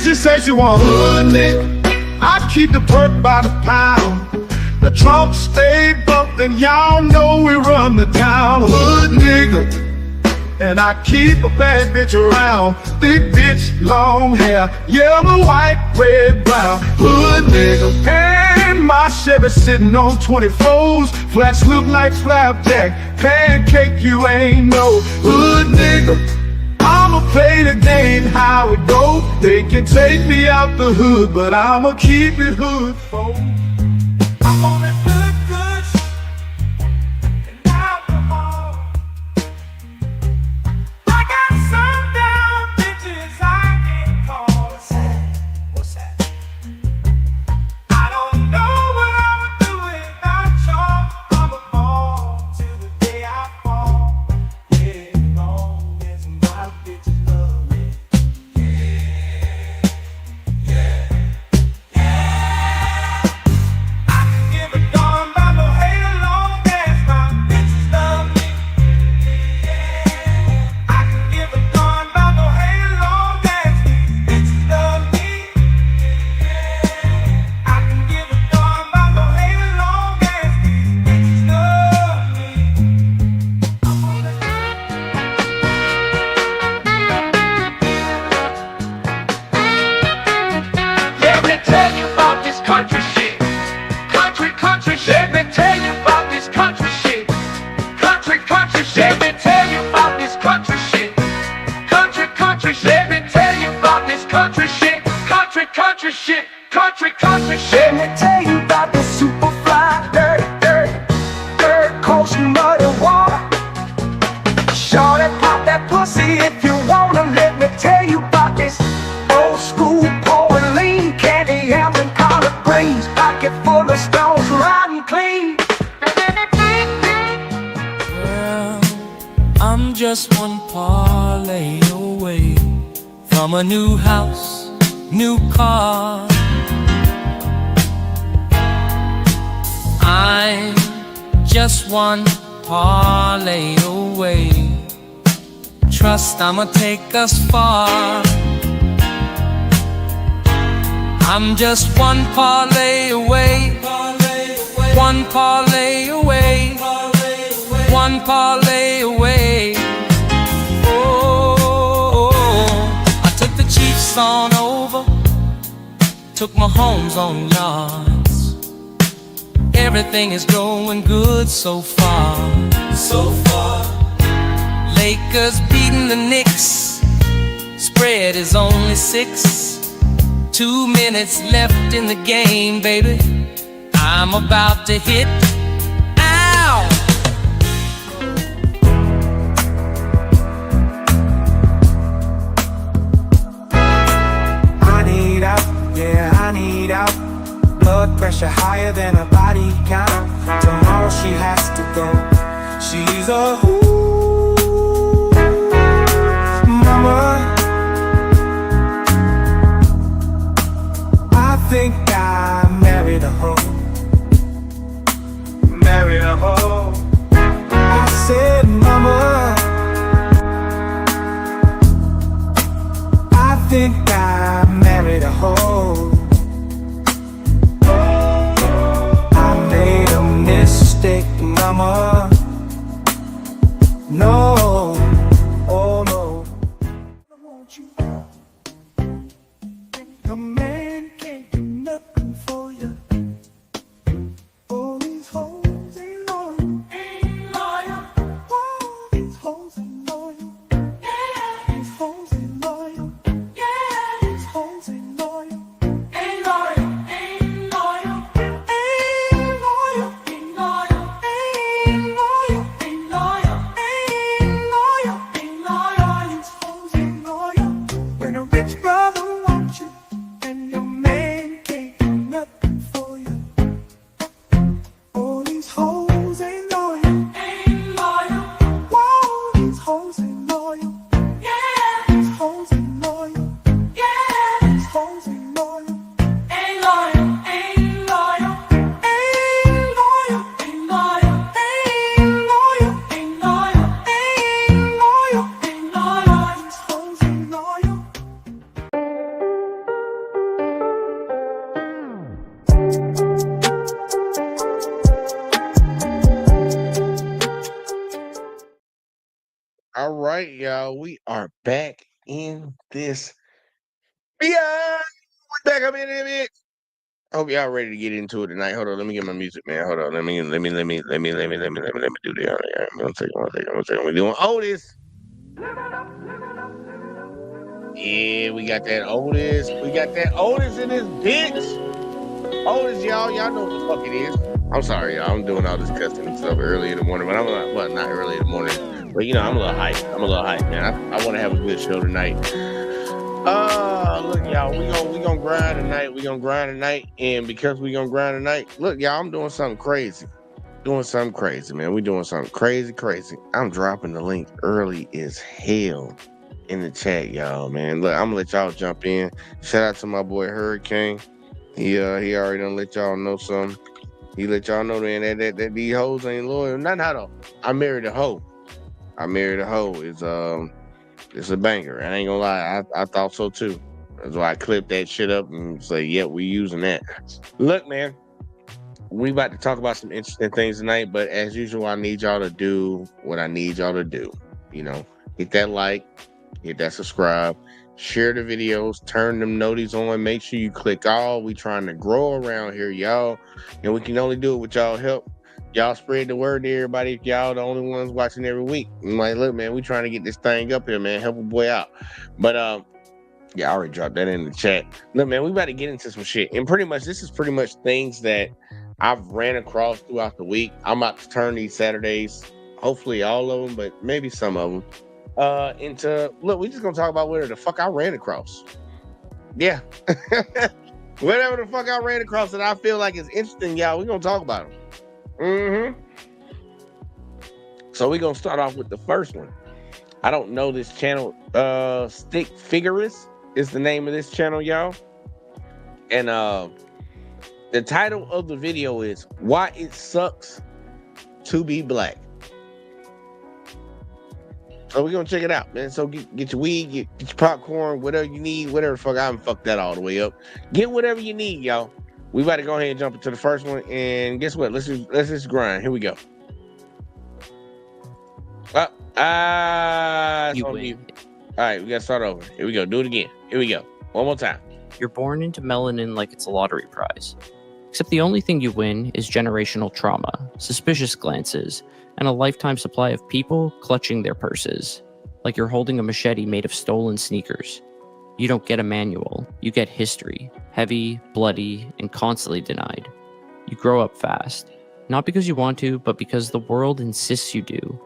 she say she want hood nigga. I keep the perk by the pound. The trunk stay bumpin', y'all know we run the town. Hood nigga. And I keep a bad bitch around. Thick bitch, long hair, yellow, white, red, brown. Hood nigga. And my Chevy sitting on 24s. Flats look like flapjack. Pancake, you ain't no hood nigga. I'ma play the game how it go. They can take me out the hood, but I'ma keep it hood, folks. I'm on that good and alcohol. I got some down bitches I can't call. What's that? I don't know what I would do without y'all. I'm a ball till the day I fall. Yeah, long as my bitches love me. I can give a darn about no hate as long as my bitches love me. I can give a darn about no hate as long as these bitches love me. I can give a darn about no hate as long as these bitches love me. Let me tell you about this country shit. Country shit. Let me tell you about this country shit. Country shit. Let me tell you about this country shit. Country shit. Let me tell you about this country shit. Country shit. Country shit. Let me tell you about this super fly, dirt, coast, mud and water. Shorty, pop that pussy if you wanna. Let me tell you about this old school pouring lean, candy yams and collard greens, pocket full of stones, riding clean. Well, I'm just one parlay away from a new house, new car. I'm just one parlay away. Trust I'ma take us far. I'm just one parlay away. One parlay away. One parlay away. Oh, I took the Chiefs on over, took my homes on yards. Everything is going good so far. Lakers beating the Knicks, spread is only 6. 2 minutes left in the game, baby. I'm about to hit. Ow! I need out, yeah, I need out. Blood pressure higher than her body count. Tomorrow she has to go. She's a mama. I think I married a hoe. Married a hoe. I said, mama, I think I married a hoe. I made a mistake, mama. No, oh no. I want you. A man can't do nothing for you. All these hoes ain't loyal. All these hoes ain't loyal. These hoes ain't loyal. These hoes ain't loyal. Ain't loyal. Ain't loyal. Ain't loyal. Ain't loyal. Ain't loyal. Ain't loyal. Ain't loyal. Ain't loyal. These hoes ain't loyal. When a rich brother wants you and your man can't do nothing for you. All these hoes ain't loyal. Ain't loyal. Whoa, these hoes ain't loyal. These hoes ain't loyal. These hoes ain't loyal. Ain't loyal. Ain't loyal. Ain't loyal. Ain't loyal. Ain't loyal. Ain't loyal. Ain't loyal. Ain't loyal. These hoes ain't loyal. right, y'all. We are back in this. Yeah, we're back up in it. Hope y'all ready to get into it tonight. Hold on, let me get my music, man. Hold on, let me do the. One second. We doing Otis. Yeah, we got that Otis. We got that Otis in this bitch. Otis, y'all know what the fuck it is. I'm sorry, y'all. I'm doing all this cussing and stuff early in the morning, but I'm not, well, not early in the morning. But I'm a little hyped. Man. I want to have a good show tonight. Look, y'all, we gonna grind tonight. And because we gonna grind tonight, look, y'all, I'm doing something crazy. Man. We doing something crazy. I'm dropping the link early as hell in the chat, y'all, man. Look, I'm gonna let y'all jump in. Shout out to my boy Hurricane. He already done let y'all know something. He let y'all know, man, that these hoes ain't loyal. Not though. I married a hoe. It's a banger. I ain't gonna lie. I thought so too. That's why I clipped that shit up and say, yeah, we using that. Look, man, we about to talk about some interesting things tonight, but as usual, I need y'all to do what I need y'all to do. Hit that like, hit that subscribe, share the videos, turn them noties on, make sure you click all. We trying to grow around here, y'all. And we can only do it with y'all help. Y'all spread the word to everybody if y'all the only ones watching every week. I'm like, look, man, we trying to get this thing up here, man. Help a boy out. But yeah, I already dropped that in the chat. Look, man, we about to get into some shit. And this is pretty much things that I've ran across throughout the week. I'm about to turn these Saturdays, hopefully all of them, but maybe some of them, into, look, we just gonna talk about whatever the fuck I ran across. Yeah. Whatever the fuck I ran across that I feel like is interesting, y'all, we gonna talk about them. So we're gonna start off with the first one. I don't know this channel. Stick Figurist is the name of this channel, y'all. And the title of the video is Why It Sucks to Be Black. So we're gonna check it out, man. So get your weed, get your popcorn, whatever you need, whatever the fuck. I haven't fucked that all the way up. Get whatever you need, y'all. We about to go ahead and jump into the first one, and guess what? Let's just grind. Here we go. You win. All right, we gotta start over. Here we go. Do it again. Here we go. One more time. You're born into melanin like it's a lottery prize. Except the only thing you win is generational trauma, suspicious glances, and a lifetime supply of people clutching their purses, like you're holding a machete made of stolen sneakers. You don't get a manual, you get history, heavy, bloody, and constantly denied. You grow up fast, not because you want to, but because the world insists you do.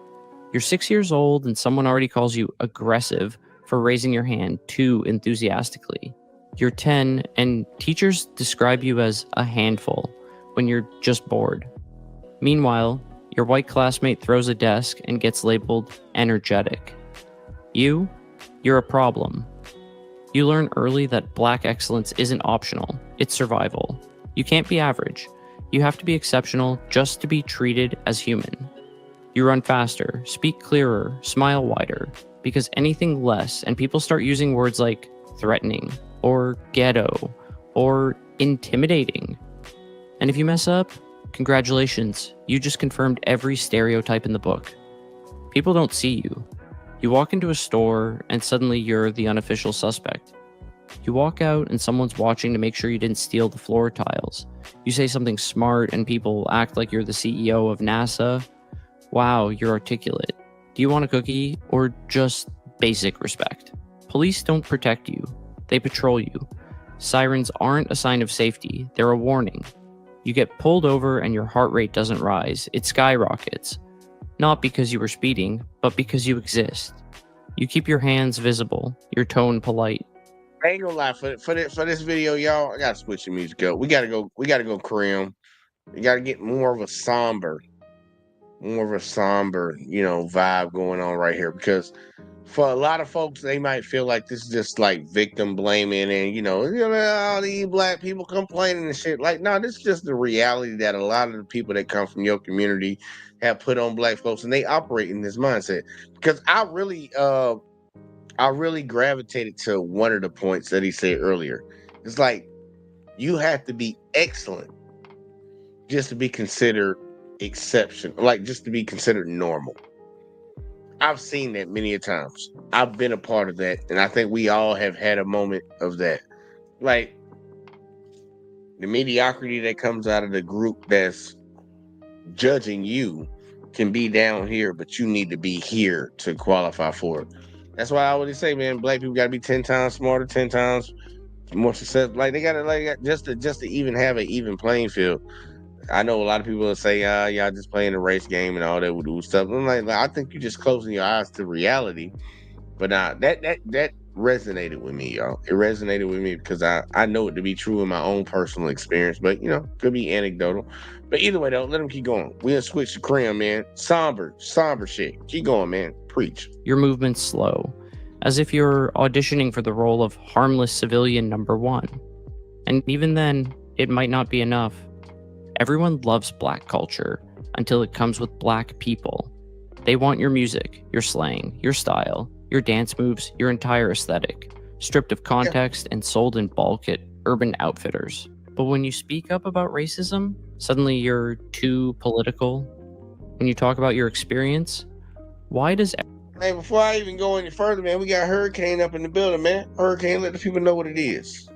You're 6 years old and someone already calls you aggressive for raising your hand too enthusiastically. You're 10 and teachers describe you as a handful when you're just bored. Meanwhile, your white classmate throws a desk and gets labeled energetic. You're a problem. You learn early that black excellence isn't optional, it's survival. You can't be average. You have to be exceptional just to be treated as human. You run faster, speak clearer, smile wider, because anything less, and people start using words like threatening, or ghetto, or intimidating. And if you mess up, congratulations, you just confirmed every stereotype in the book. People don't see you. You walk into a store and suddenly you're the unofficial suspect. You walk out and someone's watching to make sure you didn't steal the floor tiles. You say something smart and people act like you're the CEO of NASA. Wow, you're articulate. Do you want a cookie or just basic respect? Police don't protect you. They patrol you. Sirens aren't a sign of safety. They're a warning. You get pulled over and your heart rate doesn't rise. It skyrockets. Not because you were speeding, but because you exist. You keep your hands visible, your tone polite. I ain't gonna lie, for this video, y'all, I gotta switch the music up. We gotta go Krim. We gotta get more of a somber, vibe going on right here, because for a lot of folks, they might feel like this is just like victim blaming and all these black people complaining and shit. Like, no, this is just the reality that a lot of the people that come from your community have put on black folks, and they operate in this mindset. Because I really gravitated to one of the points that he said earlier. It's like, you have to be excellent just to be considered exception, like just to be considered normal. I've seen that many a times. I've been a part of that, and I think we all have had a moment of that. Like the mediocrity that comes out of the group that's judging you can be down here, but you need to be here to qualify for it. That's why I always say, man, black people got to be 10 times smarter, 10 times more success. Like they got to like just to even have an even playing field. I know a lot of people will say, y'all just playing the race game and all that would do stuff. I'm like, I think you're just closing your eyes to reality. But that resonated with me, y'all. It resonated with me because I know it to be true in my own personal experience, but could be anecdotal. But either way, though, let them keep going. We'll switch to Krim, man. Somber shit. Keep going, man. Preach. Your movement's slow, as if you're auditioning for the role of harmless civilian number one. And even then, it might not be enough. Everyone loves black culture until it comes with black people. They want your music, your slang, your style, your dance moves, your entire aesthetic, stripped of context and sold in bulk at Urban Outfitters. But when you speak up about racism, suddenly you're too political. When you talk about your experience, why does... Hey, before I even go any further, man, we got Hurricane up in the building, man. Hurricane, let the people know what it is.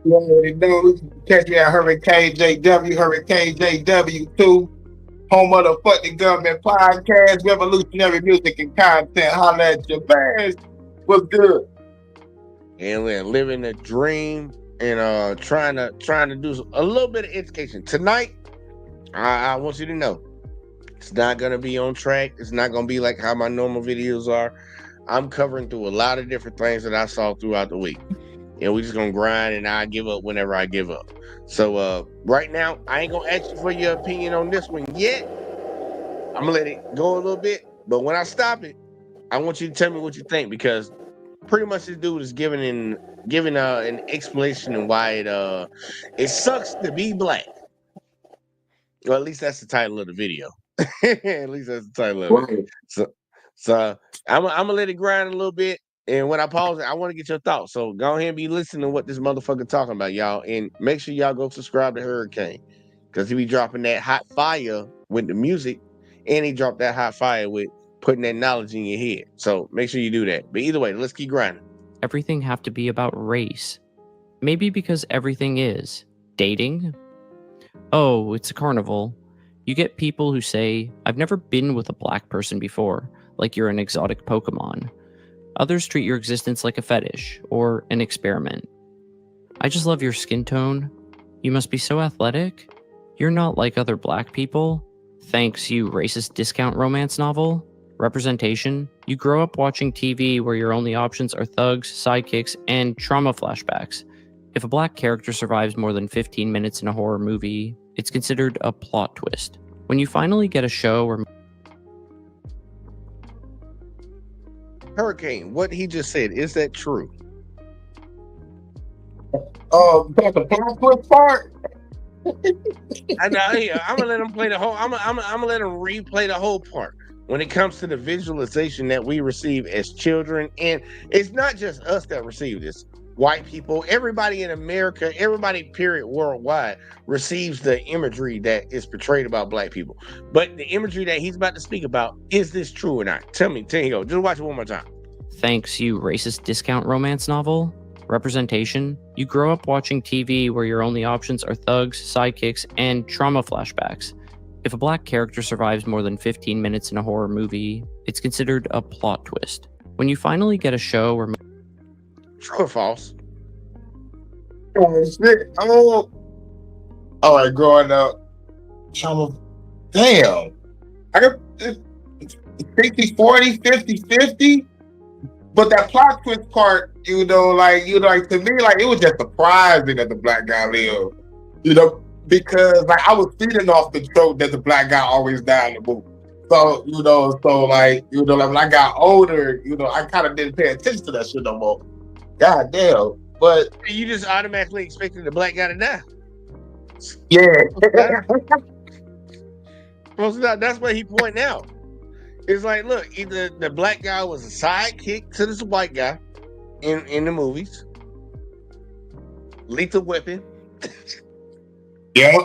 You already know. Catch me at Hurricane JW, Hurricane JW2, home of the Fuck the Government podcast, revolutionary music and content. Holla at your bands. What's good? And we're living the dream and trying to do a little bit of education. Tonight, I want you to know, it's not going to be on track. It's not going to be like how my normal videos are. I'm covering through a lot of different things that I saw throughout the week. And we're just going to grind, and I give up whenever I give up. So right now, I ain't going to ask you for your opinion on this one yet. I'm going to let it go a little bit. But when I stop it, I want you to tell me what you think, because pretty much this dude is giving an explanation on why it sucks to be black. Well, at least that's the title of the video. At least that's the title of it. So I'm gonna let it grind a little bit, and when I pause it, I want to get your thoughts. So go ahead and be listening to what this motherfucker talking about, y'all, and make sure y'all go subscribe to Hurricane, because he be dropping that hot fire with the music, and he dropped that hot fire with putting that knowledge in your head. So make sure you do that. But either way, let's keep grinding. Everything have to be about race? Maybe because everything is. Dating? Oh, it's a carnival. You get people who say, I've never been with a black person before, like you're an exotic Pokemon. Others treat your existence like a fetish or an experiment. I just love your skin tone. You must be so athletic. You're not like other black people. Thanks, you racist discount romance novel. Representation. You grow up watching TV where your only options are thugs, sidekicks, and trauma flashbacks. If a black character survives more than 15 minutes in a horror movie, it's considered a plot twist. When you finally get a show where... Hurricane, what he just said, is that true? That's the plot twist part. I know. Yeah, I'm gonna let him play the whole. I'm gonna let him replay the whole part when it comes to the visualization that we receive as children, and it's not just us that receive this. White people, everybody in America, everybody period worldwide receives the imagery that is portrayed about black people. But the imagery that he's about to speak about, is this true or not? Tell me, go. Just watch it one more time. Thanks, you racist discount romance novel. Representation. You grow up watching TV where your only options are thugs, sidekicks, and trauma flashbacks. If a black character survives more than 15 minutes in a horror movie, it's considered a plot twist. When you finally get a show where... True or false? Oh, shit. Oh, all right, growing up, damn. I got 60, 40, 50, 50. But that plot twist part, to me, like, it was just surprising that the black guy lived. Because like I was feeding off the trope that the black guy always died in the movie. So, when I got older, I kind of didn't pay attention to that shit no more. God damn. But you just automatically expected the black guy to die. Yeah. Well, that's what he pointing out. It's like, look, either the black guy was a sidekick to this white guy in the movies. Lethal Weapon. Yeah.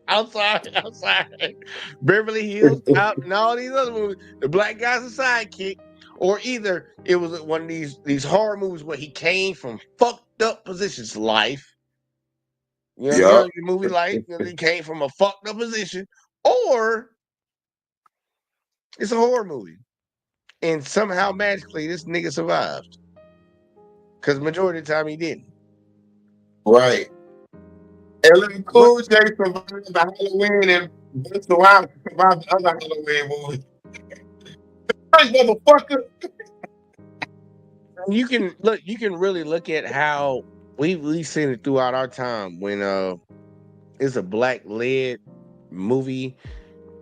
I'm sorry. Beverly Hills Cop and all these other movies. The black guy's a sidekick, or either it was one of these horror movies where he came from fucked up positions, life. You know, Yeah. your movie Life, he came from a fucked up position, or it's a horror movie, and somehow magically this nigga survived. Because majority of the time he didn't. Right. LL Cool J survived the Halloween and Busta Rhymes survived the other Halloween movie. Hey, motherfucker. You can really look at how we've seen it throughout our time when it's a black led movie,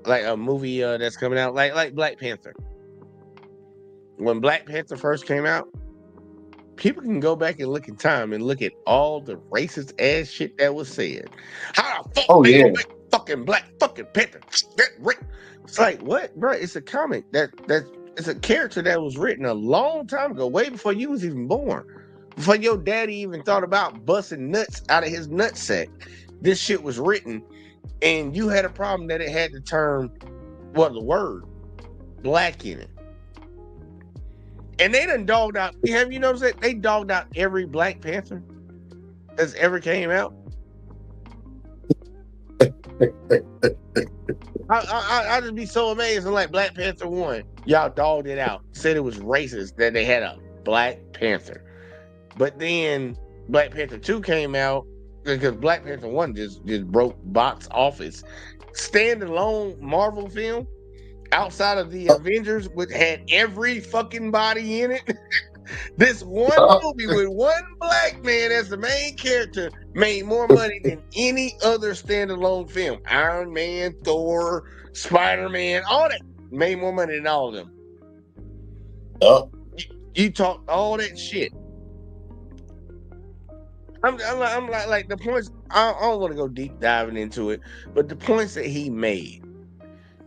like a movie that's coming out, like Black Panther. When Black Panther first came out, people can go back and look in time and look at all the racist ass shit that was said. How the fuck they gonna make fucking Black fucking Panther? It's like, what, bro? It's a comic that it's a character that was written a long time ago, way before you was even born, before your daddy even thought about busting nuts out of his nutsack. This shit was written, and you had a problem that it had the term, the word black in it. And they done dogged out. Have you noticed that they dogged out every Black Panther that's ever came out? I just be so amazed. Like Black Panther 1, y'all dogged it out, said it was racist that they had a Black Panther. But then Black Panther 2 came out because Black Panther 1 just broke box office. Standalone Marvel film outside of the Avengers, which had every fucking body in it. This one movie with one black man as the main character made more money than any other standalone film. Iron Man, Thor, Spider-Man, all that made more money than all of them. You talk all that shit. I'm like the points. I don't want to go deep diving into it, but the points that he made,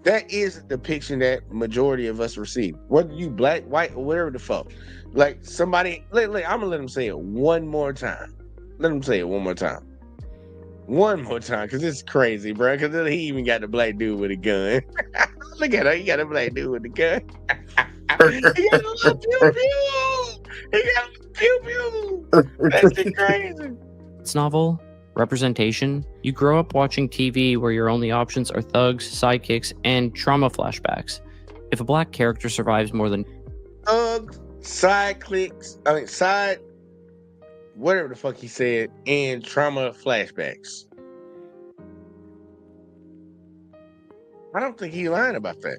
that is the depiction that majority of us receive. Whether you black, white, or whatever the fuck. Like somebody, I'm gonna let him say it one more time. Let him say it one more time. One more time, because it's crazy, bro. Because he even got the black dude with a gun. Look at him. He got a black dude with a gun. He got a little pew pew. He got a pew pew. That's just crazy. This novel, representation, you grow up watching TV where your only options are thugs, sidekicks, and trauma flashbacks. If a black character survives more than thugs, whatever the fuck he said, and trauma flashbacks. I don't think he lying about that.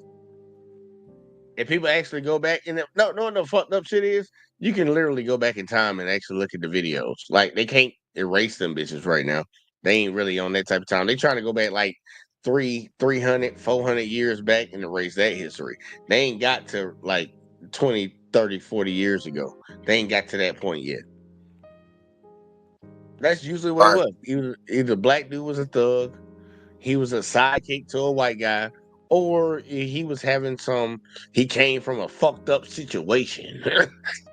If people actually go back and no fucked up shit is, you can literally go back in time and actually look at the videos. Like they can't erase them bitches right now. They ain't really on that type of time. They trying to go back like 300, 400 years back and erase that history. They ain't got to like 20, 30, 40 years ago. They ain't got to that point yet. That's usually what it was. Either black dude was a thug, he was a sidekick to a white guy, or he was having he came from a fucked up situation.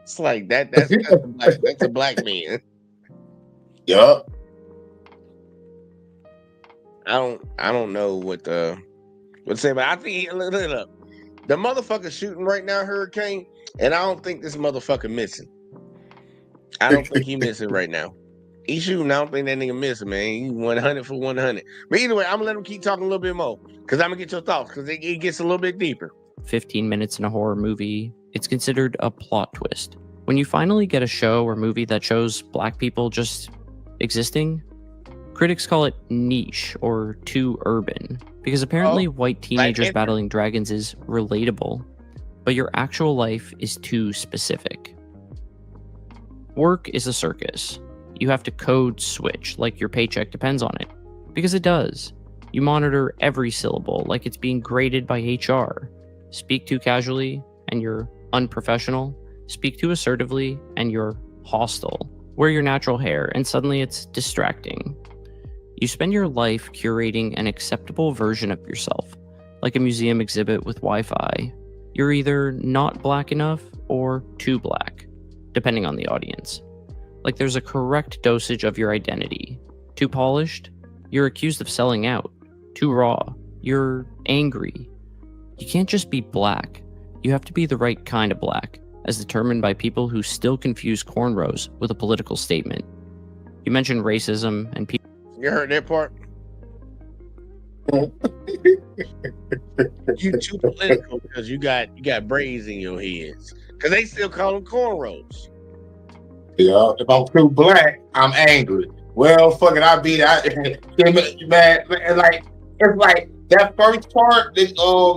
It's like that's a black man. Yeah. I don't know what to say, but I think look, the motherfucker shooting right now, Hurricane, and I don't think this motherfucker missing. I don't think he missing right now. He shooting. I don't think that nigga missing, man. He 100 for 100. But either way, I'm gonna let him keep talking a little bit more because I'm gonna get your thoughts because it gets a little bit deeper. 15 minutes in a horror movie, it's considered a plot twist. When you finally get a show or movie that shows black people just existing, critics call it niche or too urban because apparently white teenagers battling dragons is relatable, but your actual life is too specific. Work is a circus. You have to code switch like your paycheck depends on it, because it does. You monitor every syllable like it's being graded by HR. Speak too casually and you're unprofessional. Speak too assertively and you're hostile. Wear your natural hair and suddenly it's distracting. You spend your life curating an acceptable version of yourself, like a museum exhibit with Wi-Fi. You're either not black enough or too black, depending on the audience. Like there's a correct dosage of your identity. Too polished, you're accused of selling out. too raw. You're angry. You can't just be black. You have to be the right kind of black, as determined by people who still confuse cornrows with a political statement. You mentioned racism and people. You heard that part? You too political because you got braids in your heads. Because they still call them cornrows. Yeah, if I'm too black, I'm angry. Well, fuck it, I beat it. Man, it's like that first part, that,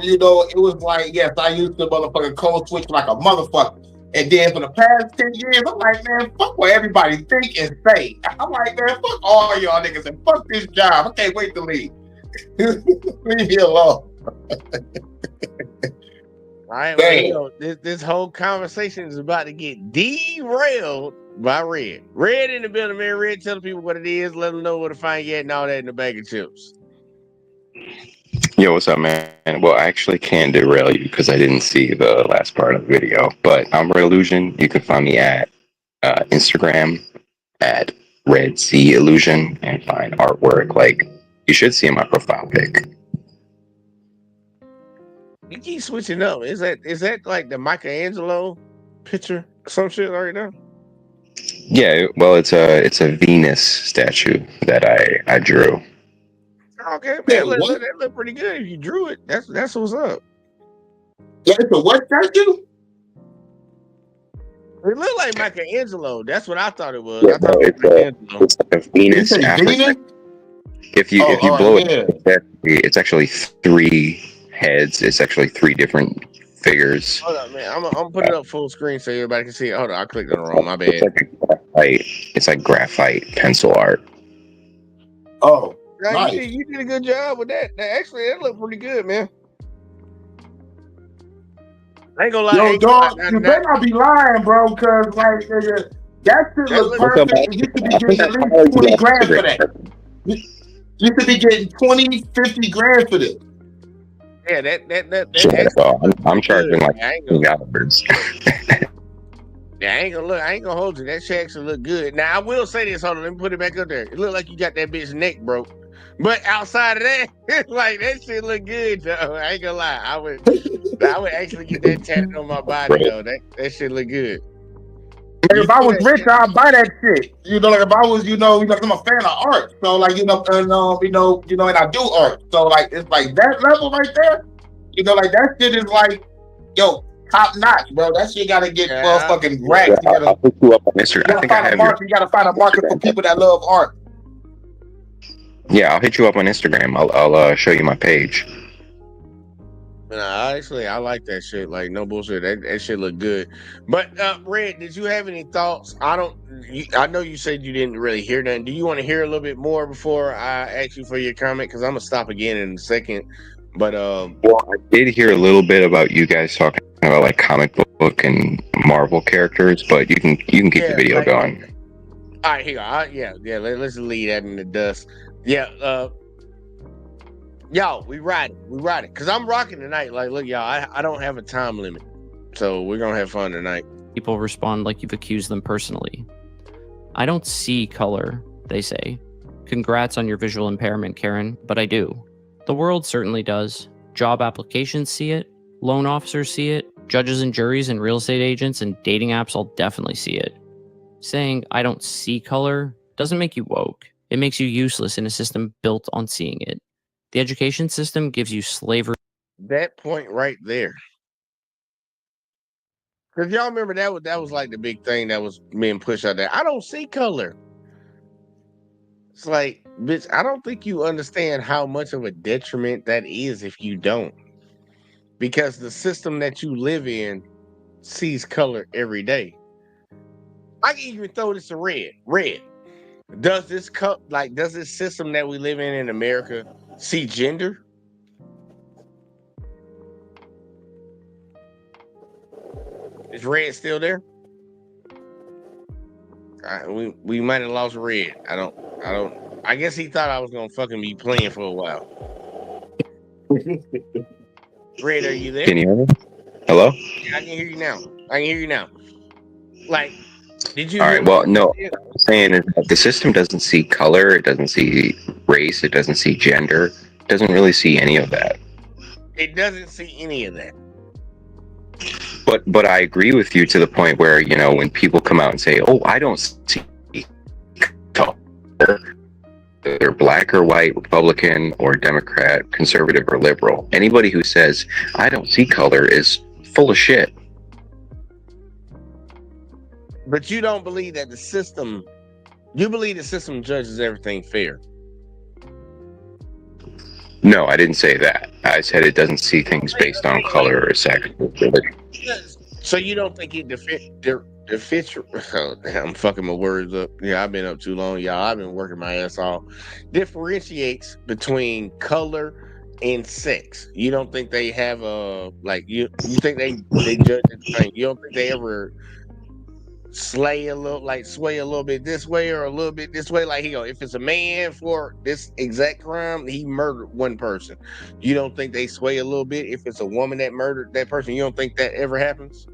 you know, it was like, yes, I used to motherfucking code switch like a motherfucker. And then for the past 10 years, I'm like, man, fuck what everybody think and say. I'm like, man, fuck all y'all niggas and fuck this job. I can't wait to leave. Leave me alone. All right, well, you know, this whole conversation is about to get derailed by Red. Red in the building, man. Red, tell the people what it is, let them know where to find you at and all that in the bag of chips. Yo, what's up, man? Well, I actually can't derail you because I didn't see the last part of the video, but I'm Red Illusion. You can find me at Instagram at Red Sea Illusion and find artwork like you should see in my profile pic. You keep switching up. Is that like the Michelangelo picture or some shit right now? Yeah, well, it's a Venus statue that I drew. Okay, man, that look pretty good. If you drew it, that's what's up. Yeah, it's a what statue? It looked like Michelangelo. That's what I thought it was. Yeah, I thought it was Michelangelo. it's like a Venus. You say Venus? If you blow yeah. it, it's actually 3 heads. It's actually 3 different figures. Hold on, man. I'm gonna put it up full screen so everybody can see it. Hold on, I clicked on the wrong. My bad. It's like graphite pencil art. Oh, No, nice. you did a good job with that. Actually, that looked pretty good, man. I ain't gonna lie. Yo, dog, you better not be lying, bro, because, like, nigga, that shit look perfect. You should be getting at least 20 grand for that. You should be getting 20, 50 grand for this. Yeah, that So I'm charging like I ain't gonna, $2. yeah, I ain't gonna hold you. That shit actually look good. Now I will say this. Hold on, let me put it back up there. It look like you got that bitch neck broke, but outside of that, like that shit look good, though. I ain't gonna lie. I would actually get that tattooed on my body, though. That shit look good. Like, if I was rich, I'd buy that shit. You know, like if I was, I'm a fan of art. So like, and I do art. So like, it's like that level right there. Like that shit is like, yo, top notch, bro. That shit gotta get fucking racked. I'll put you up on Instagram. I think I have you gotta find a market for people that love art. Yeah, I'll hit you up on Instagram. I'll show you my page. Nah, actually, I like that shit. Like, no bullshit. That shit look good. But Red, did you have any thoughts? I know you said you didn't really hear nothing. Do you want to hear a little bit more before I ask you for your comment? Because I'm gonna stop again in a second. But well, I did hear a little bit about you guys talking about like comic book and Marvel characters, but you can keep the video going. All right, here. Yeah. Let's leave that in the dust. Yeah. Y'all, we ride it. Cause I'm rocking tonight. Like, look, y'all, I don't have a time limit, so we're gonna have fun tonight. People respond like you've accused them personally. I don't see color, they say. Congrats on your visual impairment, Karen, but I do. The world certainly does. Job applications see it. Loan officers see it. Judges and juries and real estate agents and dating apps all definitely see it. Saying I don't see color doesn't make you woke. It makes you useless in a system built on seeing it. The education system gives you slavery. That point right there. Because y'all remember that was like the big thing that was being pushed out there. I don't see color. It's like, bitch, I don't think you understand how much of a detriment that is if you don't. Because the system that you live in sees color every day. I can even throw this to Red. Red, does this system that we live in America see gender? Is Red still there? We might have lost Red. I don't. I guess he thought I was gonna fucking be playing for a while. Red, are you there? Can you hear me? Hello? Yeah, I can hear you now. Like, did you? All right. Well, no. What I'm saying is that the system doesn't see color. It doesn't see race. It doesn't see gender. doesn't really see any of that. It doesn't see any of that. But I agree with you to the point where, you know, when people come out and say, "Oh, I don't see color," they're black or white, Republican or Democrat, conservative or liberal. Anybody who says, "I don't see color," is full of shit. But you don't believe that the system, you believe the system judges everything fair. No, I didn't say that. I said it doesn't see things based on color or sex or religion. So you don't think it defits oh, I'm fucking my words up. Yeah, I've been up too long, y'all. I've been working my ass off. Differentiates between color and sex. You don't think they have a like you think they judge it the same. You don't think they ever sway a little bit this way or a little bit this way? Like, if it's a man for this exact crime, he murdered one person. You don't think they sway a little bit if it's a woman that murdered that person? You don't think that ever happens?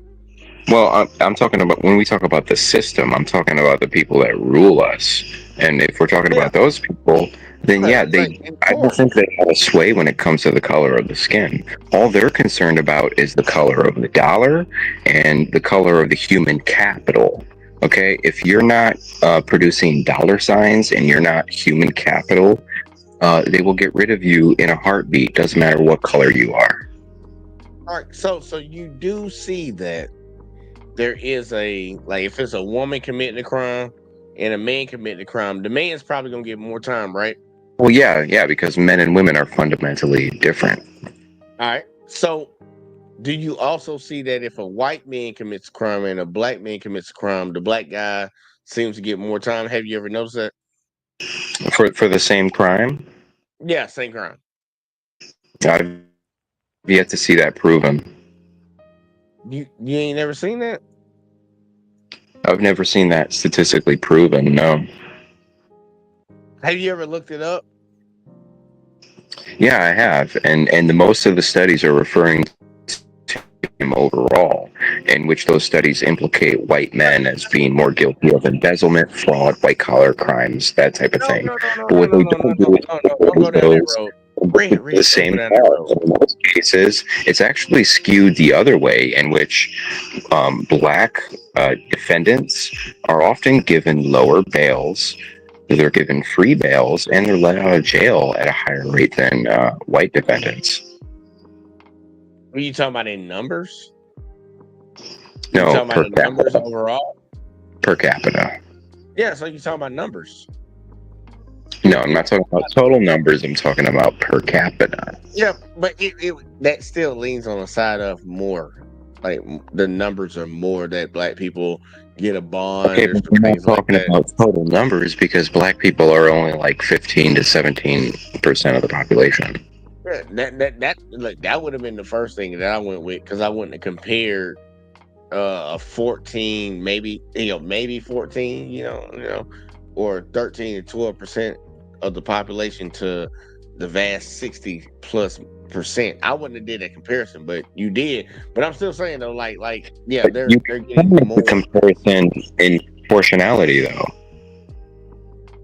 Well, I'm talking about, when we talk about the system, I'm talking about the people that rule us. And if we're talking about those people, then I don't think they have a sway when it comes to the color of the skin. All they're concerned about is the color of the dollar and the color of the human capital. Okay, if you're not producing dollar signs and you're not human capital, they will get rid of you in a heartbeat. Doesn't matter what color you are. All right, so you do see that there is if it's a woman committing a crime and a man committing a crime, the man's probably gonna get more time, right? Well, yeah, because men and women are fundamentally different. All right. So do you also see that if a white man commits a crime and a black man commits a crime, the black guy seems to get more time? Have you ever noticed that? For the same crime? Yeah, same crime. I've yet to see that proven. You ain't never seen that? I've never seen that statistically proven, no. Have you ever looked it up? Yeah, I have. And the most of the studies are referring to him overall, in which those studies implicate white men as being more guilty of embezzlement, fraud, white-collar crimes, that type of thing. But what they don't do is don't go down that road. the same part. In most cases, it's actually skewed the other way, in which black defendants are often given lower bails, they're given free bails, and they're let out of jail at a higher rate than white defendants. Are you talking about in numbers? No, talking per about in numbers capita. overall? Per capita. Yeah, so you're talking about numbers. No, I'm not talking about total numbers. I'm talking about per capita. Yeah, but that still leans on the side of more. Like, the numbers are more that black people get a bond. Okay, but we're not talking about total numbers because black people are only like 15 to 17% of the population. Yeah, that would have been the first thing that I went with, because I wouldn't have compared a 14, maybe 14, or 13 to 12% of the population to the vast 60+%. I wouldn't have did that comparison, but you did. But I'm still saying though, they're getting more. The comparison in proportionality though.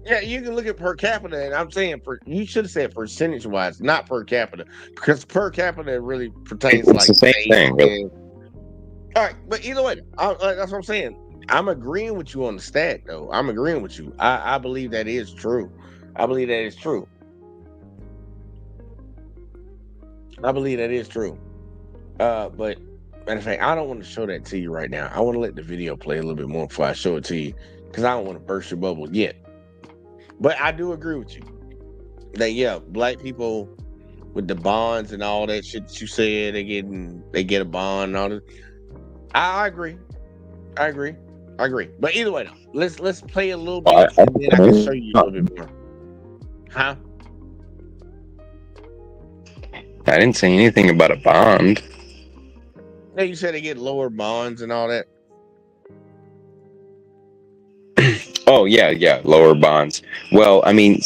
Yeah, you can look at per capita, and I'm saying you should have said percentage wise, not per capita, because per capita really pertains It's the same thing, really. All right, but either way, that's what I'm saying. I'm agreeing with you on the stat, though. I'm agreeing with you. I believe that is true. I believe that is true. But matter of fact, I don't want to show that to you right now. I want to let the video play a little bit more before I show it to you, because I don't want to burst your bubble yet. But I do agree with you that black people with the bonds and all that shit that you said, they get a bond and all that. I agree. But either way, though, let's play a little bit, and then I can show you a little bit more. Huh? I didn't say anything about a bond. Yeah, you said they get lower bonds and all that. Oh, yeah, lower bonds. Well, I mean,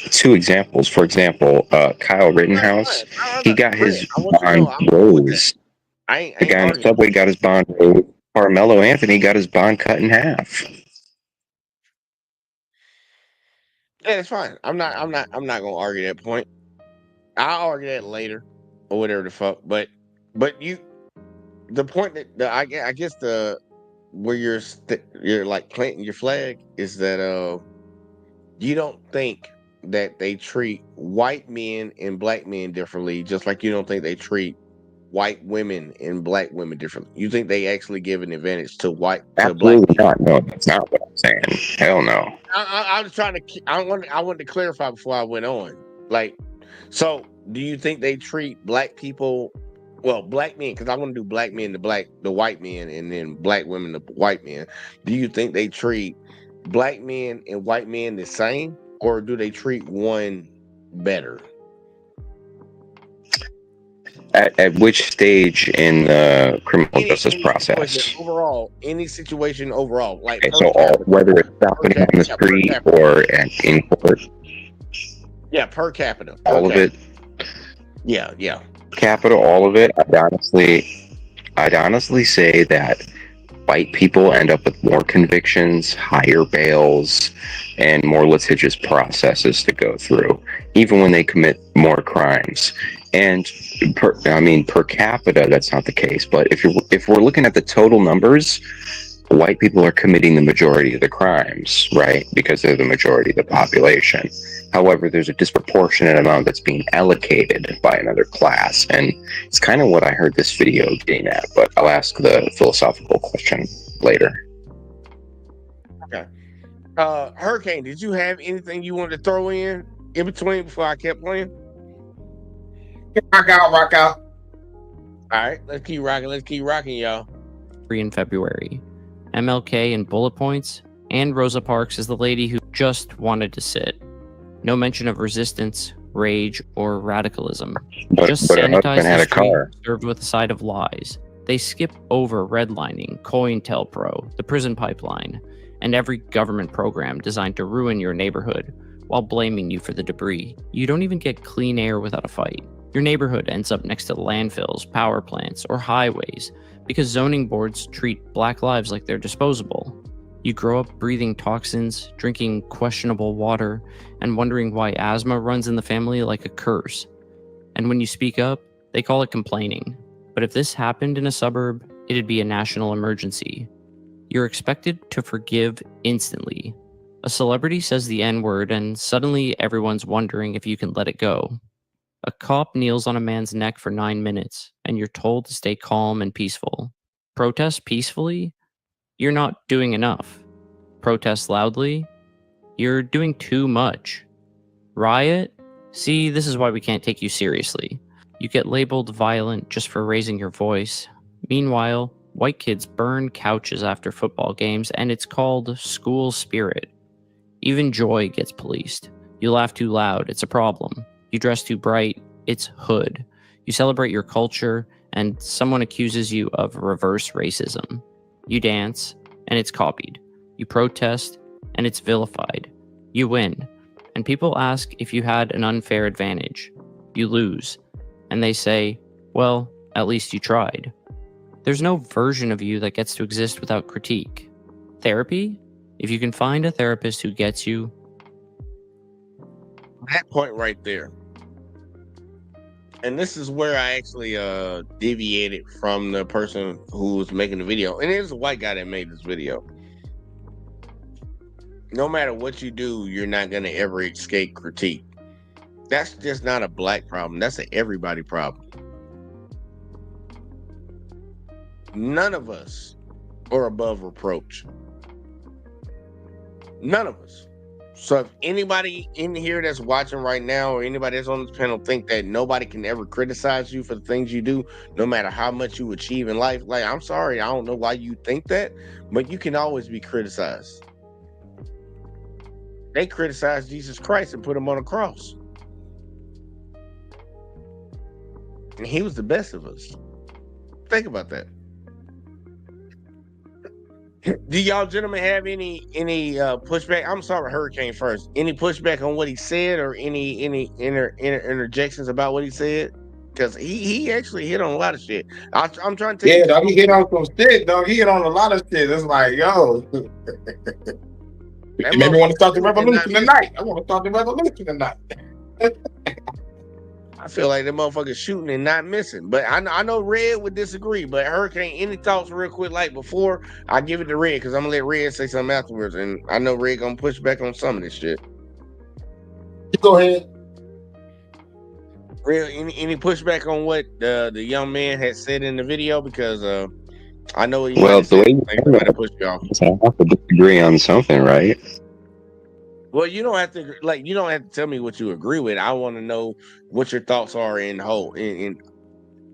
two examples. For example, Kyle Rittenhouse, he got his bond raised. The guy on the subway got his bond raised. Carmelo Anthony got his bond cut in half. Yeah, it's fine. I'm not gonna argue that point. I'll argue that later or whatever the fuck. But you, the point that I guess the where you're like planting your flag is that you don't think that they treat white men and black men differently, just like you don't think they treat white women and black women differently. You think they actually give an advantage to black Absolutely people? not. No, that's not what I'm saying. Hell no. I was trying to. I wanted to clarify before I went on. Like, so do you think they treat black people, well, black men? Because I want to do black men to the white men, and then black women to white men. Do you think they treat black men and white men the same, or do they treat one better? At which stage in the criminal justice process? Any situation overall, like Okay, so whether it's happening on the street or in court, per capita, all of it. Yeah. Capital, all of it. I'd honestly say that white people end up with more convictions, higher bails, and more litigious processes to go through, even when they commit more crimes. And per capita, that's not the case. But if we're looking at the total numbers, white people are committing the majority of the crimes, right? Because they're the majority of the population. However, there's a disproportionate amount that's being allocated by another class. And it's kind of what I heard this video getting at, but I'll ask the philosophical question later. Okay. Hurricane, did you have anything you wanted to throw in between before I kept playing? Rock out. All right, let's keep rocking, y'all. In February, MLK in bullet points, and Rosa Parks is the lady who just wanted to sit. No mention of resistance, rage, or radicalism. But her husband had a car served with a side of lies. They skip over redlining, COINTELPRO, the prison pipeline, and every government program designed to ruin your neighborhood while blaming you for the debris. You don't even get clean air without a fight. Your neighborhood ends up next to landfills, power plants, or highways because zoning boards treat black lives like they're disposable. You grow up breathing toxins, drinking questionable water, and wondering why asthma runs in the family like a curse. And when you speak up, they call it complaining. But if this happened in a suburb, it'd be a national emergency. You're expected to forgive instantly. A celebrity says the N-word and suddenly everyone's wondering if you can let it go. A cop kneels on a man's neck for 9 minutes, and you're told to stay calm and peaceful. Protest peacefully? You're not doing enough. Protest loudly? You're doing too much. Riot? See, this is why we can't take you seriously. You get labeled violent just for raising your voice. Meanwhile, white kids burn couches after football games, and it's called school spirit. Even joy gets policed. You laugh too loud, it's a problem. You dress too bright, it's hood. You celebrate your culture, and someone accuses you of reverse racism. You dance, and it's copied. You protest, and it's vilified. You win, and people ask if you had an unfair advantage. You lose, and they say, well, at least you tried. There's no version of you that gets to exist without critique. Therapy? If you can find a therapist who gets you. That point right there. And this is where I actually deviated from the person who was making the video. And it was a white guy that made this video. No matter what you do, you're not going to ever escape critique. That's just not a black problem. That's an everybody problem. None of us are above reproach. None of us. So if anybody in here that's watching right now or anybody that's on this panel think that nobody can ever criticize you for the things you do, no matter how much you achieve in life, like, I'm sorry, I don't know why you think that, but you can always be criticized. They criticized Jesus Christ and put him on a cross. And he was the best of us. Think about that. Do y'all gentlemen have any pushback? I'm sorry, Hurricane first. Any pushback on what he said, or any interjections about what he said? Because he actually hit on a lot of shit. I'm trying to tell you. Yeah, dog, he hit on some shit, dog. He hit on a lot of shit. It's like, yo, you made me want to start the revolution tonight. I want to start the revolution tonight. I feel like the motherfucker's shooting and not missing. But I know Red would disagree. But Hurricane, any thoughts real quick? Like before I give it to Red, because I'm gonna let Red say something afterwards, and I know Red gonna push back on some of this shit. Go ahead. Red, any pushback on what the young man had said in the video? Because I know he Well, the way might have pushed you off. I have to disagree on something, right? Well, you don't have to you don't have to tell me what you agree with. I want to know what your thoughts are in whole.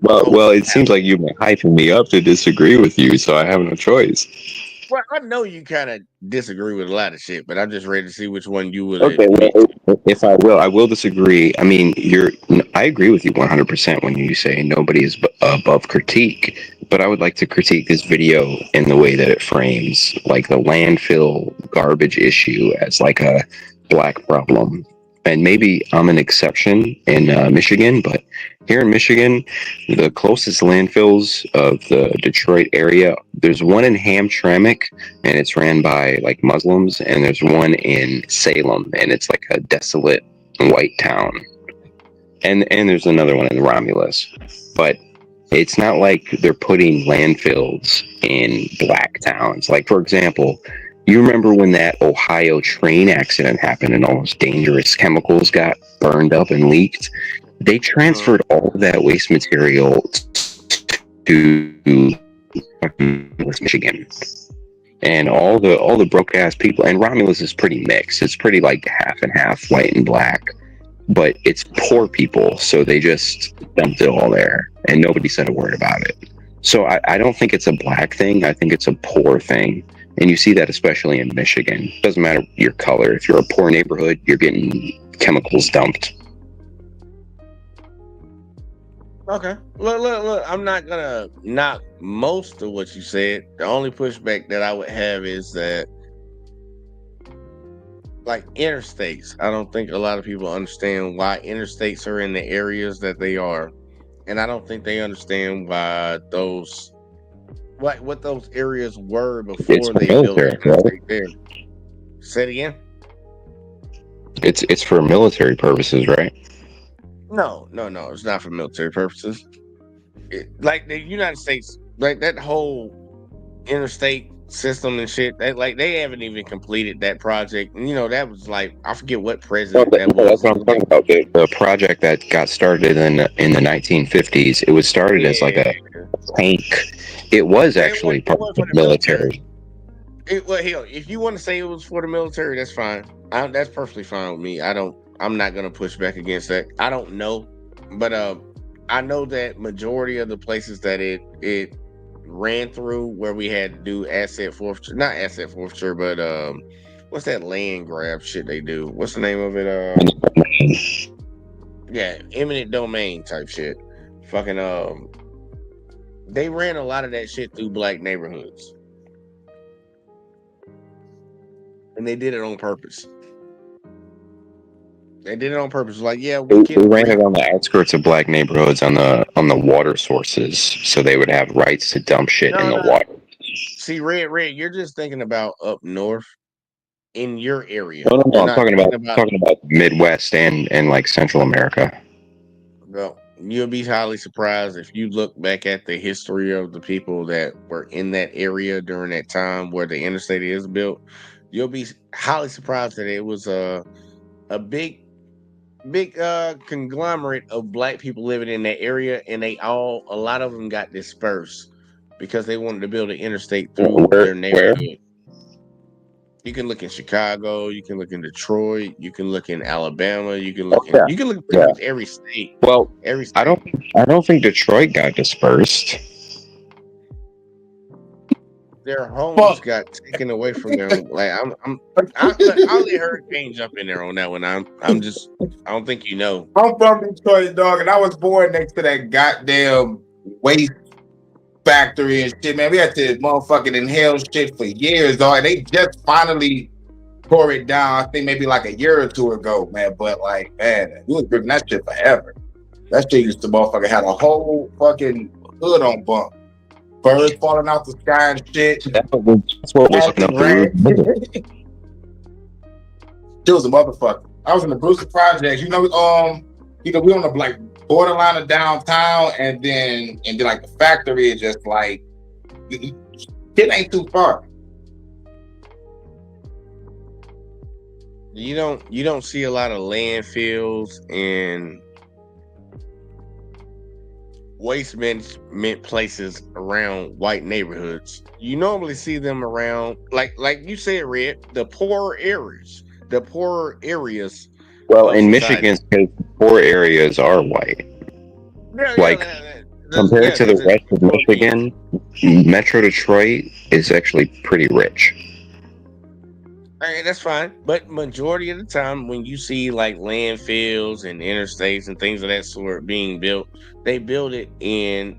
Well, it seems like you've been hyping me up to disagree with you, so I have no choice. Well, I know you kind of disagree with a lot of shit, but I'm just ready to see which one you would. Okay, well, if I will disagree. I mean, I agree with you 100% when you say nobody is above critique, but I would like to critique this video in the way that it frames like the landfill garbage issue as like a black problem. And maybe I'm an exception in Michigan, but here in Michigan, the closest landfills of the Detroit area, there's one in Hamtramck, and it's ran by like Muslims, and there's one in Salem, and it's like a desolate white town. And there's another one in Romulus. But it's not like they're putting landfills in black towns. Like, for example, you remember when that Ohio train accident happened and all those dangerous chemicals got burned up and leaked? They transferred all of that waste material to Michigan. And all the broke ass people, and Romulus is pretty mixed. It's pretty like half and half, white and black. But it's poor people, so they just dumped it all there, and nobody said a word about it. So I don't think it's a black thing. I think it's a poor thing. And you see that especially in Michigan. Doesn't matter your color. If you're a poor neighborhood, you're getting chemicals dumped. Okay. Look. I'm not gonna knock most of what you said. The only pushback that I would have is that, like interstates, I don't think a lot of people understand why interstates are in the areas that they are, and I don't think they understand why those. Like what those areas were before they built it there. Say it again. It's for military purposes, right? No. It's not for military purposes. Like the United States, like that whole interstate system and shit. They haven't even completed that project. And, that was like I forget what president that was. That's what I'm talking about. The project that got started in the 1950s. It was started as like a tank. It was actually part of the military. Well, hell, if you want to say it was for the military, that's fine. That's perfectly fine with me. I'm not gonna push back against that. I don't know, but I know that majority of the places that it ran through where we had to do asset forfeiture, not asset forfeiture, but what's that land grab shit they do? What's the name of it? Yeah, eminent domain type shit. Fucking they ran a lot of that shit through black neighborhoods. And they did it on purpose. They did it on purpose. Like, yeah, we ran it on the outskirts of black neighborhoods on the water sources, so they would have rights to dump shit in the water. See, Red, you're just thinking about up north in your area. No, I'm talking about Midwest and like Central America. Well, you'll be highly surprised if you look back at the history of the people that were in that area during that time where the interstate is built. You'll be highly surprised that it was a big conglomerate of black people living in that area, and a lot of them got dispersed because they wanted to build an interstate through their neighborhood. Where? You can look in Chicago, you can look in Detroit, you can look in Alabama, you can look you can look at every state. Well, every state. I don't think Detroit got dispersed. Their homes got taken away from them. Like I'll let Hurricane jump in there on that one. I don't think you know. I'm from Detroit, dog, and I was born next to that goddamn waste factory and shit, man. We had to motherfucking inhale shit for years, dog. They just finally tore it down, I think maybe like a year or two ago, man. But like, man, we was drinking that shit forever. That shit used to motherfucking have a whole fucking hood on bump. Birds falling out the sky and shit. That's what was looking up the It was a motherfucker. I was in the Brewster Projects. We on the like borderline of downtown, and then like the factory is just like it ain't too far. You don't see a lot of landfills and waste management places around white neighborhoods. You normally see them around like you said, Red, the poorer areas. The poorer areas. Well, of in society. Michigan, poor areas are white. Like, compared to the rest of Michigan, Metro Detroit is actually pretty rich. All right, that's fine. But majority of the time, when you see like landfills and interstates and things of that sort being built, they build it in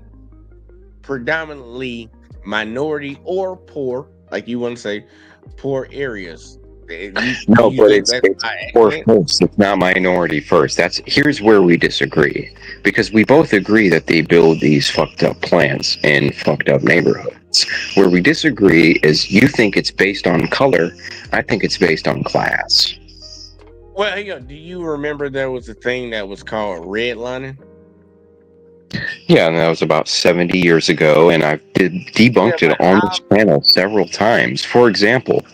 predominantly minority or poor, like you want to say, poor areas. No, but it's poor first. It's not minority first. Here's where we disagree, because we both agree that they build these fucked up plants in fucked up neighborhoods. Where we disagree is you think it's based on color. I think it's based on class. Well, hang on. Do you remember there was a thing that was called redlining? Yeah, and that was about 70 years ago, and I've debunked it on this channel several times. For example,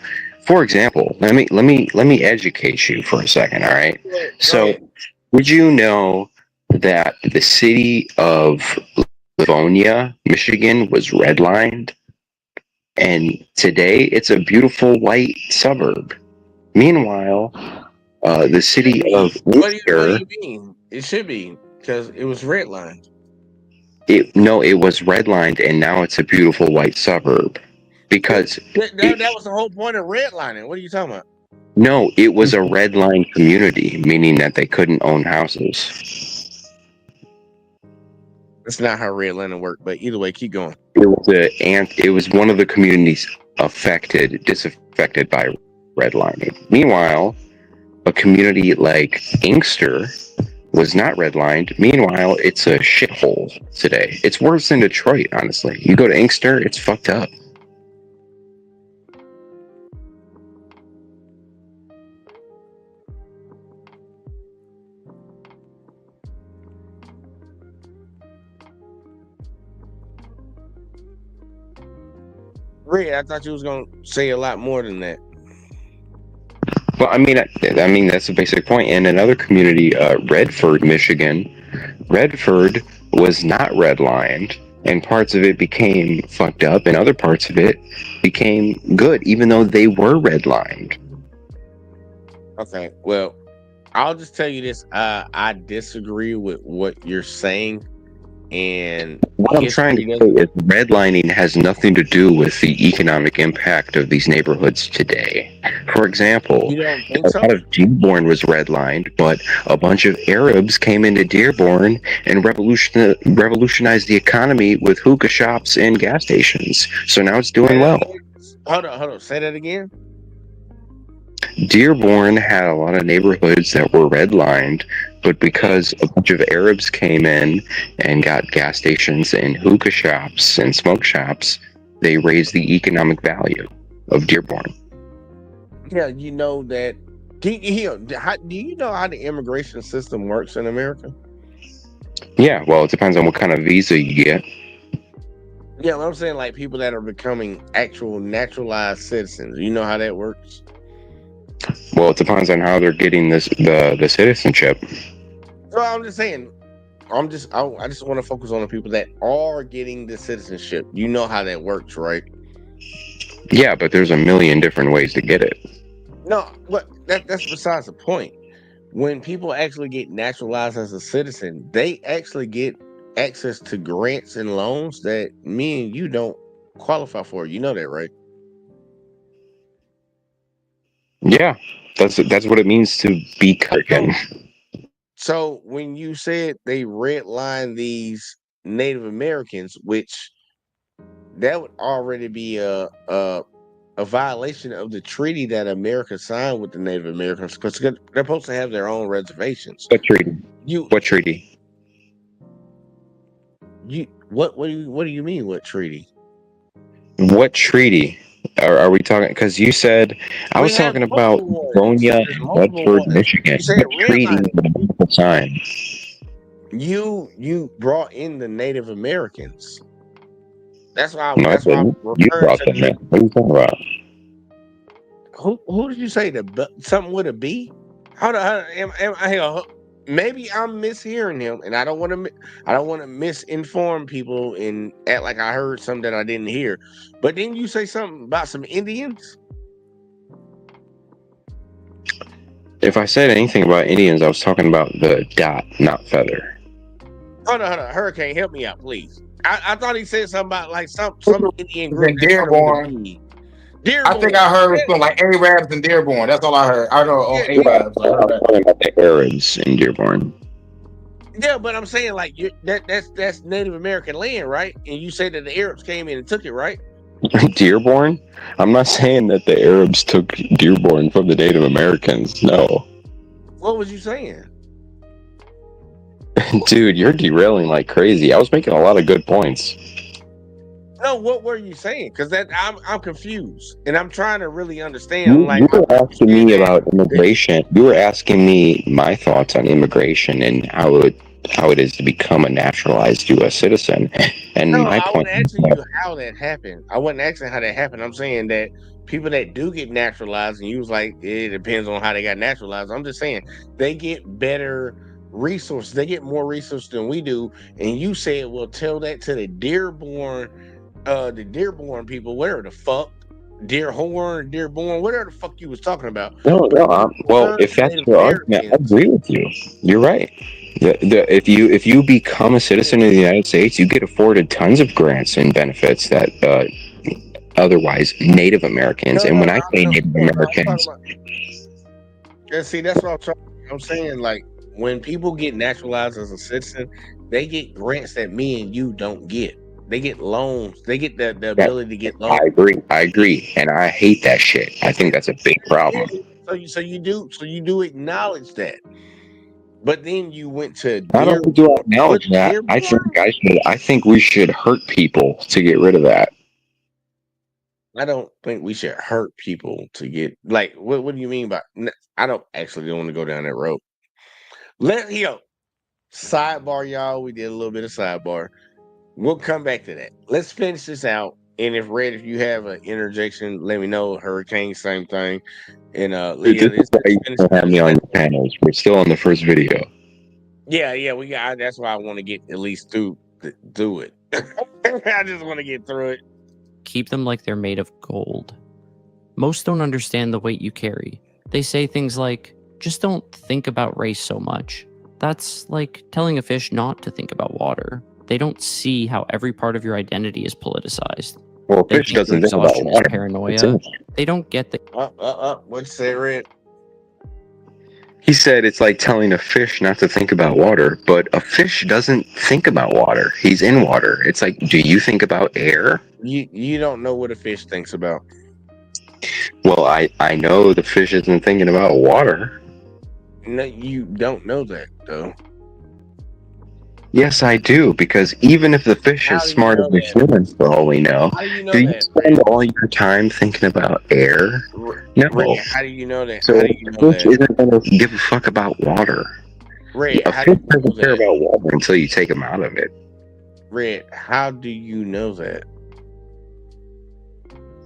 let me educate you for a second, all right? So, did you know that the city of Livonia, Michigan, was redlined, and today it's a beautiful white suburb? Meanwhile, the city of What do Worcester, you mean? It should be, because it was redlined. it was redlined, and now it's a beautiful white suburb. Because that was the whole point of redlining. What are you talking about? No, it was a red line community, meaning that they couldn't own houses. That's not how redlining worked, but either way, keep going. It was one of the communities disaffected by redlining. Meanwhile, a community like Inkster was not redlined. Meanwhile, it's a shithole today. It's worse than Detroit, honestly. You go to Inkster, it's fucked up. Red, I thought you was gonna say a lot more than that. Well, I mean that's the basic point. In another community, Redford, Michigan, Redford was not redlined, and parts of it became fucked up, and other parts of it became good, even though they were redlined. Okay, well, I'll just tell you this: I disagree with what you're saying, and what I'm trying to say is redlining has nothing to do with the economic impact of these neighborhoods today. For example, a lot of Dearborn was redlined, but a bunch of Arabs came into Dearborn and revolutionized the economy with hookah shops and gas stations. So now it's doing well. Hold on. Say that again. Dearborn had a lot of neighborhoods that were redlined, but because a bunch of Arabs came in and got gas stations and hookah shops and smoke shops, they raised the economic value of Dearborn. Yeah, you know that. Do you know how the immigration system works in America? Yeah, well, it depends on what kind of visa you get. Yeah, I'm saying like people that are becoming actual naturalized citizens. You know how that works? Well, it depends on how they're getting the citizenship. Well, I'm just saying. I just want to focus on the people that are getting the citizenship. You know how that works, right? Yeah, but there's a million different ways to get it. No, but that's besides the point. When people actually get naturalized as a citizen, they actually get access to grants and loans that me and you don't qualify for. You know that, right? Yeah, that's what it means to be American. So when you said they redline these Native Americans, which that would already be a violation of the treaty that America signed with the Native Americans, because they're supposed to have their own reservations. What treaty? What treaty? What do you mean? What treaty? What treaty? Are we talking? Because you said I was talking about Livonia and Bedford, Michigan. What treaty did America sign? You brought in the Native Americans. That's why. No, That's why I'm you referring brought to them the. in. What are you talking about? Who did you say something with a B? Hang on, maybe I'm mishearing him, and I don't want to misinform people and act like I heard something that I didn't hear. But didn't you say something about some Indians? If I said anything about Indians, I was talking about the dot, not feather. Hold on, Hurricane, help me out, please. I thought he said something about like some Indian It's group in that started with a Dearborn. B. I Dearborn. think I heard something like Arabs and Dearborn. That's all I heard. I know Yeah, Arabs. I heard I'm that. talking about the Arabs in Dearborn. yeah, but I'm saying like that's Native American land, right? And you say that the Arabs came in and took it, right? Dearborn? I'm not saying that the Arabs took Dearborn from the Native Americans. No. What was you saying? Dude, you're derailing like crazy. I was making a lot of good points. No, what were you saying? Because that I'm confused, and I'm trying to really understand. You, Like, you were asking me that- about immigration. You were asking me my thoughts on immigration and how it is to become a naturalized U.S. citizen. And no, my I point wasn't asking you how that happened. I wasn't asking how that happened. I'm saying that people that do get naturalized, and you was like, it depends on how they got naturalized. I'm just saying they get better resources. They get more resources than we do. And you said, well, tell that to the Dearborn people, whatever the fuck, Dearborn, whatever the fuck you was talking about. No, well, if that's Native your argument, I Americans. agree with you. You're right. If you become a citizen of the United States, you get afforded tons of grants and benefits that otherwise Native Americans. And when I say Native Americans, And see, that's what I'm saying. Like when people get naturalized as a citizen, they get grants that me and you don't get. They get loans. They get the ability to get loans. I agree, and I hate that shit. I think that's a big problem. So you do acknowledge that. But then you went to Not only do I acknowledge that, I think we should hurt people to get rid of that. I don't think we should hurt people to get like. What do you mean by? I don't want to go down that road. Sidebar, y'all. We did a little bit of sidebar. We'll come back to that. Let's finish this out. And if you have an interjection, let me know. Hurricane, same thing. And Leah, This is why you don't have me on your panels. We're still on the first video. Yeah, we got. That's why I want to get at least through it. I just want to get through it. Keep them like they're made of gold. Most don't understand the weight you carry. They say things like, just don't think about race so much. That's like telling a fish not to think about water. They don't see how every part of your identity is politicized. Well, They fish think doesn't think about exhaustion is water. paranoia. They don't get the What'd you say, Red? He said it's like telling a fish not to think about water, but a fish doesn't think about water. He's in water. It's like, do you think about air? You don't know what a fish thinks about. Well, I know the fish isn't thinking about water. No, you don't know that though. Yes, I do, because even if the fish How is do you smarter know than that? humans, for all we know, How do you know do you that? spend all your time thinking about air? No. Red, how do you know that? So How a do you know fish that? isn't going to give a fuck about water. Red, A how do fish you know doesn't care that? about water until you take him out of it. Red, how do you know that?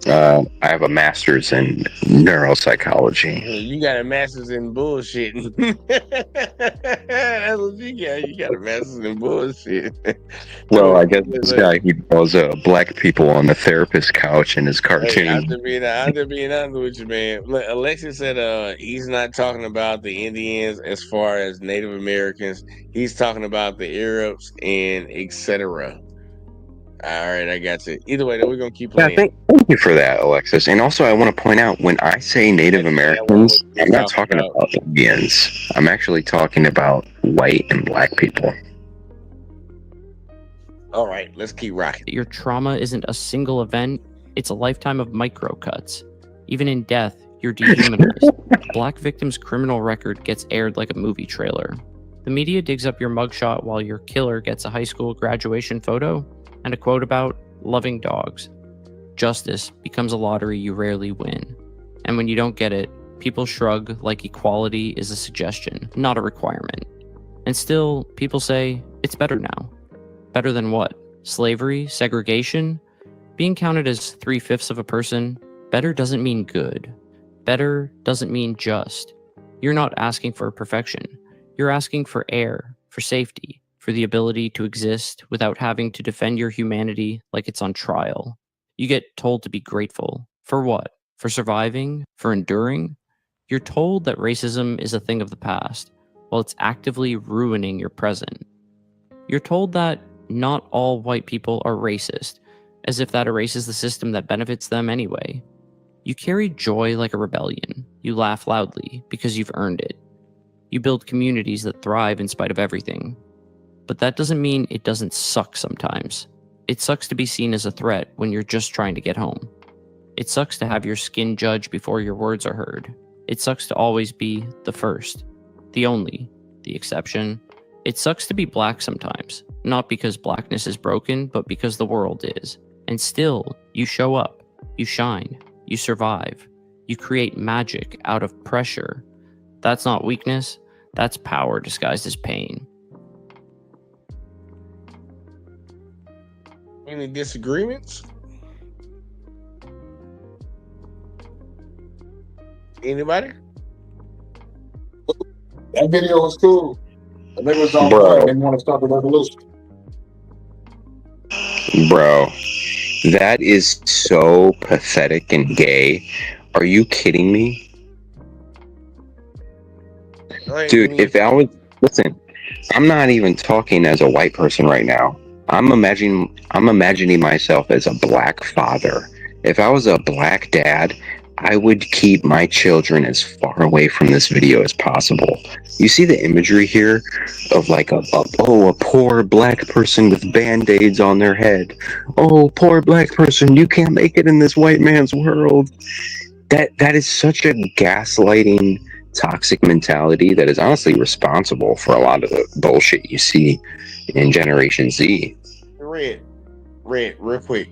I have a master's in neuropsychology. You got a master's in bullshitting. That's what you got. You got a master's in bullshit. Well, I guess this guy, he draws black people on the therapist couch in his cartoon. Hey, I'm just being honest with you, man. Look, Alexis said he's not talking about the Indians as far as Native Americans. He's talking about the Arabs and etc. All right, I got you. Either way, though, we're gonna keep Yeah, playing. thank you for that, Alexis. And also, I want to point out, when I say Native Americans, I'm not talking about Indians. I'm actually talking about white and black people. All right, let's keep rocking. Your trauma isn't a single event, it's a lifetime of micro cuts. Even in death, you're dehumanized. Black victim's criminal record gets aired like a movie trailer. The media digs up your mugshot while your killer gets a high school graduation photo and a quote about loving dogs. Justice becomes a lottery you rarely win. And when you don't get it, people shrug like equality is a suggestion, not a requirement. And still, people say, it's better now. Better than what? Slavery? Segregation? Being counted as 3/5 of a person? Better doesn't mean good. Better doesn't mean just. You're not asking for perfection. You're asking for air, for safety, for the ability to exist without having to defend your humanity like it's on trial. You get told to be grateful. For what? For surviving? For enduring? You're told that racism is a thing of the past, while it's actively ruining your present. You're told that not all white people are racist, as if that erases the system that benefits them anyway. You carry joy like a rebellion. You laugh loudly because you've earned it. You build communities that thrive in spite of everything. But that doesn't mean it doesn't suck sometimes. It sucks to be seen as a threat when you're just trying to get home. It sucks to have your skin judged before your words are heard. It sucks to always be the first, the only, the exception. It sucks to be black sometimes, not because blackness is broken, but because the world is. And still, you show up, you shine, you survive, you create magic out of pressure. That's not weakness, that's power disguised as pain. Any disagreements? Anybody? That video was cool. The nigga was on Bro. point. Didn't want to stop the revolution. Bro, that is so pathetic and gay. Are you kidding me? Dude, if I was, listen, I'm not even talking as a white person right now. I'm imagining myself as a black father. If I was a black dad, I would keep my children as far away from this video as possible. You see the imagery here of like a poor black person with band-aids on their head. Oh, poor black person, you can't make it in this white man's world. That is such a gaslighting, toxic mentality that is honestly responsible for a lot of the bullshit you see in Generation Z. Red, real quick.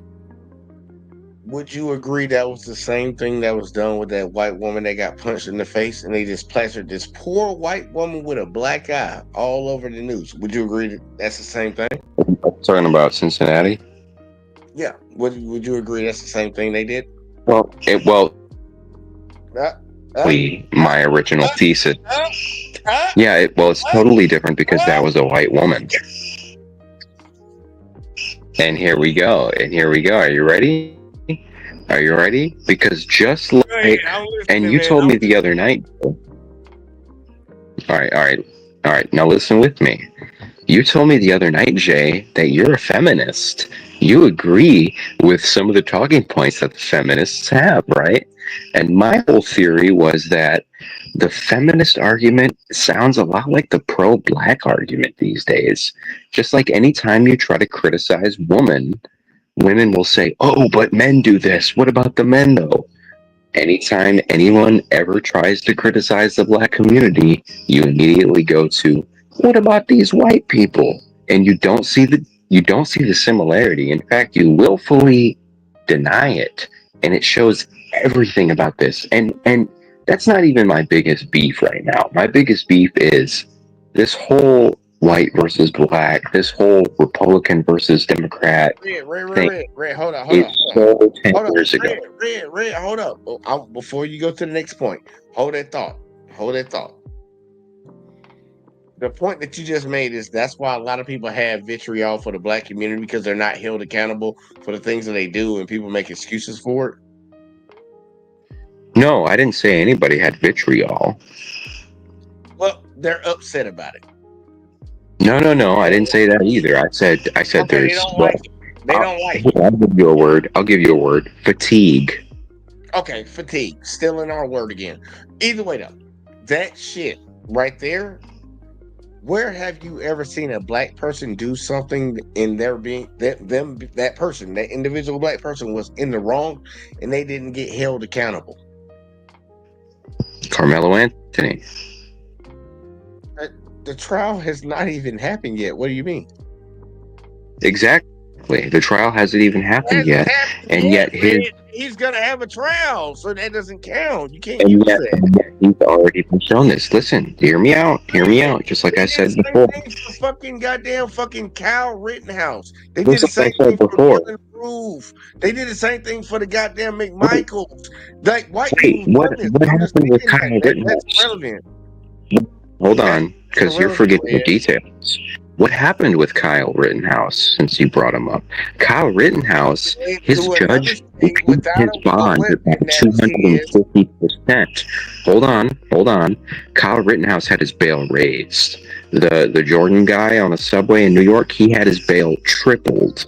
Would you agree that was the same thing that was done with that white woman that got punched in the face and they just plastered this poor white woman with a black eye all over the news? Would you agree that that's the same thing? Talking about Cincinnati? Yeah. Would you agree that's the same thing they did? Well, my original thesis. Yeah, it's totally different because that was a white woman. And here we go. Are you ready? Are you ready? Because just like, and you told me the other night. All right. Now listen with me. You told me the other night, Jay, that you're a feminist. You agree with some of the talking points that the feminists have, right? And my whole theory was that the feminist argument sounds a lot like the pro-black argument these days. Just like anytime you try to criticize women will say, oh, but men do this. What about the men, though? Anytime anyone ever tries to criticize the black community, you immediately go to, what about these white people? And you don't see the similarity. In fact, you willfully deny it. And it shows everything about this. And that's not even my biggest beef right now. My biggest beef is this whole white versus black, this whole Republican versus Democrat Red, hold up. so 10 years ago. Red, hold up. Before you go to the next point, hold that thought. The point that you just made is that's why a lot of people have vitriol for the black community because they're not held accountable for the things that they do and people make excuses for it. No, I didn't say anybody had vitriol. Well, they're upset about it. No, I didn't say that either. I said Okay, there's. they don't like it. I'll give you a word. Fatigue. Okay, fatigue. Still in our word again. Either way though, that shit right there. Where have you ever seen a black person do something in their being that individual black person was in the wrong and they didn't get held accountable? Carmelo Anthony. The trial has not even happened yet. What do you mean? Exactly. Exactly. The trial hasn't even happened Hasn't yet, happened and yet yet, his man. He's gonna have a trial, so that doesn't count. You can't and use yet, that. and yet he's already been shown this. Listen, hear me out. Hear me out. Just like They I did the said same before. thing for fucking goddamn fucking Kyle Rittenhouse. They did Just the like I same said thing for before. Dylan Roof. They did the same thing for the goddamn Wait, McMichaels. Like white wait, people know this. what I'm just happened with saying Kyle that's Rittenhouse? relevant. Hold That's on, because you're irrelevant, forgetting the Red. details. What happened with Kyle Rittenhouse since you brought him up? Kyle Rittenhouse, Went his to another judge state increased without his a bond what about Rittenhouse is. 250%. Hold on. Kyle Rittenhouse had his bail raised. The Jordan guy on the subway in New York, he had his bail tripled.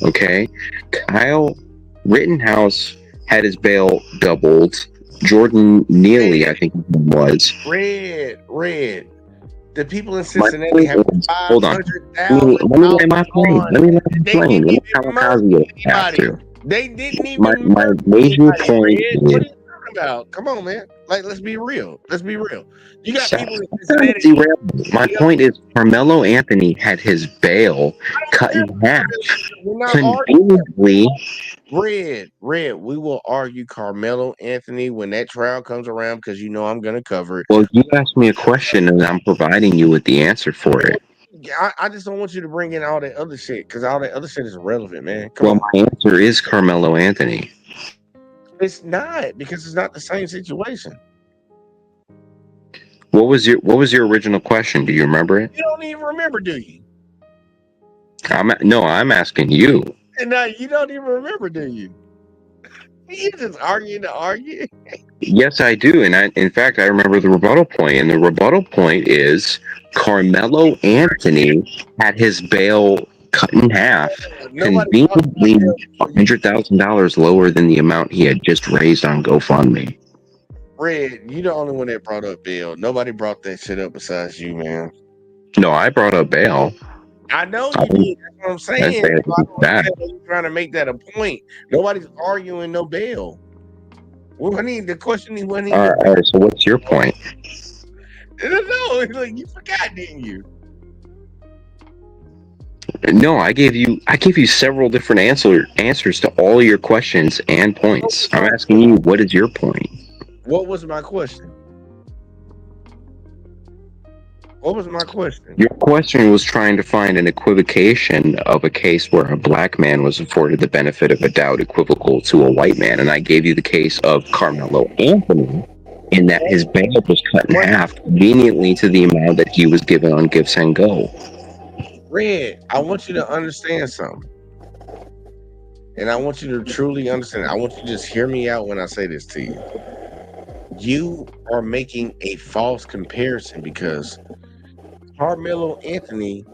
Okay? Kyle Rittenhouse had his bail doubled. Jordan Neely, I think his name was. Red. The people in My Cincinnati point have is, hold on. $500,000 Let me land my plane. bond. Let me land my They plane. didn't Let me even murder kamikaze it have anybody. to. They didn't My even murder major anybody, point Red. What are is, you talking about? Come on, man. Like, let's be real. You got people in that's Cincinnati. irrelevant. My Yeah, point is, Carmelo Anthony had his bail cut in half. we're not arguing. Conveniently, Red, we will argue Carmelo Anthony when that trial comes around because you know I'm going to cover it. well, you asked me a question and I'm providing you with the answer for it. I just don't want you to bring in all that other shit because all that other shit is irrelevant, man. Come Well, on. my answer is Carmelo Anthony. It's not because it's not the same situation. What was your original question? Do you remember it? You don't even remember, do you? I'm asking you. No, you don't even remember, do you? You just arguing to argue. Yes, I do, and in fact, I remember the rebuttal point, and the rebuttal point is Carmelo Anthony had his bail cut in half, Nobody talks about conveniently that. $100,000 lower than the amount he had just raised on GoFundMe. Red, you the only one that brought up bail. Nobody brought that shit up besides you, man. No, I brought up bail. I know I you did. That's what I'm saying. say it So I don't that. understand why you're trying to make that a point. Nobody's arguing no bail. Well, the question wasn't even. All right, so what's your point? No, like, you forgot, didn't you? No, I gave you several different answers to all your questions and points. I'm asking you, what is your point? What was my question? What was my question? Your question was trying to find an equivocation of a case where a black man was afforded the benefit of a doubt equivocal to a white man, and I gave you the case of Carmelo Anthony in that his bail was cut in half conveniently to the amount that he was given on Give Send Go. Red, I want you to understand something. And I want you to truly understand. I want you to just hear me out when I say this to you. You are making a false comparison because Carmelo Anthony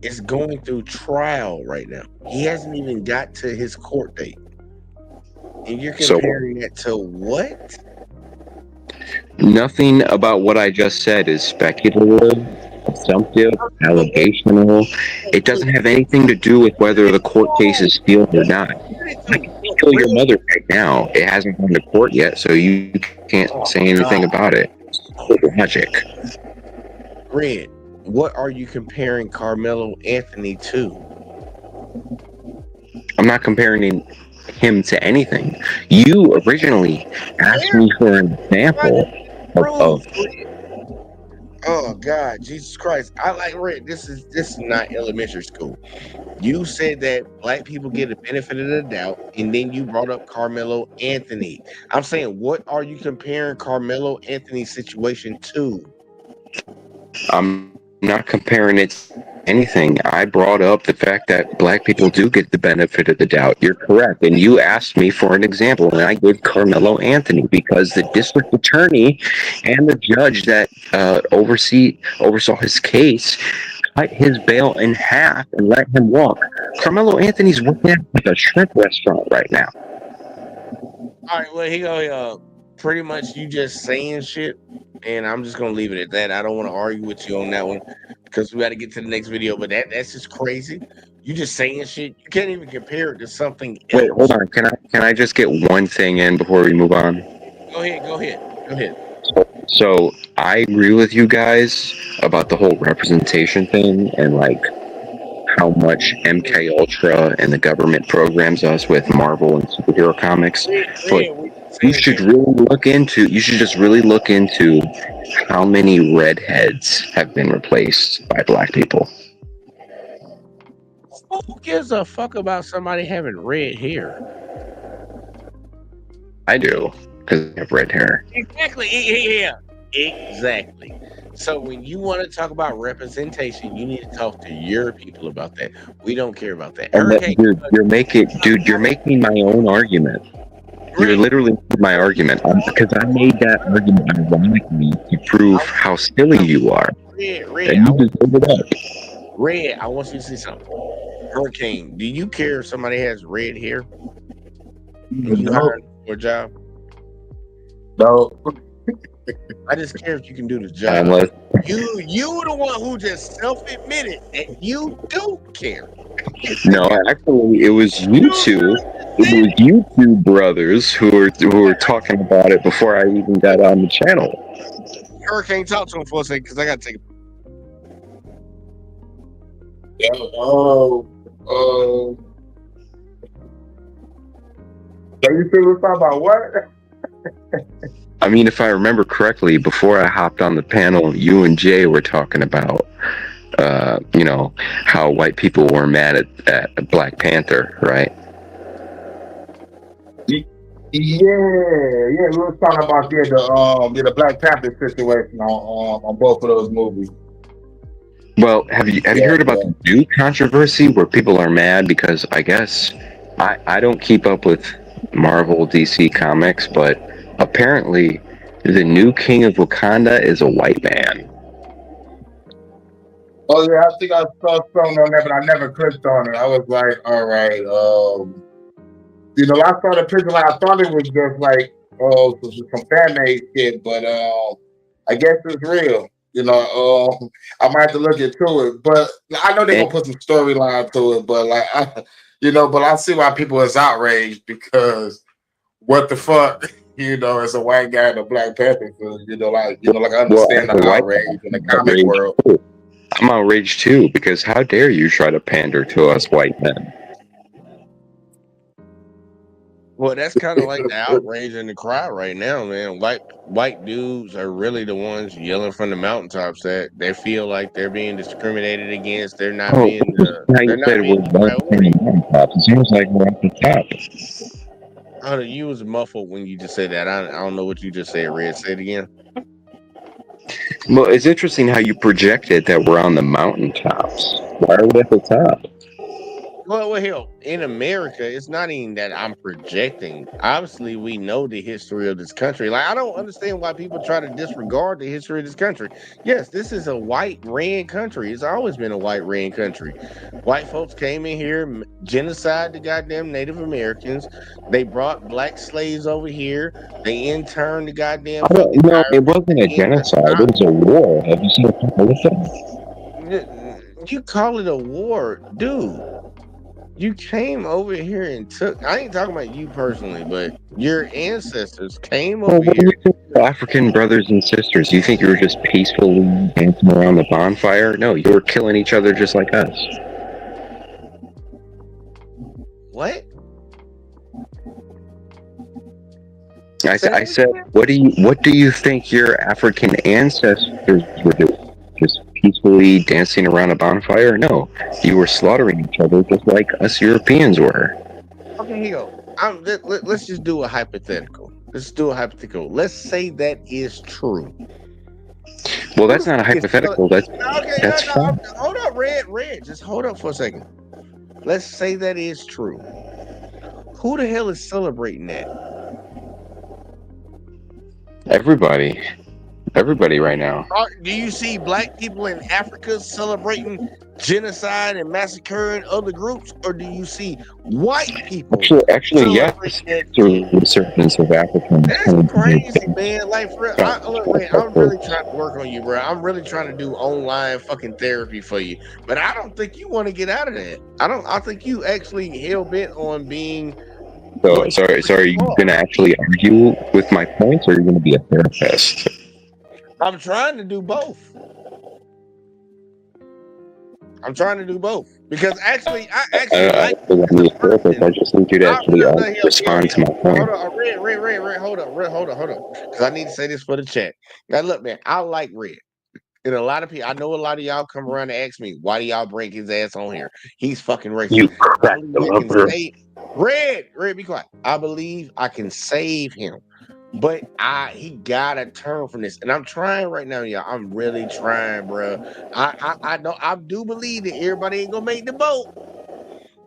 is going through trial right now. He hasn't even got to his court date. And you're comparing that to what? Nothing about what I just said is speculative, assumptive, allegational. It doesn't have anything to do with whether the court case is sealed or not. I can kill your mother right now. It hasn't gone to court yet, so you can't say anything about it. It's logic. Red, what are you comparing Carmelo Anthony to? I'm not comparing him to anything. You originally asked me for an example of Oh God, Jesus Christ! I like Red. This is not elementary school. You said that black people get the benefit of the doubt, and then you brought up Carmelo Anthony. I'm saying, what are you comparing Carmelo Anthony's situation to? I'm not comparing it to anything. I brought up the fact that black people do get the benefit of the doubt. You're correct. And you asked me for an example, and I gave Carmelo Anthony because the district attorney and the judge that oversaw his case cut his bail in half and let him walk. Carmelo Anthony's working at a shrimp restaurant right now. All right, well, he go. Pretty much, you just saying shit, and I'm just gonna leave it at that. I don't want to argue with you on that one because we got to get to the next video. But that's just crazy. You just saying shit. You can't even compare it to something else. Wait, hold on. Can I just get one thing in before we move on? Go ahead. So I agree with you guys about the whole representation thing and like how much MK Ultra and the government programs us with Marvel and superhero comics, but you should just really look into how many redheads have been replaced by black people. Who gives a fuck about somebody having red hair? I do, because I have red hair. Exactly. Yeah. Exactly. So when you want to talk about representation, you need to talk to your people about that. We don't care about that. And Hurricane, you're making my own argument. You're literally making my argument because I made that argument ironically to prove how silly you are. Red, And you just gave it up. Red, I want you to see something. Hurricane, do you care if somebody has red hair? You hired for a job? No. I just care if you can do the job. Unless You the one who just self-admitted that you do care. no, actually, it was you two. It was you two brothers who were talking about it before I even got on the channel. Hurricane, talk to him for a second because I got to take a Yeah, so you think we're talking about what? I mean, if I remember correctly, before I hopped on the panel, you and Jay were talking about, how white people were mad at Black Panther, right? Yeah, we were talking about the Black Panther situation on both of those movies. Well, have you heard about the new controversy where people are mad because I guess I don't keep up with Marvel DC comics, but apparently the new King of Wakanda is a white man. Oh yeah, I think I saw something on that, but I never clicked on it. I was like, all right, I saw the picture, like I thought it was just like some fan made shit, but I guess it's real. I might have to look into it, but I know they're gonna put some storyline to it. But but I see why people is outraged because what the fuck, as a white guy in a Black Panther film, I understand the outrage in the comic world. I'm outraged too because how dare you try to pander to us white men? Well, that's kind of like the outrage in the crowd right now, man. White dudes are really the ones yelling from the mountaintops that they feel like they're being discriminated against. They're not being. They're not being it seems like we're at the top. Hunter, you was muffled when you just said that. I don't know what you just said. Red, say it again. Well, it's interesting how you projected that we're on the mountaintops. Why are we at the top? Well, hell, in America, it's not even that I'm projecting. Obviously, we know the history of this country. Like, I don't understand why people try to disregard the history of this country. Yes, this is a white ran country. It's always been a white ran country. White folks came in here, genocide the goddamn Native Americans. They brought black slaves over here. They interned the goddamn. No, it wasn't a genocide. It was a war. Have you seen a couple of them? You call it a war, dude. You came over here and took. I ain't talking about you personally, but your ancestors came over here. African brothers and sisters. You think you were just peacefully dancing around the bonfire? No, you were killing each other just like us. What? I said, what do you think your African ancestors were doing? Just peacefully dancing around a bonfire? No, you were slaughtering each other just like us Europeans were. Okay, here you go. Let's just do a hypothetical. Let's say that is true. Well, that's not a hypothetical. That's fine. Hold up, Red. Just hold up for a second. Let's say that is true. Who the hell is celebrating that? Everybody right now. Do you see black people in Africa celebrating genocide and massacring other groups, or do you see white people? Actually, yes. The resurgence of African. That's crazy, man. Like, look, man, I'm really trying to work on you, bro. I'm really trying to do online fucking therapy for you, but I don't think you want to get out of that. I think you actually hell bent on being. So are you going to actually argue with my points, or are you going to be a therapist? I'm trying to do both. I'm trying to do both because actually, I I actually like don't need a therapist. I just need you to actually respond to my point. Hold on, Red, hold on, because I need to say this for the chat. Now, look, man, I like Red. And a lot of people, I know a lot of y'all come around and ask me, why do y'all bring his ass on here? He's fucking racist. You I cracked believe the I can rubber. save Red, be quiet. I believe I can save him. But he gotta turn from this. And I'm trying right now, y'all. I'm really trying, bro. I know I do believe that everybody ain't gonna make the boat.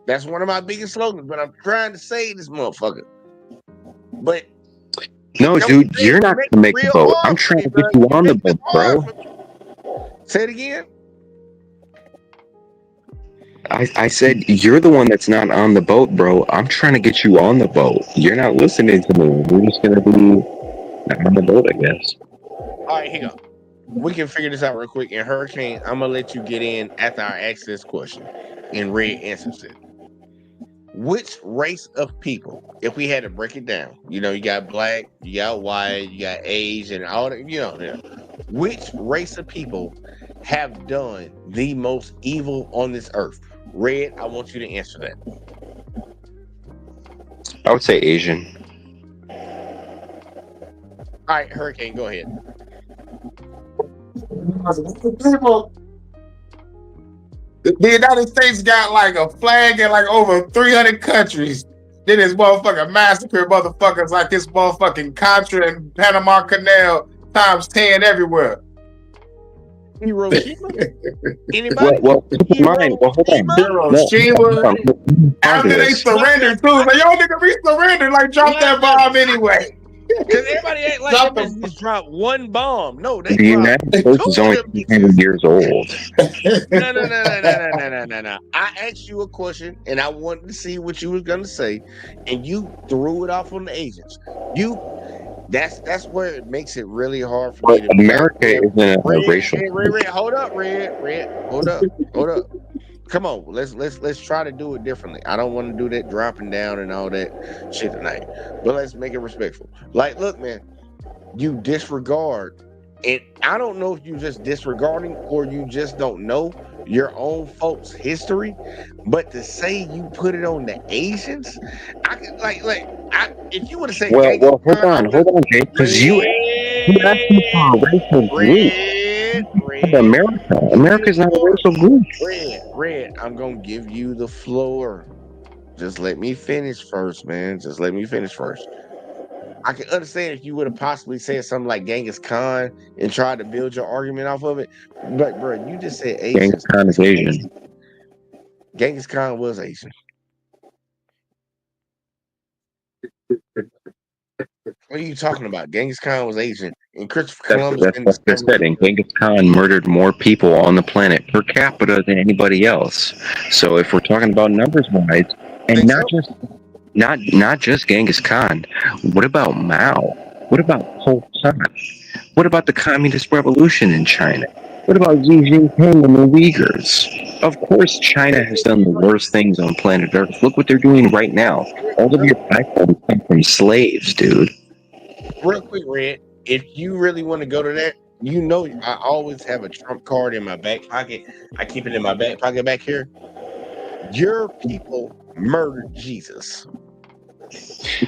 That's one of my biggest slogans, but I'm trying to save this motherfucker. But No, you know, dude, you're not gonna make the real boat. hard I'm for trying me, to bro. get you on the Make this boat, hard bro. for me. Say it again. I said you're the one that's not on the boat, bro. I'm trying to get you on the boat. You're not listening to me. We're just gonna be on the boat, I guess. All right, here. We can figure this out real quick. And Hurricane, I'm gonna let you get in after I ask this question. And Red answers it. Which race of people, if we had to break it down, you got black, you got white, you got Asian, all that, which race of people have done the most evil on this earth? Red, I want you to answer that. I would say Asian. All right, Hurricane, go ahead. People, the United States got like a flag in like over 300 countries. Then this motherfucker massacre motherfuckers like this motherfucking Contra and Panama Canal times 10 everywhere. Hiroshima? Anybody? Well, keep in mind. Well, hold on. Hiroshima. After they this. surrendered too, like y'all nigga, we surrendered. Like drop that bomb anyway. Because everybody ain't like Drop them just dropped one bomb. No, they The United States is only 200 years old. No. I asked you a question and I wanted to see what you was gonna say, and you threw it off on the Asians. That's where it makes it really hard for me to America isn't a racial. Red, hold up, hold up. Come on, let's try to do it differently. I don't want to do that dropping down and all that shit tonight. But let's make it respectful. Like, look, man, you disregard, and I don't know if you just disregarding or you just don't know your own folks' history. But to say you put it on the Asians, I could if you would have said, well, hold on, Jake, because you asked me for a racial group. America's not a racial group. Red, I'm gonna give you the floor. Just let me finish first, man. Just let me finish first. I can understand if you would have possibly said something like Genghis Khan and tried to build your argument off of it. But bro, you just said Asian. Genghis Khan is Asian. Genghis Khan was Asian. What are you talking about? Genghis Khan was Asian, and Christopher Columbus. That's what I said. And Genghis Khan murdered more people on the planet per capita than anybody else. So if we're talking about numbers wise, and not just Genghis Khan, what about Mao? What about Pol Pot? What about the Communist Revolution in China? What about Xi Jinping and the Uyghurs? Of course, China has done the worst things on planet Earth. Look what they're doing right now. All of your platforms come from slaves, dude. Real quick, Red, if you really want to go to that, I always have a trump card in my back pocket. I keep it in my back pocket back here. Your people murdered Jesus.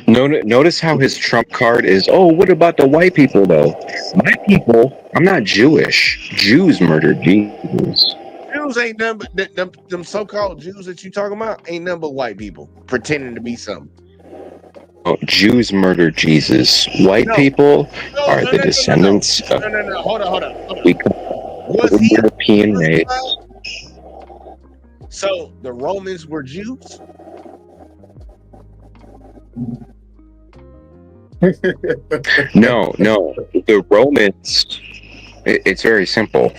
Notice how his trump card is, oh, what about the white people, though? My people, I'm not Jewish. Jews murdered Jesus. Jews ain't none but them so-called Jews that you talking about ain't none but white people pretending to be something. Oh, Jews murdered Jesus. White people are the descendants of Hold on. Was he European race. So the Romans were Jews? No. The Romans, it's very simple.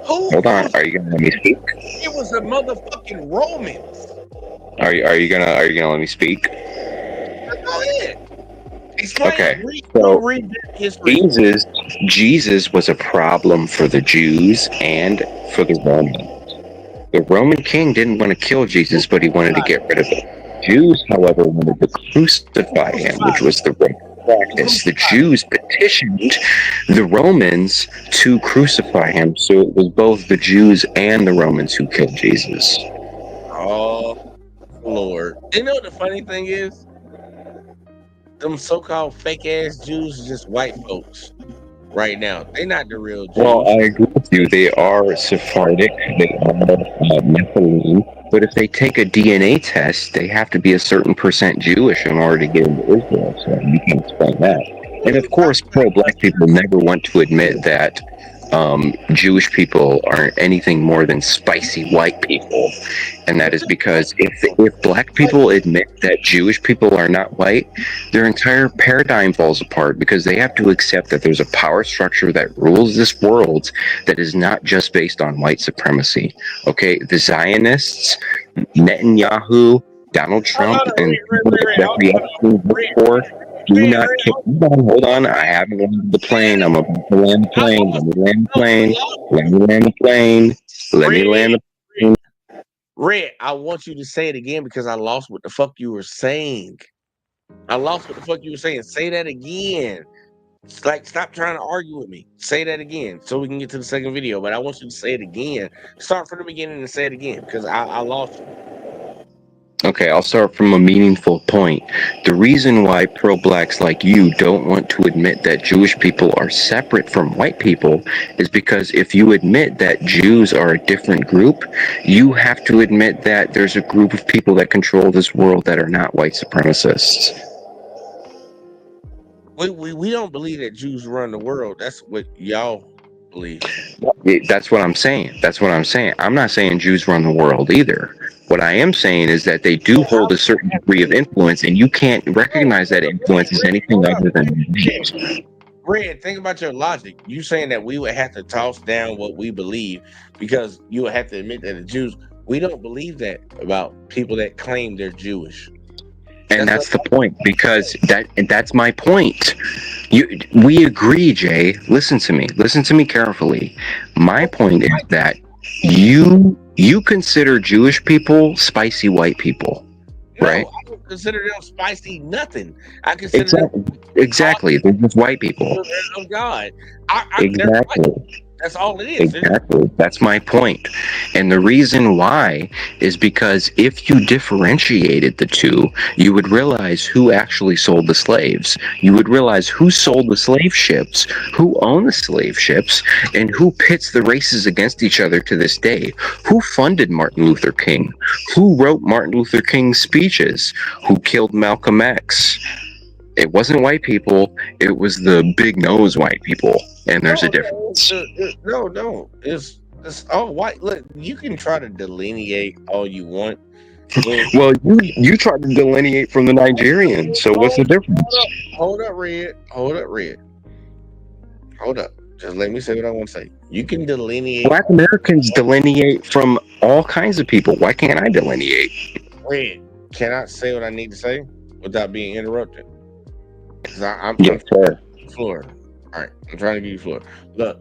Hold on, are you gonna let me speak? It was the motherfucking Romans. Are you gonna let me speak? Go ahead. Explain. Okay. Read history. Jesus was a problem for the Jews and for the Romans. The Roman king didn't want to kill Jesus, but he wanted to get rid of him. Jews, however, wanted to crucify him, which was the right. practice. The Jews petitioned the Romans to crucify him, so it was both the Jews and the Romans who killed Jesus. Oh, Lord. You know what the funny thing is? Them so-called fake-ass Jews are just white folks right now. They're not the real Jews. Well, I agree with you. They are Sephardic. They are Nephilim. But if they take a DNA test, they have to be a certain percent Jewish in order to get into Israel. So you can explain that. And of course, pro-black people never want to admit that Jewish people aren't anything more than spicy white people. And that is because if black people admit that Jewish people are not white, their entire paradigm falls apart, because they have to accept that there's a power structure that rules this world that is not just based on white supremacy. Okay, the Zionists, Netanyahu, Donald Trump, and Jeffrey Epstein before do not hold on. I haven't landed the plane. I'm about to land the plane. Let me land the plane. Let me land the plane. Let me land the plane. Red, I want you to say it again because I lost what the fuck you were saying. I lost what the fuck you were saying. Say that again. It's like, stop trying to argue with me. Say that again so we can get to the second video. But I want you to say it again. Start from the beginning and say it again because I lost you. Okay, I'll start from a meaningful point. The reason why pro-blacks like you don't want to admit that Jewish people are separate from white people is because if you admit that Jews are a different group, you have to admit that there's a group of people that control this world that are not white supremacists. We don't believe that Jews run the world. That's what y'all believe. That's what I'm saying. That's what I'm saying. I'm not saying Jews run the world either. What I am saying is that they do hold a certain degree of influence, and you can't recognize that influence as anything other than Jews. Red, think about your logic. You saying that we would have to toss down what we believe because you would have to admit that the Jews, we don't believe that about people that claim they're Jewish. And that's the point, because that's my point. We agree, Jay. Listen to me carefully. My point is that you consider Jewish people spicy white people, right? No, I don't consider them spicy nothing. I consider exactly. They're just white people. Oh God, Exactly. That's all it is. Exactly. That's my point. And the reason why is because if you differentiated the two, you would realize who actually sold the slaves. You would realize who sold the slave ships, who owned the slave ships, and who pits the races against each other to this day. Who funded Martin Luther King? Who wrote Martin Luther King's speeches? Who killed Malcolm X? It wasn't white people. It was the big nose white people. And there's a difference. No. It's all white. Look, you can try to delineate all you want. Well, you tried to delineate from the Nigerians. So what's the difference? Hold up, Red. Hold up. Just let me say what I want to say. You can delineate. Black Americans delineate from all kinds of people. Why can't I delineate? Red, can I say what I need to say without being interrupted? Because I'm sure. floor. All right, I'm trying to give you floor. Look,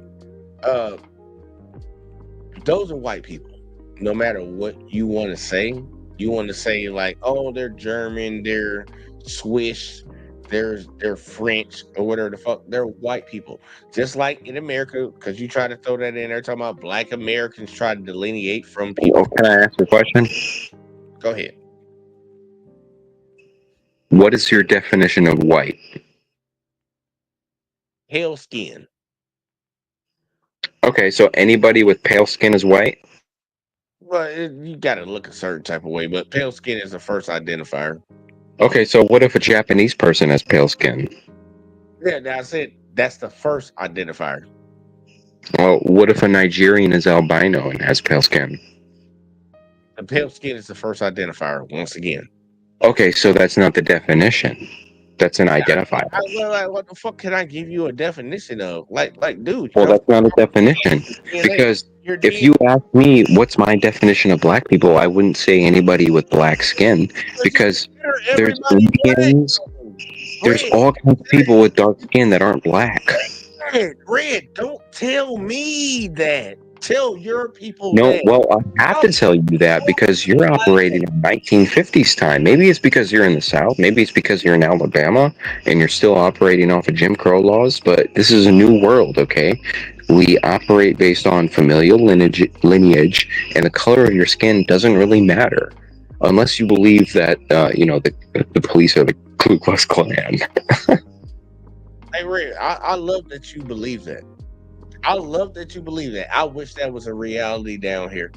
those are white people. No matter what you want to say like, oh, they're German, they're Swiss, they're French, or whatever the fuck. They're white people. Just like in America, because you try to throw that in there, talking about Black Americans try to delineate from people. Can I ask a question? Go ahead. What is your definition of white? Pale skin. Okay, so anybody with pale skin is white? Well, you got to look a certain type of way, but pale skin is the first identifier. Okay, so what if a Japanese person has pale skin? Yeah, I said that's the first identifier. Well, what if a Nigerian is albino and has pale skin? The pale skin is the first identifier, once again. Okay, so that's not the definition. That's an identifier. What the fuck can I give you a definition of? Like, dude. Well, that's not a definition. Because if you ask me what's my definition of black people, I wouldn't say anybody with black skin. Because there's Indians, there's all kinds of people with dark skin that aren't black. Red, don't tell me that. tell your people No, that. well, I have to tell you that because you're operating in 1950s time. Maybe it's because you're in the South. Maybe it's because you're in Alabama and you're still operating off of Jim Crow laws. But this is a new world, okay? We operate based on familial lineage, and the color of your skin doesn't really matter, unless you believe that the police are the Ku Klux Klan. Hey, Red, I love that you believe that. I love that you believe that. I wish that was a reality down here.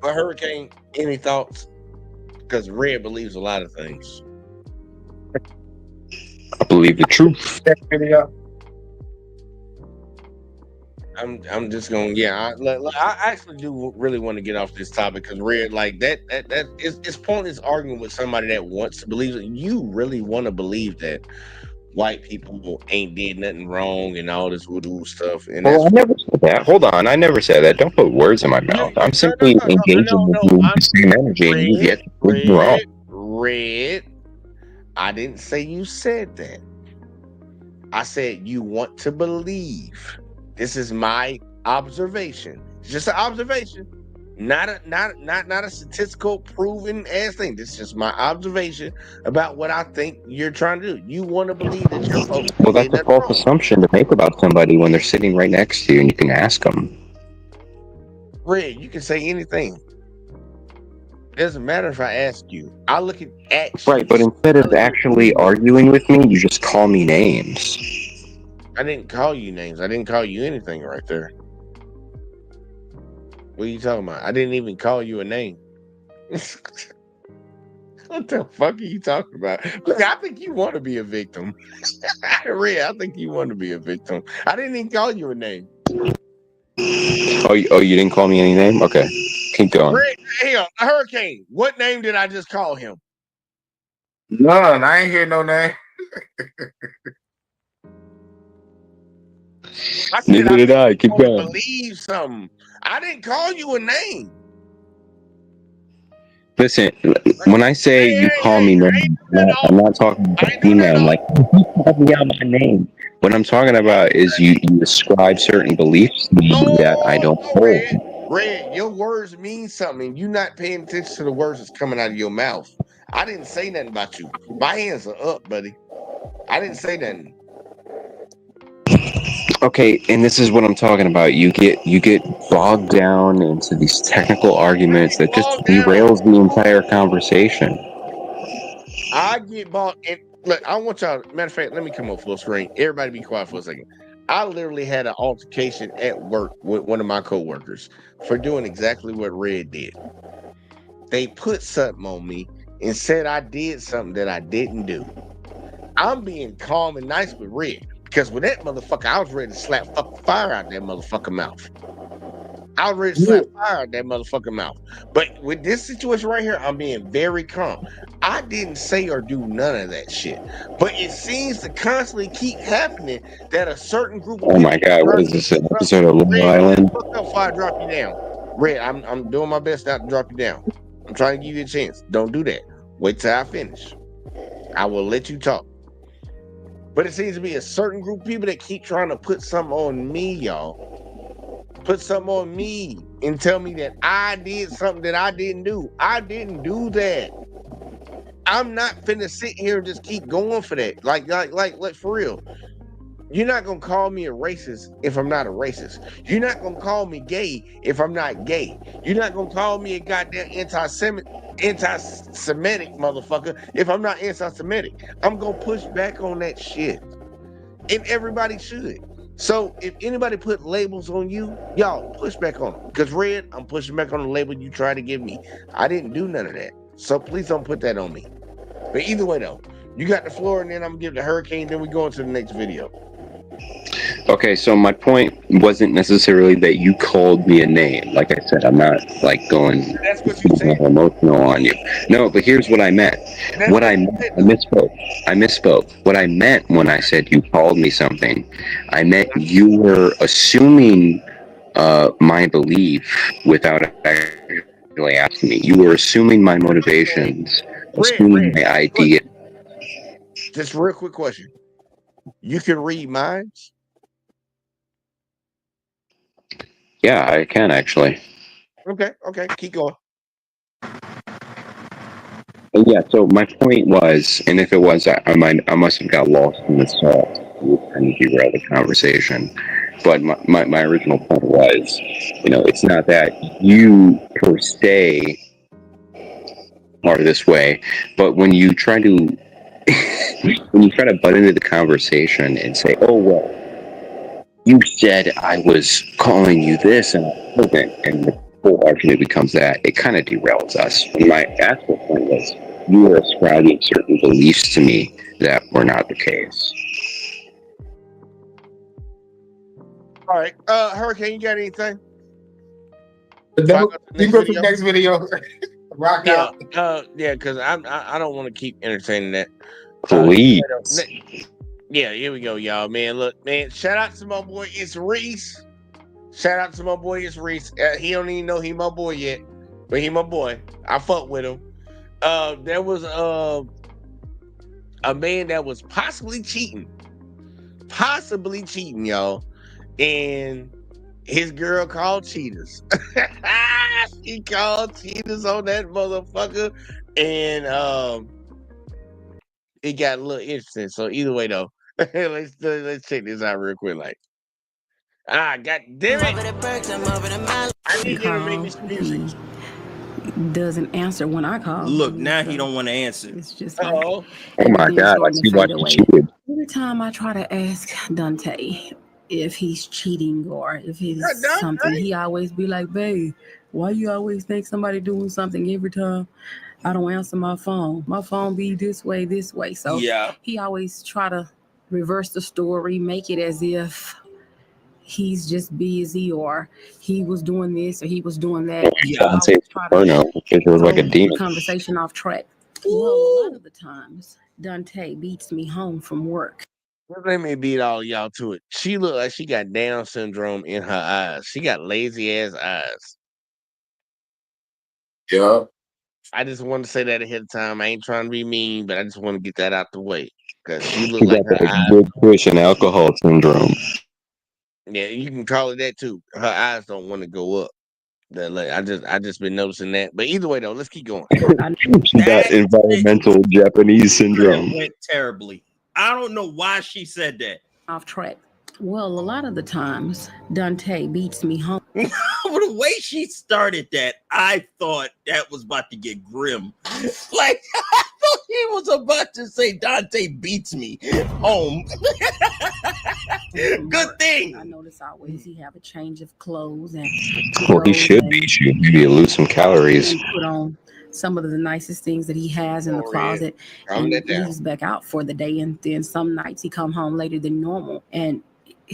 But Hurricane, any thoughts? Because Red believes a lot of things. I believe the truth. That video. I'm just going. Yeah, I actually do really want to get off this topic because Red, like that it's pointless arguing with somebody that wants to believe it. You really want to believe that white people ain't did nothing wrong and all this voodoo stuff. And Well, I that's never said that. Hold on, I never said that. Don't put words in my mouth. I'm simply engaging with you with the same energy, and you get things wrong. Red. I didn't say you said that. I said you want to believe. This is my observation. It's just an observation, not a statistical proven ass thing. This is just my observation about what I think you're trying to do. You want to believe that your folks Well, did that's a nothing false wrong. assumption to make about somebody when they're sitting right next to you, and you can ask them. Red, you can say anything. It doesn't matter if I ask you. I look at actions. Right, but instead of actually arguing with me, you just call me names. I didn't call you names. I didn't call you anything right there. What are you talking about? I didn't even call you a name. What the fuck are you talking about? Look, I think you want to be a victim. Red, I think you want to be a victim. I didn't even call you a name. Oh, you didn't call me any name? Okay, keep going. Red, hell, Hurricane. What name did I just call him? None. I ain't hear no name. I said Neither did I. Keep want to going. believe something. I didn't call you a name. Listen, when I say you call me name, I'm not talking about female. I'm like, you call me out my name. What I'm talking about is you ascribe certain beliefs to me that I don't hold. Red, your words mean something. You're not paying attention to the words that's coming out of your mouth. I didn't say nothing about you. My hands are up, buddy. I didn't say nothing. Okay, and this is what I'm talking about. You get bogged down into these technical arguments that just derails the entire conversation. I get bogged. And look, I want y'all. Matter of fact, let me come up full screen. Everybody, be quiet for a second. I literally had an altercation at work with one of my coworkers for doing exactly what Red did. They put something on me and said I did something that I didn't do. I'm being calm and nice with Red. Because with that motherfucker, I was ready to slap fucking fire out that motherfucking mouth. I was ready to slap fire out that motherfucking mouth. But with this situation right here, I'm being very calm. I didn't say or do none of that shit. But it seems to constantly keep happening that a certain group of Oh my god, what is this, an episode of Long Island? Fuck up before I drop you down. Red, I'm doing my best not to drop you down. I'm trying to give you a chance. Don't do that. Wait till I finish. I will let you talk. But it seems to be a certain group of people that keep trying to put something on me, y'all. Put something on me and tell me that I did something that I didn't do. I didn't do that. I'm not finna sit here and just keep going for that. Like for real. You're not gonna call me a racist if I'm not a racist. You're not gonna call me gay if I'm not gay. You're not gonna call me a goddamn anti-Semitic motherfucker if I'm not anti-Semitic. I'm gonna push back on that shit. And everybody should. So if anybody put labels on you, y'all push back on them. Because Red, I'm pushing back on the label you tried to give me. I didn't do none of that. So please don't put that on me. But either way though, you got the floor and then I'm gonna give the Hurricane, then we go into the next video. Okay, so my point wasn't necessarily that you called me a name. Like I said, I'm not like going That's what you said. emotional on you. No, but here's what I meant. What I meant, I misspoke. What I meant when I said you called me something, I meant you were assuming my belief without actually asking me. You were assuming my motivations, assuming my idea. Just real quick question. You can read minds? Yeah, I can actually. Okay, keep going. Yeah, so my point was, and if it was, I must have got lost in the sauce and derailed the conversation. But my original point was, it's not that you per se are this way, but when you try to butt into the conversation and say, "Oh well, you said I was calling you this and I wasn't," and the whole argument becomes that, it kind of derails us. And my actual point was, you are ascribing certain beliefs to me that were not the case. All right, Hurricane, you got anything? You go to the next video. Rock out. Yeah, because I don't want to keep entertaining that. Please. Yeah, here we go, y'all. Man, look, man, shout out to my boy, it's Reese. Shout out to my boy, it's Reese. He don't even know he my boy yet, but he my boy. I fuck with him. There was a man that was possibly cheating, y'all, and his girl called cheaters. She called cheaters on that motherfucker, and it got a little interesting. So either way, though, let's check this out real quick. Like, god damn it! I need you to make me some music. Doesn't answer when I call. Look, now he don't want to answer. It's just like, Oh my God, I see why you cheated. every time I try to ask Dante if he's cheating or if he's something, he always be like, "Babe, why you always think somebody doing something every time I don't answer my phone? My phone be this way." So Yeah. he always try to reverse the story, make it as if he's just busy or he was doing this or he was doing that. Dante Inferno, it was like a demon. Conversation off track. Well, a lot of the times Dante beats me home from work. Let me beat all y'all to it. She looked like she got Down syndrome in her eyes. She got lazy ass eyes. Yeah. I just want to say that ahead of time. I ain't trying to be mean, but I just want to get that out the way because she looked like her eyes. Good push and alcohol syndrome. Yeah, you can call it that too. Her eyes don't want to go up. I just been noticing that. But either way though, let's keep going. She got environmental Japanese syndrome. It went terribly. I don't know why she said that. Off track. Well, a lot of the times Dante beats me home. The way she started that, I thought that was about to get grim. Like, I thought he was about to say Dante beats me home. Good thing. I notice always he have a change of clothes and Well, he should beat you. Maybe lose some calories. and put on some of the nicest things that he has in the closet and leaves back out for the day. And then some nights he come home later than normal, and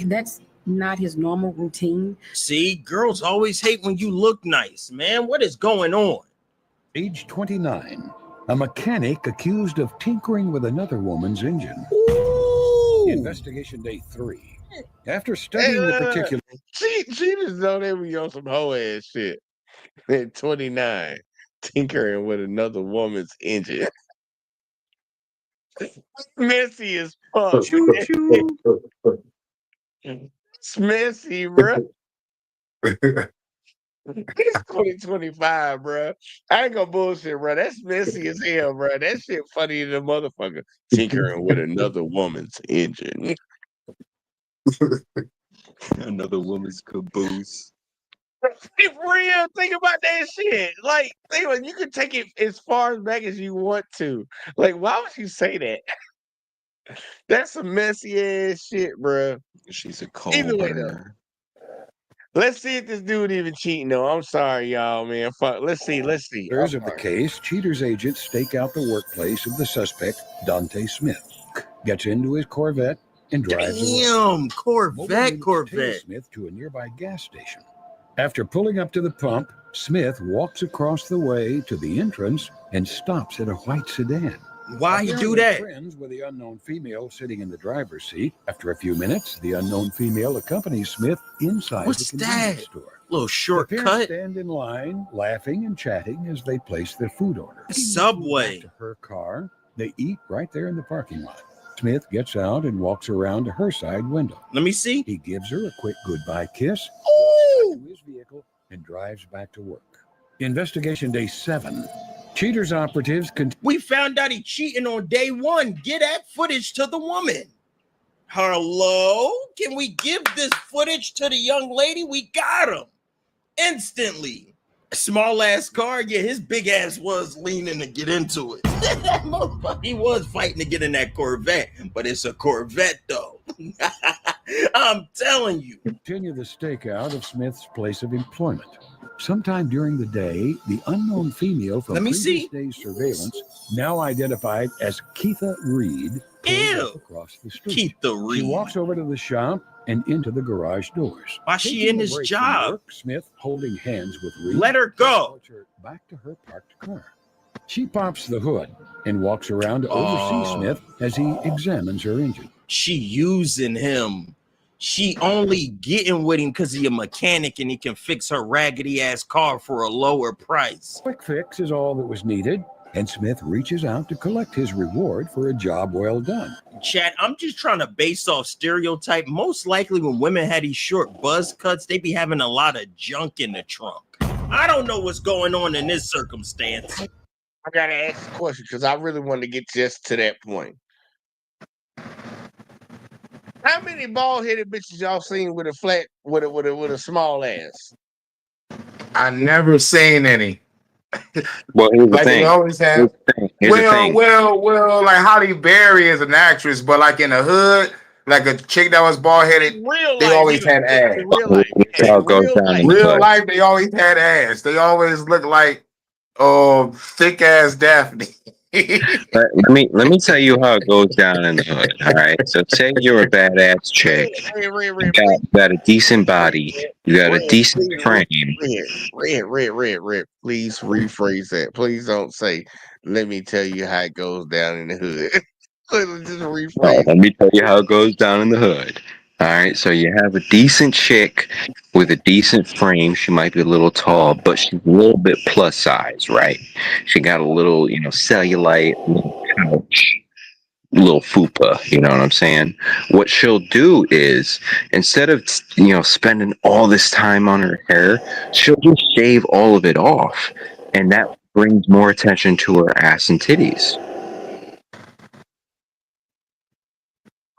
that's not his normal routine. See, girls always hate when you look nice, man. What is going on? Age 29, a mechanic accused of tinkering with another woman's engine. Ooh. Investigation day 3. After studying the particular... She just know they be on some hoe ass shit. At 29, tinkering with another woman's engine. Messy as fuck. It's messy, bro. It's 2025, bro. I ain't gonna bullshit, bro. That's messy as hell, bro. That shit funny than a motherfucker. Tinkering with another woman's engine. Another woman's caboose. Be real. Think about that shit. Like, think about, you can take it as far back as you want to. Like, why would you say that? That's some messy ass shit, bro. She's a coal Either way, though. burner. Let's see if this dude even cheating, though. I'm sorry, y'all, man. Fuck. Let's see. Of the case, cheaters agents stake out the workplace of the suspect, Dante Smith. Gets into his Corvette and drives away. Damn, Corvette. Takes Smith to a nearby gas station. After pulling up to the pump, Smith walks across the way to the entrance and stops at a white sedan. Why he do that? Friends with the unknown female sitting in the driver's seat. After a few minutes, the unknown female accompanies Smith inside What's the convenience that? store. Little The shortcut. pair stand in line, laughing and chatting as they place their food order. Subway. To her car, they eat right there in the parking lot. Smith gets out and walks around to her side window. Let me see. He gives her a quick goodbye kiss. to his vehicle and drives back to work. Investigation day 7. Cheaters operatives We found out he cheating on day 1. Get that footage to the woman. Hello? Can we give this footage to the young lady? We got him instantly. Small ass car. Yeah, his big ass was leaning to get into it. That motherfucker, he was fighting to get in that Corvette, but it's a Corvette though. I'm telling you. continue the stakeout of Smith's place of employment. Sometime during the day, the unknown female from Let me previous see. day's surveillance, now identified as Keitha Reed, pulls Ew. up across the street. Keep the She read. walks over to the shop and into the garage doors. Why she Taking in a this break from job? work, Smith, holding hands with Reed, Let her go. escorts her back to her parked car. She pops the hood and walks around to oversee Oh. Smith as he examines her engine. She using him. She only getting with him because he a mechanic and he can fix her raggedy ass car for a lower price. Quick fix is all that was needed, and Smith reaches out to collect his reward for a job well done. Chat, I'm just trying to base off stereotype. Most likely when women had these short buzz cuts, they be having a lot of junk in the trunk. I don't know what's going on in this circumstance. I gotta ask a question because I really want to get just to that point. How many bald-headed bitches y'all seen with a flat, with a small ass? I never seen any. Well, here's the Like they thing. always have. Here's the thing. Here's the thing. Well, like Holly Berry is an actress, but like in the hood, like a chick that was bald headed, Real they life, always you- had ass. in real life. That's how it goes Real down life. in the Real hood. life, they always had ass. They always look like thick ass Daphne. Let me tell you how it goes down in the hood. All right. So say you're a badass chick. You got a decent body. You got a decent frame. Red. Please rephrase that. Please don't say, let me tell you how it goes down in the hood. Just Oh, rephrase. let me tell you how it goes down in the hood. All right, so you have a decent chick with a decent frame. She might be a little tall, but she's a little bit plus size, right? She got a little, cellulite, little pouch, little fupa. You know what I'm saying? What she'll do is, instead of spending all this time on her hair, she'll just shave all of it off, and that brings more attention to her ass and titties.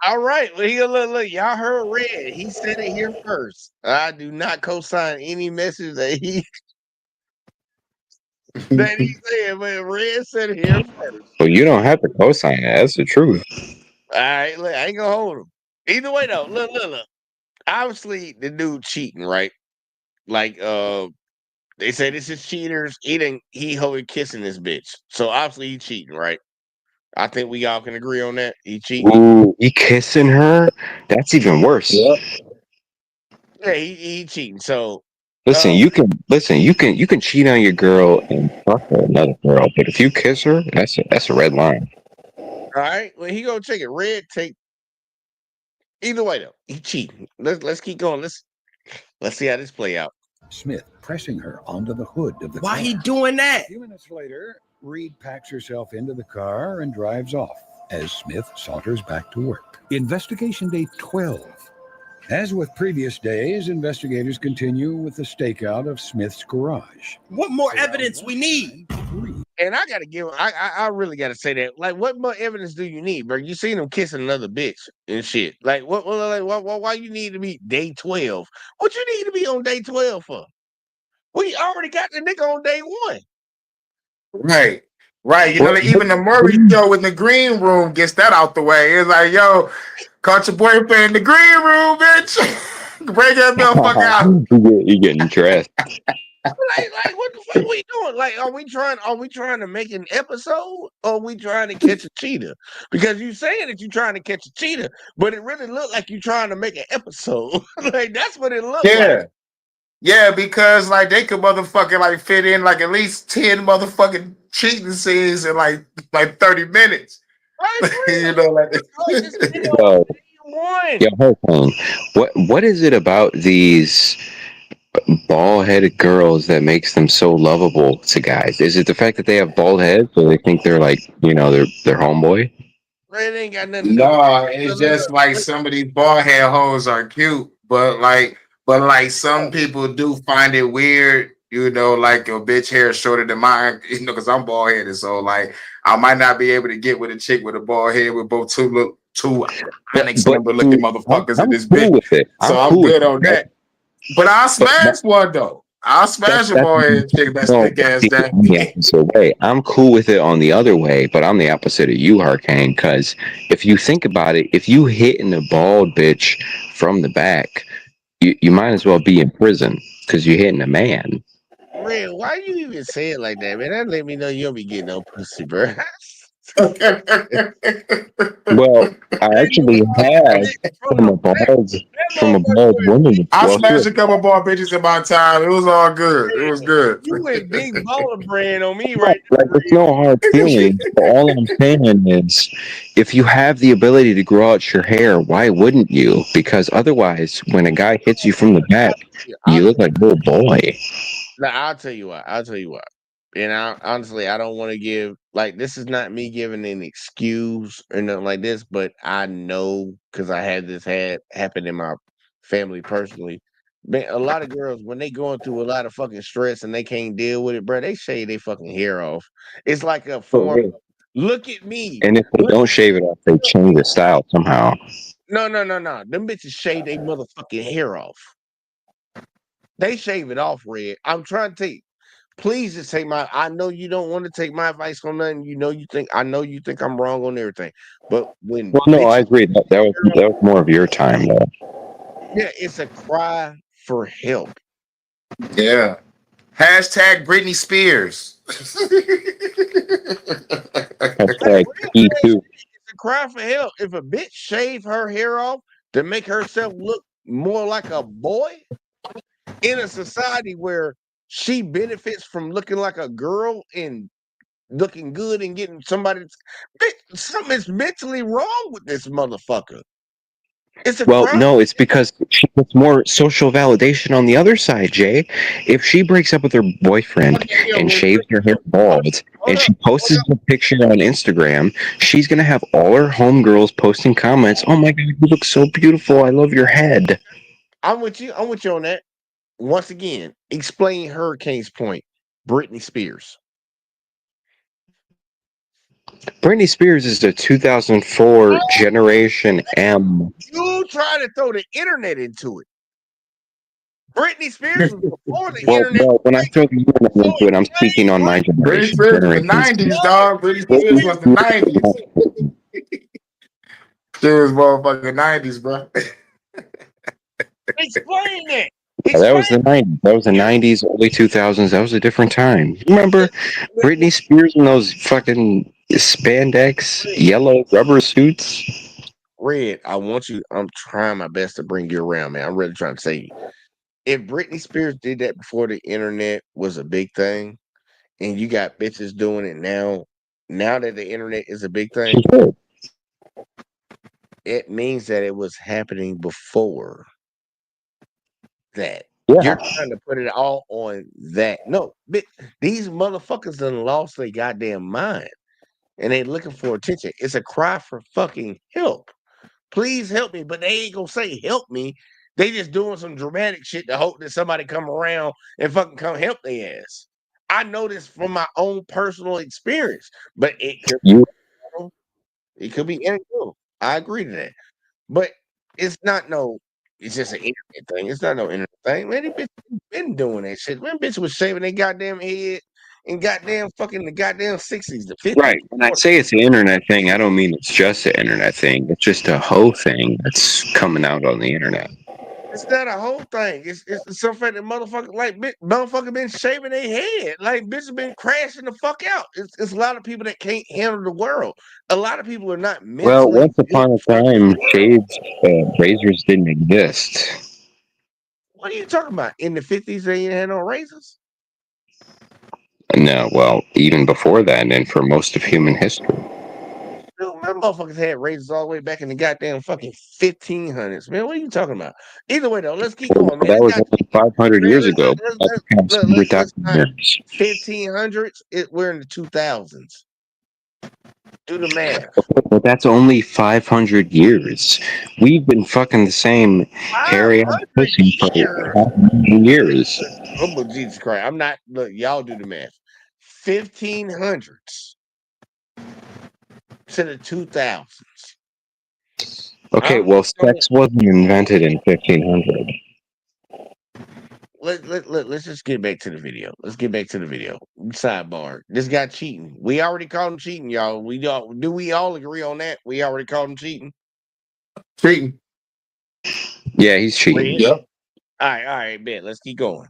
All right. Well, look, y'all heard Red. He said it here first. I do not co-sign any message that he said, but Red said it here first. Well, you don't have to co-sign it. That's the truth. All right, look, I ain't gonna hold him. Either way, though, look. Obviously, the dude cheating, right? Like, they say this is cheaters. He holding kissing this bitch. So obviously he cheating, right? I think we all can agree on that. He cheating. Ooh, he kissing her? That's even worse. Yep. Yeah, he cheating. So Listen, you can cheat on your girl and fuck another girl, but if you kiss her, that's a red line. all right, well he gonna take it. Red take. Either way though, he cheating. Let's keep going. Let's see how this play out. Smith pressing her onto the hood of the Why car. he doing that? A few minutes later, Reed packs herself into the car and drives off as Smith saunters back to work. Investigation day 12. As with previous days, investigators continue with the stakeout of Smith's garage. What more evidence we need? And I gotta give. I really gotta say that. Like, what more evidence do you need, bro? You seen him kissing another bitch and shit. Like, why you need to be day 12? What you need to be on day 12 for? We already got the nigga on day 1. Right. Like, even the Murray show in the green room gets that out the way. It's like, yo, caught your boyfriend in the green room, bitch. Break that motherfucker out. You getting dressed. Like what the fuck we doing? Like, are we trying to make an episode, or are we trying to catch a cheetah? Because you saying that you're trying to catch a cheetah, but it really looked like you're trying to make an episode. Like that's what it looked like. Yeah, because like they could motherfucking like fit in like at least 10 motherfucking cheating scenes in like 30 minutes. You know, like Yo, hold on. What is it about these bald-headed girls that makes them so lovable to guys? Is it the fact that they have bald heads, so they think they're like, their homeboy? It ain't got nothing. No, it's just like some of these bald head hoes are cute, but like But like some people do find it weird, you know, like your bitch hair is shorter than mine, you know, because I'm bald headed. So like I might not be able to get with a chick with a bald head with both two Onyx But number looking I'm motherfuckers in this cool bitch. with it. So I'm I'm cool with good it. on that. But I'll smash one though. I'll smash a That's bald head chick that's no, thick ass see, that. I'm the opposite way. I'm cool with it on the other way, but I'm the opposite of you, Hurricane. Because if you think about it, if you hitting a bald bitch from the back, you might as well be in prison because you're hitting a man. Red, why you even say it like that, man? That let me know you don't be getting no pussy, bro. Well, I actually have from from the a back. bald That from a motherfucker bald woman. I Well, smashed a couple bald bitches in my time. It was all good. It was good. you went big baller brand on me right, right like there, it's no hard feelings. But all I'm saying is, if you have the ability to grow out your hair, why wouldn't you? Because otherwise, when a guy hits you from the back, you look like a little boy. Now, I'll tell you what. I'll tell you what. And honestly, I don't want to give like this is not me giving an excuse or nothing like this, but I know because I had this had happen in my family personally. Man, a lot of girls when they going through a lot of fucking stress and they can't deal with it, bro, they shave their fucking hair off. It's like a For form. real. Look at me. And if they Look, don't shave it off, they change the style somehow. no. Them bitches shave their motherfucking hair off. They shave it off, Red. I'm trying to tell you. Please just take my. I know you don't want to take my advice on nothing. You know you think. I know you think I'm wrong on everything. But when Well, no, I bitches, agree. That was more of your time, though. yeah, it's a cry for help. Yeah. Hashtag Britney Spears. Hashtag E2. It's a cry for help. If a bitch shave her hair off to make herself look more like a boy in a society where she benefits from looking like a girl and looking good and getting somebody, something's mentally wrong with this motherfucker. It's a Well, crime. no, it's because she gets more social validation on the other side, Jay. If she breaks up with her boyfriend and shaves her hair bald and she posts a picture on Instagram, she's going to have all her homegirls posting comments. Oh my God, you look so beautiful. I love your head. I'm with you. I'm with you on that. Once again, explain Hurricane's point. Britney Spears. Britney Spears is the 2004 Generation M. You try to throw the internet into it. Britney Spears was before the Well, internet. when I throw the internet into it, I'm speaking on my Britney generation. Spears was the Generation 90s, dog. Britney Spears was the 90s. She was motherfucking 90s, bro. Explain that. Yeah, that was the 90s. That was the 90s, early 2000s. That was a different time. Remember Britney Spears in those fucking spandex yellow rubber suits? Red, I want you. I'm trying my best to bring you around, man. I'm really trying to save you. If Britney Spears did that before the internet was a big thing, and you got bitches doing it now that the internet is a big thing, it means that it was happening before that. Yeah. You're trying to put it all on that. No, these motherfuckers done lost their goddamn mind. And they looking for attention. It's a cry for fucking help. Please help me. But they ain't gonna say help me. They just doing some dramatic shit to hope that somebody come around and fucking come help their ass. I know this from my own personal experience, but it could be anecdotal. I agree to that. But it's not no, it's just an internet thing. It's not no internet thing. Man, these bitches been doing that shit. Man, bitch was shaving their goddamn head in goddamn fucking the goddamn 60s, the 50s. Right. When I say it's an internet thing, I don't mean it's just an internet thing. It's just a whole thing that's coming out on the internet. It's not a whole thing. It's some fact that motherfucker motherfucker been shaving their head. Like bitches been crashing the fuck out. It's a lot of people that can't handle the world. A lot of people are not mentally. Well, once upon a time, shades, razors didn't exist. What are you talking about? In the 50s, they ain't had no razors. No, well, even before that, and for most of human history. Dude, my motherfuckers had razors all the way back in the goddamn fucking 1500s. Man, what are you talking about? Either way, though, let's keep going, man. That was only 500 years ago. Let's 1500s. We're in the 2000s. Do the math. But that's only 500 years. We've been fucking the same hairy ass 500 pussy for years. 500 years. Oh, Jesus Christ. I'm not, look, y'all do the math. 1500s to the 2000s. Okay, well, sex wasn't invented in 1500. Let's just get back to the video. Let's get back to the video. Sidebar. This guy cheating. We already called him cheating, y'all. Do we all agree on that? We already called him cheating. Cheating. Yeah, he's cheating. Yep. All right, bet. Let's keep going.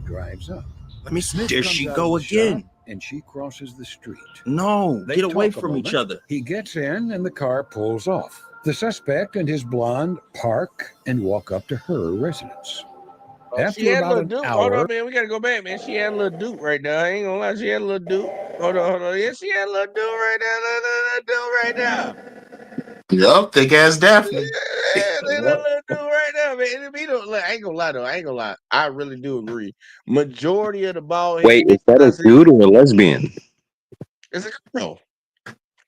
Drives up. Let me. Smith There comes she out go of the again. shop, and she crosses the street. No, They get away talk a from each moment. other. He gets in, and the car pulls off. The suspect and his blonde park and walk up to her residence. She After had a about little an dude. Hold hour, on, man. We gotta go back, man. She had a little dude right now. I ain't gonna lie. She had a little dude. Hold on. Yeah, she had a little dude right now. Little dude right now. Yup, thick ass Daphne. Yeah, little dude right now, man. And he don't, look, I ain't gonna lie though. I ain't gonna lie. I really do agree. Majority of the ball head Wait, is bitches that I a see, dude or a lesbian? it's a girl.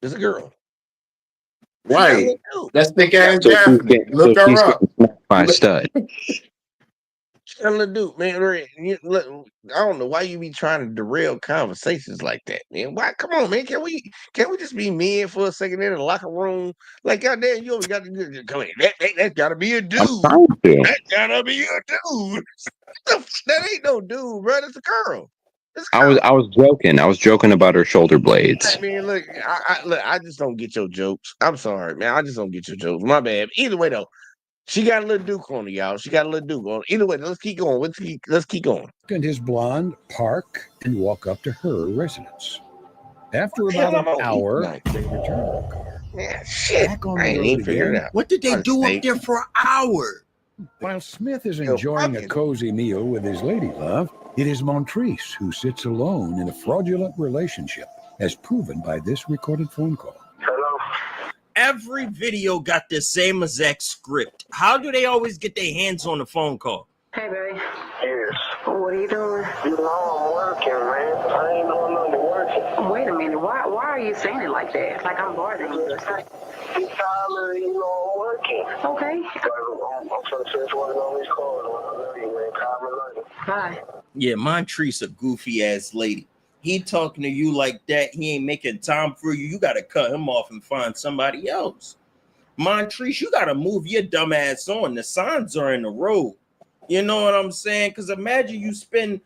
It's a girl. She got a Right. little dude. That's thick ass So she's Daphne. getting, Look her she's up. getting smacked by a stud. She got a little dude, man. Look, I don't know why you be trying to derail conversations like that, man. Why? Come on, man. Can we just be men for a second in the locker room? Like, goddamn, you always got to come in. That gotta be a dude. I'm trying to. That gotta be a dude. That ain't no dude, bro. That's a girl. It's a girl. I was joking. I was joking about her shoulder blades. I mean, look, I just don't get your jokes. I'm sorry, man. I just don't get your jokes. My bad. Either way, though, she got a little Duke on her, y'all. She got a little Duke on her. Either way, let's keep going. Let's keep going. and his blonde park and walk up to her residence. After Yeah, about I'm an on hour, night. they return to the car. Man, shit. Back on I the ain't road even figured it again. out. What did they I'd do say- up there for an hour? While Smith is Yo, enjoying a fucking- cozy meal with his lady love, it is Montrese who sits alone in a fraudulent relationship, as proven by this recorded phone call. Every video got the same exact script. How do they always get their hands on the phone call? Hey, baby. Yes. What are you doing? You know I'm working, man. I ain't doing nothing but working. Wait a minute. Why are you saying it like that? Like I'm bothering you or something. You tired of, I'm working. Okay. I'm trying to finish working on these cars. I love you, man. Call me later. Bye. Yeah, Montrese a goofy ass lady. He talking to you like that. He ain't making time for you. You got to cut him off and find somebody else. Montrese, you got to move your dumb ass on. The signs are in the road. You know what I'm saying? Because imagine you spend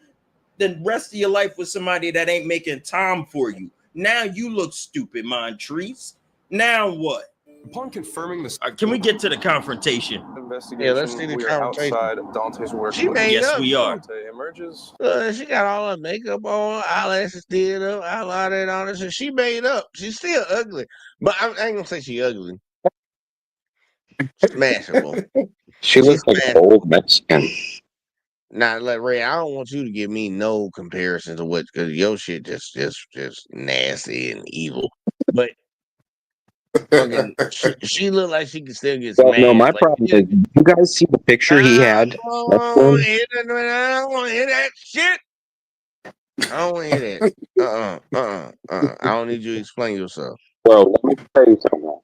the rest of your life with somebody that ain't making time for you. Now you look stupid, Montrese. Now what? Upon confirming this Can we get to the confrontation? investigation, Yeah, let's see the we are confrontation. outside of Dante's work. She made Yes, up. we are. Dante emerges. She got all her makeup on, eyelashes did up, eyeliner and all that shit. She made up. She's still ugly. But I ain't gonna say she ugly. Smashable. She looks like an old Mexican. Now, like Ray, I don't want you to give me no comparison to what, because your shit just nasty and evil. But fucking, she look like she can still get Well, smashed. no, my Like, problem is, you guys see the picture he had? I don't want to hear that shit. I don't want to hear that. I don't need you to explain yourself. Bro, let me tell you something.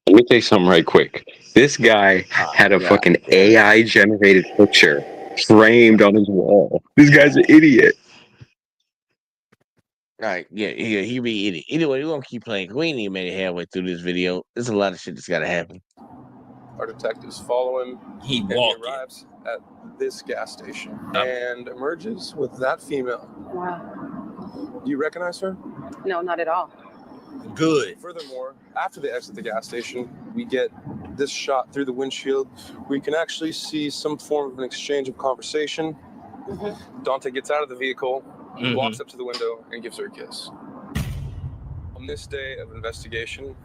Let me tell you something right quick. This guy had a fucking AI generated picture framed on his wall. This guy's an idiot. All right, yeah, he be idiot. Anyway, we're gonna keep playing. We ain't even made it halfway through this video. There's a lot of shit that's gotta happen. Our detectives follow him. He and he walking. arrives at this gas station and emerges with that female. Wow. Do you recognize her? No, not at all. Good. Furthermore, after they exit the gas station, we get this shot through the windshield. We can actually see some form of an exchange of conversation. Dante gets out of the vehicle, walks up to the window, and gives her a kiss. On this day of investigation,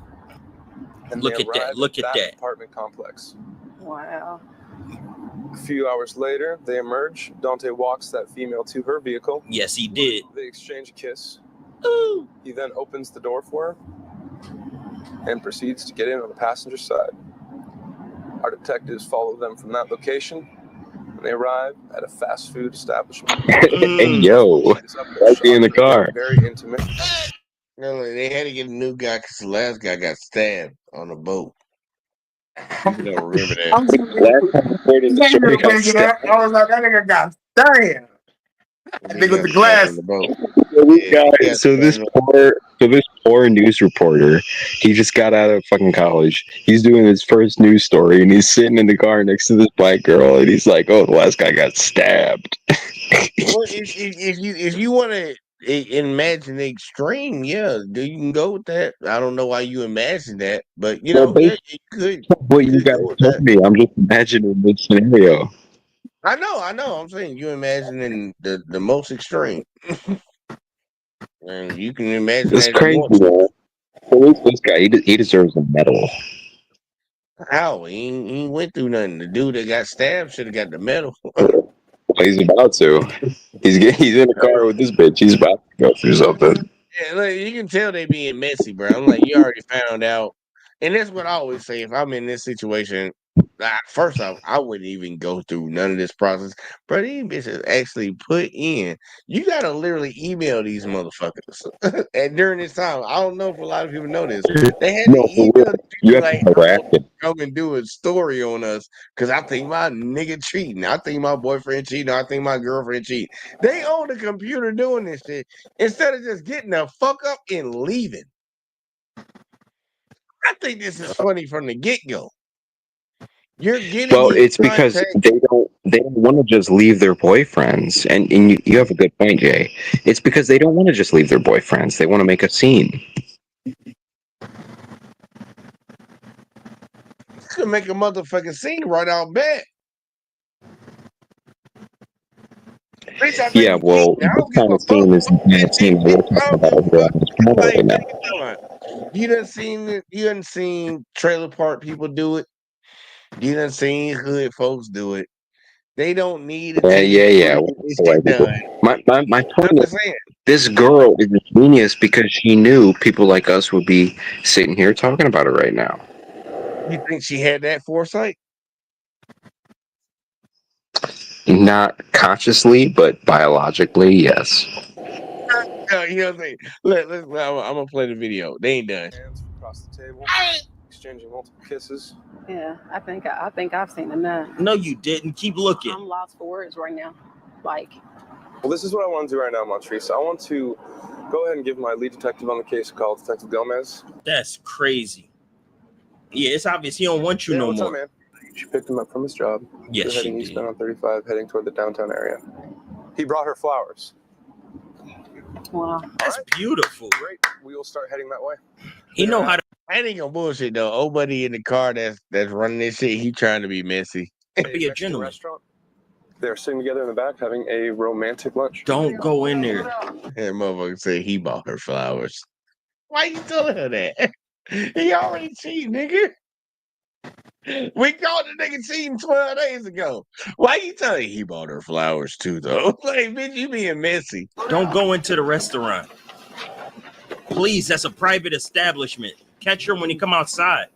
and Look they at that, arrive look at that. apartment complex. Wow. A few hours later, they emerge. Dante walks that female to her vehicle. Yes, he did. They exchange a kiss. Ooh. He then opens the door for her and proceeds to get in on the passenger side. Our detectives follow them from that location, and they arrive at a fast food establishment. Hey, yo, This upper be in the shot, car. Very intimate. They had to get a new guy because the last guy got stabbed on a boat. You don't remember that? I'm just Last time I heard his story got stabbed. I was like, that nigga got stabbed. That He nigga with got the stabbed glass. on the boat. So this Yeah, he guy, got so this stabbed on- poor news reporter, he just got out of fucking college. He's doing his first news story, and he's sitting in the car next to this black girl, and he's like, "Oh, the last guy got stabbed." Well, if you want to imagine the extreme, yeah, you can go with that. I don't know why you imagine that, but you Well, know, yeah, based you could. on what you Could guys go with told that. me, I'm just imagining this scenario. I know. I'm saying you imagining the most extreme, and you can imagine It's that if you crazy, want to. man. So this guy, he deserves a medal. How he ain't went through nothing. The dude that got stabbed should have got the medal. Well, he's about to. He's in the car with this bitch. He's about to go through something. Yeah, look, you can tell they being messy, bro. I'm like, you already found out, and that's what I always say. If I'm in this situation, first off, I wouldn't even go through none of this process. But these bitches actually put in. You gotta literally email these motherfuckers. And during this time, I don't know if a lot of people know this. They had to No, for email real. the You people have like, to I harass want him. you to come and do a story on us because I think my nigga cheating. I think my boyfriend cheating. I think my girlfriend cheating. They own the computer doing this shit instead of just getting the fuck up and leaving. I think this is funny from the get go. You're getting Well, these it's because contacts. they don't want to just leave their boyfriends, and you have a good point, Jay. It's because they don't want to just leave their boyfriends. They want to make a scene. You can make a motherfucking scene right out back. Bitch, I think Yeah, you well, cheating. I this don't give kind a of scene fuck. is the kind of scene that we're talking I don't about give a over fuck. on this channel Like, right now. what are you doing? You done seen trailer park people do it. You done seen hood folks do it. They don't need attention Yeah. to get this shit done. My You point is, understand? this girl is a genius because she knew people like us would be sitting here talking about it right now. You think she had that foresight? Not consciously, but biologically, yes. You know what I'm saying? I'm gonna play the video. They ain't done. Hands across the table, exchanging multiple kisses. Yeah, I think I've seen enough. No, you didn't. Keep looking. I'm lost for words right now. Like, Well, this is what I want to do right now, Montrese. I want to go ahead and give my lead detective on the case a call, Detective Gomez. That's crazy. Yeah, it's obvious he don't want you Yeah, no what's more. up, man? She picked him up from his job. Yes, They're she heading did. eastbound on 35, heading toward the downtown area. He brought her flowers. wow. That's beautiful. Great. We will start heading that way. He know how to. I ain't gonna bullshit though. Old buddy in the car that's running this shit. He trying to be messy. Be a Mexican gentleman. restaurant. They're sitting together in the back having a romantic lunch. Don't go in there. That motherfucker said he bought her flowers. Why you telling her that? He already cheated, nigga. We caught the nigga cheating 12 days ago. Why you telling he bought her flowers too, though? Like, bitch, you being messy. Don't go into the restaurant. Please, that's a private establishment. Catch her when you come outside.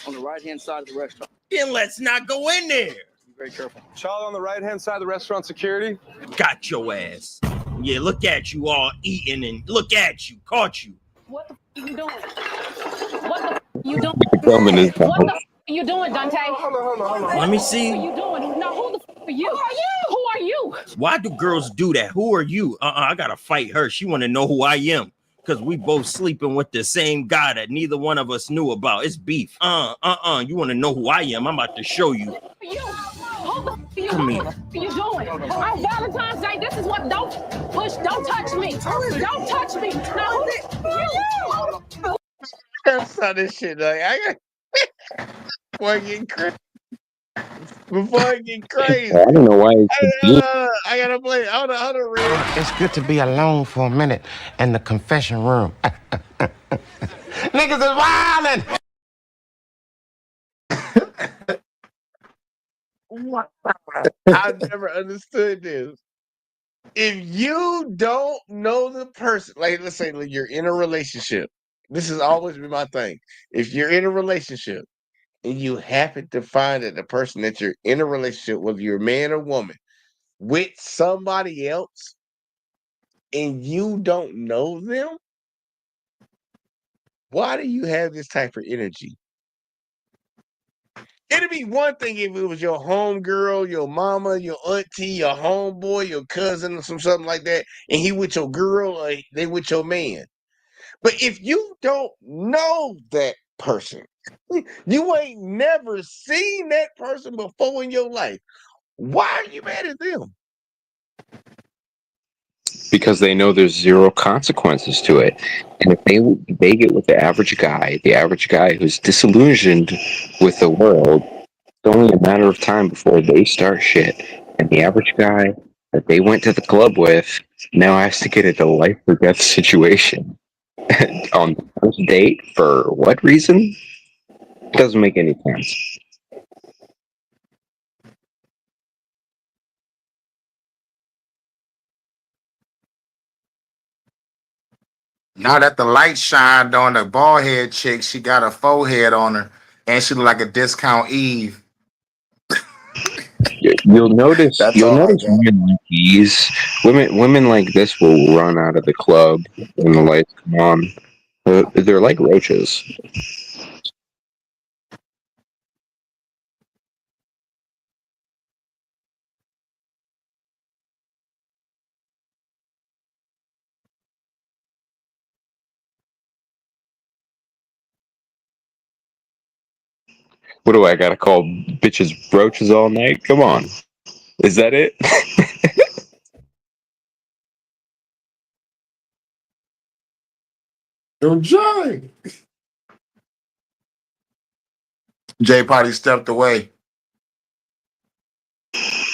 On the right-hand side of the restaurant. Then let's not go in there. Be very careful. Child on the right-hand side of the restaurant security. Got your ass. Yeah, look at you all eating and look at you. Caught you. What the f you doing? What the f you doing? Thumb in his mouth. What the f you doing, Dante? Hold on. Let me What see. are you doing? Now who the f are you? Who are you? Who are you? Why do girls do that? Who are you? I gotta fight her. She want to know who I am. Because we both sleeping with the same guy that neither one of us knew about. It's beef. You want to know who I am? I'm about to show you. You. Who the f are you? Come here. What the f are you doing? On Valentine's Day, this is what don't push, don't touch me. Don't touch me. Now who the f are you? I saw this shit. Like, I got before I get crazy. Before I get crazy. I don't know why it's I gotta play. Hold on, Red. It's good to be alone for a minute in the confession room. Niggas is wildin'. I've never understood this. If you don't know the person, like let's say like, you're in a relationship. This has always been my thing. If you're in a relationship and you happen to find that the person that you're in a relationship, whether you're a man or woman, with somebody else, and you don't know them, Why do you have this type of energy? It'd be one thing if it was your homegirl, your mama, your auntie, your homeboy, your cousin, or something like that, and he with your girl or they with your man. But if you don't know that person, you ain't never seen that person before in your life, why are you mad at them? Because they know there's zero consequences to it. And if they get with the average guy who's disillusioned with the world, it's only a matter of time before they start shit. And the average guy that they went to the club with now has to get into life or death situation on the first date for what reason? It doesn't make any sense. Now that the light shined on the bald head chick, she got a forehead on her, and she look like a discount Eve. You'll notice. That's You'll all I notice got. women like these. Women like this will run out of the club when the lights come on. They're like roaches. What do I gotta call bitches roaches all night? Come on, is that it? Yo, Jay. Jay Potty stepped away.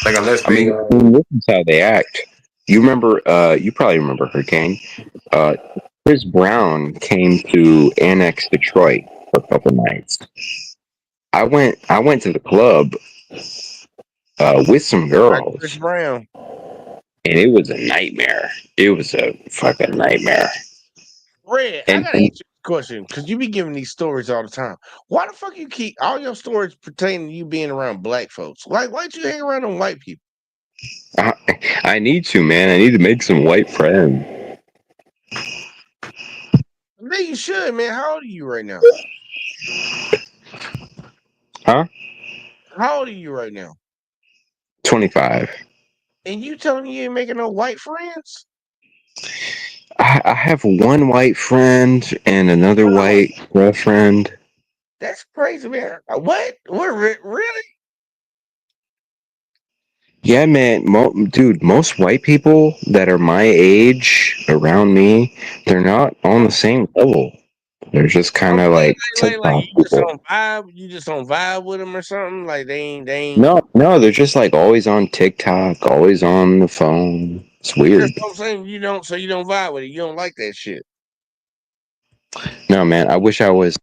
Like a I mean, this is how they act. You remember? You probably remember her, Kane. Chris Brown came to annex Detroit for a couple nights. I went to the club with some girls, Chris Brown. and it was a nightmare. It was a fucking nightmare. Red, I gotta ask you a question because you be giving these stories all the time. Why the fuck you keep all your stories pertaining to you being around black folks? Like, why'd you hang around them white people? I need to, man. I need to make some white friends. Man, you should, man. How old are you right now? Huh? How old are you right now? 25. And you telling me you ain't making no white friends? I have one white friend and another white girlfriend. That's crazy, man. What? Really? Yeah, man. Dude, most white people that are my age, around me, they're not on the same level. They're just kind of like TikTok you just people. on vibe. You just on vibe with them or something. Like they ain't. No, they're just like always on TikTok, always on the phone. It's weird. That's what I'm saying. You don't vibe with it. You don't like that shit. No, man. I wish I was.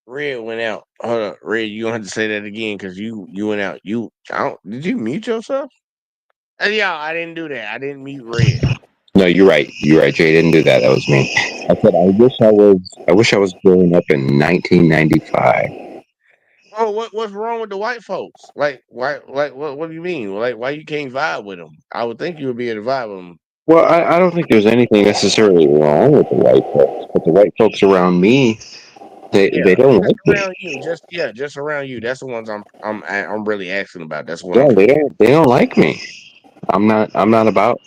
Red went out. Hold up, Red. You gonna have to say that again because you went out. Did you mute yourself? Yeah, I didn't do that. I didn't mute Red. No, you're right. You're right, Jay. Didn't do that. That was me. I said I wish I was growing up in 1995. Oh, what's wrong with the white folks? Like, why? Like, what do you mean? Like, why you can't vibe with them? I would think you would be able to vibe with them. Well, I don't think there's anything necessarily wrong with the white folks, but the white folks around me, they don't like me. Around you, just around you. That's the ones I'm really asking about. That's what. Yeah, they don't like me. I'm not about.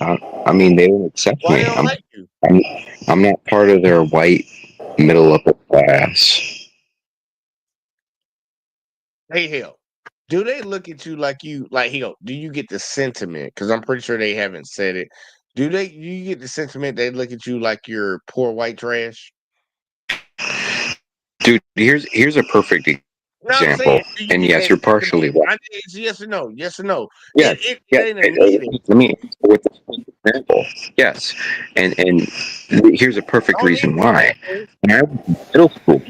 I mean, they don't accept Why me. they don't like you? I'm not part of their white middle upper class. Hey, hell, do they look at you like you like? Hell, do you get the sentiment? Because I'm pretty sure they haven't said it. Do you get the sentiment they look at you like you're poor white trash? Dude, here's a perfect example. And yes, you're partially right. It's yes or no. Yes or no. Yeah, It ain't a meeting. Let me answer with this example. Yes, and here's a perfect reason why. When I was in middle school,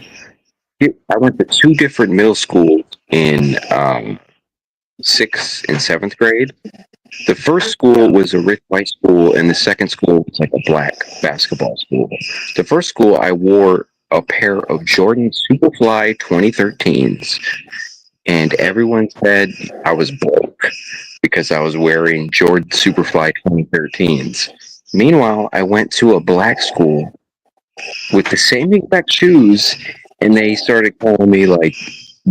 I went to two different middle schools in 6th and 7th grade. The first school was a rich white school, and the second school was like a black basketball school. The first school, I wore a pair of Jordan Superfly 2013s, and everyone said I was broke because I was wearing Jordan Superfly 2013s. Meanwhile, I went to a black school with the same exact shoes, and they started calling me like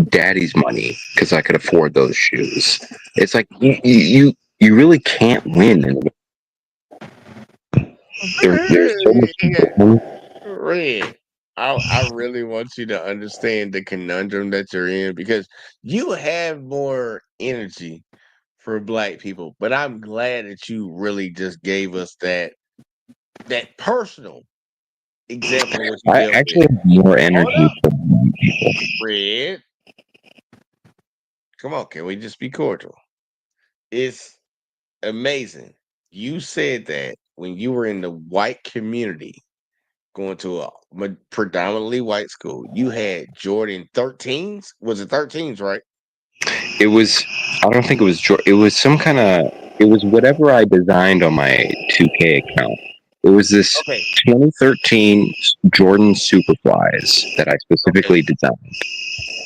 daddy's money because I could afford those shoes. It's like you really can't win. There's so much. Red, I really want you to understand the conundrum that you're in because you have more energy for black people, but I'm glad that you really just gave us that personal example of what you I dealt actually with. have more Hold energy up, for white people. Red. Come on, can we just be cordial? It's amazing. You said that when you were in the white community, going to a predominantly white school, you had Jordan 13s. Was it 13s, right? It was. I don't think it was. It was some kind of. It was whatever I designed on my 2K account. It was this Okay. 2013 Jordan Superflies that I specifically designed.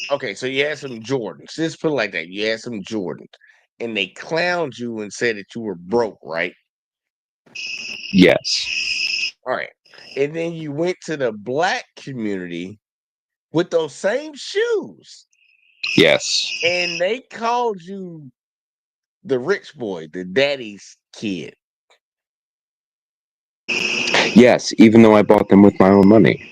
Okay, so you had some Jordans. Just put it like that. You had some Jordans. And they clowned you and said that you were broke, right? Yes. All right. And then you went to the black community with those same shoes. Yes. And they called you the rich boy, the daddy's kid. Yes, even though I bought them with my own money.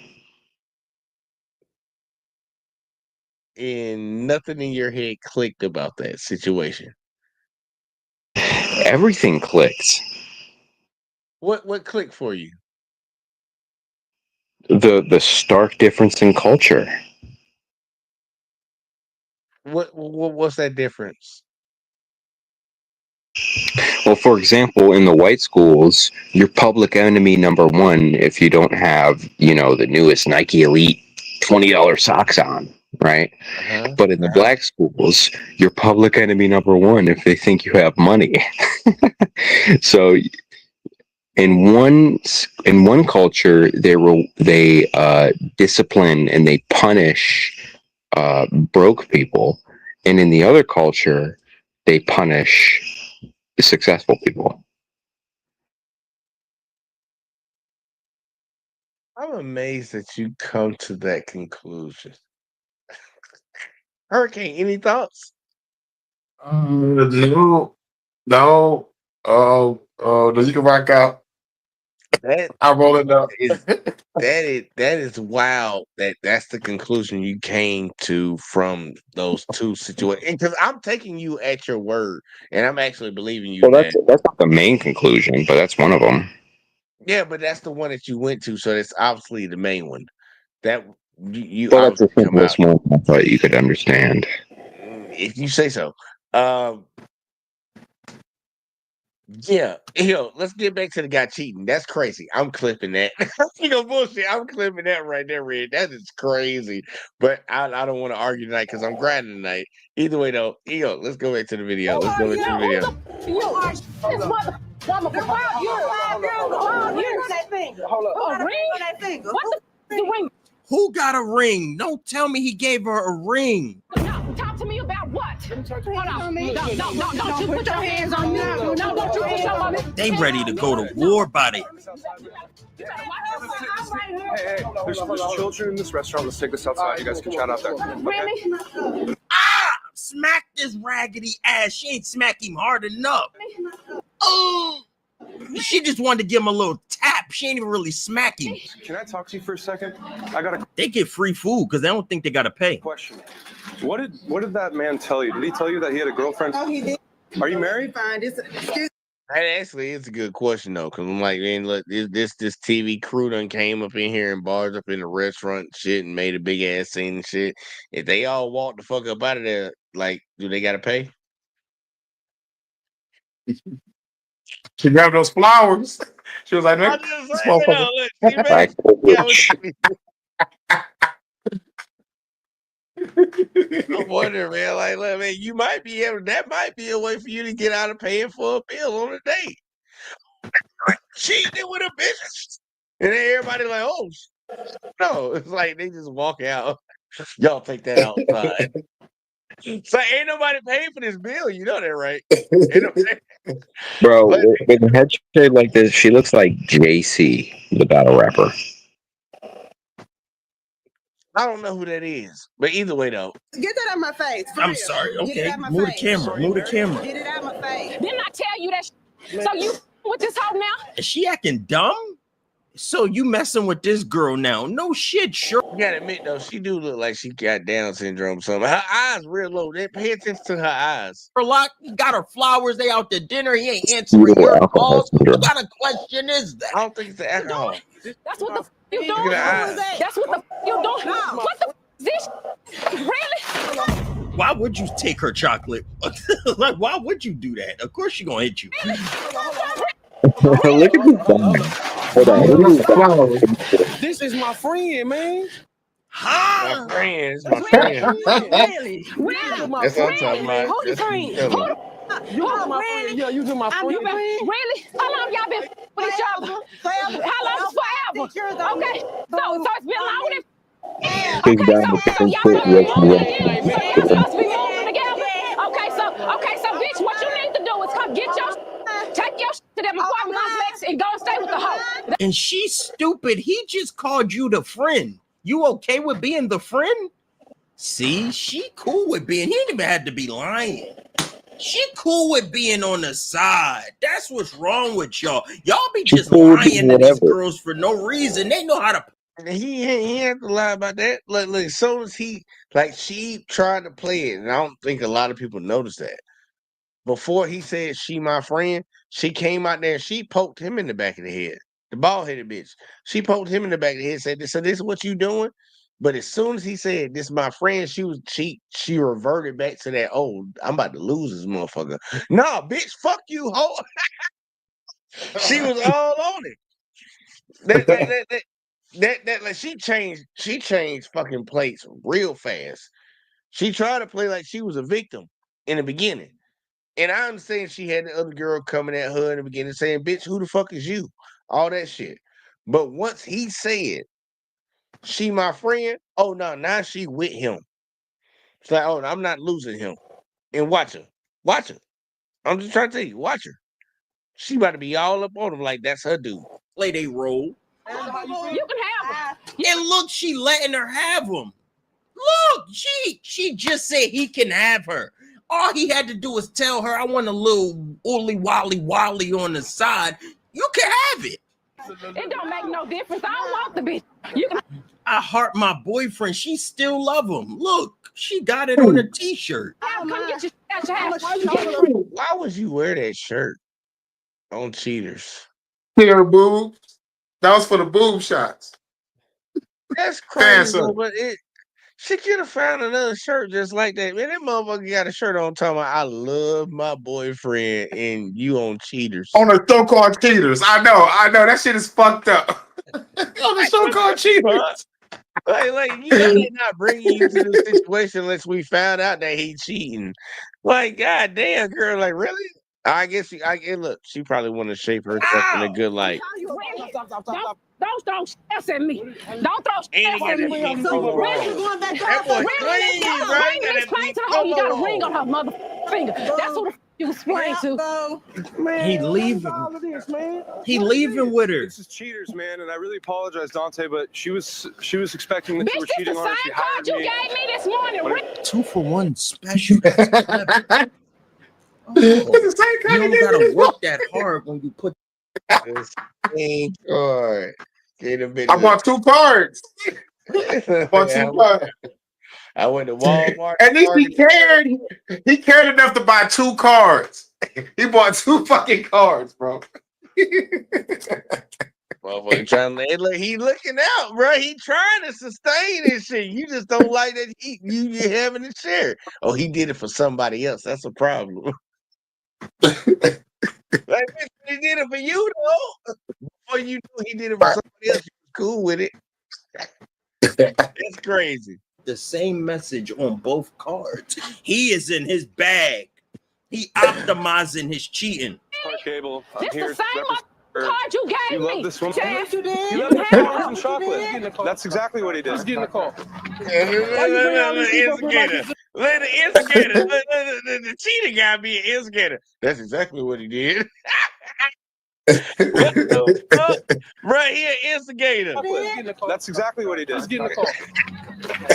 And nothing in your head clicked about that situation. Everything clicked. What clicked for you? The stark difference in culture. What's that difference? Well, for example, in the white schools, you're public enemy number one if you don't have, the newest Nike Elite $20 socks on, right? But in the black schools, you're public enemy number one if they think you have money. So in one culture, they discipline and they punish broke people, and in the other culture, they punish successful people. I'm amazed that you come to that conclusion. Hurricane, any thoughts? No, no. You can rock out. That I'm rolling up. that is wild. That's the conclusion you came to from those two situations. Because I'm taking you at your word, and I'm actually believing you Well, that. that's not the main conclusion, but that's one of them. Yeah, but that's the one that you went to, so that's obviously the main one. That you Well, that's the obviously come out. simplest one I thought you could understand. If you say so. Yeah, let's get back to the guy cheating. That's crazy. I'm clipping that. Bullshit. I'm clipping that right there, Red. That is crazy. But I don't want to argue tonight because I'm grinding tonight. Either way, though, let's go back to the video. Let's go back to the video. Who got a ring? Don't tell me he gave her a ring. Talk to me about what? Hold on. Don't you put your hands on me. No, don't you put your hands on me. They ready to go to war by the. Hey, there's children in this restaurant. Let's take this outside. You guys can chat out there. Okay? Smack this raggedy ass. She ain't smack him hard enough. Oh, she just wanted to give him a little tap. She ain't even really smack him. Can I talk to you for a second? They get free food because they don't think they gotta pay. Question. What did that man tell you? Did he tell you that he had a girlfriend? Oh, he did. Are you married? Fine. That actually is a good question though, because I'm like, man, look, this TV crew done came up in here and barged up in the restaurant and shit and made a big ass scene and shit. If they all walk the fuck up out of there, like, do they gotta pay? She grabbed those flowers. She was like, I'm "Man, just this saying, motherfucker." I'm wondering, man. Like, look, man, you might be able. That might be a way for you to get out of paying for a bill on a date. Cheating with a bitch, and then everybody like, oh no, it's like they just walk out. Y'all take that outside. So ain't nobody paying for this bill. You know that, right? Ain't nobody- Bro, But- with a head shape like this, she looks like JC, the battle rapper. I don't know who that is, but either way though, Get that out of my face. For I'm real. sorry. Get it Okay, out my move the face. camera. Move the camera. Get it out of my face. Didn't I tell you that? So you with this hoe now? Is she acting dumb? So you messing with this girl now? No shit, sure. you gotta admit though, she do look like she got Down syndrome. Or something. Her eyes real low. They pay attention to her eyes. Lock, he got her flowers. They out to dinner. He ain't answering Fetal your alcohol calls. What syndrome. kind of question is that? I don't think it's the alcohol. That's what the f- you Look doing? at her eyes. That's what the f- you doing? What the f- is this? Really? Why would you take her chocolate? Like, why would you do that? Of course she gonna hit you. Look at this guy. Hold on. Look at this guy. This is my friend, man. My friends, my friend. Really? That's what I'm talking about. Who your That's what friend? you telling me. You know my friend. Yeah, you do my friend. You been, really? How long y'all been with each other? Forever. How long is forever? 6 years old. Okay, so it's been longer than. Big Okay, down so the y'all same supposed to be foot, moving yes, together. So y'all supposed to be moving together. Okay, so bitch, what you need to do is come get your take your to them apartment complex and go and stay with the hoe. And she's stupid. He just called you the friend. You okay with being the friend? See, she cool with being. He ain't even had to be lying. She cool with being on the side. That's what's wrong with y'all. Y'all be just cool with lying being to these whatever. girls for no reason. They know how to. He had to lie about that. Look, as soon as she tried to play it, and I don't think a lot of people noticed that. Before he said she my friend, she came out there and she poked him in the back of the head. The bald headed bitch. She poked him in the back of the head and said, so this is what you doing? But as soon as he said, this is my friend, she reverted back to that, oh, I'm about to lose this motherfucker. Nah, bitch, fuck you, hoe. She was all on it. That like she changed fucking plates real fast. She tried to play like she was a victim in the beginning. And I understand she had the other girl coming at her in the beginning saying, bitch, who the fuck is you? All that shit. But once he said, she my friend, oh no, now she with him. It's like, oh, I'm not losing him. And watch her. Watch her. I'm just trying to tell you, watch her. She about to be all up on him like that's her dude. Play they role. You can have her. And look, she letting her have him. Look, she just said he can have her. All he had to do was tell her, I want a little oily wally on the side. You can have it. It don't make no difference. I don't want the bitch. You can. I heart my boyfriend. She still love him. Look, she got it on a t-shirt. Come get your at your house. Why would you wear that shirt on Cheaters? Here, boobs. That was for the boob shots. That's crazy, Fancy. but she could have found another shirt just like that. Man, that motherfucker got a shirt on talking about I love my boyfriend and you on Cheaters. On the so-called cheaters. I know. That shit is fucked up. On the so-called cheaters. Like you know they're not bringing you to this situation unless we found out that he cheating. Like, goddamn, girl, like really? I guess look, she probably want to shape herself in a good light. Don't throw stress at me. Don't throw stress at me. That boy clean, right? Ring explain to the hoe you got a ring on her mother finger. That's who the f you explain to. Man, He leaving. all of this, man. He leaving with her. This is Cheaters, man, and I really apologize, Dante, but she was expecting that you Bitch, were this cheating the on her. same She card hired you me. gave me this morning. Ring. 2-for-1 special. It's the same You kind don't of gotta nigga. work that hard when you put. This same card. Get a bit I bought 2 cards. I bought 2 cards. I went to Walmart. At least he cared. He cared enough to buy 2 cards. He bought 2 fucking cards, bro. Motherfucker trying to look, he looking out, bro. He trying to sustain this shit. You just don't like that you having to share. Oh, he did it for somebody else. That's a problem. Like, bitch, he did it for you though. Before you knew he did it for somebody else, you was cool with it. That's crazy. The same message on both cards. He is in his bag. He optimizing his cheating. Clark Gable, I'm This here. the same card you gave You me. love this woman? Chance, you did. You You love can this have woman her. some chocolate. That's exactly what he did. Let's get in the car. Instigator. Let the instigator, the cheating guy be an instigator. That's exactly what he did. What the fuck? Right here, instigator. That's exactly what he did. Let's get in the car.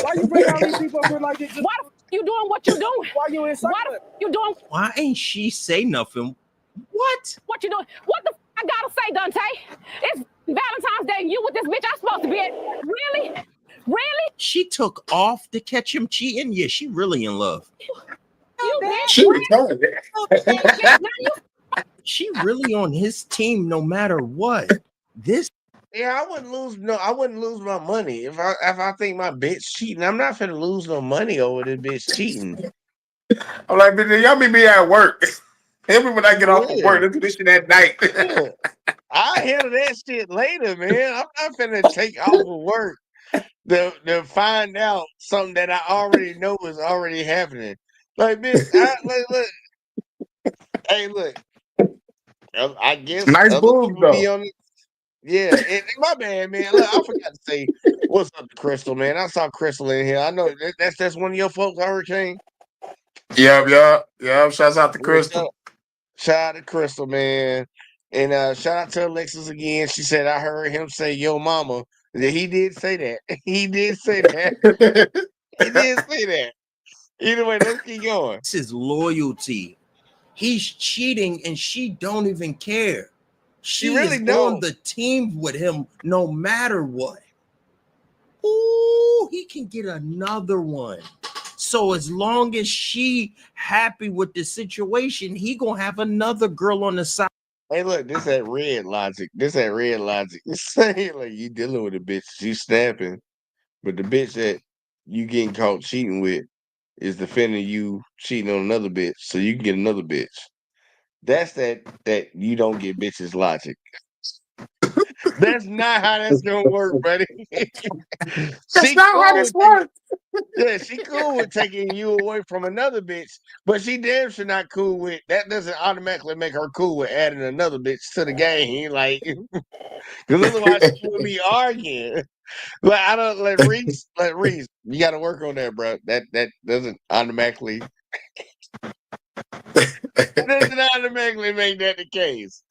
Why you bring all these people up here like this? Why the f you doing what you doing? Why you in Why the f you doing Why ain't she say nothing? What? what you doing? What the f I gotta say, Dante? It's Valentine's Day and you with this bitch I'm supposed to be at. Really? Really? She took off to catch him cheating? Yeah, she really in love. You bitch. She retarded. Now you She really on his team no matter what. This Yeah, I wouldn't lose my money if I think my bitch cheating. I'm not finna lose no money over this bitch cheating. I'm like, bitch, y'all meet me at work. Tell me when I get off of Yeah. work. Let's do this shit at night. Yeah. I'll handle that shit later, man. I'm not finna take off of work to find out something that I already know is already happening. Like, bitch, look. Hey, look. I guess Nice other boobs, people be though. on it. Yeah, and my bad, man. Look, I forgot to say what's up to Crystal, man. I saw Crystal in here. I know that's one of your folks, Hurricane. Yep. Shouts out to Yeah, Crystal. shout out to Crystal, man. And shout out to Alexis again. She said I heard him say yo mama. Yeah, he did say that. He did say that. He did say that. Either way, let's keep going. is loyalty. He's cheating and she don't even care. She really is don't. on the team with him no matter what. Ooh, he can get another one. So as long as she happy with the situation, he gonna have another girl on the side. Hey, look, this that red logic. This that red logic. It's saying like you dealing with a bitch, she snapping, but the bitch that you getting caught cheating with is defending you cheating on another bitch, so you can get another bitch. That's that you don't get bitches logic. That's not how that's gonna work, buddy. That's not how this works. Yeah, she cool with taking you away from another bitch, but she damn sure not cool with that. Doesn't automatically make her cool with adding another bitch to the game, like, because otherwise she would be arguing. Like I don't let Reese. You got to work on that, bro. That doesn't automatically make that the case.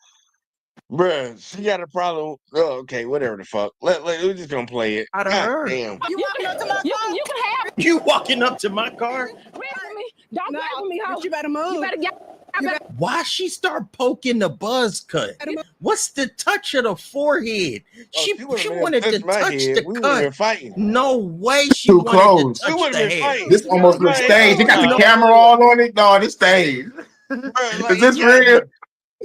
Bruh, she got a problem. Oh, okay, whatever the fuck. We're just gonna play it. Out of God her. damn. You can have You walking up to my car? Read with me. Don't play with me, ho. You better move. You better get. Why she start poking the buzz cut? What's the touch of the forehead? She wanted to touch the We would have cut. been fighting. No way she Too wanted close. to touch We would've the been hair. fighting. This almost looks staged. They got the No. camera all on it. No, this staged. Bruh, like, Is this it gotta real? be-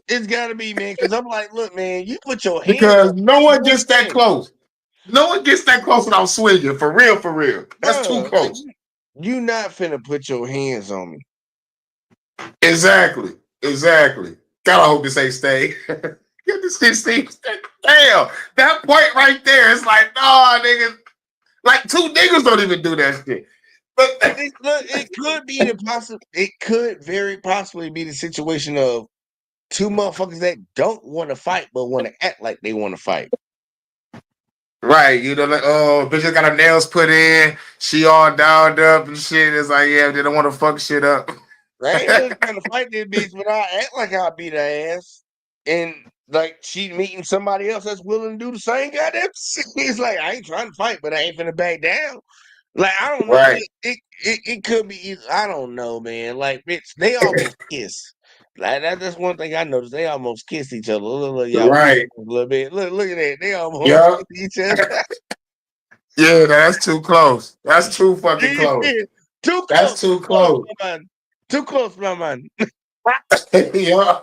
It's gotta be, man. Because I'm like, look, man, you put your hands Because up, no that's one one gets that thing. close. No one gets that close without swinging. For real, for real. That's too Bruh, close. You not finna put your hands on me. Exactly. Gotta hope this ain't stay. Get this shit stay. Damn. That point right there, it's like, nah, niggas. Like two niggas don't even do that shit. But It could be the possible. It could very possibly be the situation of two motherfuckers that don't want to fight but want to act like they want to fight. right, you know, like, oh, bitch just got her nails put in, she all downed up and shit. It's like, yeah, they don't want to fuck shit up. I ain't just trying to fight this bitch, but I act like I beat her ass, and like she meeting somebody else that's willing to do the same goddamn shit. It's like I ain't trying to fight, but I ain't finna back down. Like I don't know. Right. It could be. I don't know, man. Like bitch, they almost kiss. Like that's one thing I noticed. They almost kissed each other. Look, y'all Right. a little bit. Look at that. They almost Yeah. kissed each other. Yeah, that's too close. That's too fucking close. Too close. That's too close. my man. Too close, my man. Yeah.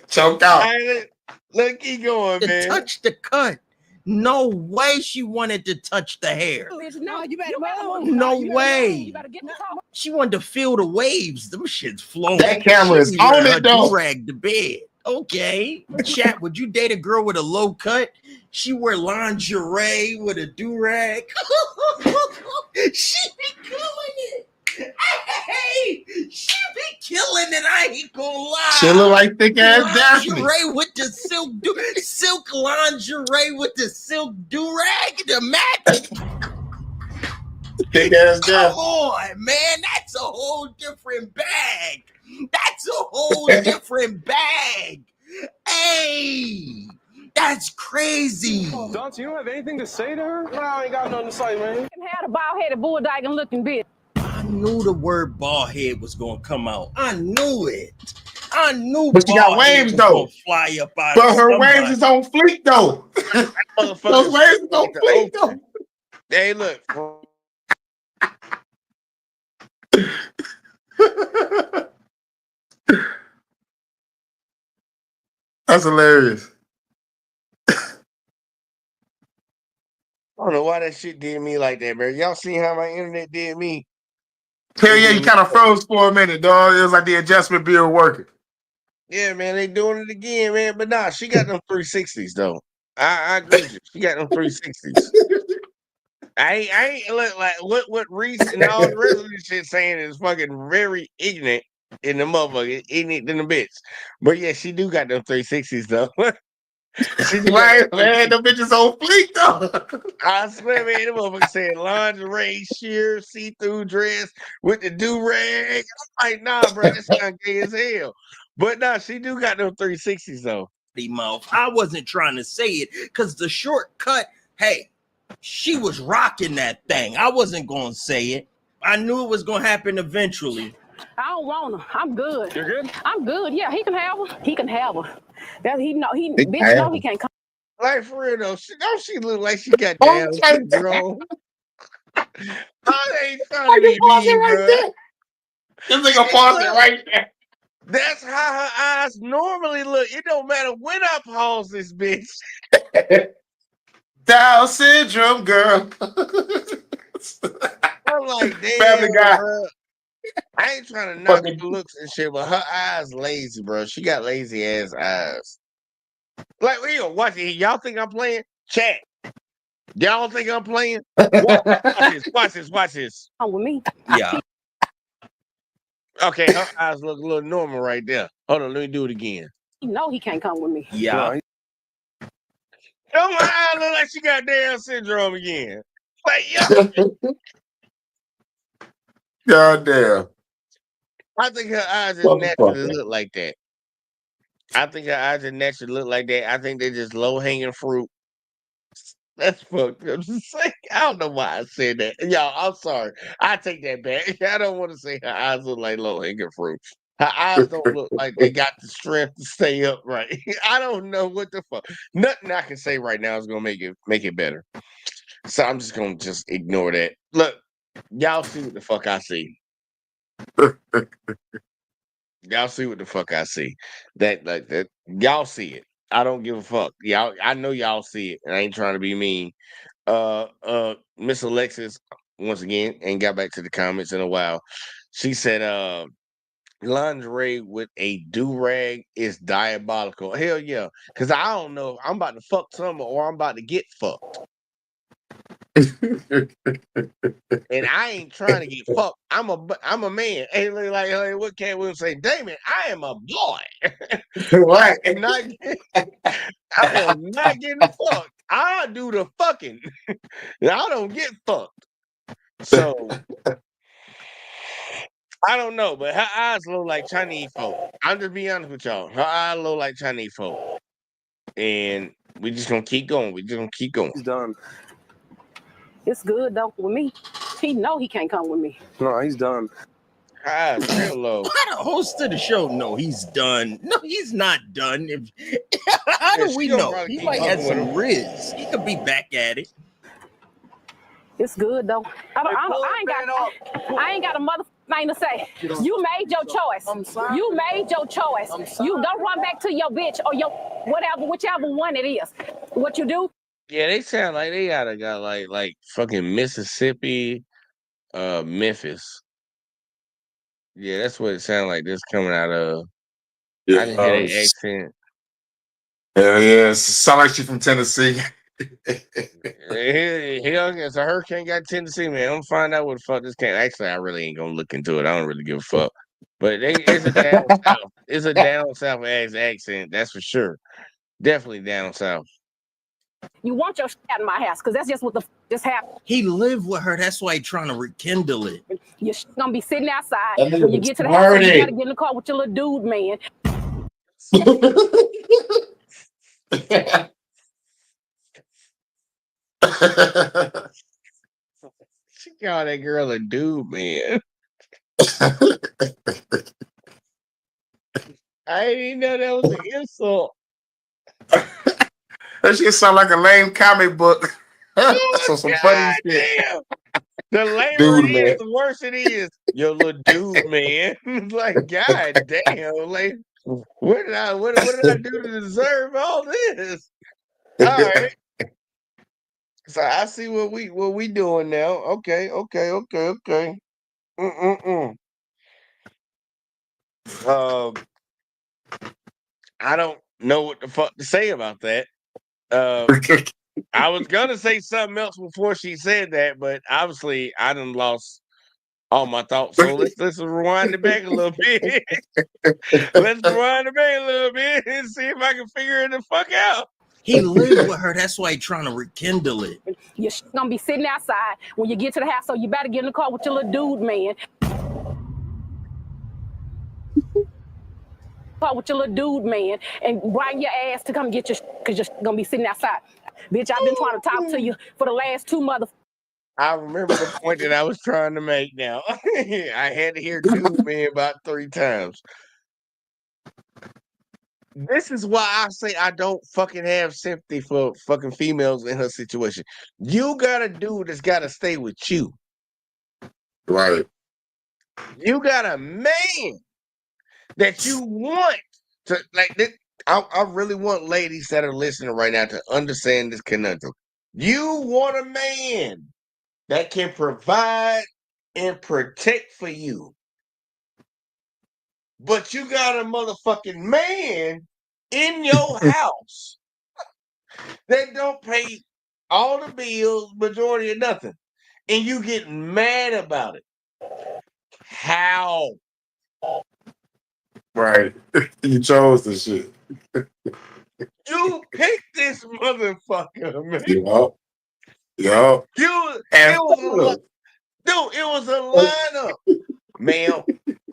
Choked out. All right, let's keep going, To man. touch the cut. No way she wanted to touch the hair. No, you better move. No You better way. move. You better get in the car. She wanted to feel the waves. Them shit's flowing. That camera is She on wearing it, her though. do-rag to bed. Okay. Chat, would you date a girl with a low cut? She wear lingerie with a do-rag. She be killing it. Hey, she be killing it. I ain't gonna lie. She look like thick ass Daphne. Lingerie with the silk lingerie with the silk do-rag, the match. Big ass Come guy. on, man. That's a whole different bag. That's a whole different bag. Hey, that's crazy. Dante, you don't have anything to say to her? No, I ain't got nothing to say, man. You can have the bald-headed bulldogging looking bitch. I knew the word bald head was gonna come out. I knew it. I knew. But she got bald head waves was though. gonna fly up out But of her somebody. waves is on fleek though. Those waves is on fleek though. Hey, look. That's hilarious. I don't know why that shit did me like that, bro. Y'all seen how my internet did me? Hell yeah, you kind of froze for a minute, dog. It was like the adjustment bill working. Yeah, man, they doing it again, man. But nah, she got them 360s though. I agree with you. She got them 360s. I ain't look like what Reese and all the rest of this shit saying is fucking very ignorant in the motherfucker, ignorant in the bitch. But yeah, she do got them 360s though. She do got Right, them man, them bitches on fleek though. I swear, man, the motherfucker said lingerie, sheer, see-through dress with the do-rag. I'm like, nah, bro, that's kind of gay as hell. But nah, she do got them 360s though. The mouth. I wasn't trying to say it because the shortcut. Hey, she was rocking that thing. I wasn't gonna say it. I knew it was gonna happen eventually. I don't want her. I'm good. You're good? I'm good. Yeah, he can have her. He can have her. That he know. He He bitch can know have he can't come. Like for real though, she look like she got Oh, down it's like that. syndrome. I ain't trying Why to you be pause it mean, right bro. there? This nigga pause it right there. That's how her eyes normally look. It don't matter when I pause this bitch. Down syndrome, girl. I'm like, Family damn, Guy. bro. I ain't trying to knock Fucking her looks and shit, but her eyes lazy, bro. She got lazy ass eyes. Like, we gonna watch it. Y'all think I'm playing? Chat. Y'all think I'm playing? Watch this. Watch this. Watch this. Come with me. Yeah. Okay, her eyes look a little normal right there. Hold on, let me do it again. He know he can't come with me. Yeah. Oh, my eye look like she got Down syndrome again. Like, yo, God damn. I think her eyes just naturally look like that. I think her eyes just naturally look like that. I think they're just low hanging fruit. That's fucked up. I don't know why I said that. Y'all, I'm sorry. I take that back. I don't want to say her eyes look like low hanging fruit. Her eyes don't look like they got the strength to stay upright. I don't know what the fuck. Nothing I can say right now is gonna make it better. So I'm just gonna just ignore that. Look, y'all see what the fuck I see. Y'all see what the fuck I see. That y'all see it. I don't give a fuck. Y'all, I know y'all see it, and I ain't trying to be mean. Miss Alexis, once again, ain't got back to the comments in a while. She said, lingerie with a do-rag is diabolical. Hell yeah. Cause I don't know if I'm about to fuck someone or I'm about to get fucked. And I ain't trying to get fucked. I'm a man. Hey, like what Cat Williams say? Damon, I am a boy. Right. I am not getting fucked. I do the fucking. I don't get fucked. So I don't know, but her eyes look like Chinese folk. I'm just being honest with y'all. Her eyes look like Chinese folk. And we just gonna keep going. We just gonna keep going. He's done. It's good though with me. He know he can't come with me. No, he's done. Her eyes real low. How the host of the show know he's done? No, he's not done. How Yeah, do we she gonna know? probably He keep might have fucking with some him. riz. He could be back at it. It's good though. I ain't got a mother thing to say. You made your choice. You made your choice. You don't run back to your bitch or your whatever, whichever one it is. What you do? Yeah, they sound like they gotta got like fucking Mississippi, Memphis. Yeah, that's what it sounds like. This coming out of. Yeah. I didn't hear that accent. Hell yeah. It sound like she from Tennessee. It's a hurricane got Tennessee, man. I'm gonna find out what the fuck this came. Actually, I really ain't gonna look into it. I don't really give a fuck. But it's a down south. It's a down south ass accent. That's for sure. Definitely down south. You want your shit out of my house, because that's just what the just happened. He lived with her. That's why he's trying to rekindle it. Your shit gonna be sitting outside. That nigga When you get to the house, you retarded. gotta get in the car with your little dude, man. She called that girl a dude, man. I didn't even know that was an insult. That shit sound like a lame comic book. So some funny God shit. damn. The lamer Dude, it man. is, the worse it is. Yo, little dude, man. Like, god damn. Like, what did I do to deserve all this? All right. So I see what we doing now. Okay. I don't know what the fuck to say about that. I was gonna say something else before she said that, but obviously I done lost all my thoughts. So let's rewind it back a little bit. Let's rewind it back a little bit and see if I can figure it the fuck out. He lived with her. That's why he's trying to rekindle it. Your shit gonna be sitting outside when you get to the house, so you better get in the car with your little dude, man. Car with your little dude, man, and bring your ass to come get your shit, because you're gonna be sitting outside. Bitch, I've been trying to talk to you for the last 2 months. I remember the point that I was trying to make now. I had to hear dude man about 3 times. This is why I say I don't fucking have sympathy for fucking females in her situation. You got a dude that's got to stay with you. Right. You got a man that you want to like. I really want ladies that are listening right now to understand this conundrum. You want a man that can provide and protect for you. But you got a motherfucking man in your house that don't pay all the bills, majority of nothing. And you get mad about it. How? Right. You chose the shit. You picked this motherfucker, man. Yup. It was a lineup. Ma'am,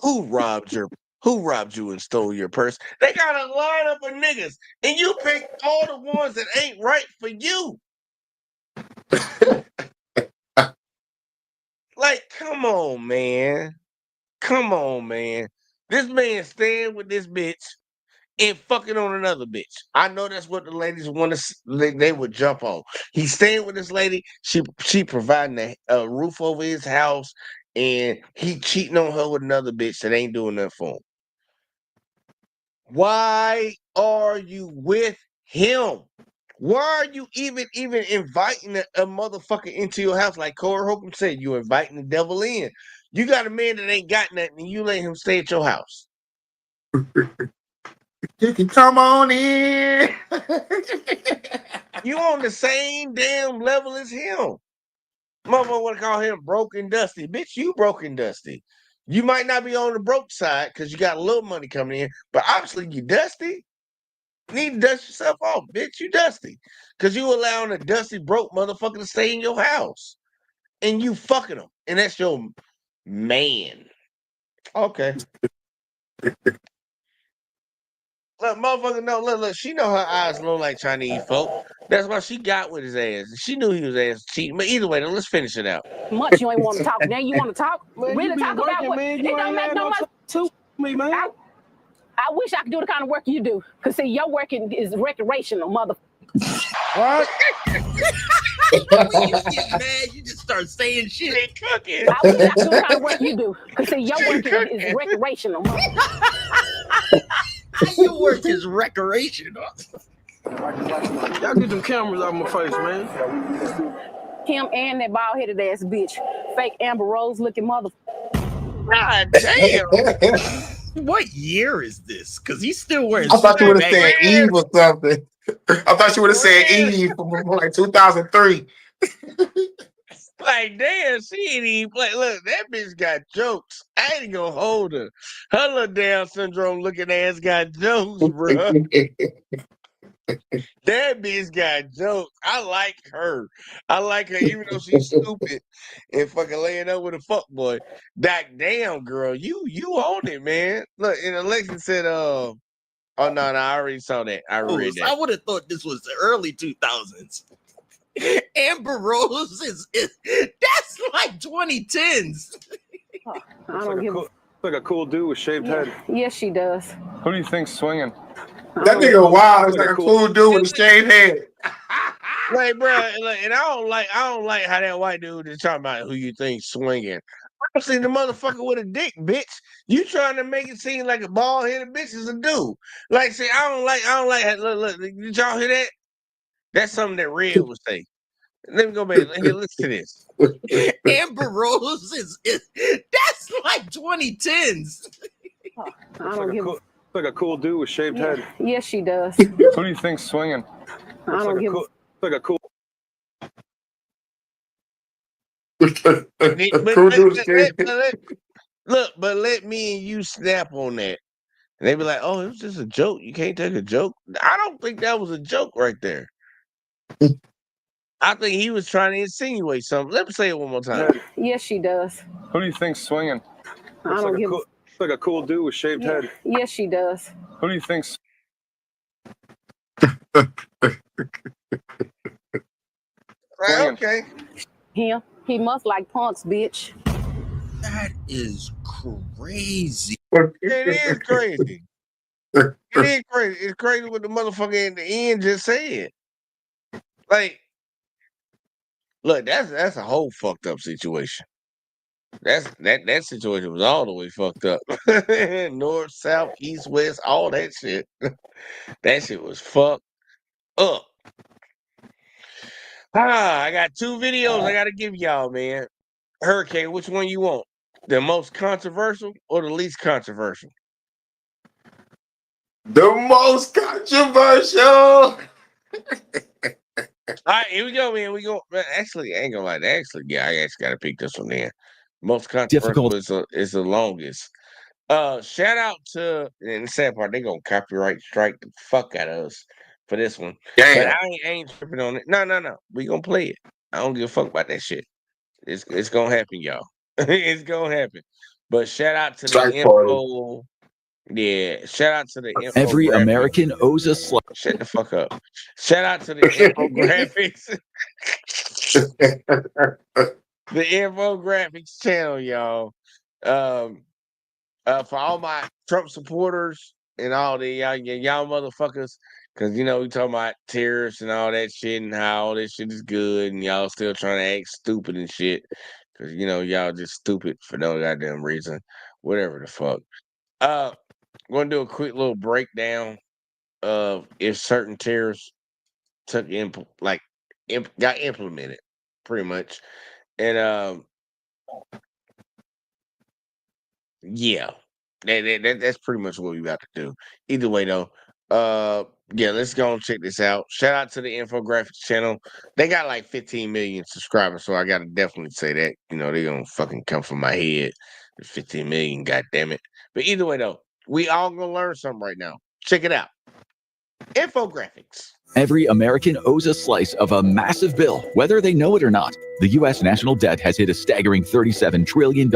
who robbed you and stole your purse? They got a lineup of niggas, and you picked all the ones that ain't right for you. Like, come on, man. This man staying with this bitch and fucking on another bitch. I know that's what the ladies want to. They would jump on. He's staying with this lady. She providing a roof over his house, and he cheating on her with another bitch that ain't doing nothing for him. Why are you with him? Why are you even inviting a motherfucker into your house? Like Corey Holcomb said, you inviting the devil in. You got a man that ain't got nothing, and you let him stay at your house. You can come on in. You on the same damn level as him. Motherfucker want to call him broke and dusty. Bitch, you broke and dusty. You might not be on the broke side because you got a little money coming in, but obviously you dusty. You need to dust yourself off, bitch. You dusty. Because you allowing a dusty, broke motherfucker to stay in your house. And you fucking him. And that's your man. Okay. Look, motherfucker, no, look, she know her eyes look like Chinese folk. That's why she got with his ass. She knew he was ass cheating. But either way, let's finish it out. Much you ain't want to talk. Now you want to talk? Man, Really you be talk about working, what? man. It You don't ain't make had no no money. to me, man. I wish I could do the kind of work you do. Because, see, your work is recreational, mother. What? You get mad, you just start saying shit. They cooking. I wish I could do the kind of work you do. Because, see, your work is recreational, mother. Your work is recreational. Y'all get them cameras out my face, man. Him and that bald-headed ass bitch. Fake Amber Rose looking mother. God damn. What year is this? Because he's still wearing I thought you would have Superman. said Eve or something. I thought you would have said Eve from like 2003. Like, damn, she ain't even play. Look, that bitch got jokes. I ain't gonna hold her. Her little Down syndrome looking ass got jokes, bro. That bitch got jokes. I like her. I like her, even though she's stupid and fucking laying up with a fuck boy. Back damn, girl, you own it, man. Look, and Alexa said, "Oh no, I already saw that. I read I that." would have thought this was the early 2000s. Amber Rose is that's like 2010s. I don't give a Like a cool dude with shaved head. Yes, she does. Who do you think's swinging? That nigga wild. It's like a cool dude with a shaved head. Like, bro, and I don't like how that white dude is talking about who you think swinging. I've seen the motherfucker with a dick, bitch. You trying to make it seem like a bald headed bitch is a dude. Like, see, I don't like. Look, did y'all hear that? That's something that Red would say. Let me go back. Here, listen to this. Amber Rose is that's like 2010s. I don't give a Like a cool dude with shaved head. Yes, she does. Who do you think's swinging? I don't give a Like a cool. Look, but let me and you snap on that. And they be like, "Oh, it was just a joke. You can't take a joke." I don't think that was a joke right there. I think he was trying to insinuate something. Let me say it one more time. Yes, she does. Who do you think's swinging? I don't give a Like a cool dude with shaved head. Yes, she does. Who do you think's Right, okay. Him. He must like punks, bitch. That is crazy. It is crazy. It is crazy. It's crazy what the motherfucker in the end just said. Like, look, that's a whole fucked up situation. That situation was all the way fucked up. North, south, east, west, all that shit. That shit was fucked up. I got two videos I gotta give y'all, man. Hurricane, which one you want? The most controversial or the least controversial? The most controversial. All right, here we go, man. We go. Actually, I ain't gonna lie. Actually, yeah, I actually gotta pick this one then. Most controversial is the longest. Shout out to, and the sad part, they gonna copyright strike the fuck out of us for this one. Damn. But I ain't tripping on it. No. We gonna play it. I don't give a fuck about that shit. It's gonna happen, y'all. It's gonna happen. But shout out to the info. Yeah, shout out to the info. Every American owes a slice. Shut the fuck up. Shout out to the infographics. The infographics channel, y'all. For all my Trump supporters and all the y'all motherfuckers, because we talking about terrorists and all that shit and how all this shit is good, and y'all still trying to act stupid and shit, because y'all just stupid for no goddamn reason, whatever the fuck. I'm gonna do a quick little breakdown of if certain terrorists got implemented, pretty much, and yeah, that's pretty much what we about to do. Either way, though, yeah, let's go and check this out. Shout out to the infographics channel. They got like 15 million subscribers, so I gotta definitely say that. They gonna fucking come from my head. 15 million, goddamn it. But either way, though, we all gonna learn something right now. Check it out. Infographics. Every American owes a slice of a massive bill, whether they know it or not. The U.S. national debt has hit a staggering $37 trillion,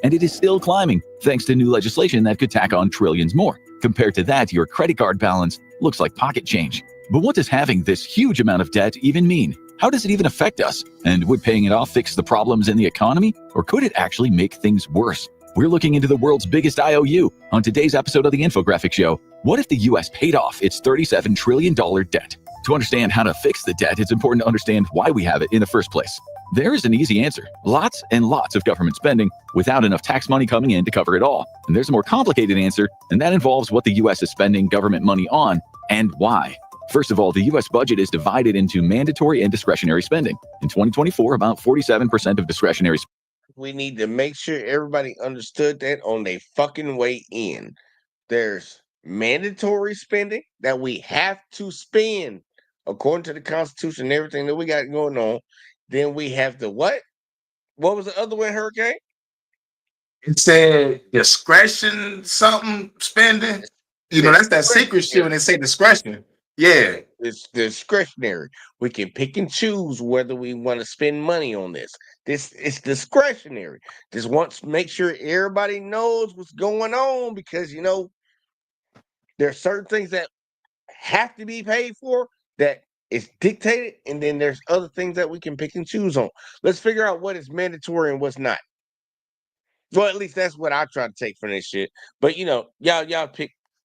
and it is still climbing, thanks to new legislation that could tack on trillions more. Compared to that, your credit card balance looks like pocket change. But what does having this huge amount of debt even mean? How does it even affect us? And would paying it off fix the problems in the economy? Or could it actually make things worse? We're looking into the world's biggest IOU on today's episode of the Infographics Show. What if the U.S. paid off its $37 trillion debt? To understand how to fix the debt, it's important to understand why we have it in the first place. There is an easy answer. Lots and lots of government spending without enough tax money coming in to cover it all. And there's a more complicated answer, and that involves what the U.S. is spending government money on and why. First of all, the U.S. budget is divided into mandatory and discretionary spending. In 2024, about 47% of discretionary spending. We need to make sure everybody understood that on their fucking way in. There's mandatory spending that we have to spend according to the Constitution and everything that we got going on. Then we have the what? What was the other one, Hurricane? It said discretion something spending. That's that secret shit when they say discretion. Yeah. It's discretionary. We can pick and choose whether we want to spend money on this. This is discretionary. Just wants to make sure everybody knows what's going on because there are certain things that have to be paid for that is dictated, and then there's other things that we can pick and choose on. Let's figure out what is mandatory and what's not. Well, at least that's what I try to take from this shit. But y'all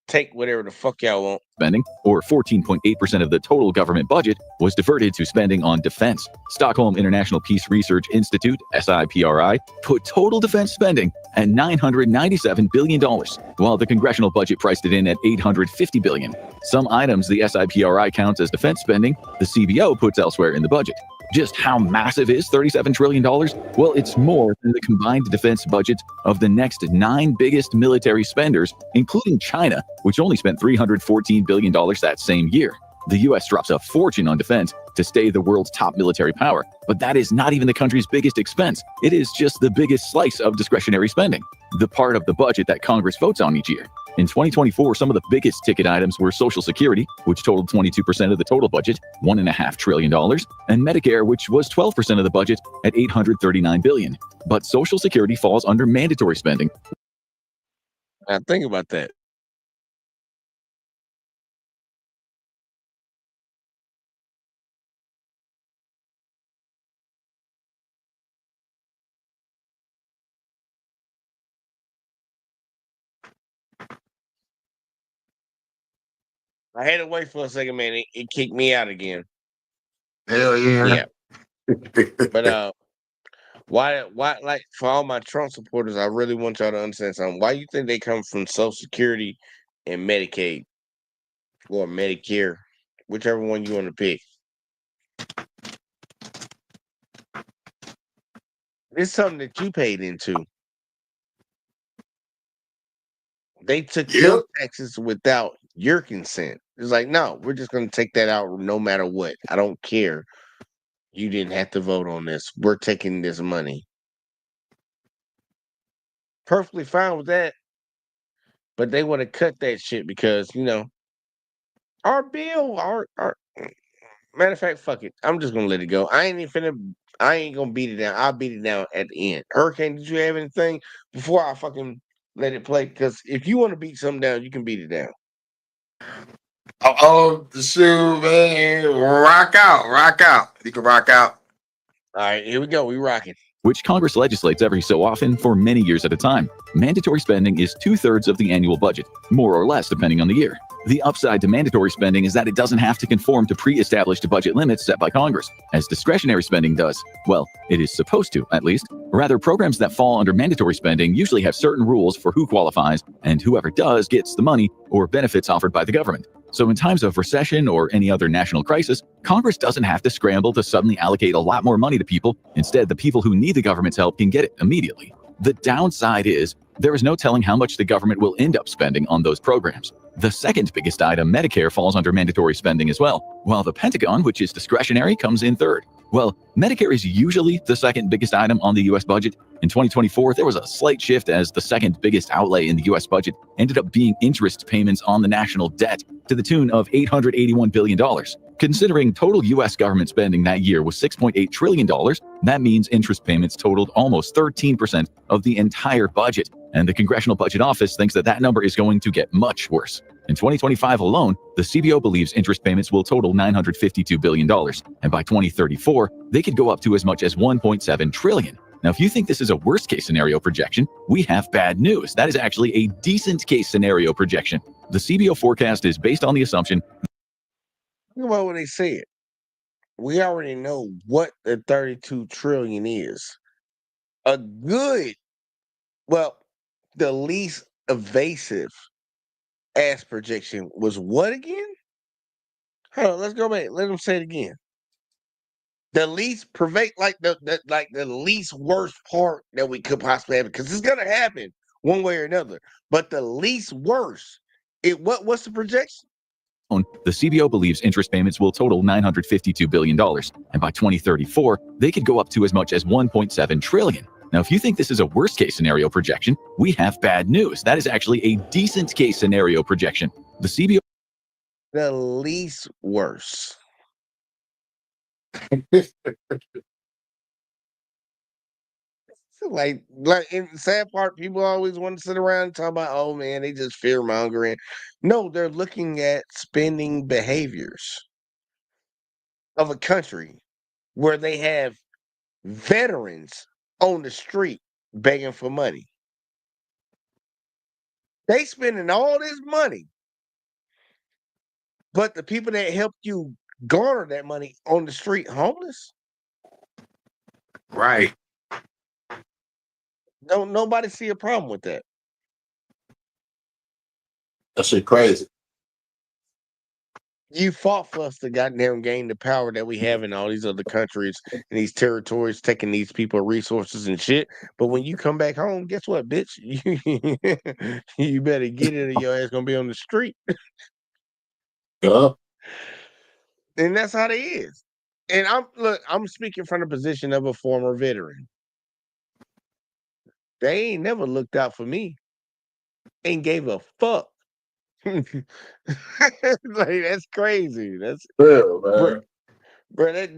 take whatever the fuck y'all want. Spending, or 14.8% of the total government budget, was diverted to spending on defense. Stockholm International Peace Research Institute, SIPRI, put total defense spending at $997 billion, while the congressional budget priced it in at $850 billion. Some items the SIPRI counts as defense spending, the CBO puts elsewhere in the budget. Just how massive is $37 trillion? Well, it's more than the combined defense budget of the next 9 biggest military spenders, including China, which only spent $314 billion that same year. The US drops a fortune on defense to stay the world's top military power, but that is not even the country's biggest expense. It is just the biggest slice of discretionary spending, the part of the budget that Congress votes on each year. In 2024, some of the biggest ticket items were Social Security, which totaled 22% of the total budget, $1.5 trillion, and Medicare, which was 12% of the budget at $839 billion. But Social Security falls under mandatory spending. Now think about that. I had to wait for a second, man. It kicked me out again. Hell yeah. But why like for all my Trump supporters, I really want y'all to understand something. Why you think they come from Social Security and Medicaid or Medicare, whichever one you want to pick? It's something that you paid into. They took your taxes without your consent. It's like, no, we're just going to take that out no matter what. I don't care. You didn't have to vote on this. We're taking this money. Perfectly fine with that. But they want to cut that shit because, our bill, our matter of fact, fuck it. I'm just going to let it go. I ain't going to beat it down. I'll beat it down at the end. Hurricane, did you have anything before I fucking let it play? Because if you want to beat something down, you can beat it down. Oh, the shoe, man. Rock out. You can rock out. All right, here we go. We rocking. Which Congress legislates every so often for many years at a time. Mandatory spending is 2/3 of the annual budget, more or less depending on the year. The upside to mandatory spending is that it doesn't have to conform to pre-established budget limits set by Congress, as discretionary spending does. Well, it is supposed to, at least. Rather, programs that fall under mandatory spending usually have certain rules for who qualifies, and whoever does gets the money or benefits offered by the government. So in times of recession or any other national crisis, Congress doesn't have to scramble to suddenly allocate a lot more money to people. Instead, the people who need the government's help can get it immediately. The downside is there is no telling how much the government will end up spending on those programs. The second biggest item, Medicare, falls under mandatory spending as well, while the Pentagon, which is discretionary, comes in third. Well, Medicare is usually the second biggest item on the U.S. budget. In 2024, there was a slight shift as the second biggest outlay in the U.S. budget ended up being interest payments on the national debt to the tune of $881 billion. Considering total U.S. government spending that year was $6.8 trillion, that means interest payments totaled almost 13% of the entire budget. And the Congressional Budget Office thinks that number is going to get much worse. In 2025 alone, the CBO believes interest payments will total $952 billion. And by 2034, they could go up to as much as $1.7 trillion. Now, if you think this is a worst case scenario projection, we have bad news. That is actually a decent case scenario projection. The CBO forecast is based on the assumption. Think about what they said. We already know what the 32 trillion is. The least evasive ass projection was what again? Hold on, let's go back. Let them say it again. The least the least worst part that we could possibly have, because it's gonna happen one way or another. But the least worst, what's the projection? The CBO believes interest payments will total $952 billion. And by 2034, they could go up to as much as $1.7 trillion. Now, if you think this is a worst case scenario projection, we have bad news. That is actually a decent case scenario projection. The CBO. the least worst. Like, in the sad part, people always want to sit around and talk about, oh man, they just fear mongering. No, they're looking at spending behaviors of a country where they have veterans on the street begging for money. They spending all this money, but the people that helped you garner that money on the street homeless. Right. Don't nobody see a problem with that. That shit crazy. You fought for us to goddamn gain the power that we have in all these other countries and these territories, taking these people resources and shit. But when you come back home, guess what, bitch? You better get it or your ass gonna be on the street. Yeah. And that's how they is. And I'm speaking from the position of a former veteran. They ain't never looked out for me. Ain't gave a fuck. Like, that's crazy. That's Real, man. bro, that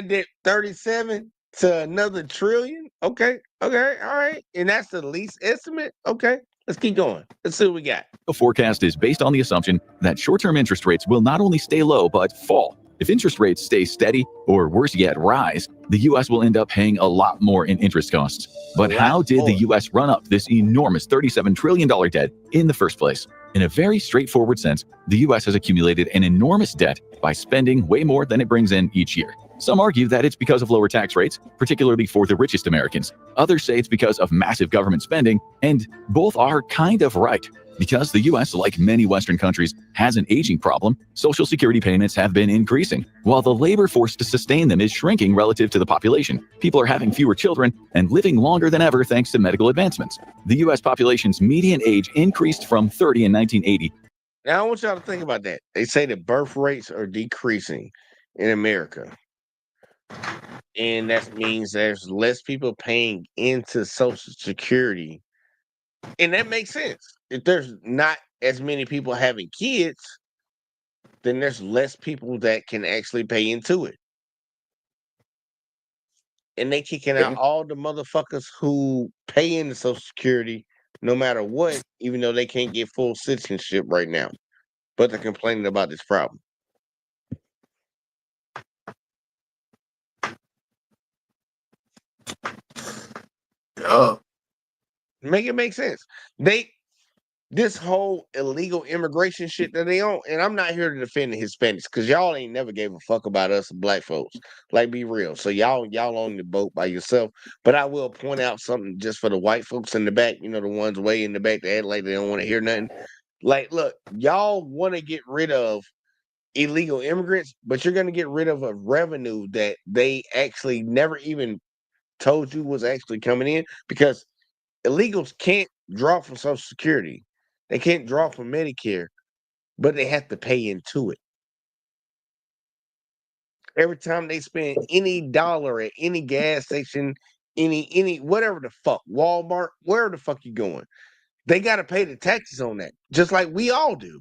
debt 37 to another trillion. Okay, all right. And that's the least estimate. Okay, let's keep going. Let's see what we got. The forecast is based on the assumption that short-term interest rates will not only stay low, but fall. If interest rates stay steady, or worse yet, rise, the U.S. will end up paying a lot more in interest costs. But how did the U.S. run up this enormous $37 trillion debt in the first place? In a very straightforward sense, the U.S. has accumulated an enormous debt by spending way more than it brings in each year. Some argue that it's because of lower tax rates, particularly for the richest Americans. Others say it's because of massive government spending, and both are kind of right. Because the U.S., like many Western countries, has an aging problem, Social Security payments have been increasing, while the labor force to sustain them is shrinking relative to the population. People are having fewer children and living longer than ever thanks to medical advancements. The U.S. population's median age increased from 30 in 1980. Now, I want y'all to think about that. They say that birth rates are decreasing in America. And that means there's less people paying into Social Security. And that makes sense. If there's not as many people having kids, then there's less people that can actually pay into it. And they kicking out all the motherfuckers who pay into Social Security no matter what, even though they can't get full citizenship right now. But they're complaining about this problem. Yeah. Make it make sense. This whole illegal immigration shit that they on, and I'm not here to defend the Hispanics because y'all ain't never gave a fuck about us black folks. Like, be real. So y'all on the boat by yourself. But I will point out something just for the white folks in the back, you know, the ones way in the back that act like they don't want to hear nothing. Like, look, y'all want to get rid of illegal immigrants, but you're going to get rid of a revenue that they actually never even told you was actually coming in, because illegals can't draw from Social Security. They can't draw from Medicare, but they have to pay into it. Every time they spend any dollar at any gas station, any whatever the fuck, Walmart, wherever the fuck you going, they got to pay the taxes on that, just like we all do.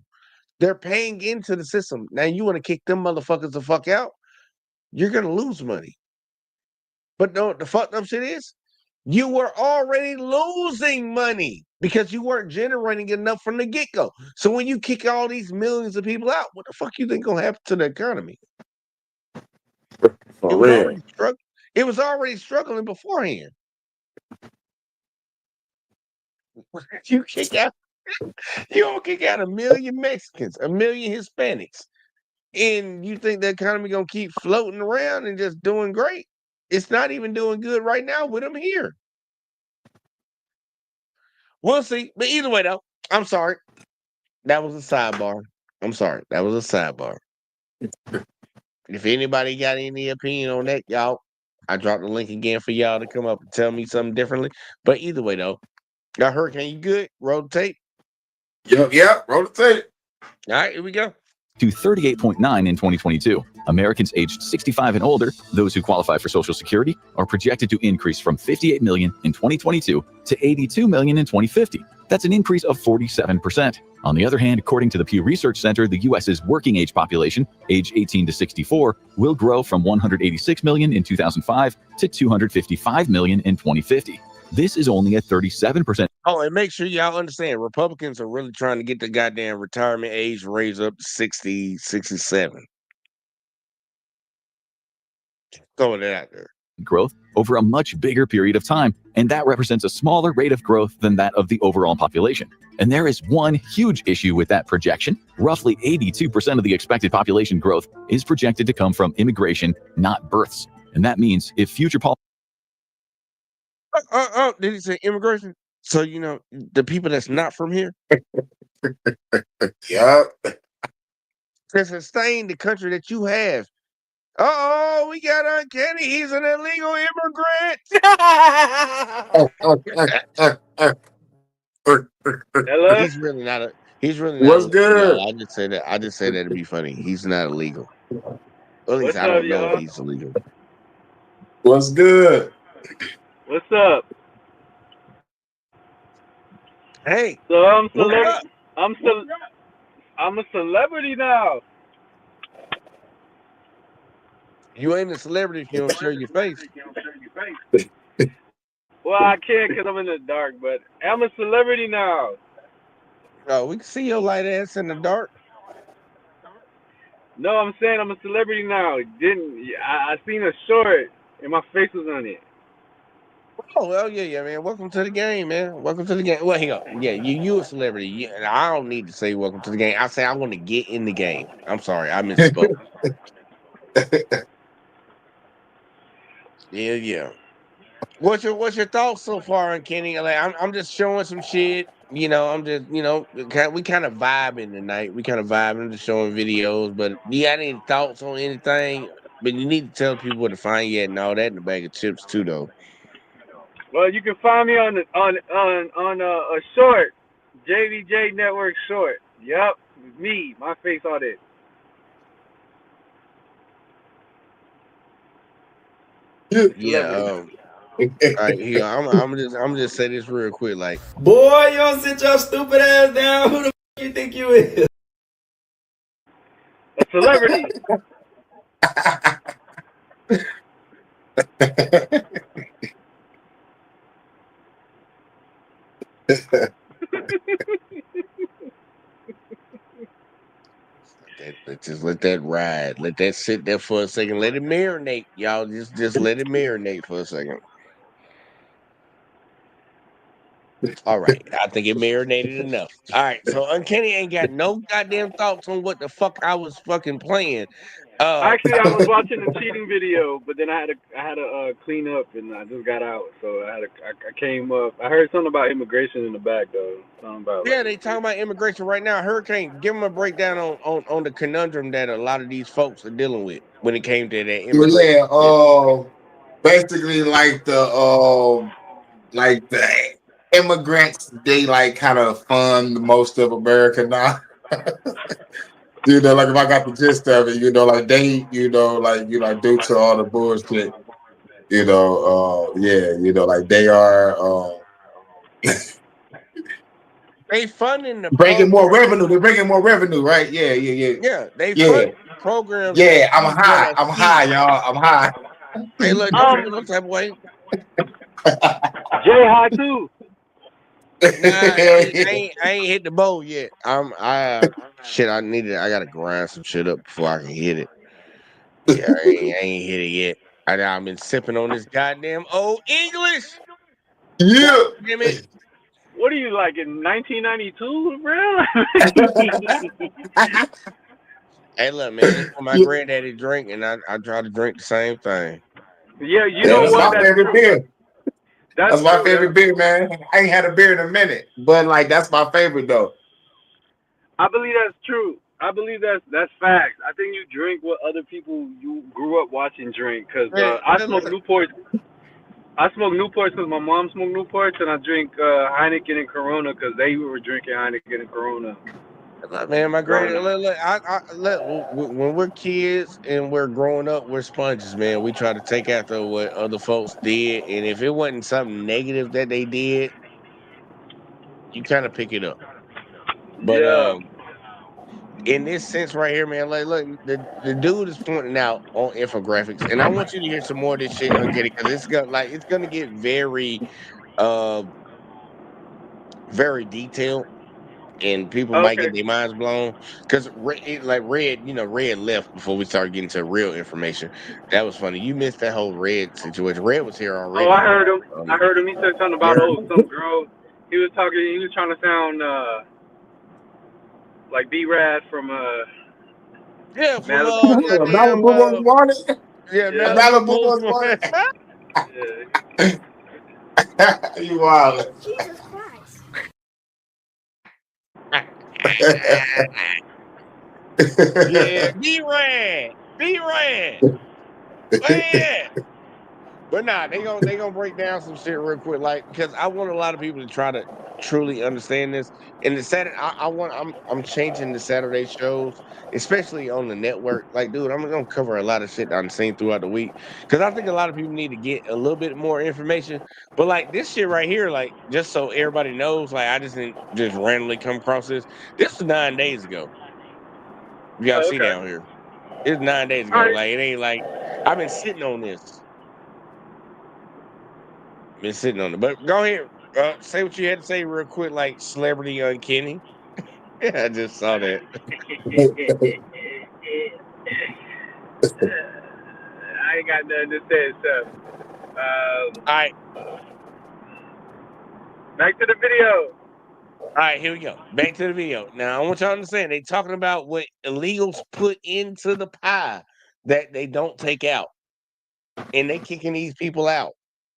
They're paying into the system. Now you want to kick them motherfuckers the fuck out, you're gonna lose money. But no, the fucked up shit is, you were already losing money because you weren't generating enough from the get-go. So when you kick all these millions of people out, what the fuck you think gonna happen to the economy? It was already struggling beforehand. You don't kick out 1 million Mexicans, 1 million Hispanics, and you think the economy gonna keep floating around and just doing great? It's not even doing good right now with them here. We'll see. But either way, though, I'm sorry. That was a sidebar. I'm sorry. That was a sidebar. If anybody got any opinion on that, y'all, I dropped the link again for y'all to come up and tell me something differently. But either way, though, y'all Hurricane, you good? Roll the tape. Yep. Roll the tape. All right, here we go. To 38.9 in 2022. Americans aged 65 and older, those who qualify for Social Security, are projected to increase from 58 million in 2022 to 82 million in 2050. That's an increase of 47%. On the other hand, according to the Pew Research Center, the U.S.'s working age population, age 18 to 64, will grow from 186 million in 2005 to 255 million in 2050. This is only a 37%. Oh, and make sure y'all understand, Republicans are really trying to get the goddamn retirement age raised up to 60, 67. Throwing it out there. Growth over a much bigger period of time, and that represents a smaller rate of growth than that of the overall population. And there is one huge issue with that projection. Roughly 82% of the expected population growth is projected to come from immigration, not births. And that means if future Did he say immigration? So, you know, the people that's not from here? Yeah. To sustain the country that you have. Oh, we got Uncanny. He's an illegal immigrant. Hello? He's really not. He's really What's not. good? No, I just say that. I just say that to be funny. He's not illegal. Or at least What's I don't up, know y'all? if he's illegal. What's good? What's up? Hey, So I'm what's celebrity. up? I'm a celebrity now. You ain't a celebrity if you don't show your face. Well, I can't because I'm in the dark, but I'm a celebrity now. Oh, we can see your light ass in the dark. No, I'm saying I'm a celebrity now. I seen a short and my face was on it. Oh, well, yeah, man. Welcome to the game, man. Welcome to the game. Well, hang on. Yeah, you a celebrity. Yeah, and I don't need to say welcome to the game. I say I want to get in the game. I'm sorry, I misspoke. Yeah. What's your thoughts so far on Kenny? Like, I'm just showing some shit. You know, I'm just, you know, we kind of vibing tonight. We kind of vibing, just showing videos. But you got any thoughts on anything? But you need to tell people where to find you at and all that in the bag of chips too, though. Well, you can find me on a short, JVJ Network short. Yep, me, my face on it. Yeah. All right, here I'm just say this real quick, like. Boy, you don't sit your stupid ass down. Who the f you think you is? A celebrity. Just let that ride. Let that sit there for a second. Let it marinate, y'all. Just let it marinate for a second. All right. I think it marinated enough. All right. So Uncanny ain't got no goddamn thoughts on what the fuck I was fucking playing. Actually, I was watching a cheating video, but then I had to clean up, and I just got out, so I came up. I heard something about immigration in the back though. Something about Yeah, they talking about immigration right now. Hurricane, give them a breakdown on the conundrum that a lot of these folks are dealing with when it came to that immigration. Yeah, basically like the immigrants, they like kind of fund most of America now. You know, like if I got the gist of it, you know, like they, you know, like due to all the bullshit, you know, yeah, you know, like they are They funding the bringing more program. revenue. They're bringing more revenue, right? Yeah. Yeah, they fund programs. Yeah, I'm high, y'all. I'm high. Hey, look, don't feel no type of way. Jay high too. Nah, I ain't hit the bowl yet. I gotta grind some shit up before I can hit it. Yeah, I ain't hit it yet. I've been sipping on this goddamn old English. Yeah. Damn it. What are you like in 1992, bro? Hey, look, man, this is what my granddaddy drink, and I try to drink the same thing. Yeah, you know that's what? my favorite beer. That's my true, favorite beer, man. I ain't had a beer in a minute, but like that's my favorite though. I believe that's true. I believe that's facts. I think you drink what other people you grew up watching drink. Cause I smoke Newports. I smoke Newports because my mom smoked Newports, and I drink Heineken and Corona because they were drinking Heineken and Corona. Look, man, my granddad. Look, when we're kids and we're growing up, we're sponges, man. We try to take after what other folks did, and if it wasn't something negative that they did, you kind of pick it up. But Yeah. In this sense right here, man, like look, the dude is pointing out on infographics, and I want you to hear some more of this shit, Uncanny, because it's gonna get very very detailed, and people might Okay. get their minds blown. Because Red, Red left before we started getting to real information. That was funny. You missed that whole Red situation. Red was here already. Oh, I heard him. I heard him. He said something about Yeah. some girl. He was talking. He was trying to sound like B-Rad from Yeah, from Malibu. Malibu was wanted. Yeah, Malibu was wanted. You wild. Jesus Christ. Yeah, B-Rad. Yeah. But nah, they gonna break down some shit real quick, like, because I want a lot of people to try to truly understand this. And the Saturday, I'm changing the Saturday shows, especially on the network. Like, dude, I'm gonna cover a lot of shit that I've seen throughout the week, because I think a lot of people need to get a little bit more information. But like this shit right here, like, just so everybody knows, like, I just didn't just randomly come across this. This was 9 days ago. You gotta see down here. It's 9 days ago. Alright. Like, it ain't like I've been sitting on this. Been sitting on it. But go ahead. Say what you had to say real quick, like Celebrity Uncanny. Yeah, I just saw that. I ain't got nothing to say, so. All right. Back to the video. All right, here we go. Back to the video. Now, I want y'all to understand, they talking about what illegals put into the pie that they don't take out. And they kicking these people out.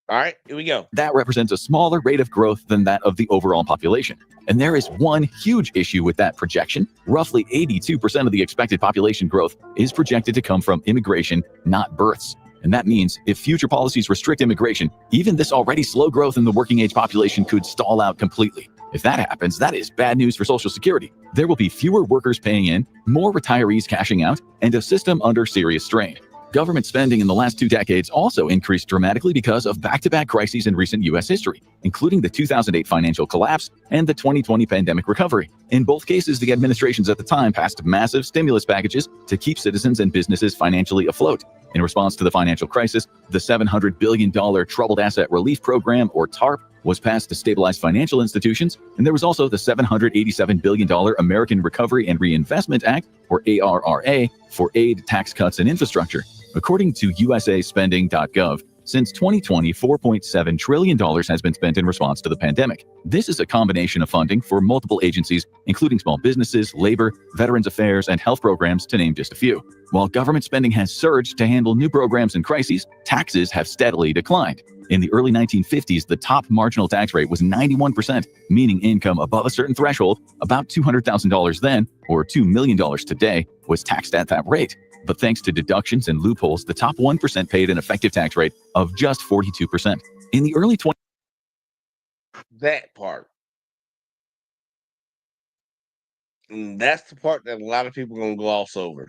All right, here we go. That represents a smaller rate of growth than that of the overall population. And there is one huge issue with that projection. Roughly 82% of the expected population growth is projected to come from immigration, not births. And that means if future policies restrict immigration, even this already slow growth in the working age population could stall out completely. If that happens, that is bad news for Social Security. There will be fewer workers paying in, more retirees cashing out, and a system under serious strain. Government spending in the last 2 decades also increased dramatically because of back-to-back crises in recent U.S. history, including the 2008 financial collapse and the 2020 pandemic recovery. In both cases, the administrations at the time passed massive stimulus packages to keep citizens and businesses financially afloat. In response to the financial crisis, the $700 billion Troubled Asset Relief Program, or TARP, was passed to stabilize financial institutions, and there was also the $787 billion American Recovery and Reinvestment Act, or ARRA, for aid, tax cuts, and infrastructure. According to usaspending.gov, since 2020, $4.7 trillion has been spent in response to the pandemic. This is a combination of funding for multiple agencies, including small businesses, labor, veterans affairs, and health programs, to name just a few. While government spending has surged to handle new programs and crises, taxes have steadily declined. In the early 1950s, the top marginal tax rate was 91%, meaning income above a certain threshold, about $200,000 then, or $2 million today, was taxed at that rate. But thanks to deductions and loopholes, the top 1% paid an effective tax rate of just 42%. In the early 20s, That part. And that's the part that a lot of people are going to gloss over.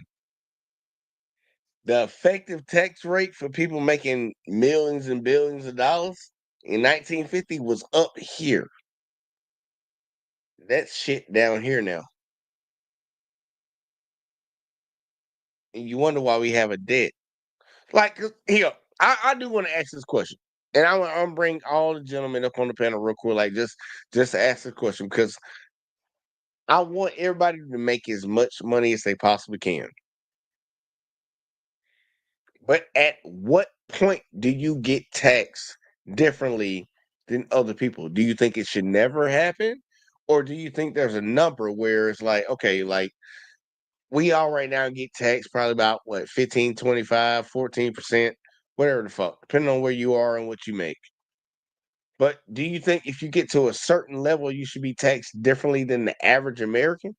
The effective tax rate for people making millions and billions of dollars in 1950 was up here. That shit down here now. And you wonder why we have a debt. Like, here, I do want to ask this question. And I'm going to bring all the gentlemen up on the panel real quick, like just to ask the question, because I want everybody to make as much money as they possibly can. But at what point do you get taxed differently than other people? Do you think it should never happen? Or do you think there's a number where it's like, okay, like we all right now get taxed probably about what, 15, 25, 14%, whatever the fuck, depending on where you are and what you make. But do you think if you get to a certain level, you should be taxed differently than the average American?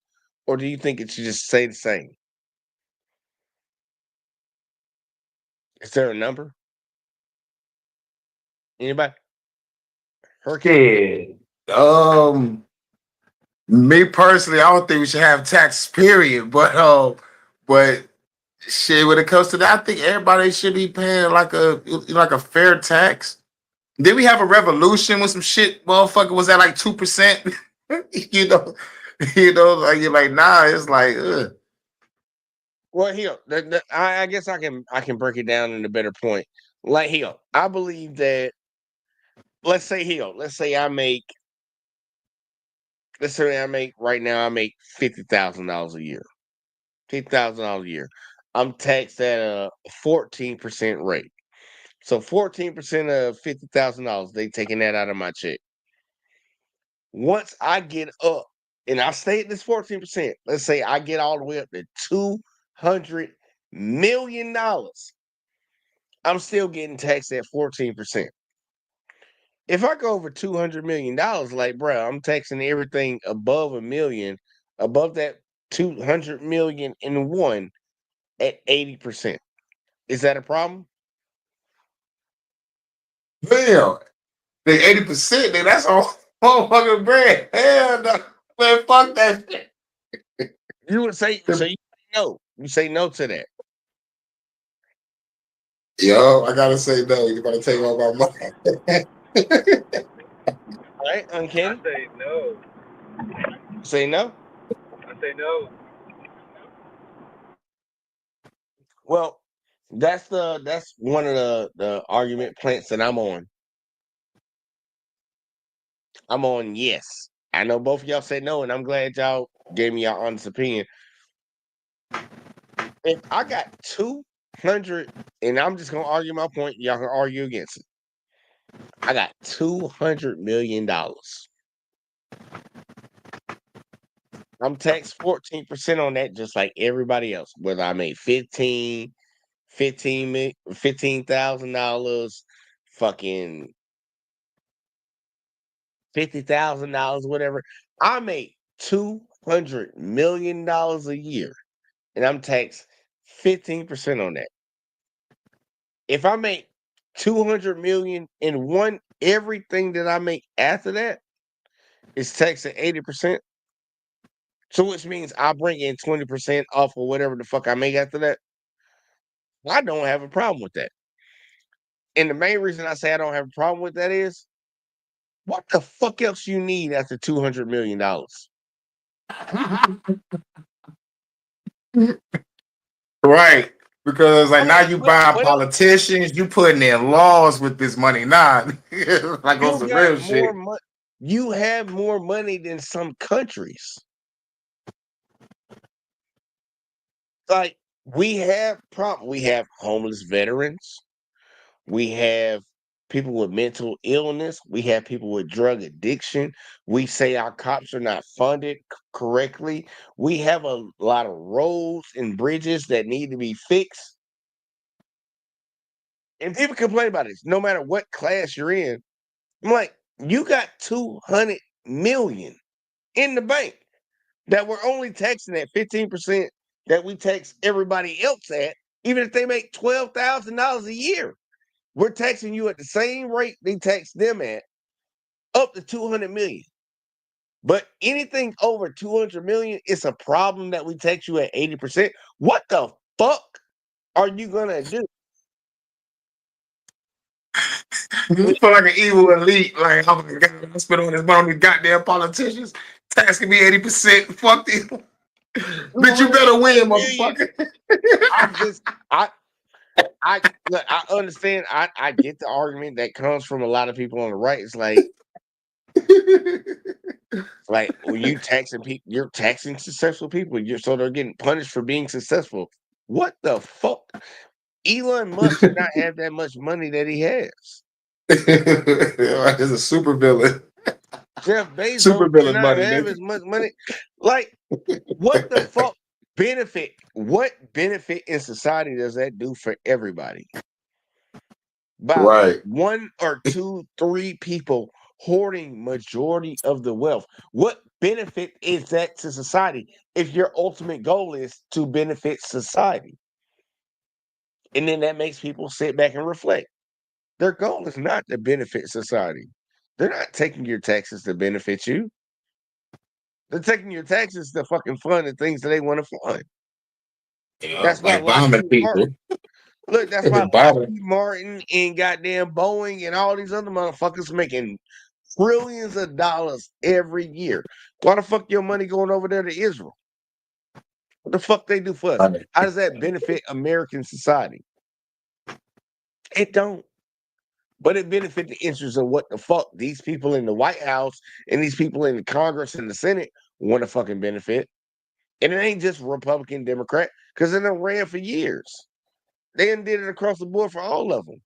Or do you think it should just stay the same? Is there a number? Anybody? Yeah. Me personally, I don't think we should have tax, period. But shit, when it comes to that, I think everybody should be paying like a fair tax. Did we have a revolution with some shit? Motherfucker, was that like 2%? you know, like you're like, nah, it's like, ugh. Well, here, I guess I can break it down in a better point. Like here, I believe that. Let's say I make right now. I make $50,000 a year. $50,000 a year. I'm taxed at a 14% rate. So 14% of $50,000, they taking that out of my check. Once I get up, and I stay at this 14%, let's say I get all the way up to $200 million, I'm still getting taxed at 14%. If I go over $200 million, like, bro, I'm taxing everything above $1 million, above that 200 million in one at 80%. Is that a problem? Damn, they 80%. Then that's all fucking bread. Hell no, man, fuck that shit. You would say so. You say no. You say no to that. Yo, I gotta say no. You gotta take all my money. All right, Uncanny. I say no. Say no. I say no. Well, that's one of the argument plants that I'm on. I'm on yes. I know both of y'all said no, and I'm glad y'all gave me your honest opinion. If I got 200, and I'm just gonna argue my point, y'all can argue against it. I got $200 million. I'm taxed 14% on that, just like everybody else. Whether I made $15,000, fucking $50,000, whatever. I make $200 million a year, and I'm taxed 15% on that. If I make 200 million in one, everything that I make after that is taxed at 80%. So which means I bring in 20% off of whatever the fuck I make after that. I don't have a problem with that. And the main reason I say I don't have a problem with that is, what the fuck else you need after $200 million? Right. Because like now you buying politicians, you putting in laws with this money. Nah, like on some real shit. You have more money than some countries. Like we have homeless veterans, we have people with mental illness, we have people with drug addiction. We say our cops are not funded correctly. We have a lot of roads and bridges that need to be fixed. And people complain about this, no matter what class you're in. I'm like, you got 200 million in the bank that we're only taxing at 15% that we tax everybody else at, even if they make $12,000 a year. We're taxing you at the same rate they tax them at, up to 200 million. But anything over 200 million, it's a problem that we tax you at 80%. What the fuck are you gonna do? You feel like an evil elite. Like, oh my god, I spend all this money on these goddamn politicians. Taxing me 80%. Fuck these. Bitch, you better win, motherfucker. I understand. I get the argument that comes from a lot of people on the right. It's like when you taxing people, you're taxing successful people. So they're getting punished for being successful. What the fuck? Elon Musk did not have that much money that he has. He's a super villain. Jeff Bezos did not have as much money. Like, what the fuck benefit? What benefit in society does that do for everybody? By one or two, three people hoarding majority of the wealth. What benefit is that to society if your ultimate goal is to benefit society? And then that makes people sit back and reflect. Their goal is not to benefit society. They're not taking your taxes to benefit you. They're taking your taxes to fucking fund the things that they want to fund. That's why bombing people. Look, that's why Lockheed Martin and goddamn Boeing and all these other motherfuckers making trillions of dollars every year. Why the fuck your money going over there to Israel? What the fuck they do for us? How does that benefit American society? It don't. But it benefit the interests of what the fuck these people in the White House and these people in the Congress and the Senate want to fucking benefit. And it ain't just Republican, Democrat, because it done ran for years. They done did it across the board for all of them.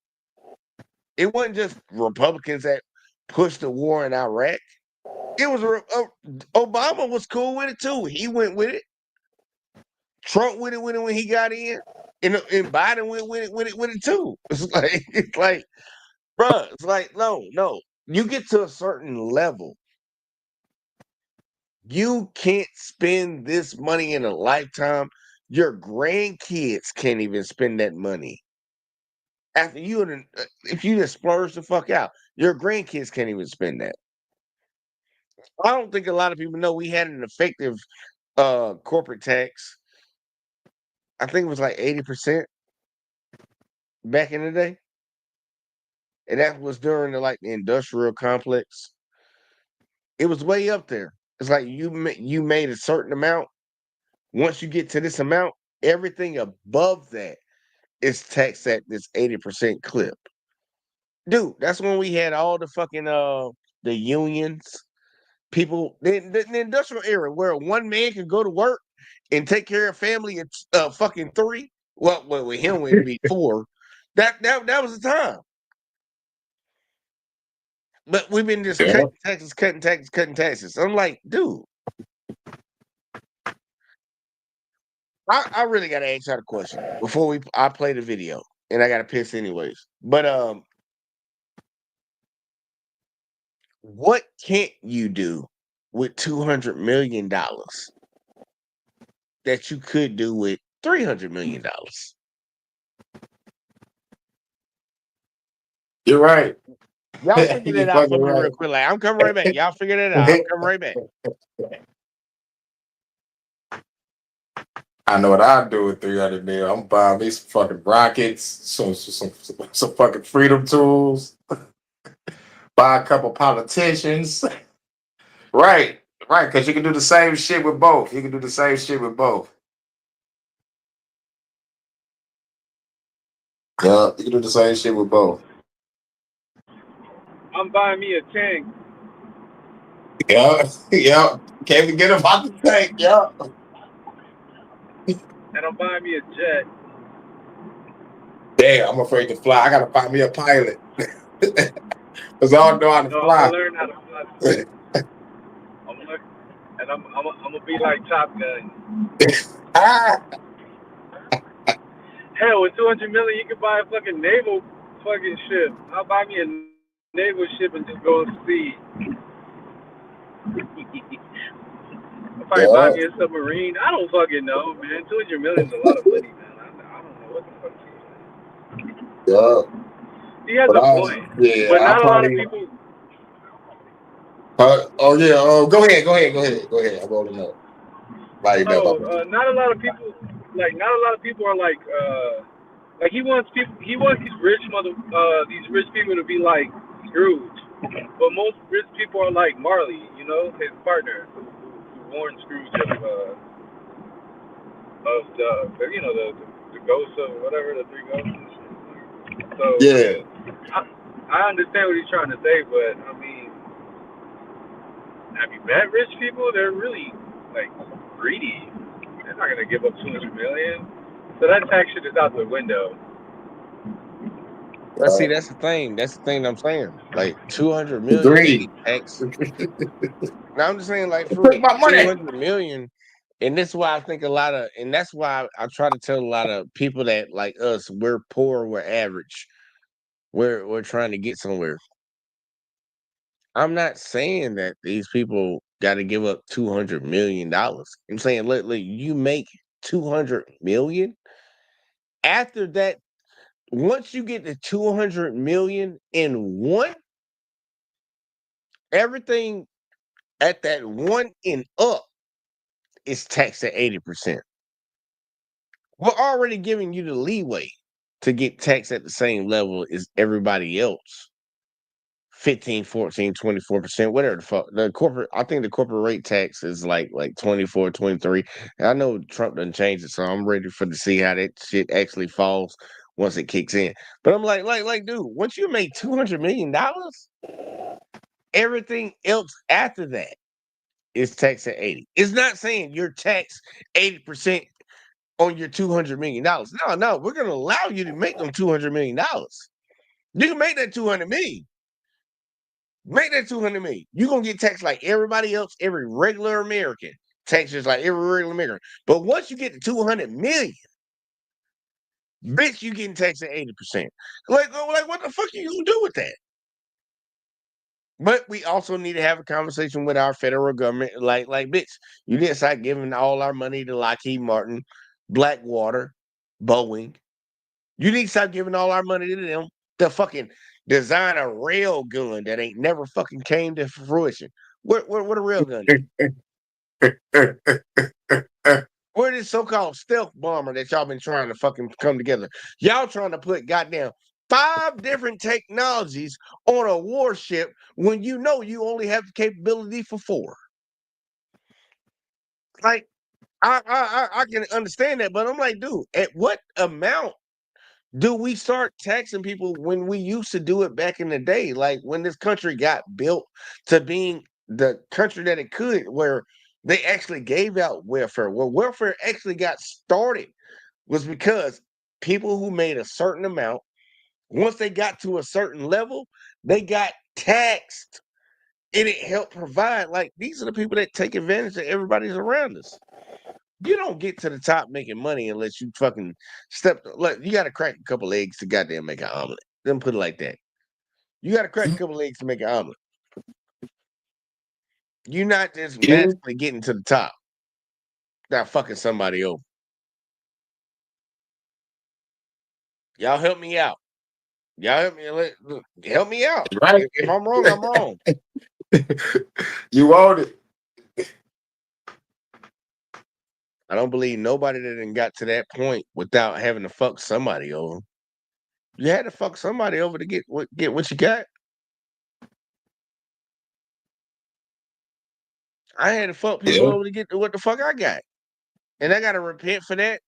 It wasn't just Republicans that pushed the war in Iraq. It was Obama was cool with it too. He went with it. Trump with it when he got in, and Biden went with it too. It's like, bruh, it's like no. You get to a certain level, you can't spend this money in a lifetime. Your grandkids can't even spend that money. After you, if you just splurge the fuck out, your grandkids can't even spend that. I don't think a lot of people know we had an effective corporate tax. I think it was like 80% back in the day, and that was during the industrial complex. It was way up there. It's like you made a certain amount. Once you get to this amount, everything above that is taxed at this 80% clip. Dude, that's when we had all the fucking the unions, people, the industrial era where one man could go to work and take care of family at fucking 3. Well, with him it would be 4. That was the time. But we've been just cutting taxes. I'm like, dude, I really gotta ask y'all a question before I play the video, and I gotta piss anyways. But what can't you do with $200 million that you could do with $300 million? You're right. Y'all figure that out for me real quick. Like, I'm coming right back. Y'all figure that out. I'm coming right back. I know what I'd do with 300 mil. I'm buying me some fucking rockets, some fucking freedom tools, buy a couple politicians. Right, because you can do the same shit with both. You can do the same shit with both. Yeah, you can do the same shit with both. I'm buying me a tank. Yeah. Can't forget about the tank, yeah. And I'm buying me a jet. Damn, I'm afraid to fly. I gotta find me a pilot. Because I don't know how to fly. I'm gonna learn how to fly. I'm gonna be like Top Gun. Hell, with 200 million, you can buy a fucking naval fucking ship. I'll buy me a naval ship and just go and see. I'll probably buy me a submarine. I don't fucking know, man. 200 million is a lot of money, man. I don't know what the fuck he is. Yeah. He has a point. Yeah, but not a lot of people. Go ahead. I'm rolling up. Not a lot of people. Not a lot of people are like he wants these rich people to be like Scrooge, but most rich people are like Marley, his partner, who warned Scrooge of the ghosts of whatever, the 3 ghosts. So yeah, I understand what he's trying to say, but I mean, have you met rich people? They're really greedy. They're not gonna give up 200 million. So that tax shit is out the window. Let's see, that's the thing. That's the thing I'm saying. Like 200 million tax. Now I'm just saying, for 200 million, and that's why I think that's why I try to tell a lot of people that like us, we're poor, we're average, we're trying to get somewhere. I'm not saying that these people got to give up $200 million. I'm saying, look, you make 200 million. After that, once you get to 200 million in one, everything at that one and up is taxed at 80%. We're already giving you the leeway to get taxed at the same level as everybody else. 15, 14, 24%, whatever the fuck. The corporate, I think the corporate rate tax is like 24, 23. And I know Trump doesn't change it, so I'm ready to see how that shit actually falls once it kicks in. But I'm like, dude, once you make $200 million, everything else after that is taxed at 80. It's not saying you're taxed 80% on your $200 million. No, we're gonna allow you to make them $200 million. You can make that $200 million. Make that $200 million. You're gonna get taxed like everybody else, every regular American. Taxes like every regular American. But once you get to $200 million, bitch, you getting taxed at 80%. Like what the fuck are you gonna do with that? But we also need to have a conversation with our federal government. Like, bitch, you need to start giving all our money to Lockheed Martin, Blackwater, Boeing. You need to start giving all our money to them to fucking design a rail gun that ain't never fucking came to fruition. What a rail gun is? Where this so-called stealth bomber that y'all been trying to fucking come together? Y'all trying to put goddamn 5 different technologies on a warship when you know you only have the capability for 4. Like, I can understand that, but I'm like, dude, at what amount do we start taxing people when we used to do it back in the day? Like when this country got built to being the country that it could, where they actually gave out welfare. Where welfare actually got started was because people who made a certain amount, once they got to a certain level, they got taxed. And it helped provide, like, these are the people that take advantage of everybody's around us. You don't get to the top making money unless you fucking look, you got to crack a couple eggs to goddamn make an omelet. Then put it like that. You got to crack a couple eggs to make an omelet. You're not just magically getting to the top. Not fucking somebody over. Y'all help me out. Y'all help me out. Right. If I'm wrong, I'm wrong. You own it. I don't believe nobody that done got to that point without having to fuck somebody over. You had to fuck somebody over to get what you got. I had to fuck people over to get to what the fuck I got. And I gotta repent for that.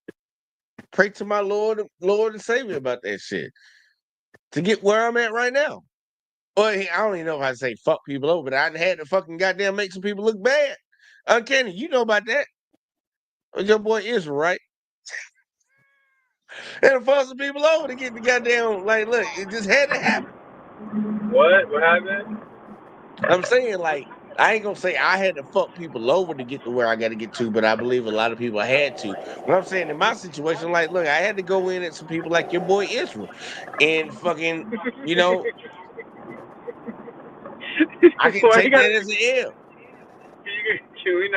Pray to my Lord and Savior about that shit. To get where I'm at right now. Well, I don't even know if I say fuck people over, but I had to fucking goddamn make some people look bad. Uncanny, you know about that. Your boy Israel, right? And fuck some people over to get the goddamn, like, look, it just had to happen. What happened? I'm saying, like, I ain't gonna say I had to fuck people over to get to where I got to get to, but I believe a lot of people had to. What I'm saying in my situation, like, look, I had to go in at some people like your boy Israel, and fucking, you know, I can take that as an L. Can we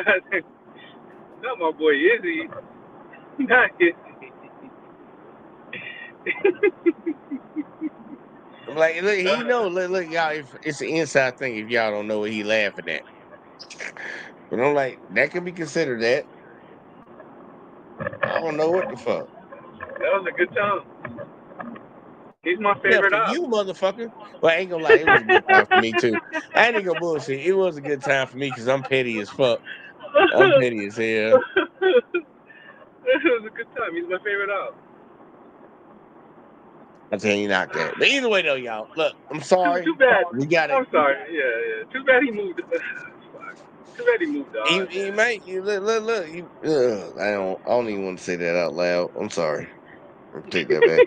not my boy Izzy? Not Izzy. I'm like, look, he know, look, y'all, if it's an inside thing if y'all don't know what he laughing at. But I'm like, that could be considered that. I don't know what the fuck. That was a good time. He's my favorite for you, motherfucker. Well, I ain't gonna lie, it was a good time for me too. I ain't gonna bullshit. It was a good time for me because I'm petty as fuck. I'm petty as hell. It was a good time. He's my favorite op. I tell you not that. But either way though, y'all. Look, I'm sorry. Too bad. We got it. I'm sorry. Yeah. Too bad he moved. Too bad he moved on. He might. Look. I don't even want to say that out loud. I'm sorry. I'll take that back.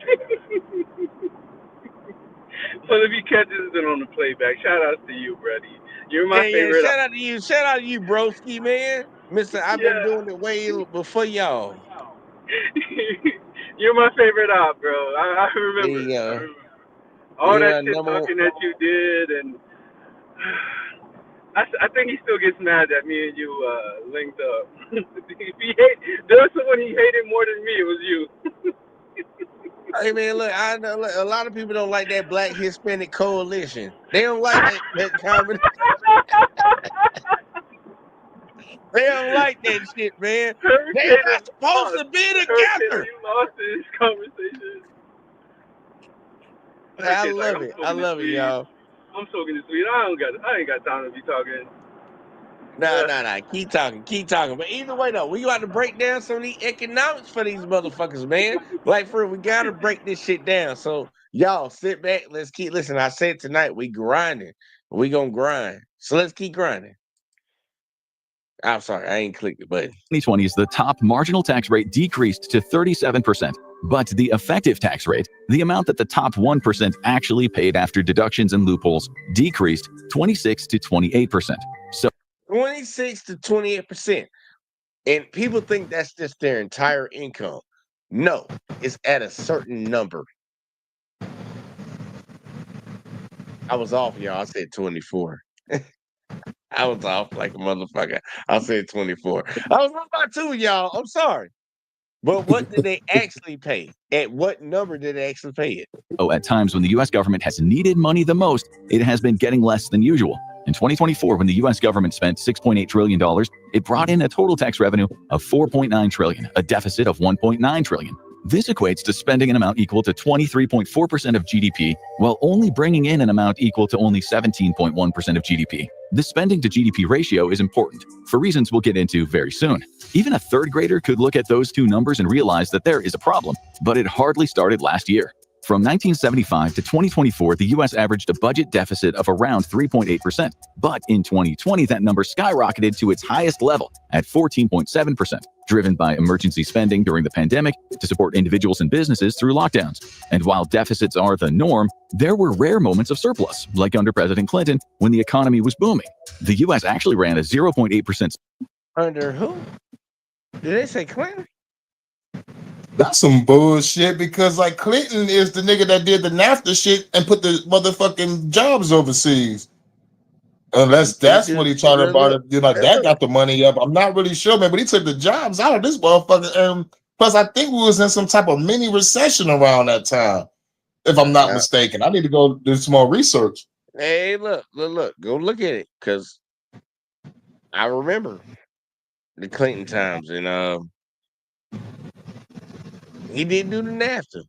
Well, if he catches it on the playback, shout out to you, Brady. You're my favorite. Shout out to you. Shout out to you, broski, man. Mister, I've been doing it way before y'all. You're my favorite op, bro. I remember. All that shit talking that you did, and I think he still gets mad that me and you linked up. There was someone he hated more than me. It was you. Hey man, look, I know a lot of people don't like that Black Hispanic coalition. They don't like that combination. They don't like that shit, man. They're not supposed to be together. You lost in this conversation. I love it. I love it, y'all. I'm soaking this weed. I ain't got time to be talking. Nah. Keep talking. But either way, though, we got to break down some of the economics for these motherfuckers, man. Like, for real, we got to break this shit down. So, y'all, sit back. Let's keep listening. I said tonight, we grinding. We gonna grind. So, let's keep grinding. I'm sorry, I ain't clicked the button. 2020's the top marginal tax rate decreased to 37%, but the effective tax rate, the amount that the top 1% actually paid after deductions and loopholes, decreased 26 to 28%. So 26 to 28%. And people think that's just their entire income. No, it's at a certain number. I was off, y'all. I said 24. I was off like a motherfucker. I said 24. I was wrong by 2, y'all. I'm sorry. But what did they actually pay? At what number did they actually pay it? at times when the U.S. government has needed money the most, it has been getting less than usual. In 2024, when the U.S. government spent $6.8 trillion, it brought in a total tax revenue of $4.9 trillion, a deficit of $1.9 trillion. This equates to spending an amount equal to 23.4% of GDP, while only bringing in an amount equal to only 17.1% of GDP. This spending to GDP ratio is important, for reasons we'll get into very soon. Even a third grader could look at those two numbers and realize that there is a problem, but it hardly started last year. From 1975 to 2024, the U.S. averaged a budget deficit of around 3.8%, but in 2020, that number skyrocketed to its highest level at 14.7%, driven by emergency spending during the pandemic to support individuals and businesses through lockdowns. And while deficits are the norm, there were rare moments of surplus, like under President Clinton when the economy was booming. The U.S. actually ran a 0.8%. Under who? Did they say Clinton? That's some bullshit because like Clinton is the nigga that did the NAFTA shit and put the motherfucking jobs overseas. Unless that's what he talking about. Like that got the money up. I'm not really sure, man, but he took the jobs out of this motherfucker. Plus, I think we was in some type of mini recession around that time, if I'm not mistaken. I need to go do some more research. Hey, look, go look at it, because I remember the Clinton times, and he did do the NAFTA.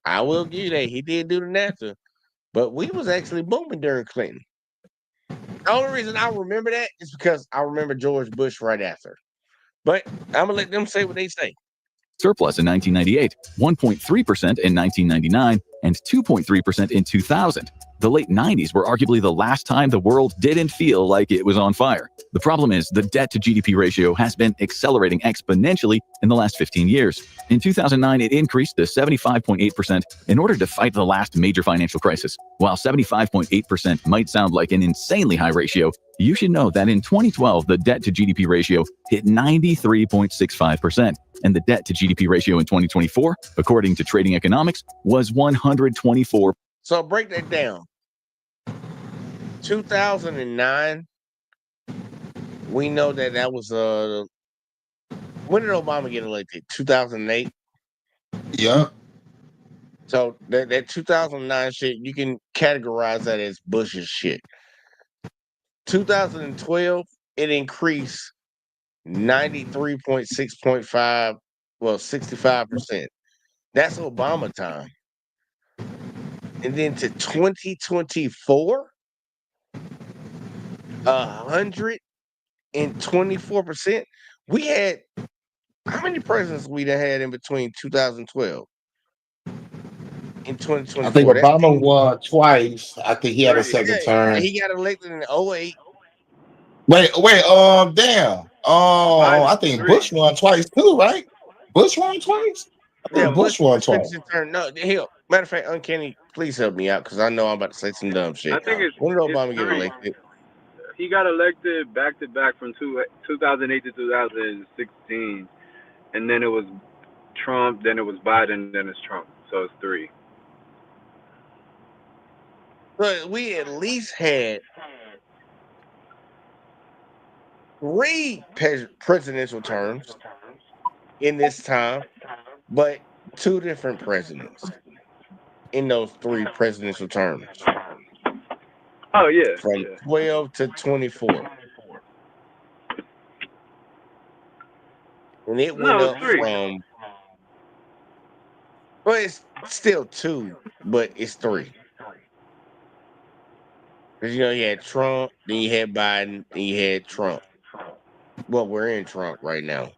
I will give you that. He did do the NAFTA, but we was actually booming during Clinton. The only reason I remember that is because I remember George Bush right after. But I'm gonna let them say what they say. Surplus in 1998, 1.3% in 1999, and 2.3% in 2000. The late 90s were arguably the last time the world didn't feel like it was on fire. The problem is the debt to GDP ratio has been accelerating exponentially in the last 15 years. In 2009, it increased to 75.8% in order to fight the last major financial crisis. While 75.8% might sound like an insanely high ratio, you should know that in 2012, the debt to GDP ratio hit 93.65%. And the debt to GDP ratio in 2024, according to Trading Economics, was 124. So break that down. 2009, we know that was when did Obama get elected? 2008. Yeah. So that 2009 shit, you can categorize that as Bush's shit. 2012, it increased 93.6.5, well, 65%. That's Obama time. And then to 2024, 124%. We had, how many presidents we done had in between 2012 and 2024? I think Obama won twice. I think he had a second term. He got elected in 08. Wait, damn. Oh, I think Bush won twice too, right? Bush won twice? I think Bush won twice. No, hell, matter of fact, Uncanny, please help me out because I know I'm about to say some dumb shit. I think when did Obama get elected? He got elected back to back from 2008 to 2016, and then it was Trump, then it was Biden, then it's Trump. So it's 3. But we at least had 3 presidential terms in this time, but 2 different presidents in those 3 presidential terms. Oh yeah, from 12 to 24, and it went up 3. from. Well, it's still 2, but it's 3. Because you had Trump, then you had Biden, then you had Trump. Well, we're in Trump right now.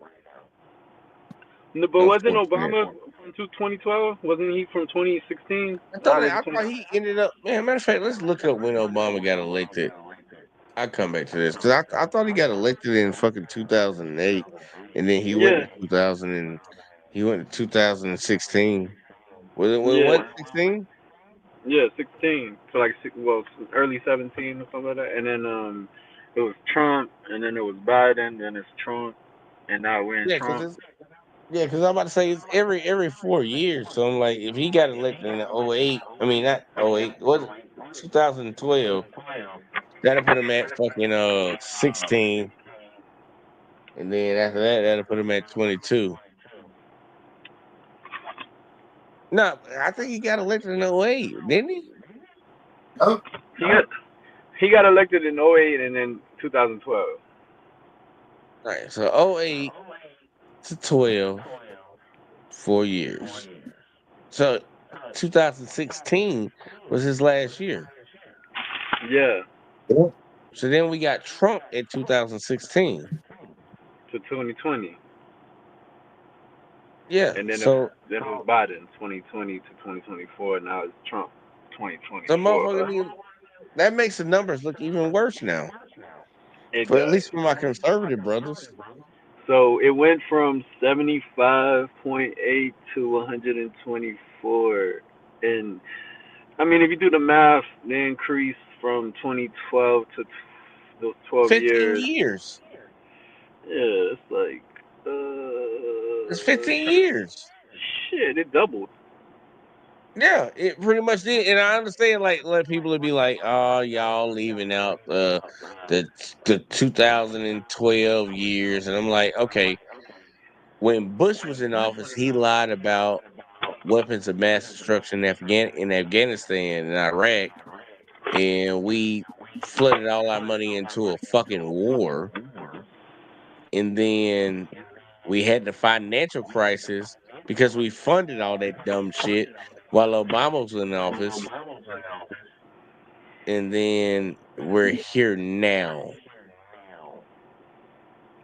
No, but wasn't Obama from 2012? Wasn't he from 2016? I thought he ended up. Man, matter of fact, let's look up when Obama got elected. I'll come back to this because I thought he got elected in fucking 2008, and then he went to 2000 and he went to 2016. Was it what 16? Yeah, 16. So like early 17 or something like that. And then it was Trump, and then it was Biden, then it's Trump, and now we're in Trump. Because I'm about to say it's every 4 years. So I'm like, if he got elected in 08, I mean not 08, was it 2012? That'll put him at fucking 16, and then after that, that'll put him at 22. No, I think he got elected in 08, didn't he? Oh, He got elected in 08 and then 2012. All right, so 08 to 12, 4 years. So 2016 was his last year. Yeah. So then we got Trump at 2016 to 2020. Yeah. And then So it was Biden 2020 to 2024. Now it's Trump 2024. the motherfucker, that makes the numbers look even worse now. At least for my conservative brothers. So it went from 75.8 to 124. And I mean, if you do the math, the increase from 2012 to those 12 15 years. Yeah, it's like. It's 15 years. Shit, it doubled. Yeah, it pretty much did. And I understand, like, let people would be like, oh, y'all leaving out the 2012 years. And I'm like, okay, when Bush was in office, he lied about weapons of mass destruction in Afghanistan and Iraq, and we flooded all our money into a fucking war. And then we had the financial crisis because we funded all that dumb shit while Obama was in office. And then we're here now.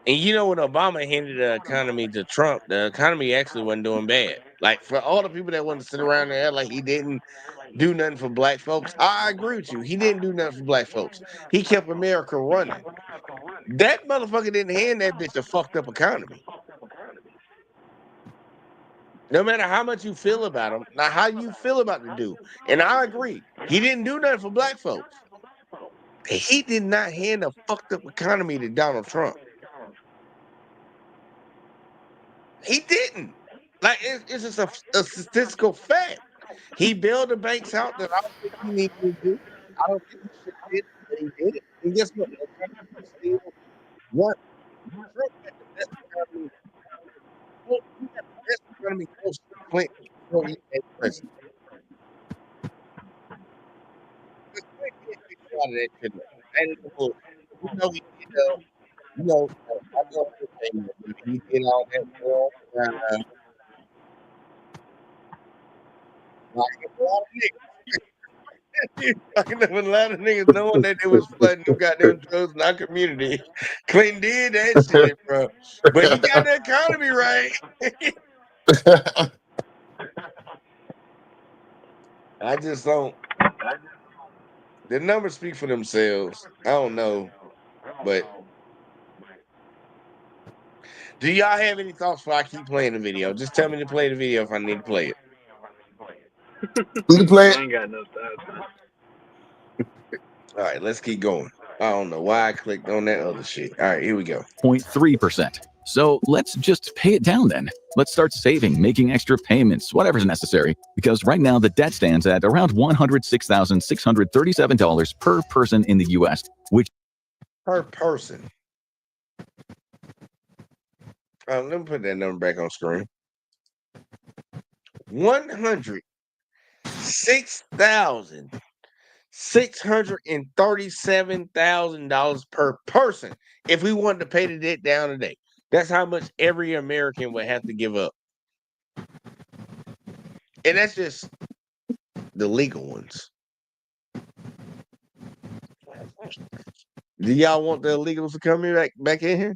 And you know, when Obama handed the economy to Trump, the economy actually wasn't doing bad. Like, for all the people that want to sit around there like he didn't do nothing for black folks, I agree with you. He didn't do nothing for black folks. He kept America running. That motherfucker didn't hand that bitch a fucked up economy. No matter how much you feel about him, now how you feel about the dude. And I agree. He didn't do nothing for black folks. He did not hand a fucked up economy to Donald Trump. He didn't. Like, it's just a statistical fact. He bailed the banks out that I don't think he needed to do. I don't think he did, but he did it. And guess what? Still won. Trump had the best economy. He had the best economy post Clinton before he became president. But Clinton can't get you out of that shit. And you know, I know he did all that for fucking up a lot of niggas knowing that they was flooding them goddamn drugs in our community. Clinton did that shit, bro. But he got the economy right. I just don't. The numbers speak for themselves. I don't know, but do y'all have any thoughts before I keep playing the video? Just tell me to play the video if I need to play it. We can play it. I ain't got no time. All right, let's keep going. I don't know why I clicked on that other shit. All right, here we go. 0.3%. So let's just pay it down then. Let's start saving, making extra payments, whatever's necessary. Because right now the debt stands at around $106,637 per person in the US, which per person. Let me put that number back on screen. $106,637,000 per person if we wanted to pay the debt down today. That's how much every American would have to give up. And that's just the legal ones. Do y'all want the illegals to come in back in here?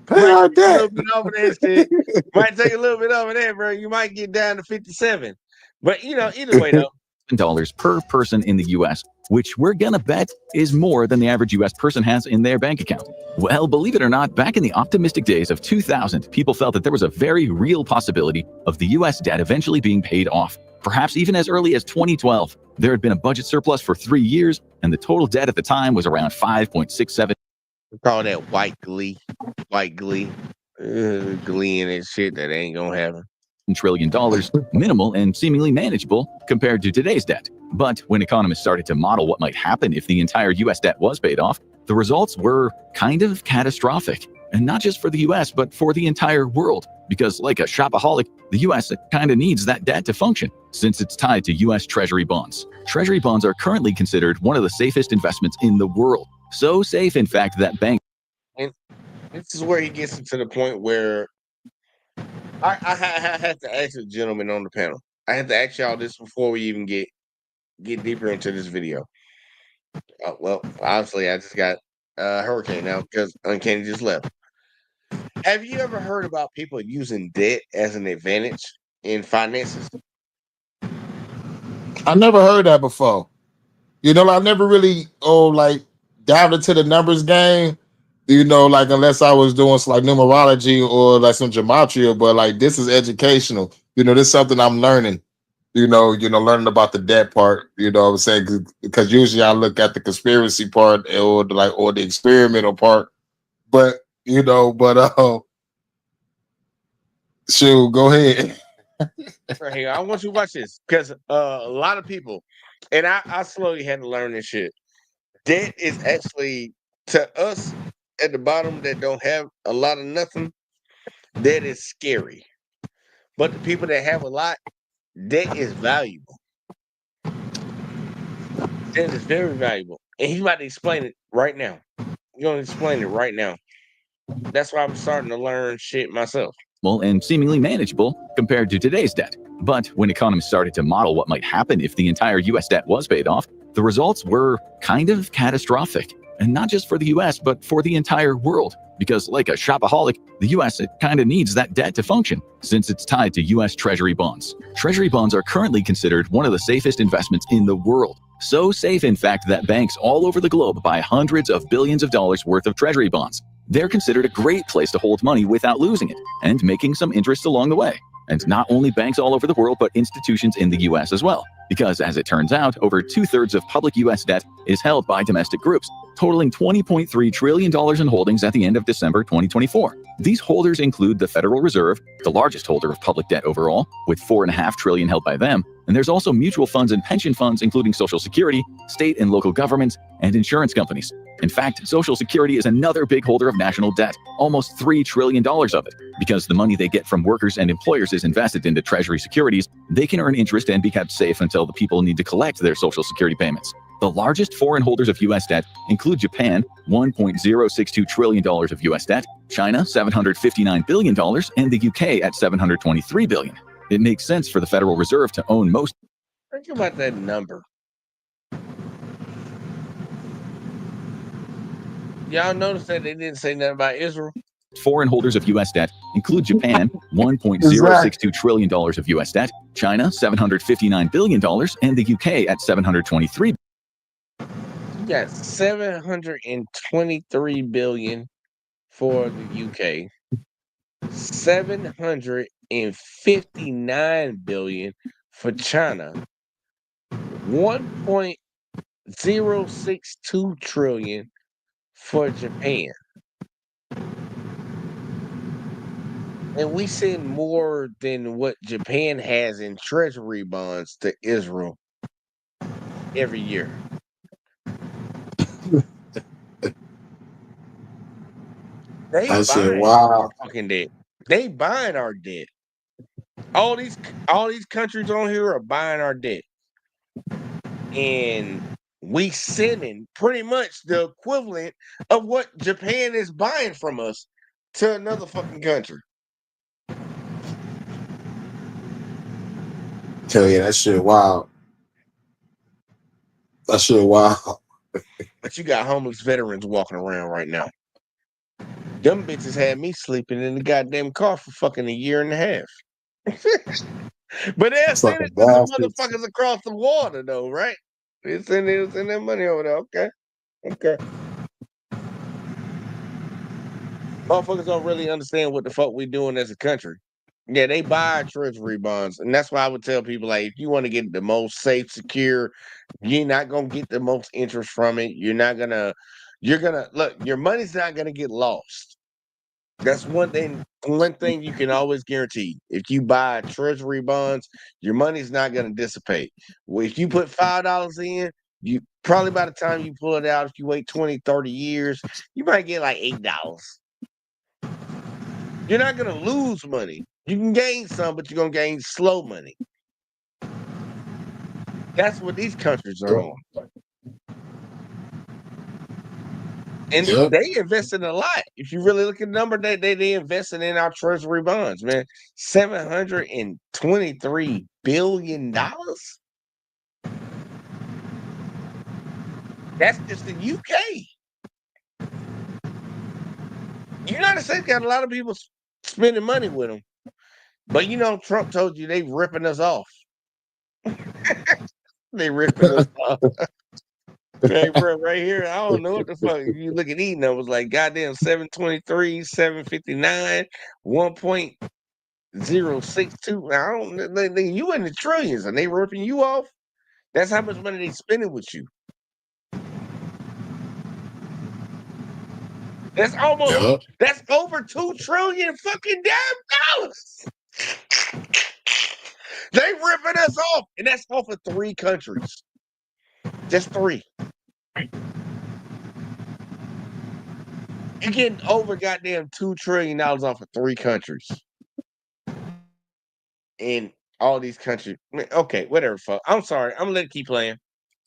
Pay our A debt. little bit over that shit. Might take a little bit over there, bro. You might get down to 57. But either way though. Dollars per person in the US, which we're gonna bet is more than the average US person has in their bank account. Well, believe it or not, back in the optimistic days of 2000, people felt that there was a very real possibility of the US debt eventually being paid off. Perhaps even as early as 2012. There had been a budget surplus for 3 years, and the total debt at the time was around 5.67. We call that white glee. White glee. Glee and that shit that ain't gonna happen. $1 trillion, minimal and seemingly manageable compared to today's debt. But when economists started to model what might happen if the entire US debt was paid off, the results were kind of catastrophic. And not just for the US, but for the entire world. Because like a shopaholic, the US kind of needs that debt to function, since it's tied to US Treasury bonds. Treasury bonds are currently considered one of the safest investments in the world. So safe, in fact, that banks. And this is where he gets to the point where I had to ask the gentleman on the panel. I had to ask y'all this before we even get deeper into this video. Well, obviously, I just got Hurricane now because Uncanny just left. Have you ever heard about people using debt as an advantage in finances? I never heard that before. I never really dived into the numbers game. Unless I was doing some numerology or some gematria, but this is educational. This is something I'm learning. Learning about the debt part. What I'm saying, because usually I look at the conspiracy part or the experimental part. But shoot, go ahead. Right here, I want you to watch this because a lot of people, and I slowly had to learn this shit. Debt is actually, to us at the bottom that don't have a lot of nothing, debt is scary. But the people that have a lot, debt is valuable. Debt is very valuable. And he's about to explain it right now. He's going to explain it right now. That's why I'm starting to learn shit myself. And seemingly manageable compared to today's debt. But when economists started to model what might happen if the entire US debt was paid off, the results were kind of catastrophic. And not just for the US, but for the entire world. Because like a shopaholic, the US kind of needs that debt to function, since it's tied to US Treasury bonds. Treasury bonds are currently considered one of the safest investments in the world. So safe, in fact, that banks all over the globe buy hundreds of billions of dollars worth of Treasury bonds. They're considered a great place to hold money without losing it, and making some interest along the way. And not only banks all over the world, but institutions in the US as well. Because as it turns out, over 2/3 of public US debt is held by domestic groups, totaling $20.3 trillion in holdings at the end of December 2024. These holders include the Federal Reserve, the largest holder of public debt overall, with $4.5 trillion held by them. And there's also mutual funds and pension funds, including Social Security, state and local governments, and insurance companies. In fact, Social Security is another big holder of national debt, almost $3 trillion of it. Because the money they get from workers and employers is invested into Treasury securities, they can earn interest and be kept safe until the people need to collect their Social Security payments. The largest foreign holders of U.S. debt include Japan, $1.062 trillion of U.S. debt, China, $759 billion, and the UK at $723 billion. It makes sense for the Federal Reserve to own most. Think about that number. Y'all notice that they didn't say nothing about Israel? Foreign holders of U.S. debt include Japan, $1.062 trillion of U.S. debt, China, $759 billion, and the UK at $723 billion. You got $723 billion for the UK, $759 billion for China, $1.062 trillion for Japan. And we send more than what Japan has in treasury bonds to Israel every year. I said, wow. Fucking debt. They buying our debt. All these countries on here are buying our debt. And we sending pretty much the equivalent of what Japan is buying from us to another fucking country. Tell you that shit, wow. That shit wow. But you got homeless veterans walking around right now. Them bitches had me sleeping in the goddamn car for fucking a year and a half. But they're sending it to some motherfuckers across the water, though, right? They're sending their money over there. Okay. Motherfuckers don't really understand what the fuck we doing as a country. Yeah, they buy treasury bonds. And that's why I would tell people, like, if you want to get the most safe, secure, you're not going to get the most interest from it. You're going to, look, your money's not going to get lost. That's one thing you can always guarantee. If you buy treasury bonds, your money's not going to dissipate. Well, if you put $5 in, you probably by the time you pull it out, if you wait 20, 30 years, you might get like $8. You're not going to lose money. You can gain some, but you're going to gain slow money. That's what these countries are on. And they invested a lot. If you really look at the number, they invested in our treasury bonds, man. $723 billion. That's just the UK. United States got a lot of people spending money with them. But you know, Trump told you they ripping us off. They ripping us off. Hey, bro, right here, I don't know what the fuck. If you look at these numbers, like goddamn 723, 759, 1.062. I don't. You in the trillions, and they ripping you off. That's how much money they spending with you. That's almost. That's over $2 trillion fucking damn dollars. They ripping us off, and that's off of 3 countries. Just 3. You're getting over goddamn $2 trillion off of 3 countries. And all these countries. Okay, whatever, fuck. I'm sorry. I'm gonna let it keep playing.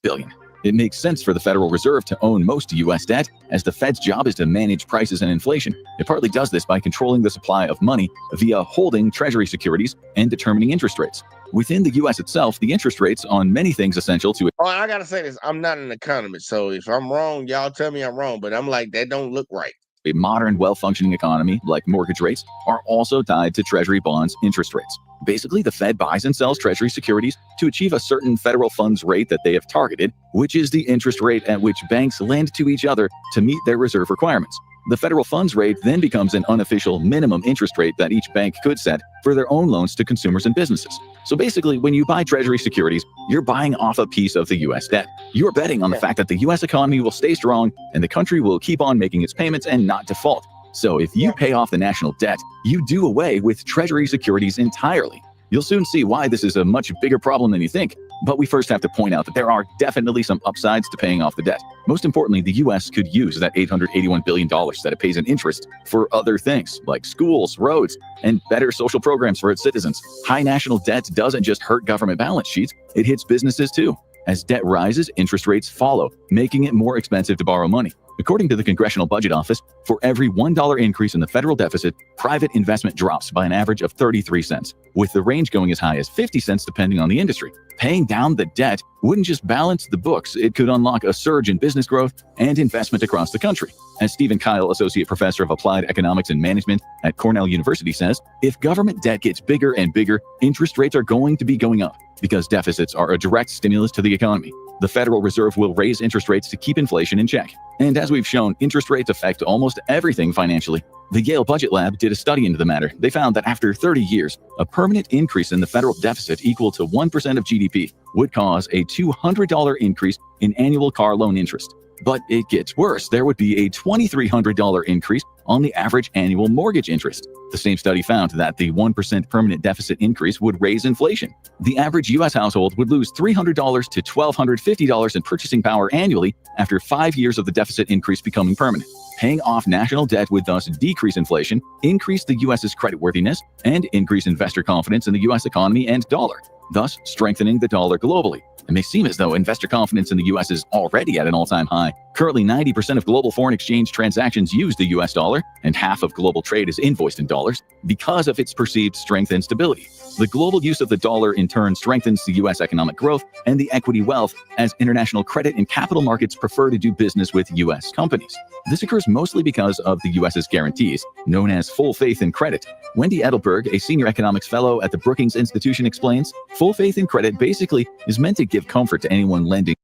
Billion. It makes sense for the Federal Reserve to own most U.S. debt, as the Fed's job is to manage prices and inflation. It partly does this by controlling the supply of money via holding Treasury securities and determining interest rates. Within the U.S. itself, the interest rates on many things essential to it. Oh, I gotta say this. I'm not an economist, so if I'm wrong, y'all tell me I'm wrong. But I'm like, that don't look right. A modern, well-functioning economy, like mortgage rates, are also tied to Treasury bonds interest rates. Basically, the Fed buys and sells Treasury securities to achieve a certain federal funds rate that they have targeted, which is the interest rate at which banks lend to each other to meet their reserve requirements. The federal funds rate then becomes an unofficial minimum interest rate that each bank could set for their own loans to consumers and businesses. So basically, when you buy Treasury securities, you're buying off a piece of the U.S. debt. You're betting on the fact that the U.S. economy will stay strong and the country will keep on making its payments and not default. So if you pay off the national debt, you do away with Treasury securities entirely. You'll soon see why this is a much bigger problem than you think. But we first have to point out that there are definitely some upsides to paying off the debt. Most importantly, the U.S. could use that $881 billion that it pays in interest for other things like schools, roads, and better social programs for its citizens. High national debt doesn't just hurt government balance sheets, it hits businesses too. As debt rises, interest rates follow, making it more expensive to borrow money. According to the Congressional Budget Office, for every $1 increase in the federal deficit, private investment drops by an average of 33 cents, with the range going as high as 50 cents depending on the industry. Paying down the debt wouldn't just balance the books, it could unlock a surge in business growth and investment across the country. As Stephen Kyle, Associate Professor of Applied Economics and Management at Cornell University says, if government debt gets bigger and bigger, interest rates are going to be going up because deficits are a direct stimulus to the economy. The Federal Reserve will raise interest rates to keep inflation in check. And as we've shown, interest rates affect almost everything financially. The Yale Budget Lab did a study into the matter. They found that after 30 years, a permanent increase in the federal deficit equal to 1% of GDP would cause a $200 increase in annual car loan interest. But it gets worse. There would be a $2,300 increase on the average annual mortgage interest. The same study found that the 1% permanent deficit increase would raise inflation. The average U.S. household would lose $300 to $1,250 in purchasing power annually after 5 years of the deficit increase becoming permanent. Paying off national debt would thus decrease inflation, increase the U.S.'s creditworthiness, and increase investor confidence in the U.S. economy and dollar, thus strengthening the dollar globally. It may seem as though investor confidence in the U.S. is already at an all-time high. Currently, 90% of global foreign exchange transactions use the US dollar, and half of global trade is invoiced in dollars because of its perceived strength and stability. The global use of the dollar in turn strengthens the US economic growth and the equity wealth, as international credit and capital markets prefer to do business with US companies. This occurs mostly because of the US's guarantees, known as full faith in credit. Wendy Edelberg, a senior economics fellow at the Brookings Institution, explains, full faith in credit basically is meant to give comfort to anyone lending.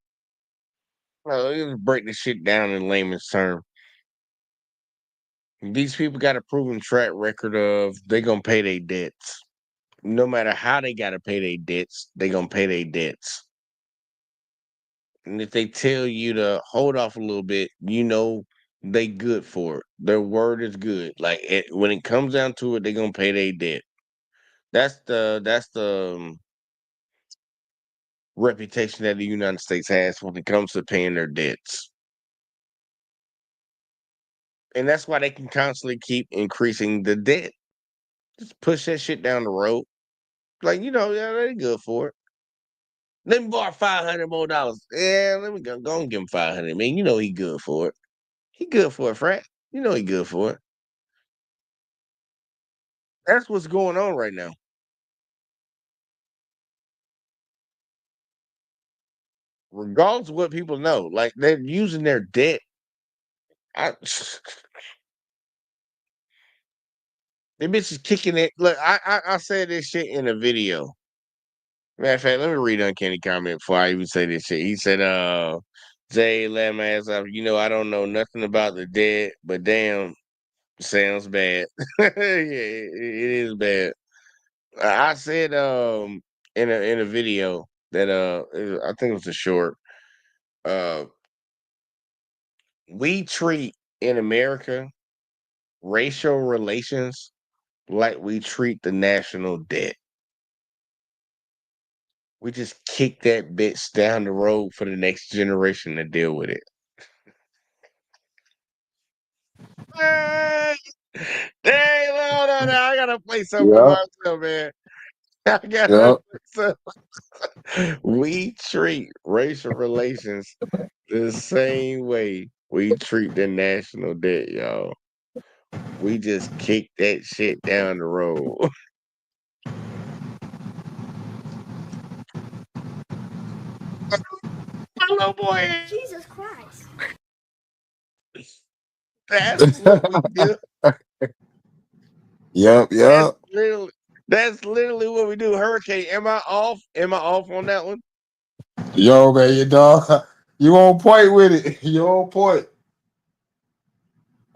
Well, let's break this shit down in layman's terms. These people got a proven track record of they gonna pay their debts. No matter how they gotta pay their debts, they gonna pay their debts. And if they tell you to hold off a little bit, you know they good for it. Their word is good. Like when it comes down to it, they gonna pay their debt. That's the reputation that the United States has when it comes to paying their debts. And that's why they can constantly keep increasing the debt. Just push that shit down the road. Like, yeah, they good for it. Let me borrow $500 more. Yeah, let me go and give him 500. Man, he good for it. He good for it, Frat. He good for it. That's what's going on right now. Regardless of what people know, like they're using their debt. The bitch is kicking it. Look, I said this shit in a video. Matter of fact, let me read Uncanny comment before I even say this shit. He said, Jay, let my ass off. I don't know nothing about the dead, but damn, sounds bad. Yeah, it is bad. I said in a video that I think it was a short. We treat in America racial relations like we treat the national debt. We just kick that bitch down the road for the next generation to deal with it. Hey, hold on now. I gotta play something for myself, man. I gotta play something. We treat racial relations the same way we treat the national debt, y'all. We just kick that shit down the road. Hello, boy. Jesus Christ. That's what we do. Yep. That's literally what we do. Hurricane, am I off? Am I off on that one? Yo, man, you dog. You on point with it. You on point.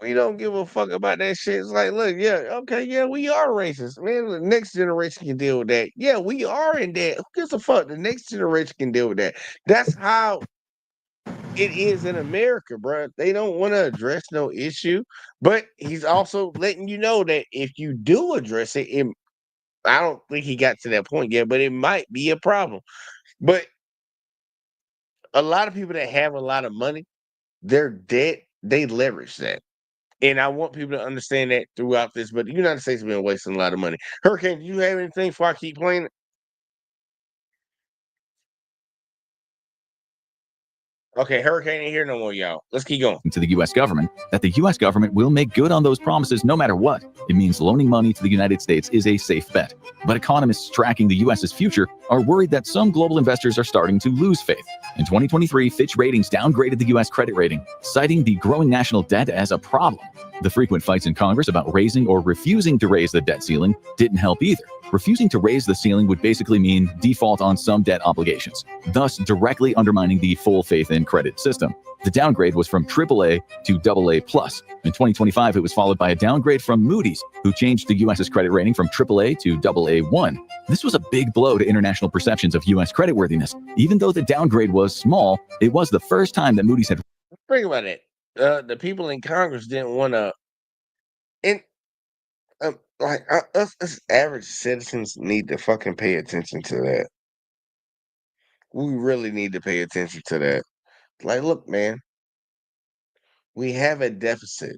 We don't give a fuck about that shit. It's like, look, yeah, okay, yeah, we are racist. Man, the next generation can deal with that. Yeah, we are in that. Who gives a fuck? The next generation can deal with that. That's how it is in America, bro. They don't want to address no issue, but he's also letting you know that if you do address it, I don't think he got to that point yet, but it might be a problem. But a lot of people that have a lot of money, their debt, they leverage that. And I want people to understand that throughout this. But the United States has been wasting a lot of money. Hurricane, do you have anything before I keep playing it? Okay, Hurricane ain't here no more, y'all. Let's keep going. To the US government that the US government will make good on those promises no matter what. It means loaning money to the United States is a safe bet. But economists tracking the US's future are worried that some global investors are starting to lose faith. In 2023, Fitch Ratings downgraded the US credit rating, citing the growing national debt as a problem. The frequent fights in Congress about raising or refusing to raise the debt ceiling didn't help either. Refusing to raise the ceiling would basically mean default on some debt obligations, thus directly undermining the full faith in credit system. The downgrade was from AAA to AA+. In 2025, it was followed by a downgrade from Moody's, who changed the US's credit rating from AAA to AA1. This was a big blow to international perceptions of US creditworthiness. Even though the downgrade was small, it was the first time that Moody's had... Think about it. The people in Congress didn't want to... us as average citizens need to fucking pay attention to that. We really need to pay attention to that. Like, look, man, we have a deficit.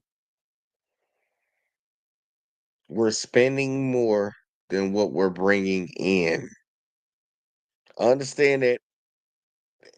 We're spending more than what we're bringing in. Understand that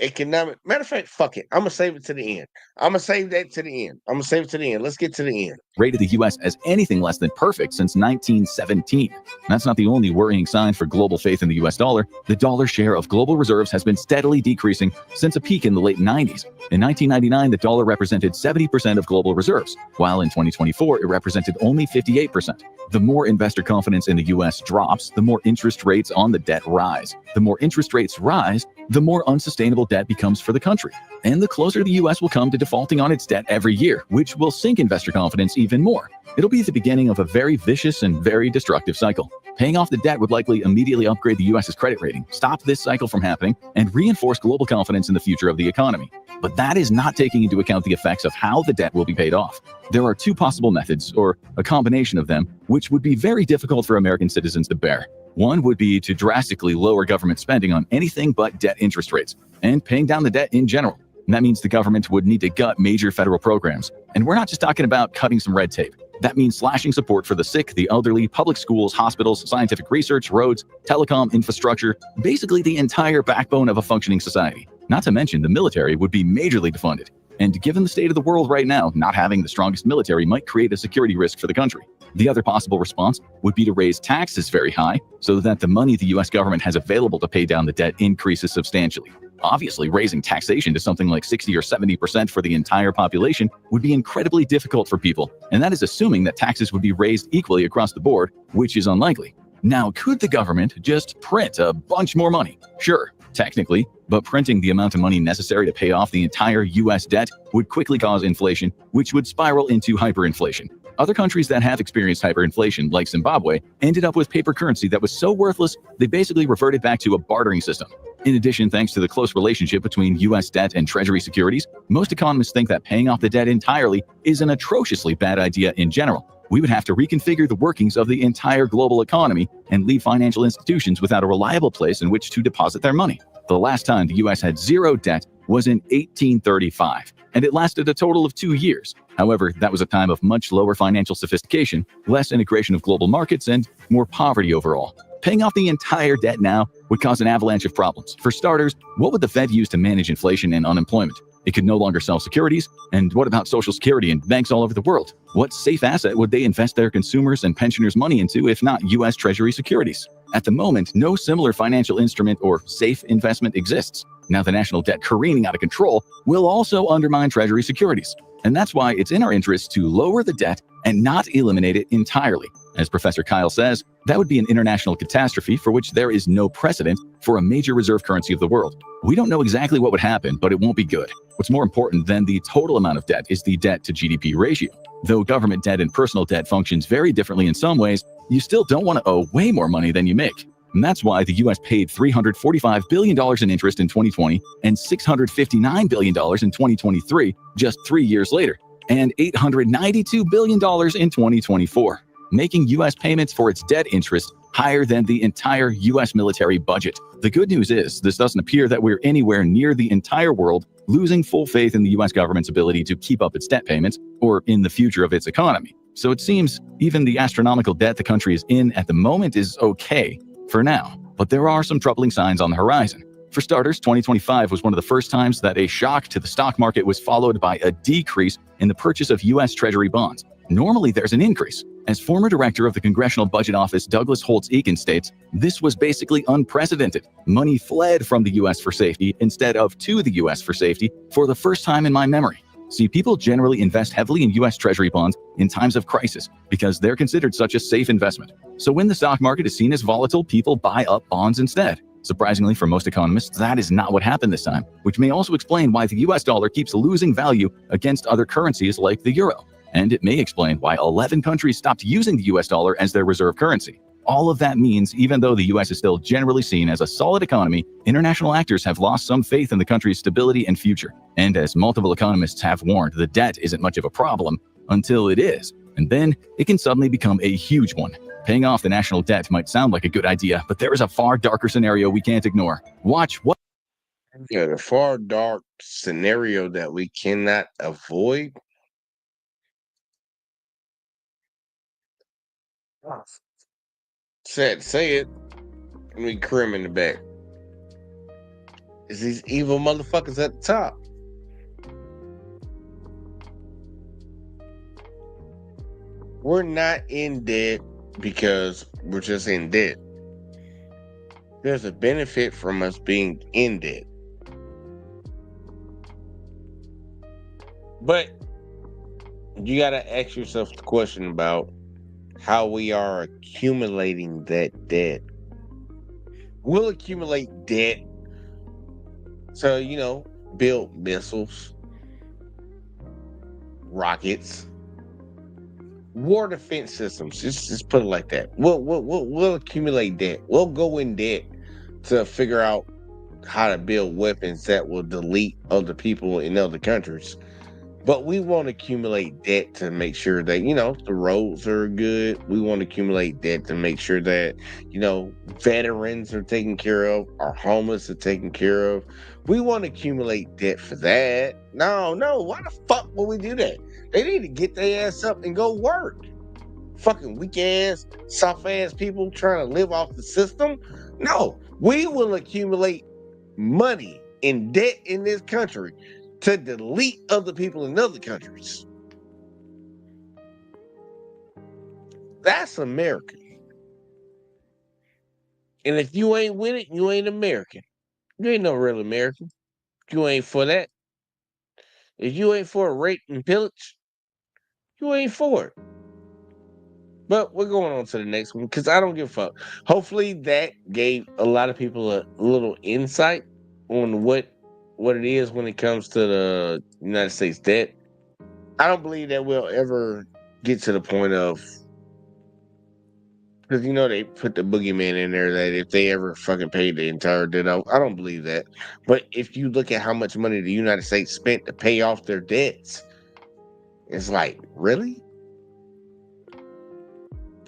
economic. Matter of fact, fuck it. I'm gonna save it to the end. I'm gonna save that to the end. I'm gonna save it to the end. Let's get to the end. Rated the U.S. as anything less than perfect since 1917. That's not the only worrying sign for global faith in the U.S. dollar. The dollar share of global reserves has been steadily decreasing since a peak in the late 90s. In 1999, the dollar represented 70% of global reserves, while in 2024, it represented only 58%. The more investor confidence in the U.S. drops, the more interest rates on the debt rise. The more interest rates rise, the more unsustainable debt becomes for the country. And the closer the U.S. will come to defaulting on its debt every year, which will sink investor confidence even more. It'll be the beginning of a very vicious and very destructive cycle. Paying off the debt would likely immediately upgrade the U.S.'s credit rating, stop this cycle from happening, and reinforce global confidence in the future of the economy. But that is not taking into account the effects of how the debt will be paid off. There are two possible methods, or a combination of them, which would be very difficult for American citizens to bear. One would be to drastically lower government spending on anything but debt interest rates, and paying down the debt in general. And that means the government would need to gut major federal programs. And we're not just talking about cutting some red tape. That means slashing support for the sick, the elderly, public schools, hospitals, scientific research, roads, telecom infrastructure, basically the entire backbone of a functioning society. Not to mention the military would be majorly defunded. And given the state of the world right now, not having the strongest military might create a security risk for the country. The other possible response would be to raise taxes very high so that the money the US government has available to pay down the debt increases substantially. Obviously, raising taxation to something like 60 or 70% for the entire population would be incredibly difficult for people, and that is assuming that taxes would be raised equally across the board, which is unlikely. Now, could the government just print a bunch more money? Sure, technically, but printing the amount of money necessary to pay off the entire US debt would quickly cause inflation, which would spiral into hyperinflation. Other countries that have experienced hyperinflation, like Zimbabwe, ended up with paper currency that was so worthless, they basically reverted back to a bartering system. In addition, thanks to the close relationship between U.S. debt and Treasury securities, most economists think that paying off the debt entirely is an atrociously bad idea in general. We would have to reconfigure the workings of the entire global economy and leave financial institutions without a reliable place in which to deposit their money. The last time the U.S. had zero debt was in 1835, and it lasted a total of 2 years. However, that was a time of much lower financial sophistication, less integration of global markets, and more poverty overall. Paying off the entire debt now would cause an avalanche of problems. For starters, what would the Fed use to manage inflation and unemployment? It could no longer sell securities. And what about Social Security and banks all over the world? What safe asset would they invest their consumers and pensioners' money into if not U.S. Treasury securities? At the moment, no similar financial instrument or safe investment exists. Now the national debt careening out of control will also undermine Treasury securities. And that's why it's in our interest to lower the debt and not eliminate it entirely. As Professor Kyle says, that would be an international catastrophe for which there is no precedent for a major reserve currency of the world. We don't know exactly what would happen, but it won't be good. What's more important than the total amount of debt is the debt to GDP ratio. Though government debt and personal debt functions very differently in some ways, you still don't want to owe way more money than you make. And that's why the U.S. paid $345 billion in interest in 2020 and $659 billion in 2023, just 3 years later, and $892 billion in 2024. Making U.S. payments for its debt interest higher than the entire U.S. military budget. The good news is, this doesn't appear that we're anywhere near the entire world losing full faith in the U.S. government's ability to keep up its debt payments or in the future of its economy. So it seems even the astronomical debt the country is in at the moment is okay for now. But there are some troubling signs on the horizon. For starters, 2025 was one of the first times that a shock to the stock market was followed by a decrease in the purchase of U.S. Treasury bonds. Normally, there's an increase. As former director of the Congressional Budget Office Douglas Holtz-Eakin states, this was basically unprecedented. Money fled from the U.S. for safety instead of to the U.S. for safety for the first time in my memory. See, people generally invest heavily in U.S. Treasury bonds in times of crisis because they're considered such a safe investment. So when the stock market is seen as volatile, people buy up bonds instead. Surprisingly, for most economists, that is not what happened this time, which may also explain why the U.S. dollar keeps losing value against other currencies like the euro. And it may explain why 11 countries stopped using the US dollar as their reserve currency. All of that means, even though the US is still generally seen as a solid economy, international actors have lost some faith in the country's stability and future. And as multiple economists have warned, the debt isn't much of a problem until it is. And then it can suddenly become a huge one. Paying off the national debt might sound like a good idea, but there is a far darker scenario we can't ignore. Watch what. Yeah, the far dark scenario that we cannot avoid. Say it. And we crim in the back. It's these evil motherfuckers at the top. We're not in debt because we're just in debt. There's a benefit from us being in debt. But you got to ask yourself the question about how we are accumulating that debt. We'll accumulate debt to, build missiles, rockets, war defense systems. Just put it like that. We'll accumulate debt. We'll go in debt to figure out how to build weapons that will delete other people in other countries. But we won't accumulate debt to make sure that, the roads are good. We won't accumulate debt to make sure that, veterans are taken care of, our homeless are taken care of. We won't accumulate debt for that. No. Why the fuck will we do that? They need to get their ass up and go work. Fucking weak ass, soft ass people trying to live off the system. No, we will accumulate money in debt in this country to delete other people in other countries. That's America. And if you ain't with it, you ain't American. You ain't no real American. You ain't for that. If you ain't for a rape and pillage, you ain't for it. But we're going on to the next one because I don't give a fuck. Hopefully that gave a lot of people a little insight on what it is when it comes to the United States debt. I don't believe that we'll ever get to the point of, because they put the boogeyman in there that if they ever fucking paid the entire debt out, I don't believe that. But if you look at how much money the United States spent to pay off their debts, it's like, really?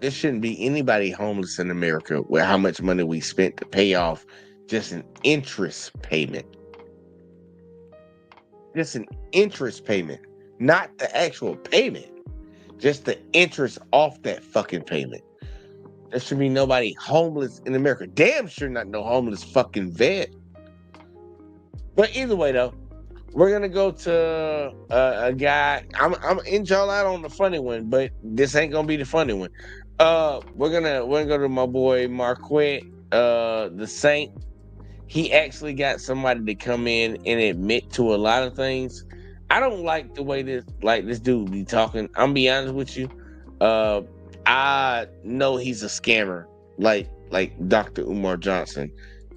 There shouldn't be anybody homeless in America with how much money we spent to pay off just an interest payment. Just an interest payment, not the actual payment, just the interest off that fucking payment. There should be nobody homeless in America. Damn sure not no homeless fucking vet. But either way though, we're gonna go to a guy. I'm in y'all out on the funny one, but this ain't gonna be the funny one. We're gonna go to my boy Marquette, the Saint. He actually got somebody to come in and admit to a lot of things. I don't like the way this dude be talking. I'm gonna be honest with you. I know he's a scammer, like Dr. Umar Johnson,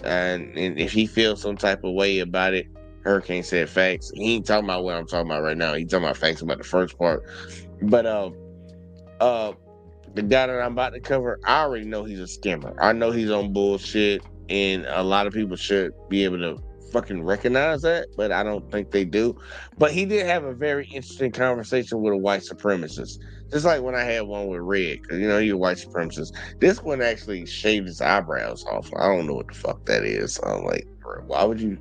and if he feels some type of way about it, Hurricane said facts. He ain't talking about what I'm talking about right now. He's talking about facts about the first part. But the guy that I'm about to cover, I already know he's a scammer. I know he's on bullshit. And a lot of people should be able to fucking recognize that, but I don't think they do. But he did have a very interesting conversation with a white supremacist. Just like when I had one with Red, because, he's a white supremacist. This one actually shaved his eyebrows off. I don't know what the fuck that is. I'm like, bro, why would you?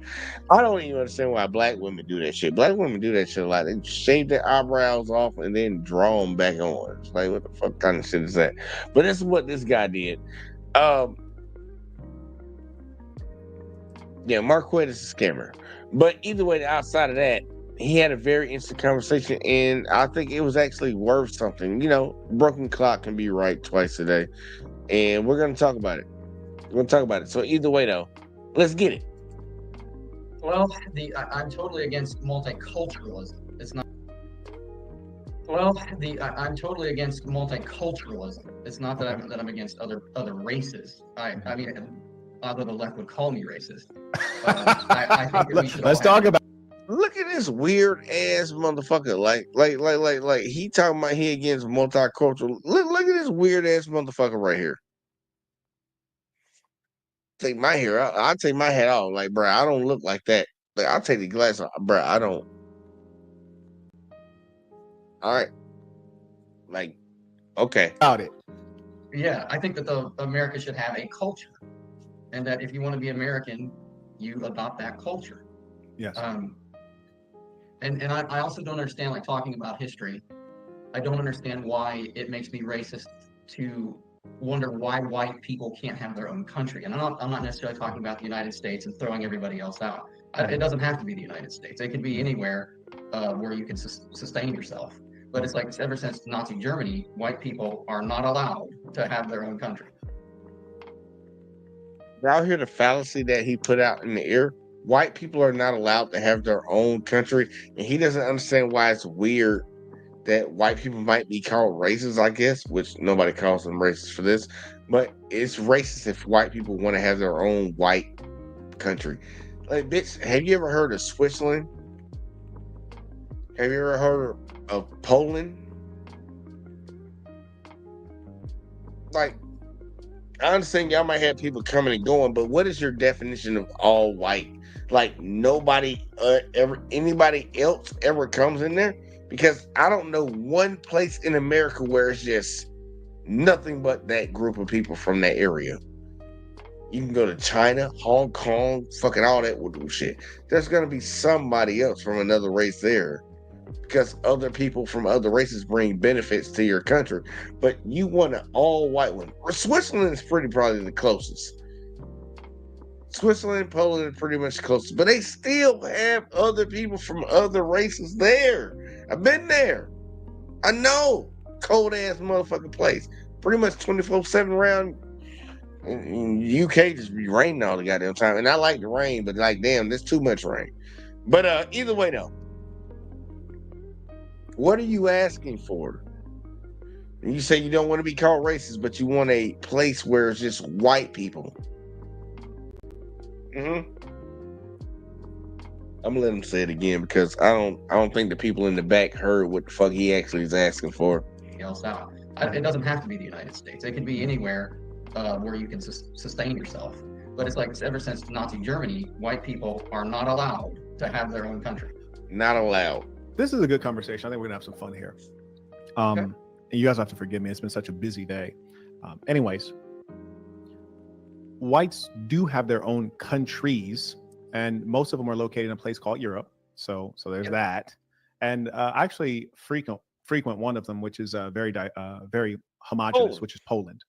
I don't even understand why black women do that shit. Black women do that shit a lot. They shave their eyebrows off and then draw them back on. It's like, what the fuck kind of shit is that? But this is what this guy did. Yeah, Marquette is a scammer. But either way, outside of that, he had a very interesting conversation, and I think it was actually worth something. Broken clock can be right twice a day, and we're going to talk about it. So either way, though, let's get it. Well, I'm totally against multiculturalism. It's not. Well, I'm totally against multiculturalism. It's not that I'm against other races. I mean, although the left would call me racist. I think that we should. Let's talk about. Look at this weird ass motherfucker. Like he talking about he against multicultural. Look at this weird ass motherfucker right here. Take my hair out. I'll take my hat off. Like, bro, I don't look like that. Like, I'll take the glass off. Bro, I don't. All right. Like, okay. About it. Yeah, I think that America should have a culture, and that if you want to be American, you adopt that culture. Yes. And I also don't understand, like, talking about history. I don't understand why it makes me racist to wonder why white people can't have their own country. And I'm not necessarily talking about the United States and throwing everybody else out. It doesn't have to be the United States. It could be anywhere where you can sustain yourself. But it's like ever since Nazi Germany, white people are not allowed to have their own country. Y'all hear the fallacy that he put out in the air? White people are not allowed to have their own country, and he doesn't understand why it's weird that white people might be called racist, I guess, which nobody calls them racist for this, but it's racist if white people want to have their own white country. Like, bitch, have you ever heard of Switzerland? Have you ever heard of Poland? Like, I understand y'all might have people coming and going, but what is your definition of all white? Like, nobody anybody else ever comes in there? Because I don't know one place in America where it's just nothing but that group of people from that area. You can go to China, Hong Kong, fucking all that shit. There's going to be somebody else from another race there. Because other people from other races bring benefits to your country. But you want an all-white one. Switzerland is probably the closest. Switzerland and Poland are pretty much closest. But they still have other people from other races there. I've been there. I know. Cold ass motherfucking place. Pretty much 24/7 around. In UK just be raining all the goddamn time. And I like the rain, but like, damn, there's too much rain. But either way though. What are you asking for? You say you don't want to be called racist, but you want a place where it's just white people. I'm gonna let him say it again because I don't think the people in the back heard what the fuck he actually is asking for. Else out. It doesn't have to be the United States. It could be anywhere where you can sustain yourself. But it's like ever since Nazi Germany, white people are not allowed to have their own country. Not allowed. This is a good conversation. I think we're gonna have some fun here. And you guys have to forgive me. It's been such a busy day. Anyways, whites do have their own countries, and most of them are located in a place called Europe. So there's that. And I actually frequent one of them, which is very homogenous, which is Poland.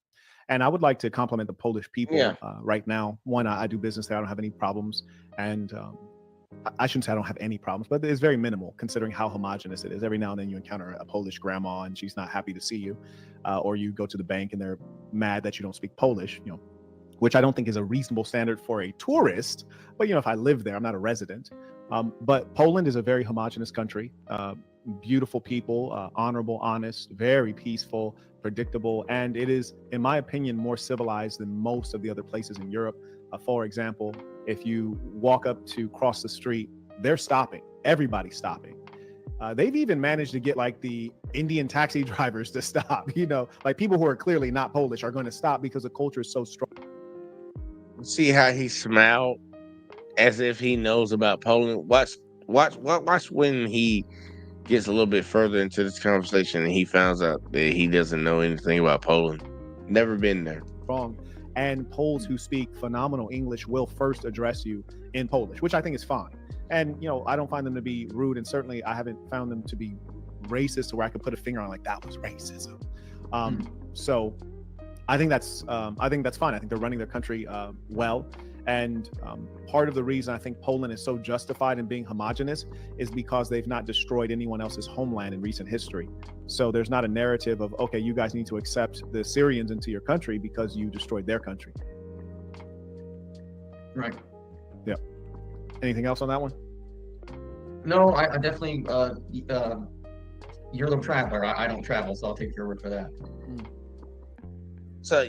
And I would like to compliment the Polish people right now. One, I do business there. I don't have any problems. And I shouldn't say I don't have any problems, but it's very minimal considering how homogenous it is. Every now and then you encounter a Polish grandma and she's not happy to see you. Or you go to the bank and they're mad that you don't speak Polish, which I don't think is a reasonable standard for a tourist. But, if I live there, I'm not a resident. But Poland is a very homogenous country. Beautiful people, honorable, honest, very peaceful, predictable. And it is, in my opinion, more civilized than most of the other places in Europe. For example, if you walk up to cross the street, they're stopping. Everybody's stopping. They've even managed to get like the Indian taxi drivers to stop. Like people who are clearly not Polish are going to stop because the culture is so strong. See how he smiled as if he knows about Poland. Watch when he gets a little bit further into this conversation and he finds out that he doesn't know anything about Poland. Never been there. Wrong. And Poles who speak phenomenal English will first address you in Polish, which I think is fine. And, I don't find them to be rude. And certainly I haven't found them to be racist to where I could put a finger on like that was racism. So I think that's fine. I think they're running their country well. And part of the reason I think Poland is so justified in being homogenous is because they've not destroyed anyone else's homeland in recent history. So there's not a narrative of, okay, you guys need to accept the Syrians into your country because you destroyed their country. Right. Yeah. Anything else on that one? No, I definitely, you're a little traveler. I don't travel, so I'll take your word for that. So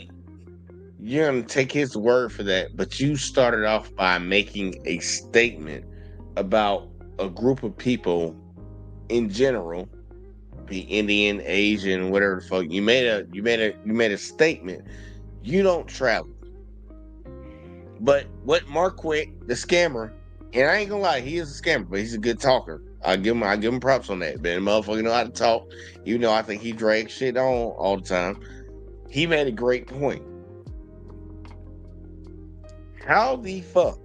you're going to take his word for that, but you started off by making a statement about a group of people in general, be Indian, Asian, whatever the fuck. You made a statement. You don't travel. But what Marquette, the scammer, and I ain't gonna lie, he is a scammer, but he's a good talker. I give him props on that. Man, the motherfucker know how to talk. Even though I think he drags shit on all the time. He made a great point. How the fuck?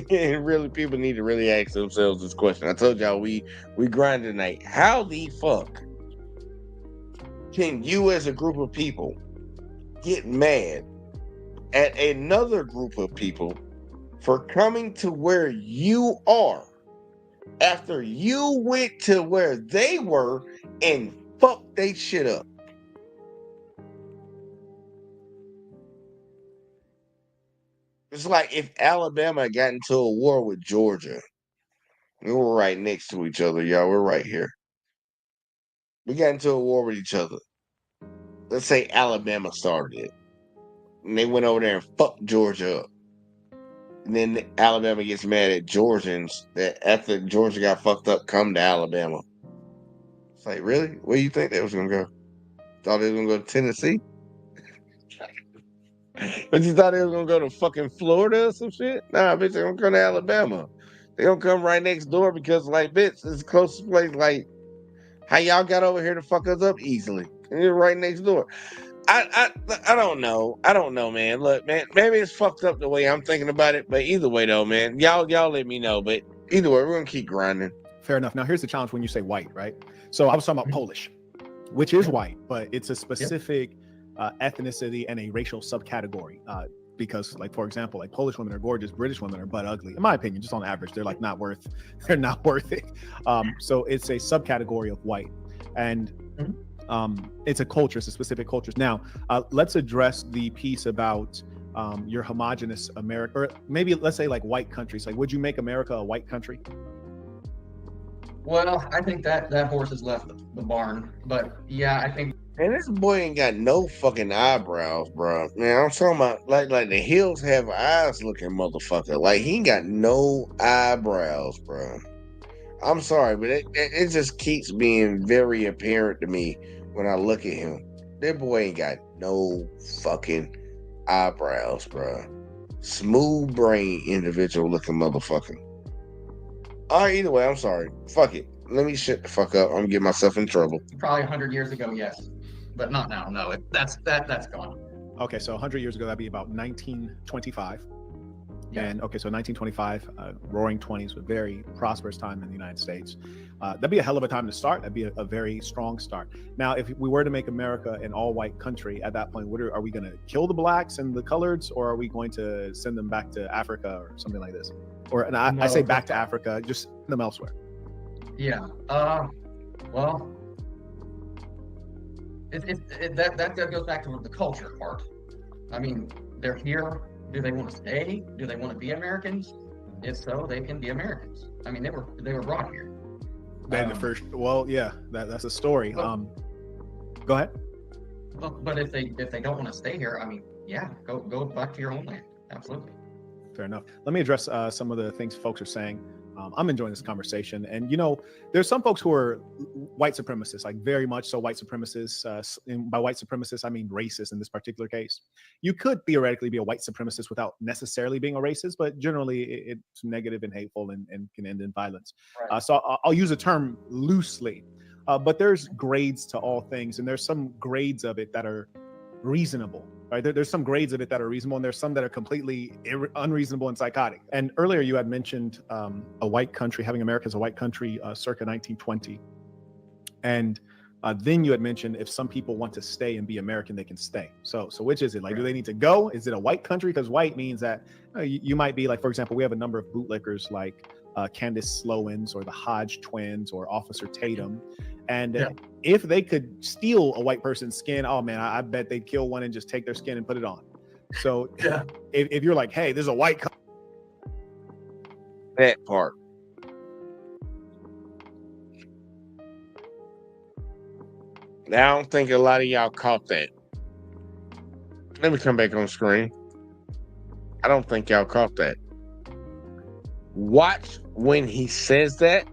And really, people need to really ask themselves this question. I told y'all we grind tonight. How the fuck can you as a group of people get mad at another group of people for coming to where you are after you went to where they were and fucked they shit up? It's like if Alabama got into a war with Georgia. We were right next to each other, y'all. We're right here. We got into a war with each other. Let's say Alabama started it. And they went over there and fucked Georgia up. And then Alabama gets mad at Georgians that after Georgia got fucked up, come to Alabama. It's like, really? Where do you think they was going to go? Thought they was going to go to Tennessee? But you thought they was going to go to fucking Florida or some shit? Nah, bitch, they're going to come to Alabama. They going to come right next door because, like, bitch, it's the closest place. Like, how y'all got over here to fuck us up easily? And you're right next door. I don't know. I don't know, man. Look, man, maybe it's fucked up the way I'm thinking about it, but either way, though, man, y'all let me know. But either way, we're gonna keep grinding. Fair enough. Now, here's the challenge when you say white, right? So I was talking about Polish, which is white, but it's a specific ethnicity and a racial subcategory. Because, like, for example, like Polish women are gorgeous, British women are butt ugly. In my opinion, just on average, they're like not worth it. So it's a subcategory of white, and it's a culture, it's a specific culture. Now, let's address the piece about your homogenous America, or maybe let's say like white countries. Like, would you make America a white country? Well, I think that horse has left the barn. But yeah, I think. And this boy ain't got no fucking eyebrows, bro. Man, I'm talking about like the hills have eyes looking motherfucker. Like, he ain't got no eyebrows, bro. I'm sorry, but it just keeps being very apparent to me when I look at him. That boy ain't got no fucking eyebrows, bro. Smooth brain individual looking motherfucker. All right, either way, I'm sorry. Fuck it. Let me shut the fuck up. I'm gonna get myself in trouble. Probably 100 years ago, yes, but not now. No, that's gone. Okay, so 100 years ago, that'd be about 1925. Yeah. And okay, so 1925, roaring 20s, a very prosperous time in the United States. That'd be a hell of a time to start. That'd be a very strong start. Now, if we were to make America an all-white country at that point, are we going to kill the blacks and the coloreds, or are we going to send them back to Africa or something like this? Or I say back to Africa, just send them elsewhere. Yeah. Well, that goes back to the culture part. I mean, they're here. Do they want to stay? Do they want to be Americans? If so, they can be Americans. I mean, they were brought here. The first, well, yeah, that's a story. Go ahead. But if they don't want to stay here, I mean, yeah, go back to your homeland. Absolutely. Fair enough. Let me address some of the things folks are saying. I'm enjoying this conversation. And, there's some folks who are white supremacists, like very much so white supremacists. And by white supremacists, I mein racist in this particular case. You could theoretically be a white supremacist without necessarily being a racist, but generally it's negative and hateful and can end in violence. Right. So I'll use a term loosely, but there's grades to all things. And there's some grades of it that are reasonable. Right? There's some grades of it that are reasonable, and there's some that are completely unreasonable and psychotic. And earlier you had mentioned a white country, having America as a white country circa 1920. And then you had mentioned if some people want to stay and be American, they can stay. So which is it? Like, do they need to go? Is it a white country? Because white means that you might be like, for example, we have a number of bootlickers like Candace Slowins or the Hodge twins or Officer Tatum. And if they could steal a white person's skin, oh man, I bet they'd kill one and just take their skin and put it on. So if you're like, hey, there's a white that part. Now, I don't think a lot of y'all caught that. Let me come back on screen. I don't think y'all caught that. Watch when he says that,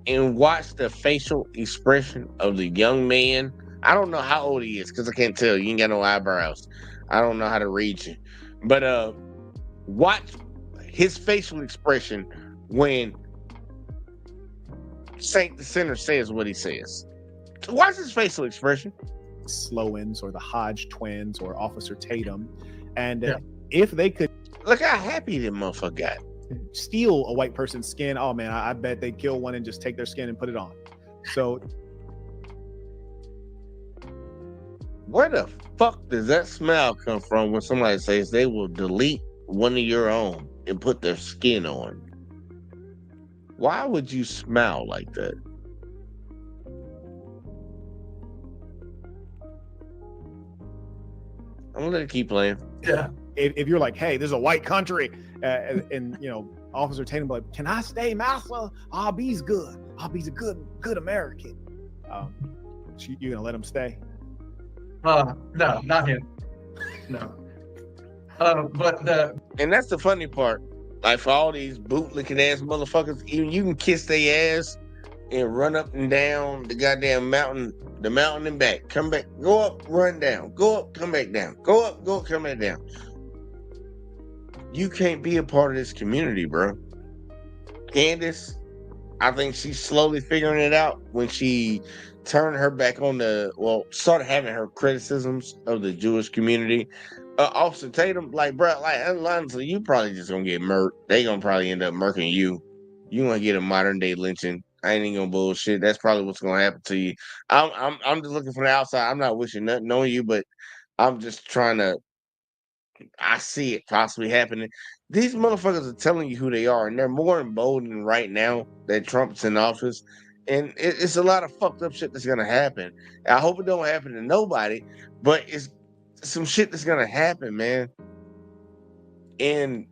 and watch the facial expression of the young man. I don't know how old he is because I can't tell. You ain't got no eyebrows. I don't know how to read you. But watch his facial expression when Saint the Sinner says what he says. Watch his facial expression. Slowins or the Hodge twins or Officer Tatum. And if they could... Look how happy that motherfucker got. Steal a white person's skin, oh man, I bet they'd kill one and just take their skin and put it on. So Where the fuck does that smell come from when somebody says they will delete one of your own and put their skin on? Why would you smile like that? I'm gonna let it keep playing. Yeah. If you're like, hey, this is a white country, and you know, Officer Tatum like, can I stay, Master? I'll be's good. I'll be's a good American. You gonna let him stay? No, not him. No. And that's the funny part. Like for all these bootlicking ass motherfuckers, even you can kiss their ass and run up and down the goddamn mountain, and back. Come back, go up, run down, go up, come back down, go up, come back down. You can't be a part of this community, bro. Candace, I think she's slowly figuring it out when she turned her back on started having her criticisms of the Jewish community. Officer Tatum, like, bro, like, honestly, you probably just gonna get murked. They gonna probably end up murking you. You gonna get a modern day lynching. I ain't even gonna bullshit. That's probably what's gonna happen to you. I'm just looking from the outside. I'm not wishing nothing on you, but I'm just trying to. I see it possibly happening. These motherfuckers are telling you who they are, and they're more emboldened right now that Trump's in office. And it's a lot of fucked up shit that's gonna happen. I hope it don't happen to nobody, but it's some shit that's gonna happen, man. And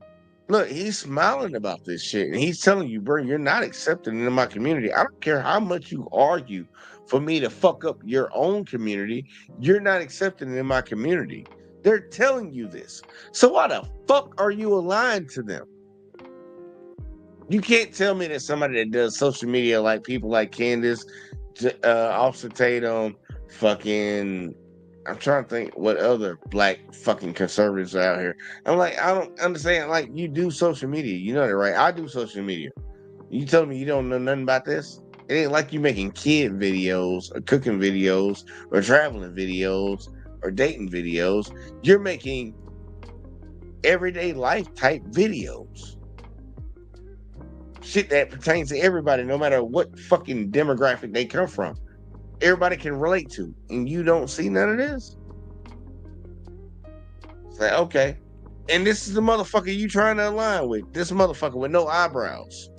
look, he's smiling about this shit, and he's telling you, bro, you're not accepted in my community. I don't care how much you argue for me to fuck up your own community. You're not accepted in my community. They're telling you this. So why the fuck are you aligned to them? You can't tell me that somebody that does social media, like people like Candace, Officer Tatum, fucking, I'm trying to think what other black fucking conservatives are out here. I'm like, I don't understand. Like, you do social media. You know that, right? I do social media. You tell me you don't know nothing about this? It ain't like you making kid videos or cooking videos or traveling videos or dating videos. You're making everyday life type videos. Shit that pertains to everybody, no matter what fucking demographic they come from. Everybody can relate to, and you don't see none of this. It's like, okay. And this is the motherfucker you trying to align with. This motherfucker with no eyebrows.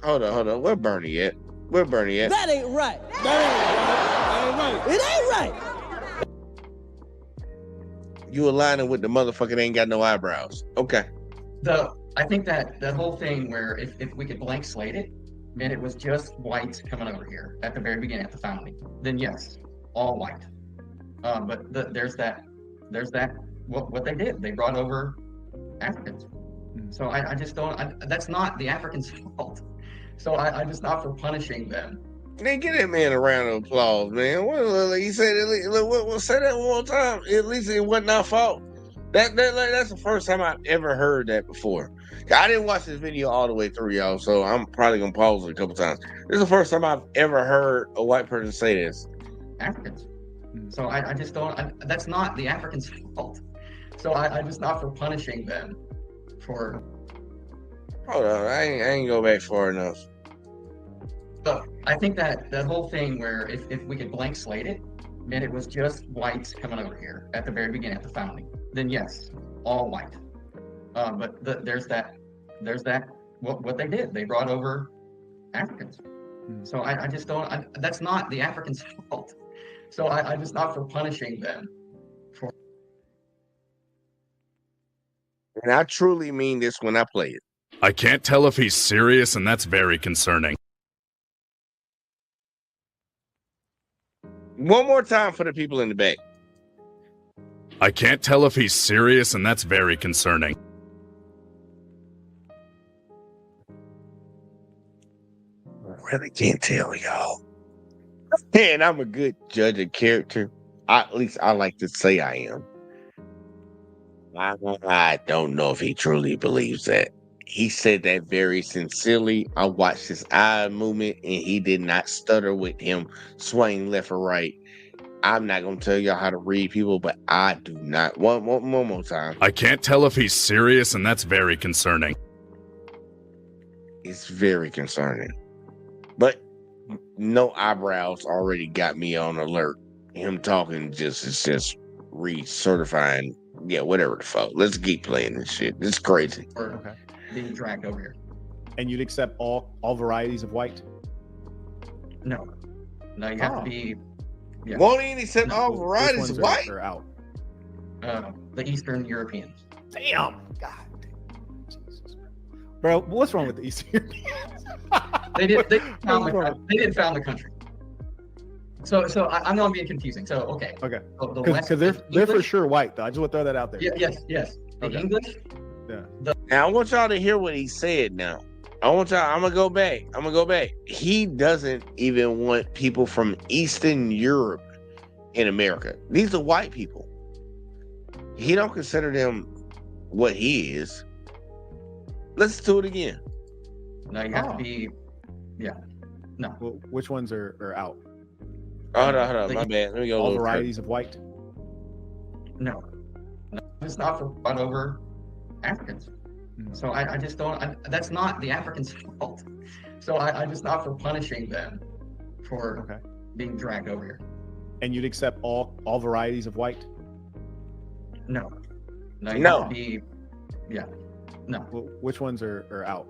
Hold on. Where Bernie at? That ain't right. That ain't right. It ain't right. You aligning with the motherfucker that ain't got no eyebrows. Okay. I think that whole thing where if we could blank slate it, and it was just whites coming over here at the very beginning, at the founding, then yes, all white. But there's that what they did. They brought over Africans. So I just don't. That's not the Africans' fault. So I just not for punishing them. They give that man a round of applause, man. What he said? Say that one more time. At least it wasn't our fault. That's the first time I've ever heard that before. I didn't watch this video all the way through, y'all, so I'm probably gonna pause it a couple times. This is the first time I've ever heard a white person say this. Africans. So I just don't. That's not the Africans' fault. So I just not for punishing them for. Hold on, I ain't go back far enough. So I think that whole thing where if we could blank slate it, and it was just whites coming over here at the very beginning, at the founding, then yes, all white. But there's that what they did. They brought over Africans. So I just don't. That's not the Africans' fault. So I just not for punishing them for. And I truly mean this when I play it. I can't tell if he's serious, and that's very concerning. One more time for the people in the back. I can't tell if he's serious, and that's very concerning. Really can't tell, y'all. And I'm a good judge of character. At least I like to say I am. I don't know if he truly believes that. He said that very sincerely. I watched his eye movement, and he did not stutter with him swaying left or right. I'm not going to tell y'all how to read people, but I do not. One more time. I can't tell if he's serious, and that's very concerning. It's very concerning. But no eyebrows already got me on alert. Him talking it's just recertifying. Yeah, whatever the fuck. Let's keep playing this shit. It's crazy. Or being dragged over here. And you'd accept all varieties of white? No. No, you have to be. Yeah. Won't even accept all Which varieties ones of white? are out? The Eastern Europeans. Damn. God. Jesus. Bro, what's wrong with the Eastern Europeans? They didn't found the country. So I know I'm being confusing. So okay. Okay. The Because they're for sure white though. I just want to throw that out there. Yes. The English. Yeah. Now I want y'all to hear what he said. Now I'm gonna go back. He doesn't even want people from Eastern Europe in America. These are white people. He don't consider them what he is. Let's do it again. No, you have to be. Yeah. No. Well, which ones are out? Hold on. My bad. Let me go. All varieties of white. No, it's not for fun over Africans. So I just don't. That's not the Africans' fault. So I just not for punishing them for being dragged over here. And you'd accept all varieties of white? No. You have to be. Yeah. No. Well, which ones are out?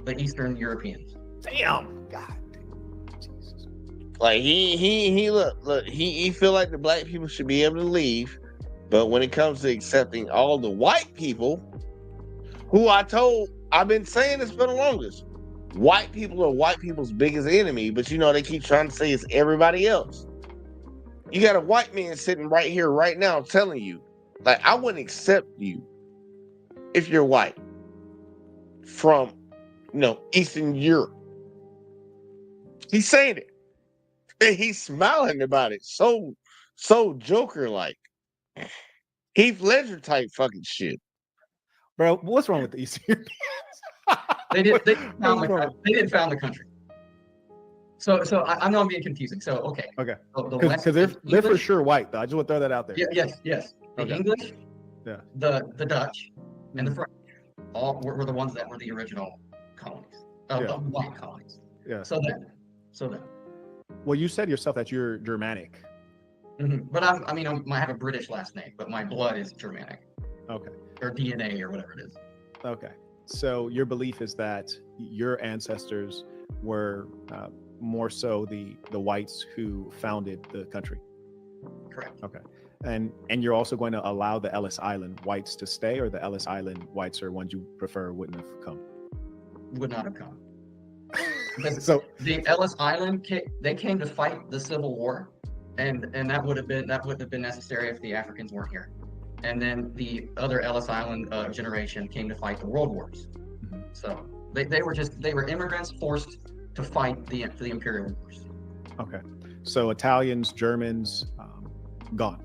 The Eastern Europeans. Damn. God. Like he look, he feel like the black people should be able to leave, but when it comes to accepting all the white people, who I've been saying this for the longest, white people are white people's biggest enemy, but they keep trying to say it's everybody else. You got a white man sitting right here right now telling you, like, I wouldn't accept you if you're white from Eastern Europe. He's saying it. And he's smiling about it. So Joker-like. Heath Ledger type fucking shit. Bro, what's wrong with the Eastern Europeans? They didn't found the country. So I know I'm being confusing. So okay. Because they're for sure white though. I just want to throw that out there. Yes. The English, yeah, the Dutch, and the French all were the ones that were the original colonies, the white colonies. Yeah. So then. Well, you said yourself that you're Germanic. Mm-hmm. But I have a British last name, but my blood is Germanic. Okay. Or DNA or whatever it is. Okay. So your belief is that your ancestors were more so the whites who founded the country. Correct. Okay. And you're also going to allow the Ellis Island whites to stay, or the Ellis Island whites are ones you prefer wouldn't have come? Would not have come. So the Ellis Island they came to fight the Civil War, and that would have been necessary if the Africans weren't here. And then the other Ellis Island generation came to fight the World Wars. Mm-hmm. So they were immigrants forced to fight the Imperial Wars. Okay. So Italians, Germans, gone.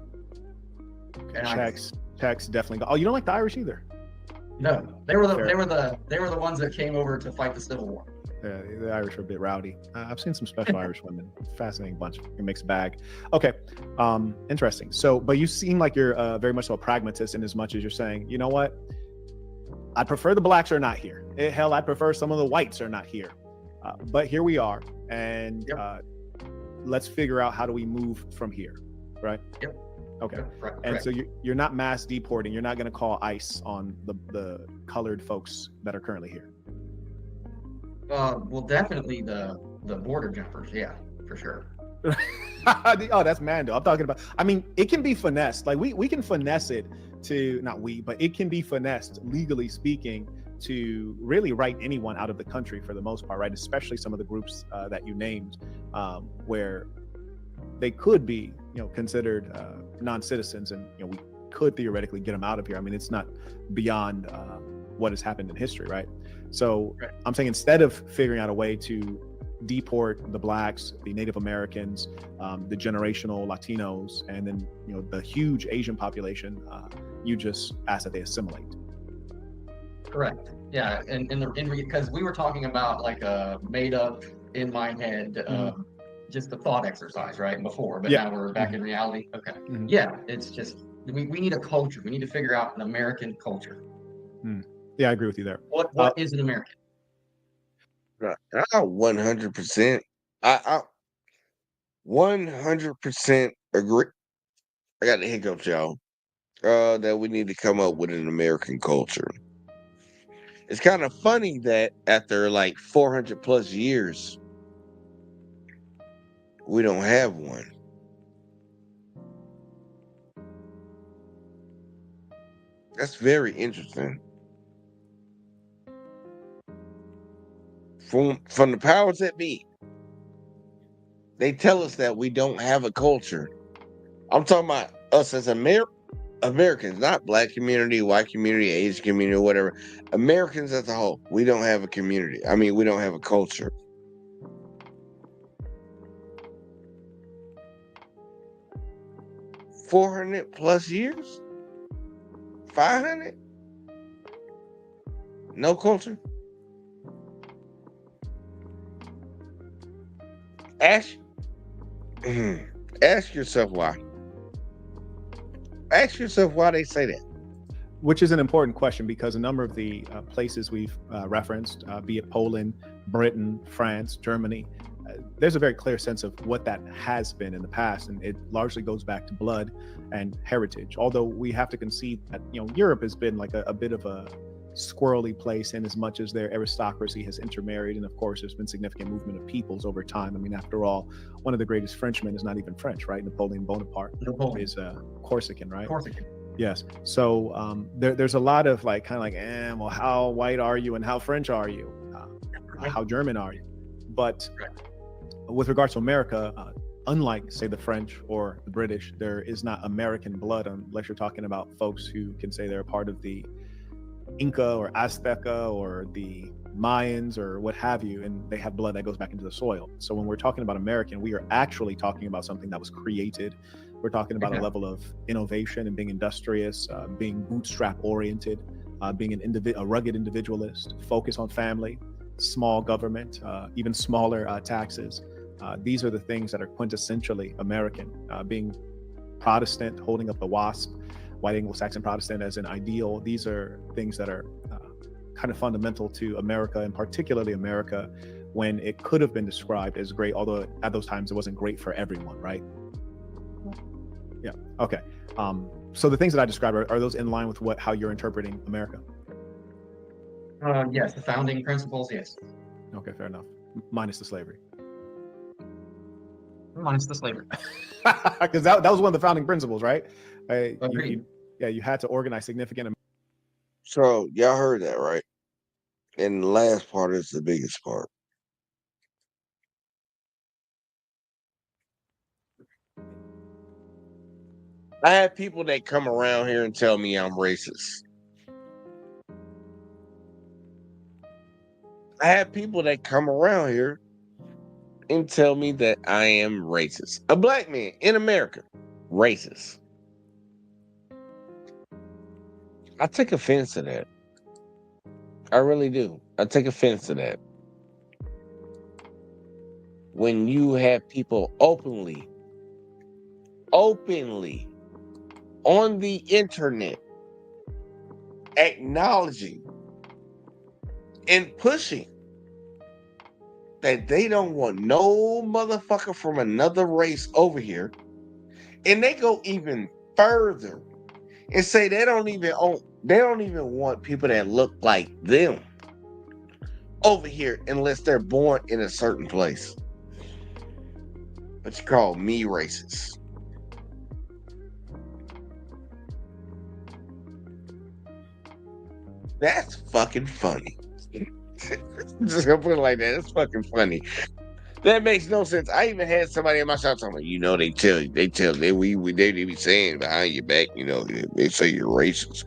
And Czechs definitely gone. Oh, you don't like the Irish either? No, they were the ones that came over to fight the Civil War. Yeah, the Irish are a bit rowdy. I've seen some special Irish women. Fascinating bunch. A mixed bag. Okay, interesting. So, but you seem like you're very much so a pragmatist in as much as you're saying, you know what? I prefer the blacks are not here. Hell, I prefer some of the whites are not here. But here we are, and let's figure out how do we move from here, right? Yep. Okay. Yep, right, and correct. so you're not mass deporting. You're not going to call ICE on the colored folks that are currently here. Well, definitely the border jumpers, yeah, for sure. Oh, that's Mando. I'm talking about. I mean, it can be finessed. Like we can finesse it to but it can be finessed, legally speaking, to really write anyone out of the country for the most part, right? Especially some of the groups that you named, where they could be, considered non-citizens, and we could theoretically get them out of here. I mean, it's not beyond what has happened in history, right? So I'm saying instead of figuring out a way to deport the blacks, the Native Americans, the generational Latinos, and then the huge Asian population, you just ask that they assimilate. Correct. Yeah, and because we were talking about like a made up in my head, just a thought exercise, right? Before, but now we're back in reality. Okay. Mm-hmm. Yeah, it's just we need a culture. We need to figure out an American culture. Yeah, I agree with you there. What is an American? I 100% I 100% agree. I got the hiccups, y'all. That we need to come up with an American culture. It's kind of funny that after like 400 plus years, we don't have one. That's very interesting. From the powers that be, they tell us that we don't have a culture. I'm talking about us as Americans, not black community, white community, Asian community, or whatever. Americans as a whole, we don't have a community. I mean, we don't have a culture. $400 plus years? 500? No culture? Ask yourself why. Ask yourself why they say that. Which is an important question because a number of the places we've referenced, be it Poland, Britain, France, Germany, there's a very clear sense of what that has been in the past, and it largely goes back to blood and heritage. Although we have to concede that Europe has been like a bit of a squirrely place in as much as their aristocracy has intermarried, and of course there's been significant movement of peoples over time. I mean, after all, one of the greatest Frenchmen is not even French, right? Napoleon Bonaparte is Corsican, right? Corsican. Yes. So there's a lot of like kind of like, well, how white are you and how French are you? How German are you? But with regards to America, unlike say the French or the British, there is not American blood unless you're talking about folks who can say they're a part of the Inca or Azteca or the Mayans or what have you, and they have blood that goes back into the soil. So when we're talking about American, we are actually talking about something that was created. We're talking about a level of innovation and being industrious, being bootstrap oriented, being a rugged individualist, focus on family, small government, even smaller taxes. These are the things that are quintessentially American. Being Protestant, holding up the WASP, white Anglo-Saxon Protestant as an ideal. These are things that are kind of fundamental to America, and particularly America when it could have been described as great, although at those times it wasn't great for everyone, right? Yeah, okay. So the things that I described, are those in line with how you're interpreting America? Yes, the founding principles, yes. Okay, fair enough. Minus the slavery. Minus the slavery. Because that was one of the founding principles, right? You had to organize significant. So y'all heard that, right? And the last part is the biggest part. I have people that come around here and tell me I'm racist. I have people that come around here and tell me that I am racist. A black man in America, racist. I take offense to that. I really do. I take offense to that. When you have people openly on the internet acknowledging and pushing that they don't want no motherfucker from another race over here, and they go even further and say they don't even want people that look like them over here unless they're born in a certain place. But you call me racist. That's fucking funny. Just gonna put it like that. It's fucking funny. That makes no sense. I even had somebody in my shop talking about, they be saying behind your back, they say you're racist.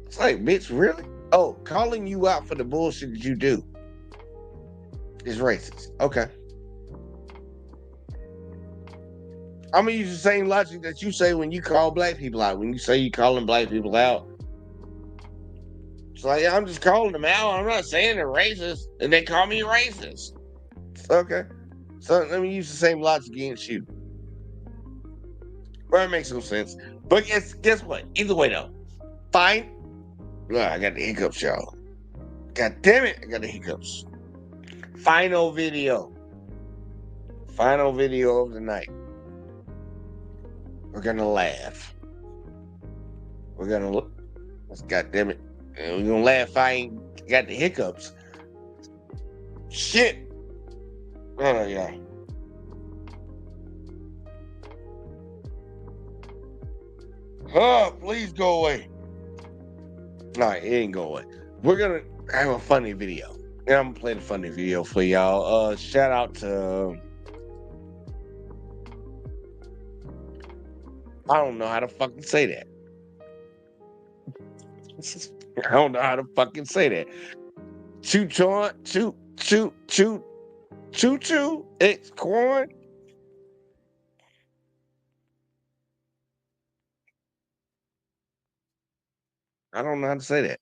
It's like, bitch, really? Oh, calling you out for the bullshit that you do is racist. Okay. I'm gonna use the same logic that you say when you call black people out. When you say you calling black people out, it's like, I'm just calling them out. I'm not saying they're racist, and they call me racist. Okay. So let me use the same logic against you. Well, it makes no sense. But guess what? Either way, though. Fine. I got the hiccups, y'all. God damn it, I got the hiccups. Final video. Final video of the night. We're gonna laugh. We're gonna look. God damn it. We're gonna laugh. I ain't got the hiccups. Shit. Oh yeah. Oh, please go away. All right, it ain't go away. We're gonna have a funny video. And I'm gonna play the funny video for y'all. Shout out to I don't know how to fucking say that. I don't know how to fucking say that. Choo choo, it's corn. I don't know how to say that.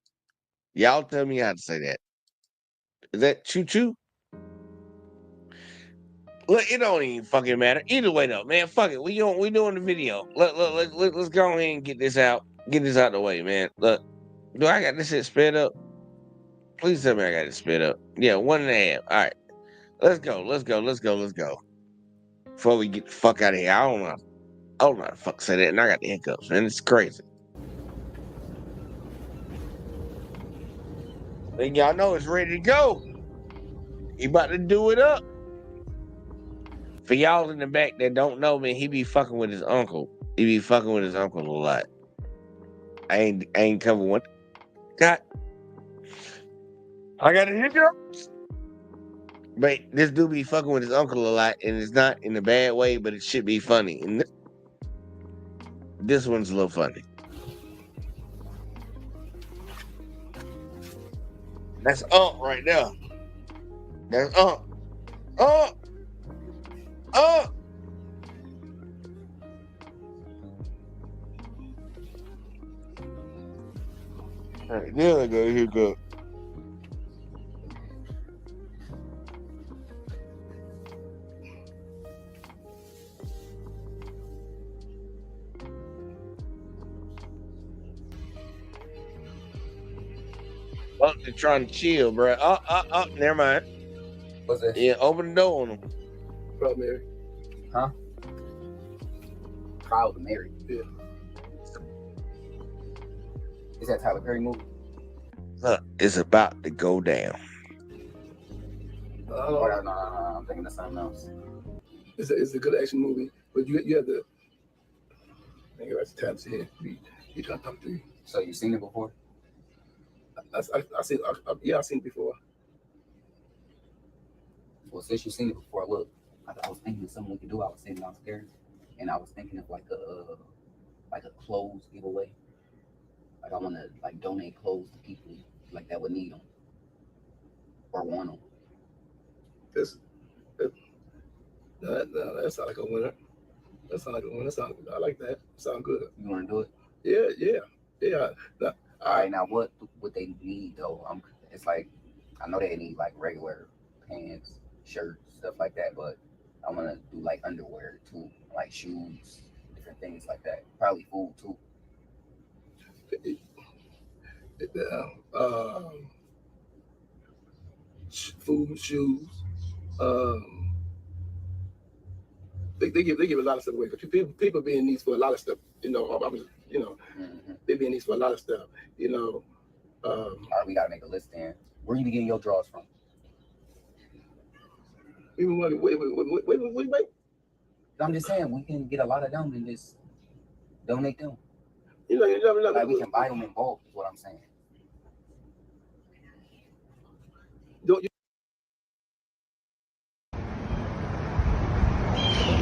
Y'all tell me how to say that. Is that choo choo? Look, it don't even fucking matter. Either way though, man, fuck it. We doing the video. Let's go ahead and get this out. Get this out the way, man. Look, do I got this shit sped up? Please tell me I got it sped up. Yeah, 1.5. All right. Let's go. Before we get the fuck out of here. I don't know how to fuck say that, and I got the hiccups, man. It's crazy. And y'all know it's ready to go. He about to do it up. For y'all in the back that don't know, man, he be fucking with his uncle. He be fucking with his uncle a lot. I ain't covered one. God. I got a hiccups. But this dude be fucking with his uncle a lot, and it's not in a bad way, but it should be funny. And this one's a little funny. That's up right there. That's up. Up. All right, there I go. Here go. Oh, they're trying to chill, bro. Oh, never mind. What's that? Yeah, open the door on them. Proud Mary. Huh? Proud Mary. Yeah. Is that Tyler Perry movie? Look, it's about to go down. Oh, no, I'm thinking of something else. It's a good action movie, but you have to. I think that's the time to hear. He trying to talk to you. So you've seen it before? I seen it before. Well, since you've seen it before, look, I was thinking of something we could do. I was sitting downstairs, and I was thinking of like a clothes giveaway. Like I want to like donate clothes to people like that would need them or want them. That sounds like a winner. I like that. Sound good. You want to do it? Yeah. All right, now what would they need though? It's like I know they need like regular pants, shirts, stuff like that, but I want to do like underwear too, like shoes, different things like that. Probably food too. Food, shoes. They give a lot of stuff away because people be in needs for a lot of stuff. They be in needs for a lot of stuff. All right, we gotta make a list then. Where you be getting your drawers from? Wait. I'm just saying we can get a lot of them and just donate them. Like we can buy them in bulk. Is what I'm saying.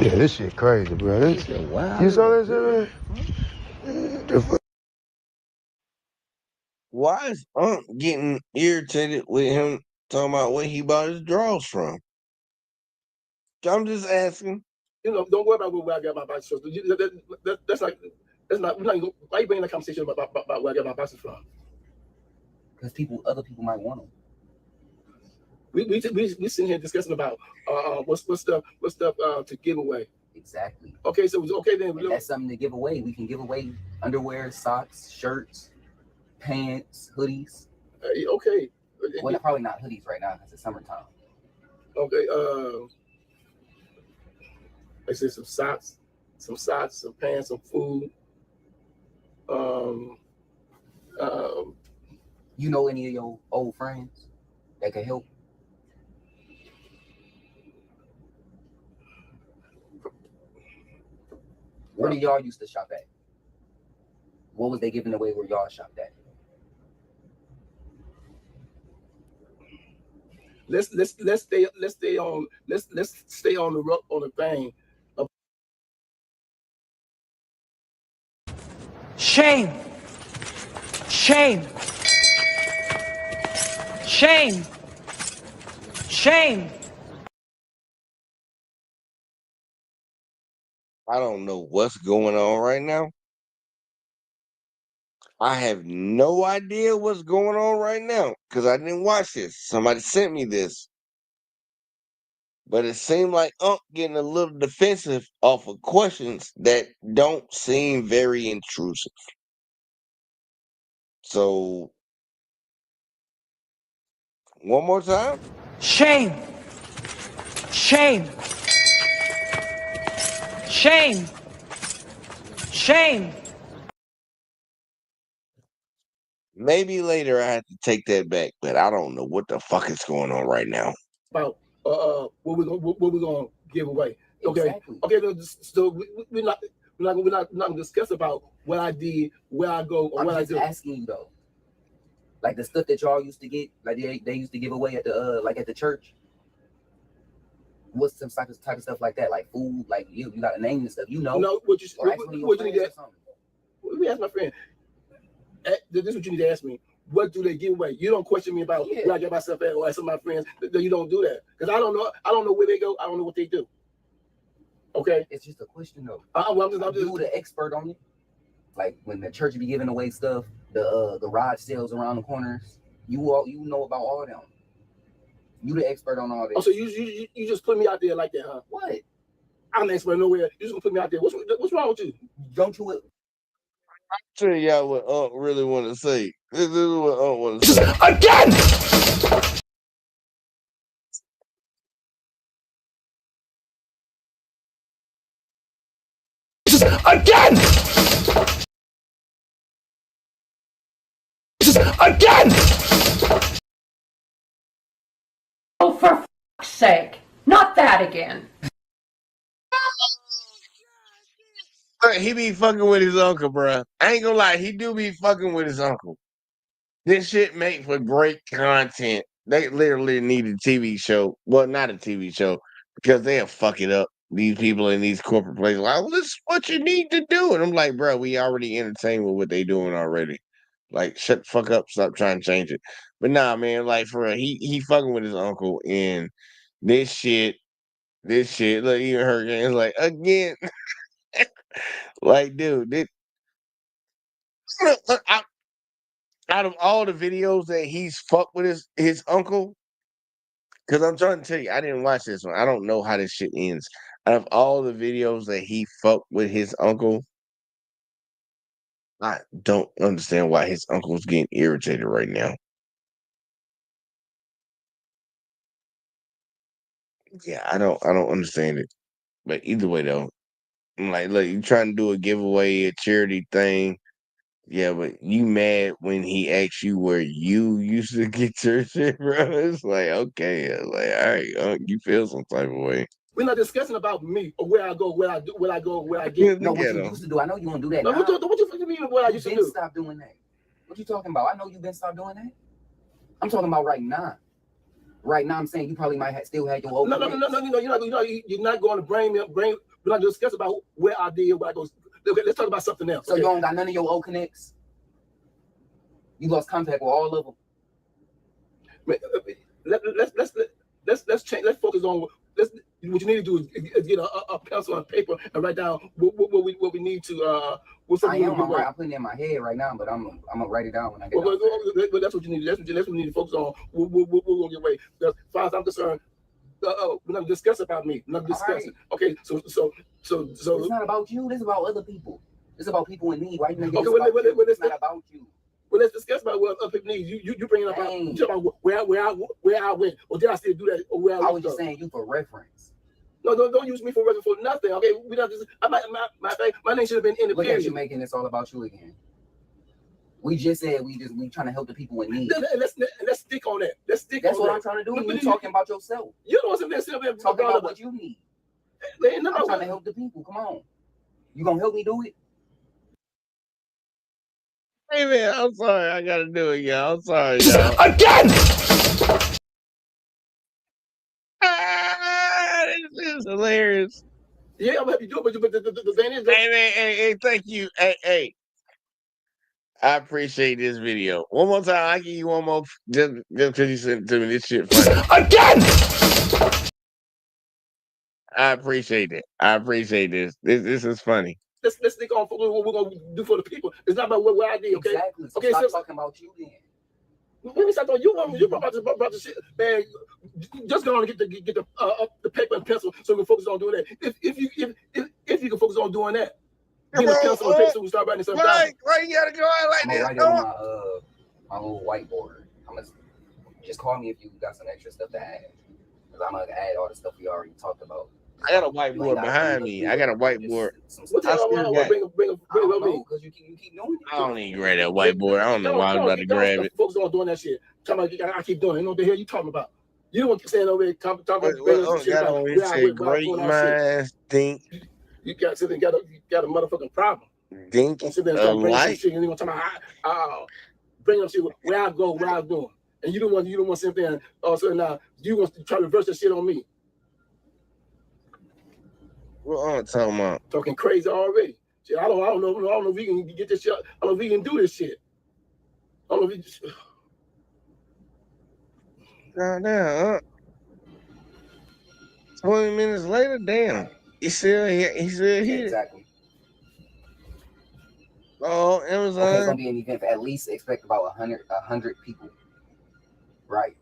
Yeah, this shit crazy, bro. This shit wild. You saw that shit, man? Why is Unc getting irritated with him talking about where he bought his drawers from? I'm just asking. Don't worry about where I got my boxes from. That's not. Why you bringing that conversation about where I got my boxes from? Because other people might want them. We sitting here discussing about what stuff to give away. Exactly. Okay, so okay then. And that's something to give away. We can give away underwear, socks, shirts, pants, hoodies. Okay. Well, probably not hoodies right now because it's summertime. Okay. I said some socks, some pants, some food. You know any of your old friends that could help? Where did y'all used to shop at? What was they giving away where y'all shopped at? Let's stay on the vein of Shame. Shame. Shame. Shame. I don't know what's going on right now. I have no idea what's going on right now because I didn't watch this. Somebody sent me this. But it seemed like Unc getting a little defensive off of questions that don't seem very intrusive. So, one more time. Shame. Shame. Shame. Shame. Maybe later I have to take that back, but I don't know what the fuck is going on right now. about what we're gonna give away. Okay, Exactly. okay. So we're not gonna discuss about what I did, where I go, or I'm what I just do. asking you though. Like the stuff that y'all used to get, like they used to give away at the like at the church. What's some type of stuff like that? Like food, like you got a name and stuff. You know. No, what you Or ask one of your what you need friends to or something. let me ask my friend. This is what you need to ask me. What do they give away? You don't question me about where I get myself at, or ask some of my friends. You don't do that because I don't know. I don't know where they go. I don't know what they do. Okay, It's just a question though. I'm just You the expert on it. Like when the church be giving away stuff, the garage sales around the corners. You know about all of them. You the expert on all this. Oh, so you just put me out there like that, huh? What? I'm an expert nowhere. You just gonna put me out there. What's wrong with you? Don't you? Tell y'all what Unc really want to say. This is what Unc want to say. Again! Again! Again! Oh, for fuck's sake. Not that again. He be fucking with his uncle, bruh. I ain't gonna lie, he do be fucking with his uncle. This shit make for great content. They literally need a TV show. Well, not a TV show, because they'll fuck it up. These people in these corporate places, like, well, this is what you need to do. And I'm like, bro, we already entertained with what they doing already. Like, shut the fuck up, stop trying to change it. But nah, man, like for real, he fucking with his uncle, and this shit, look, even Hurricane's like, again. Like, dude, out of all the videos that he's fucked with his uncle, because I'm trying to tell you, I didn't watch this one. I don't know how this shit ends. Out of all the videos that he fucked with his uncle, I don't understand why his uncle's getting irritated right now. Yeah, I don't understand it. But either way though, I'm like, look, you trying to do a giveaway, a charity thing. Yeah, but you mad when he asks you where you used to get your shit, bro? It's like, okay, like, all right, you feel some type of way. We're not discussing about me or where I go, where I do, where I go, where I get. No, what you used to do. I know you don't do that No, now. what you fucking mean what I used to do? Stop doing that. What you talking about? I know you've been stopped doing that. I'm talking about right now. Right now, I'm saying you probably might still have your old. No. You're not going to bring. We're not discussing about where I did, where I go. Okay, let's talk about something else. So you don't got none of your old connects. You lost contact with all of them. Let's change. Let's focus on. What you need to do is get a pencil and paper and write down what we need to. I'm putting it in my head right now, but I'm gonna write it down when I get. Well, that's what you need. That's what we need to focus on. We're gonna get away. As far as I'm concerned, we're not discussing about me. We're not discussing. Right. Okay, so it's not about you. This is about other people. It's about people in need. Why you think it's not about you? Well, let's discuss about what other people need. You bring it up about where I went, or did I still do that? Or where I was just saying you for reference. No, don't use me for reference for nothing. Okay, we don't. My name should have been in the Look period. at you making this all about you again. We just said we trying to help the people in need. Let's stick on that. Let's stick. That's on what that. I'm trying to do. But You talking about yourself. You know what I'm saying? Talking about what you need. I'm trying to help the people. Come on. You gonna help me do it? Hey man, I'm sorry. I gotta do it, y'all. I'm sorry, y'all. Again! This is hilarious. Yeah, I'm happy to do it, but the thing is, Hey man, hey, thank you. Hey. I appreciate this video. One more time, I give you one more just because you sent it to me. This shit funny. Again! I appreciate it. I appreciate this. This is funny. let's stick on for what we're gonna do for the people. It's not about what I did, okay? Exactly. So Okay, stop so talking about you then. let me start talking. You about the shit, man. Just go on and get the paper and pencil so we can focus on doing that. If you can focus on doing that, get a pencil and paper so we start writing something down. Why you gotta go out like I'm this? gonna write it on my little whiteboard. I'm gonna just call me if you got some extra stuff to add. Cause I'm gonna add all the stuff we already talked about. I got a whiteboard behind me. I got a whiteboard. What I still got. bring me? Because you keep doing it. I don't even grab that whiteboard. I don't know why I was about to grab it. Focus on doing that shit. I keep doing it. You know what the hell you talking about? You don't want to stand over there talking about Got on here said great minds think. You got something. Got a motherfucking problem. Think And sit there and start bringing some alike. shit. And you want to talk about bring up shit where I go, what I was doing, and you don't want to sit there and all of a sudden now you want to try to reverse that shit on me. What I'm talking about? Talking crazy already. Shit, I don't know if we can get this shit. I don't know if we can do this shit. I don't know if we just. Now, 20 minutes later, damn. He's still here. He's still here. Exactly. Oh, Okay, it's Amazon. gonna be an event for at least expect about 100 people. Right.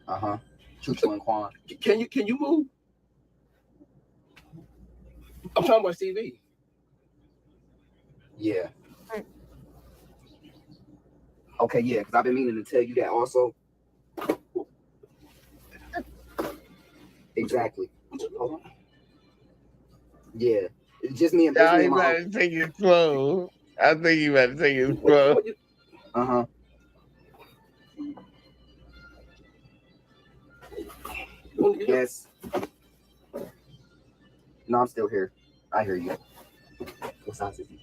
Chucho and Quan. Can you move? I'm talking about TV. Yeah. Okay, yeah, because I've been meaning to tell you that also. Exactly. Hold on. Yeah. It's just me and Y'all, me you and my better take it slow. I think you better take it slow. Yes. No, I'm still here. I hear you. What size is he?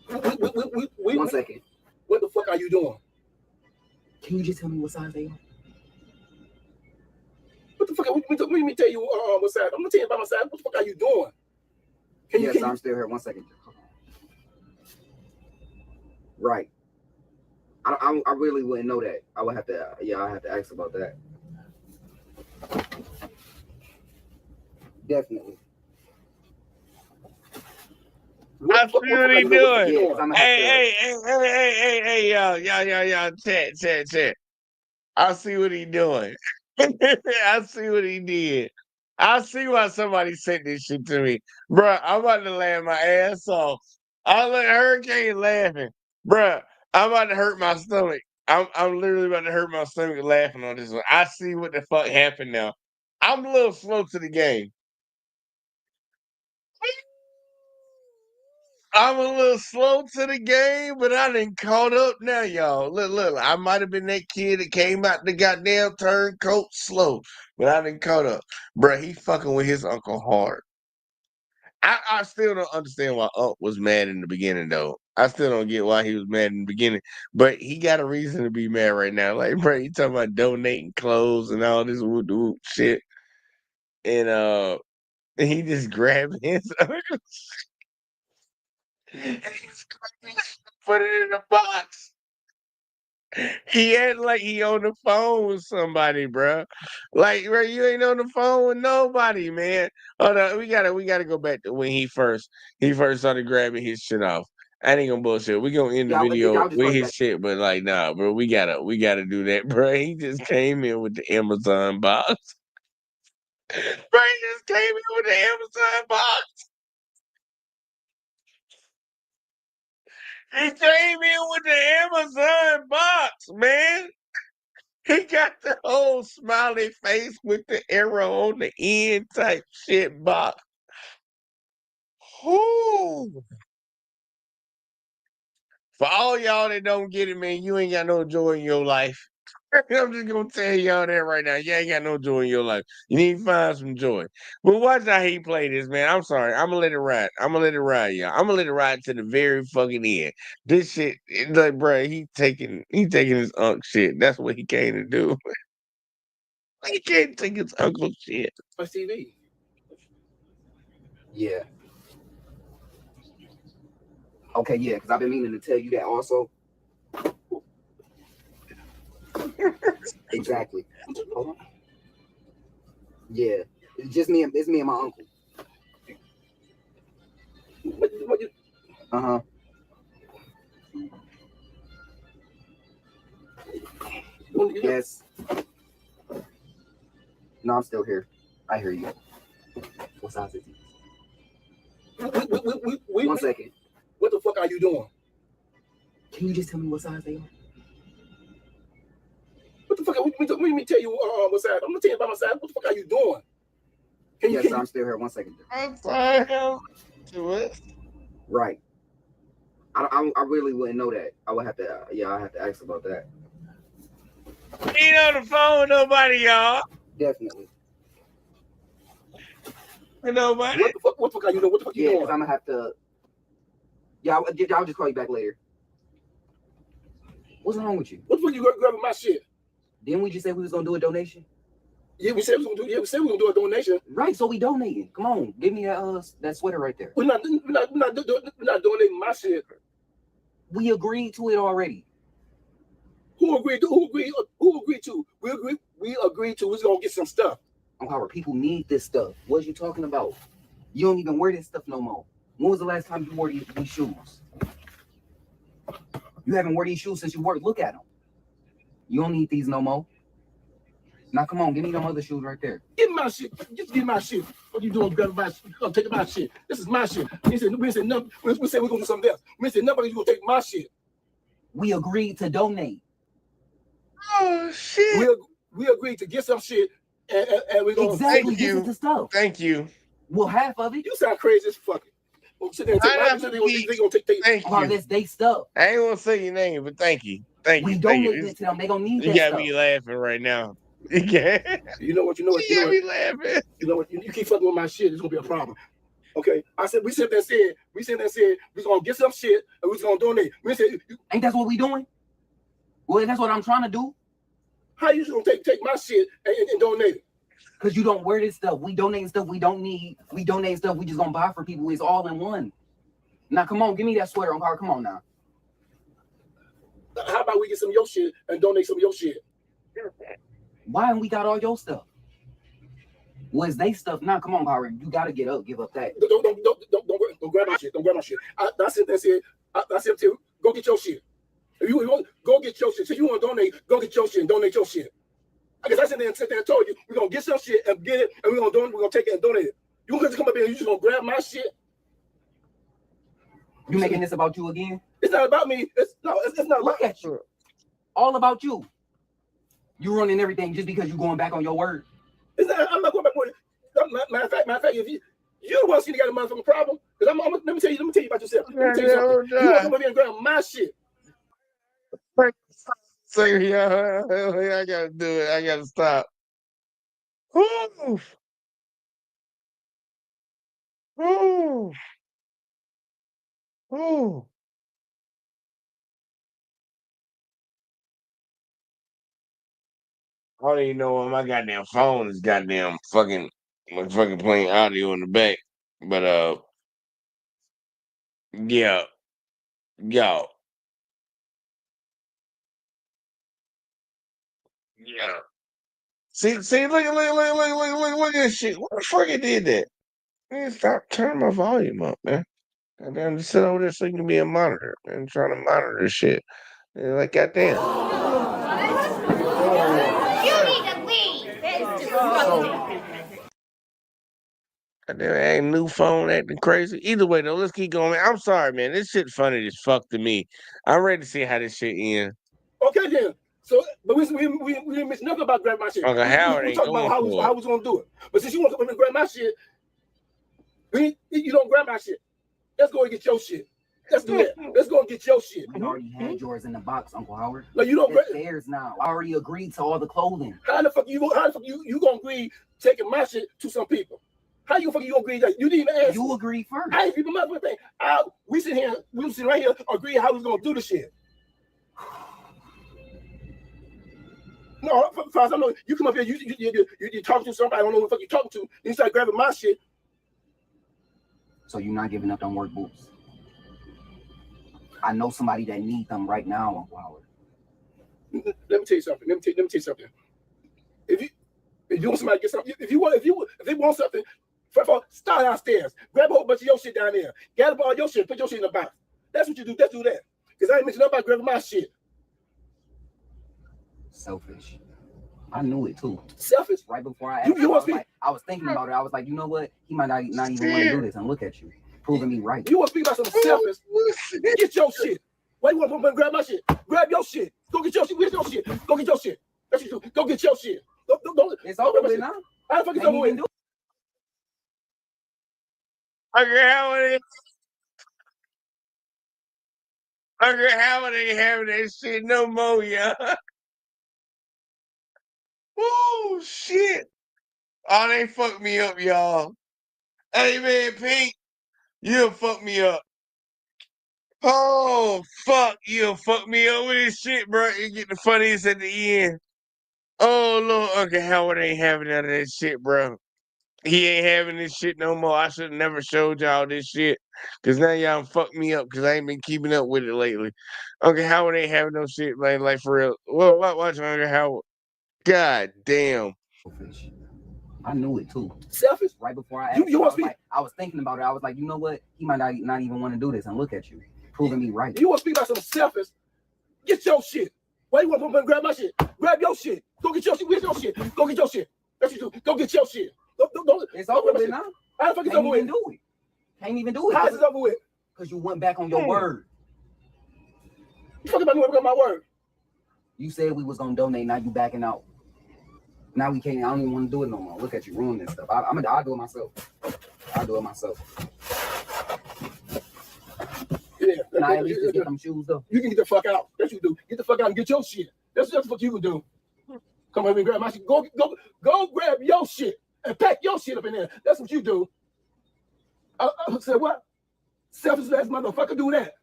1 second. What the fuck are you doing? Can you just tell me what size they are? What the fuck? Let me tell you what size. I'm gonna tell you about my size. What the fuck are you doing? Yes, I'm still here. 1 second. Right. I really wouldn't know that. I would have to. Yeah, I have to ask about that. Definitely. I see what he doing. Yeah, 'cause I'ma have Hey, y'all, chat. I see what he doing. I see what he did. I see why somebody sent this shit to me. Bruh, I'm about to laugh my ass off. I look Hurricane laughing. Bruh, I'm about to hurt my stomach. I'm literally about to hurt my stomach laughing on this one. I see what the fuck happened now. I'm a little slow to the game. I'm a little slow to the game, but I done caught up now, y'all. Look, I might have been that kid that came out the goddamn turncoat slow, but I done caught up. Bruh, he fucking with his uncle hard. I still don't understand why Unc was mad in the beginning, though. I still don't get why he was mad in the beginning, but he got a reason to be mad right now. Like, bro, you talking about donating clothes and all this whoop shit, and he just grabbed his uncle. Put it in a box. He had like he on the phone with somebody, bro. Like, bro, you ain't on the phone with nobody, man. Hold on, we gotta go back to when he first started grabbing his shit off. I ain't gonna bullshit. We gonna end the video with his shit, but like, nah, bro, we gotta do that, bro. He just came in with the Amazon box. Bro, he just came in with the Amazon box. He came in with the Amazon box, man. He got the whole smiley face with the arrow on the end type shit box. Whoo. For all y'all that don't get it, man, you ain't got no joy in your life. I'm just gonna tell y'all that right now. You ain't got no joy in your life. You need to find some joy. But watch how he play this, man. I'm sorry. I'm gonna let it ride. I'm gonna let it ride, y'all. I'm gonna let it ride to the very fucking end. This shit, like, bro, he taking his unk shit. That's what he came to do. He can't take his uncle shit. My TV. Yeah. Okay, yeah, because I've been meaning to tell you that also. Exactly. Hold on. Yeah. It's just me and my uncle. Uh-huh. Yes. No, I'm still here. I hear you. What size is he? 1 second. What the fuck are you doing? Can you just tell me what size they are? What the fuck? Let me tell you what size. I'm gonna tell you about my size. What the fuck are you doing? Yes, I'm still here. 1 second. I'm sorry. Do it. Right. I really wouldn't know that. I would have to. I have to ask about that. He ain't on the phone with nobody, y'all. Definitely. Nobody. What the fuck are you doing? What the fuck you doing? I'm gonna have to. Yeah, I'll just call you back later. What's wrong with you? What the fuck you grabbing my shit? Didn't we just say we was gonna do a donation? Yeah, we said we was gonna do. Yeah, we said we were gonna do a donation. Right, so we donating. Come on, give me that sweater right there. We're not donating my shit. We agreed to it already. Who agreed to? Who agreed to? We agreed to. We're gonna get some stuff. Howard, people need this stuff. What are you talking about? You don't even wear this stuff no more. When was the last time you wore these shoes? You haven't worn these shoes since you worked. Look at them. You don't need these no more. Now, come on, give me them other shoes right there. Give me my shit. Just give me my shit. What you doing? Grab my shit. Come take my shit. This is my shit. We said nothing. We said we're gonna do something else. We said nobody's gonna take my shit. We agreed to donate. Oh shit. We agreed to get some shit, and we're gonna exactly this is the stuff. Thank you. Well, half of it. You sound crazy as fuck. We'll sit there and they gonna take. Thank you. That's they stuff. I ain't gonna say your name, but thank you. Thank you. We donate it to them. They gonna need you that got stuff. me laughing right now. Yeah. You know what? You got me laughing. You know what? You keep fucking with my shit, it's gonna be a problem. Okay, I said we said we're gonna get some shit and we're gonna donate. We said, ain't that what we doing? Well, that's what I'm trying to do. How you gonna take my shit and donate it? Cause you don't wear this stuff. We donate stuff we don't need. We donate stuff we just gonna buy for people. It's all in one. Now come on, give me that sweater on car. Come on now. How about we get some of your shit and donate some of your shit? Why haven't we got all your stuff? Was they stuff? Now come on, Howard. You gotta get up, give up that. Don't grab my shit. Don't grab my shit. I said go get your shit. If you want, go get your shit. So you want to donate, go get your shit and donate your shit. I guess I sit there and told you we're gonna get some shit and get it, and we're gonna take it and donate it. You gonna come up here and you just gonna grab my shit? You making this about you again? It's not about me. It's not. Look at you. All about you. You running everything just because you going back on your word. It's not. I'm not going back on it. Matter of fact, if you don't want to see the guy a motherfucking problem, because let me tell you about yourself. Let me tell you something. You want to come up here and grab my shit. So yeah, I gotta do it. I gotta stop. Woo. Woo. Woo. I don't even know why my goddamn phone is goddamn fucking playing audio in the back. But yeah. Yo. Yeah. See, look at this shit. What the fuck it did that? Man, stop turning my volume up, man. And then just sit over there so you can be a monitor and trying to monitor this shit. And like, goddamn. You need to leave. That is disgusting. Goddamn, ain't new phone acting crazy. Either way, though, let's keep going. Man. I'm sorry, man. This shit funny as fuck to me. I'm ready to see how this shit ends. Okay, then. So, but we didn't mention nothing about grabbing my shit. Uncle Howard We ain't talked about going how for we was gonna do it. But since you want to come in and grab my shit, you don't grab my shit. Let's go and get your shit. Let's do that. Let's go and get your shit. We already had yours in the box, Uncle Howard. Like you don't. It's theirs now. I already agreed to all the clothing. How the fuck you gonna agree taking my shit to some people? How you gonna agree that you didn't even ask? You agreed first. I ain't even motherfucking thing. We sit right here agree how we was gonna do the shit. No, as far as I know, you come up here, you talking to somebody, I don't know what the fuck you talking to, then you start grabbing my shit. So you're not giving up them work boots. I know somebody that needs them right now, Uncle Howard. Let me tell you something. Let me tell you something. If you want somebody to get something, if they want something, first of all, start downstairs. Grab a whole bunch of your shit down there. Gather all your shit, put your shit in the box. That's what you do. Let's do that. Because I ain't mentioned nothing about grabbing my shit. Selfish. I knew it too. Selfish. Right before I asked I was thinking about it. I was like, you know what? He might not even want to do this. And look at you, proving me right. You want to speak about some selfish? Get your shit. Why you want to come and grab my shit? Grab your shit. Go get your shit. Where's your shit? Go get your shit. That's what you do. Go get your shit. It's over with now. How the fuck is over with? Uncle Howard ain't having that shit no more, y'all. Oh shit! Oh, they fucked me up, y'all. Hey man, Pink, you'll fuck me up. Oh fuck, you'll fuck me up with this shit, bro. You get the funniest at the end. Oh Lord, Uncle Howard ain't having none of that shit, bro. He ain't having this shit no more. I should have never showed y'all this shit. Cause now y'all fucked me up because I ain't been keeping up with it lately. Uncle Howard ain't having no shit, like for real. Well, watch Uncle Howard. God damn. I knew it too. Selfish. Right before I asked I was thinking about it. I was like, you know what? He might not even want to do this. And look at you, proving me right. You want to speak about some selfish? Get your shit. Why you want to come and grab my shit? Grab your shit. Go get your shit. Where's your shit? Go get your shit. That's what you do. Go get your shit. It's over with now. How the fuck is over with? Can't even do it. How's it over with? Because you went back on your word. You talking about me about my word? You said we was gonna donate. Now you backing out. Now we can't. I don't even want to do it no more. Look at you ruining this stuff. I'll do it myself. I'll do it myself. Yeah. Now at least just get them shoes though. You can get the fuck out. That's what you do. Get the fuck out and get your shit. That's what you would do. Come over and grab my shit. Go grab your shit and pack your shit up in there. That's what you do. I said what? Selfish ass motherfucker do that.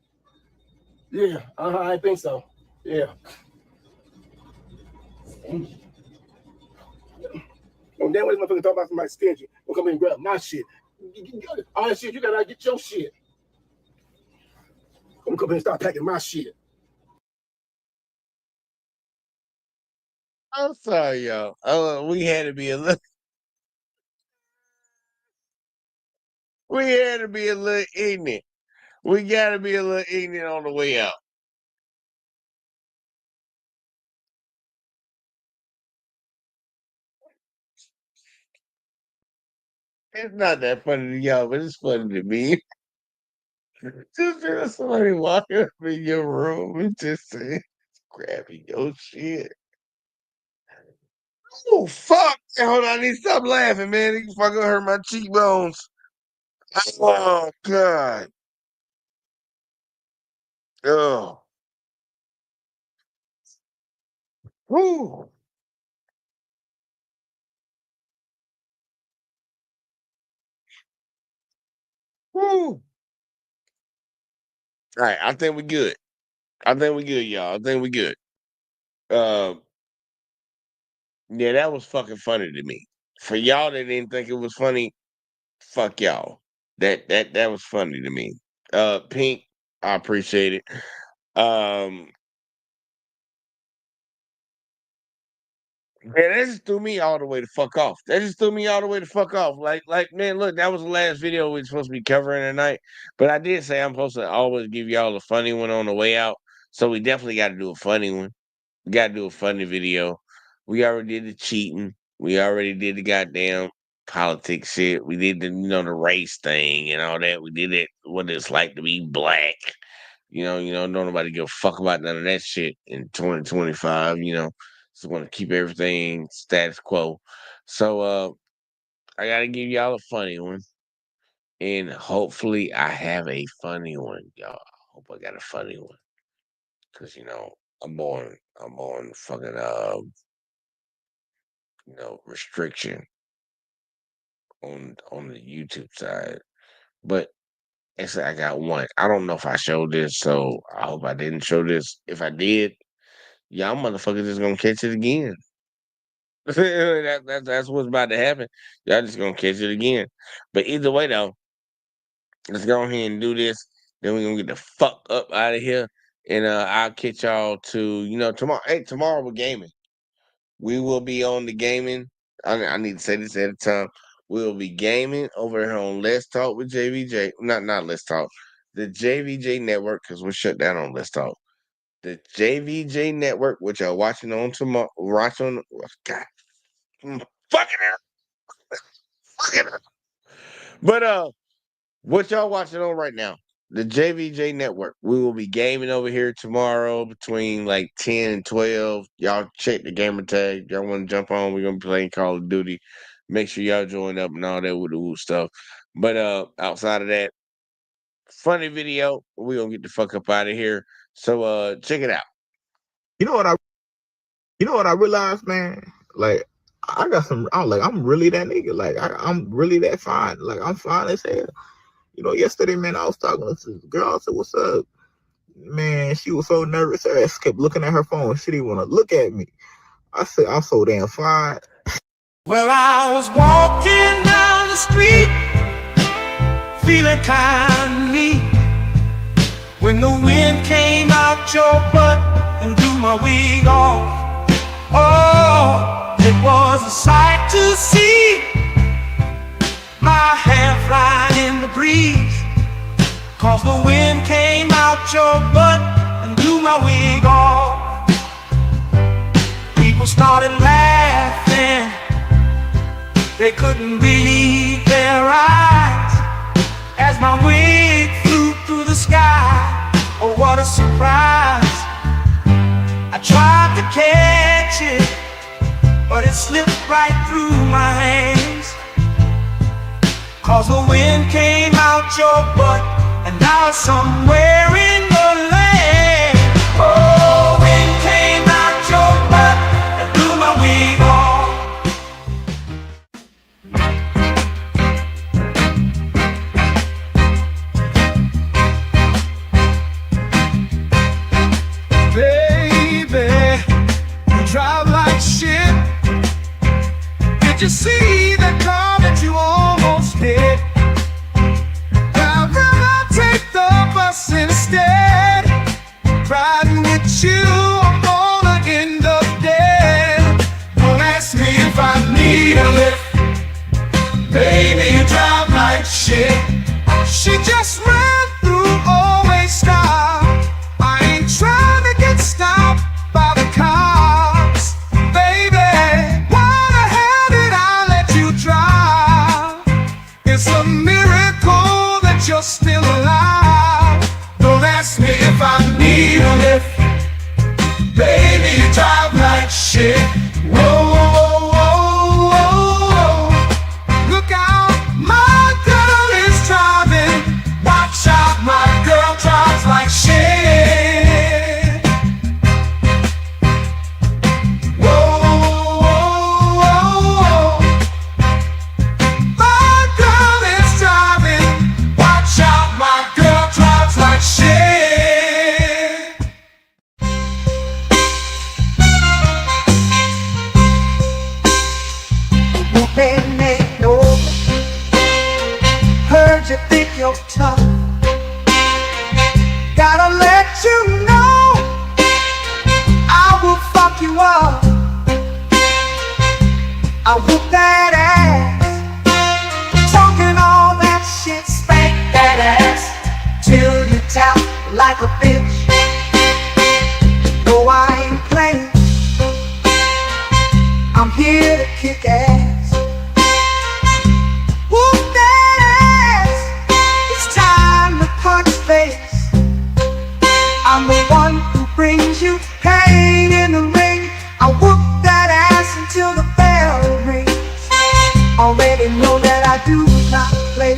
Yeah. I think so. Yeah. Oh, damn, what this motherfucker talking about somebody stingy? Don't come in and grab my shit. All that shit, you gotta get your shit. I'm gonna come in and start packing my shit. I'm sorry, y'all. We had to be a little. We had to be a little ignorant. We gotta be a little ignorant on the way out. It's not that funny to y'all, but it's funny to me. Just feel somebody walking up in your room and just say, grabbing your shit. Oh, fuck. Hold on, I need to stop laughing, man. You fucking hurt my cheekbones. Oh, God. Oh. Whew. Whew. All right, I think we good. Y'all. I think we good. Yeah, that was fucking funny to me. For y'all that didn't think it was funny, fuck y'all. That was funny to me. Pink, I appreciate it. Man, that just threw me all the way to fuck off. Like, man, look, that was the last video we were supposed to be covering tonight. But I did say I'm supposed to always give y'all a funny one on the way out. So we definitely got to do a funny one. We got to do a funny video. We already did the cheating. We already did the goddamn politics shit. We did the, the race thing and all that. We did it, what it's like to be black. Don't nobody give a fuck about none of that shit in 2025. Just want to keep everything status quo. So I gotta give y'all a funny one, and hopefully I have a funny one, y'all. I hope I got a funny one, cause I'm on fucking restriction on the YouTube side, but actually I got one. I don't know if I showed this, so I hope I didn't show this. If I did, y'all motherfuckers just gonna catch it again. That's what's about to happen. Y'all just gonna catch it again. But either way though, let's go ahead and do this. Then we're gonna get the fuck up out of here. And I'll catch y'all to tomorrow. Hey, tomorrow we're gaming. We will be on the gaming. I need to say this at a time. We'll be gaming over here on Let's Talk with JVJ. Not Let's Talk. The JVJ Network, because we're shut down on Let's Talk. The JVJ Network, which y'all watching on tomorrow. God. Fucking hell. But what y'all watching on right now? The JVJ Network. We will be gaming over here tomorrow between like 10 and 12. Y'all check the gamer tag. Y'all want to jump on? We're gonna be playing Call of Duty. Make sure y'all join up and all that with the woo stuff. But outside of that, funny video. We're gonna get the fuck up out of here. So check it out. You know what I realized, man? Like I'm really that nigga. Like I'm really that fine. Like I'm fine as hell. Yesterday, man, I was talking to this girl. I said, "What's up?" Man, she was so nervous. Her ass kept looking at her phone. She didn't want to look at me. I said, "I'm so damn fine." Well, I was walking down the street, feeling kind of neat, when the wind came out your butt and blew my wig off. Oh, it was a sight to see, my hair flying in the breeze, 'cause the wind came out your butt and blew my wig off. People started laughing, they couldn't believe their eyes, as my wig flew through the sky. Oh, what a surprise. I tried to catch it, but it slipped right through my hands, 'cause the wind came out your butt and now it's somewhere in the land. Oh, wind came out your butt and blew my wig off. Baby, you drive like shit. Did you see the car that you almost hit? I'd rather take the bus instead. Riding with you, I'm gonna end up dead. Don't ask me if I need a lift. Baby, you drive like shit. She just ran through, always stop. I ain't trying to get stopped by the cops. Baby, why the hell did I let you drive? It's a miracle that you're still alive. Don't ask me if I need a lift. Baby, you drive like shit. Whoa, whoa, whoa, whoa, whoa. Look out, my girl is driving. Watch out, my girl drives like shit. Whoa, whoa, whoa, whoa. My girl is driving. Watch out, my girl drives like shit. Heard you think you're tough. Gotta let you know I will fuck you up. I whoop that ass, talking all that shit, spank that ass till you tap like a bitch. No, I ain't playing. I'm here to kick ass. Whoop that ass. It's time to punch face. that I do not play.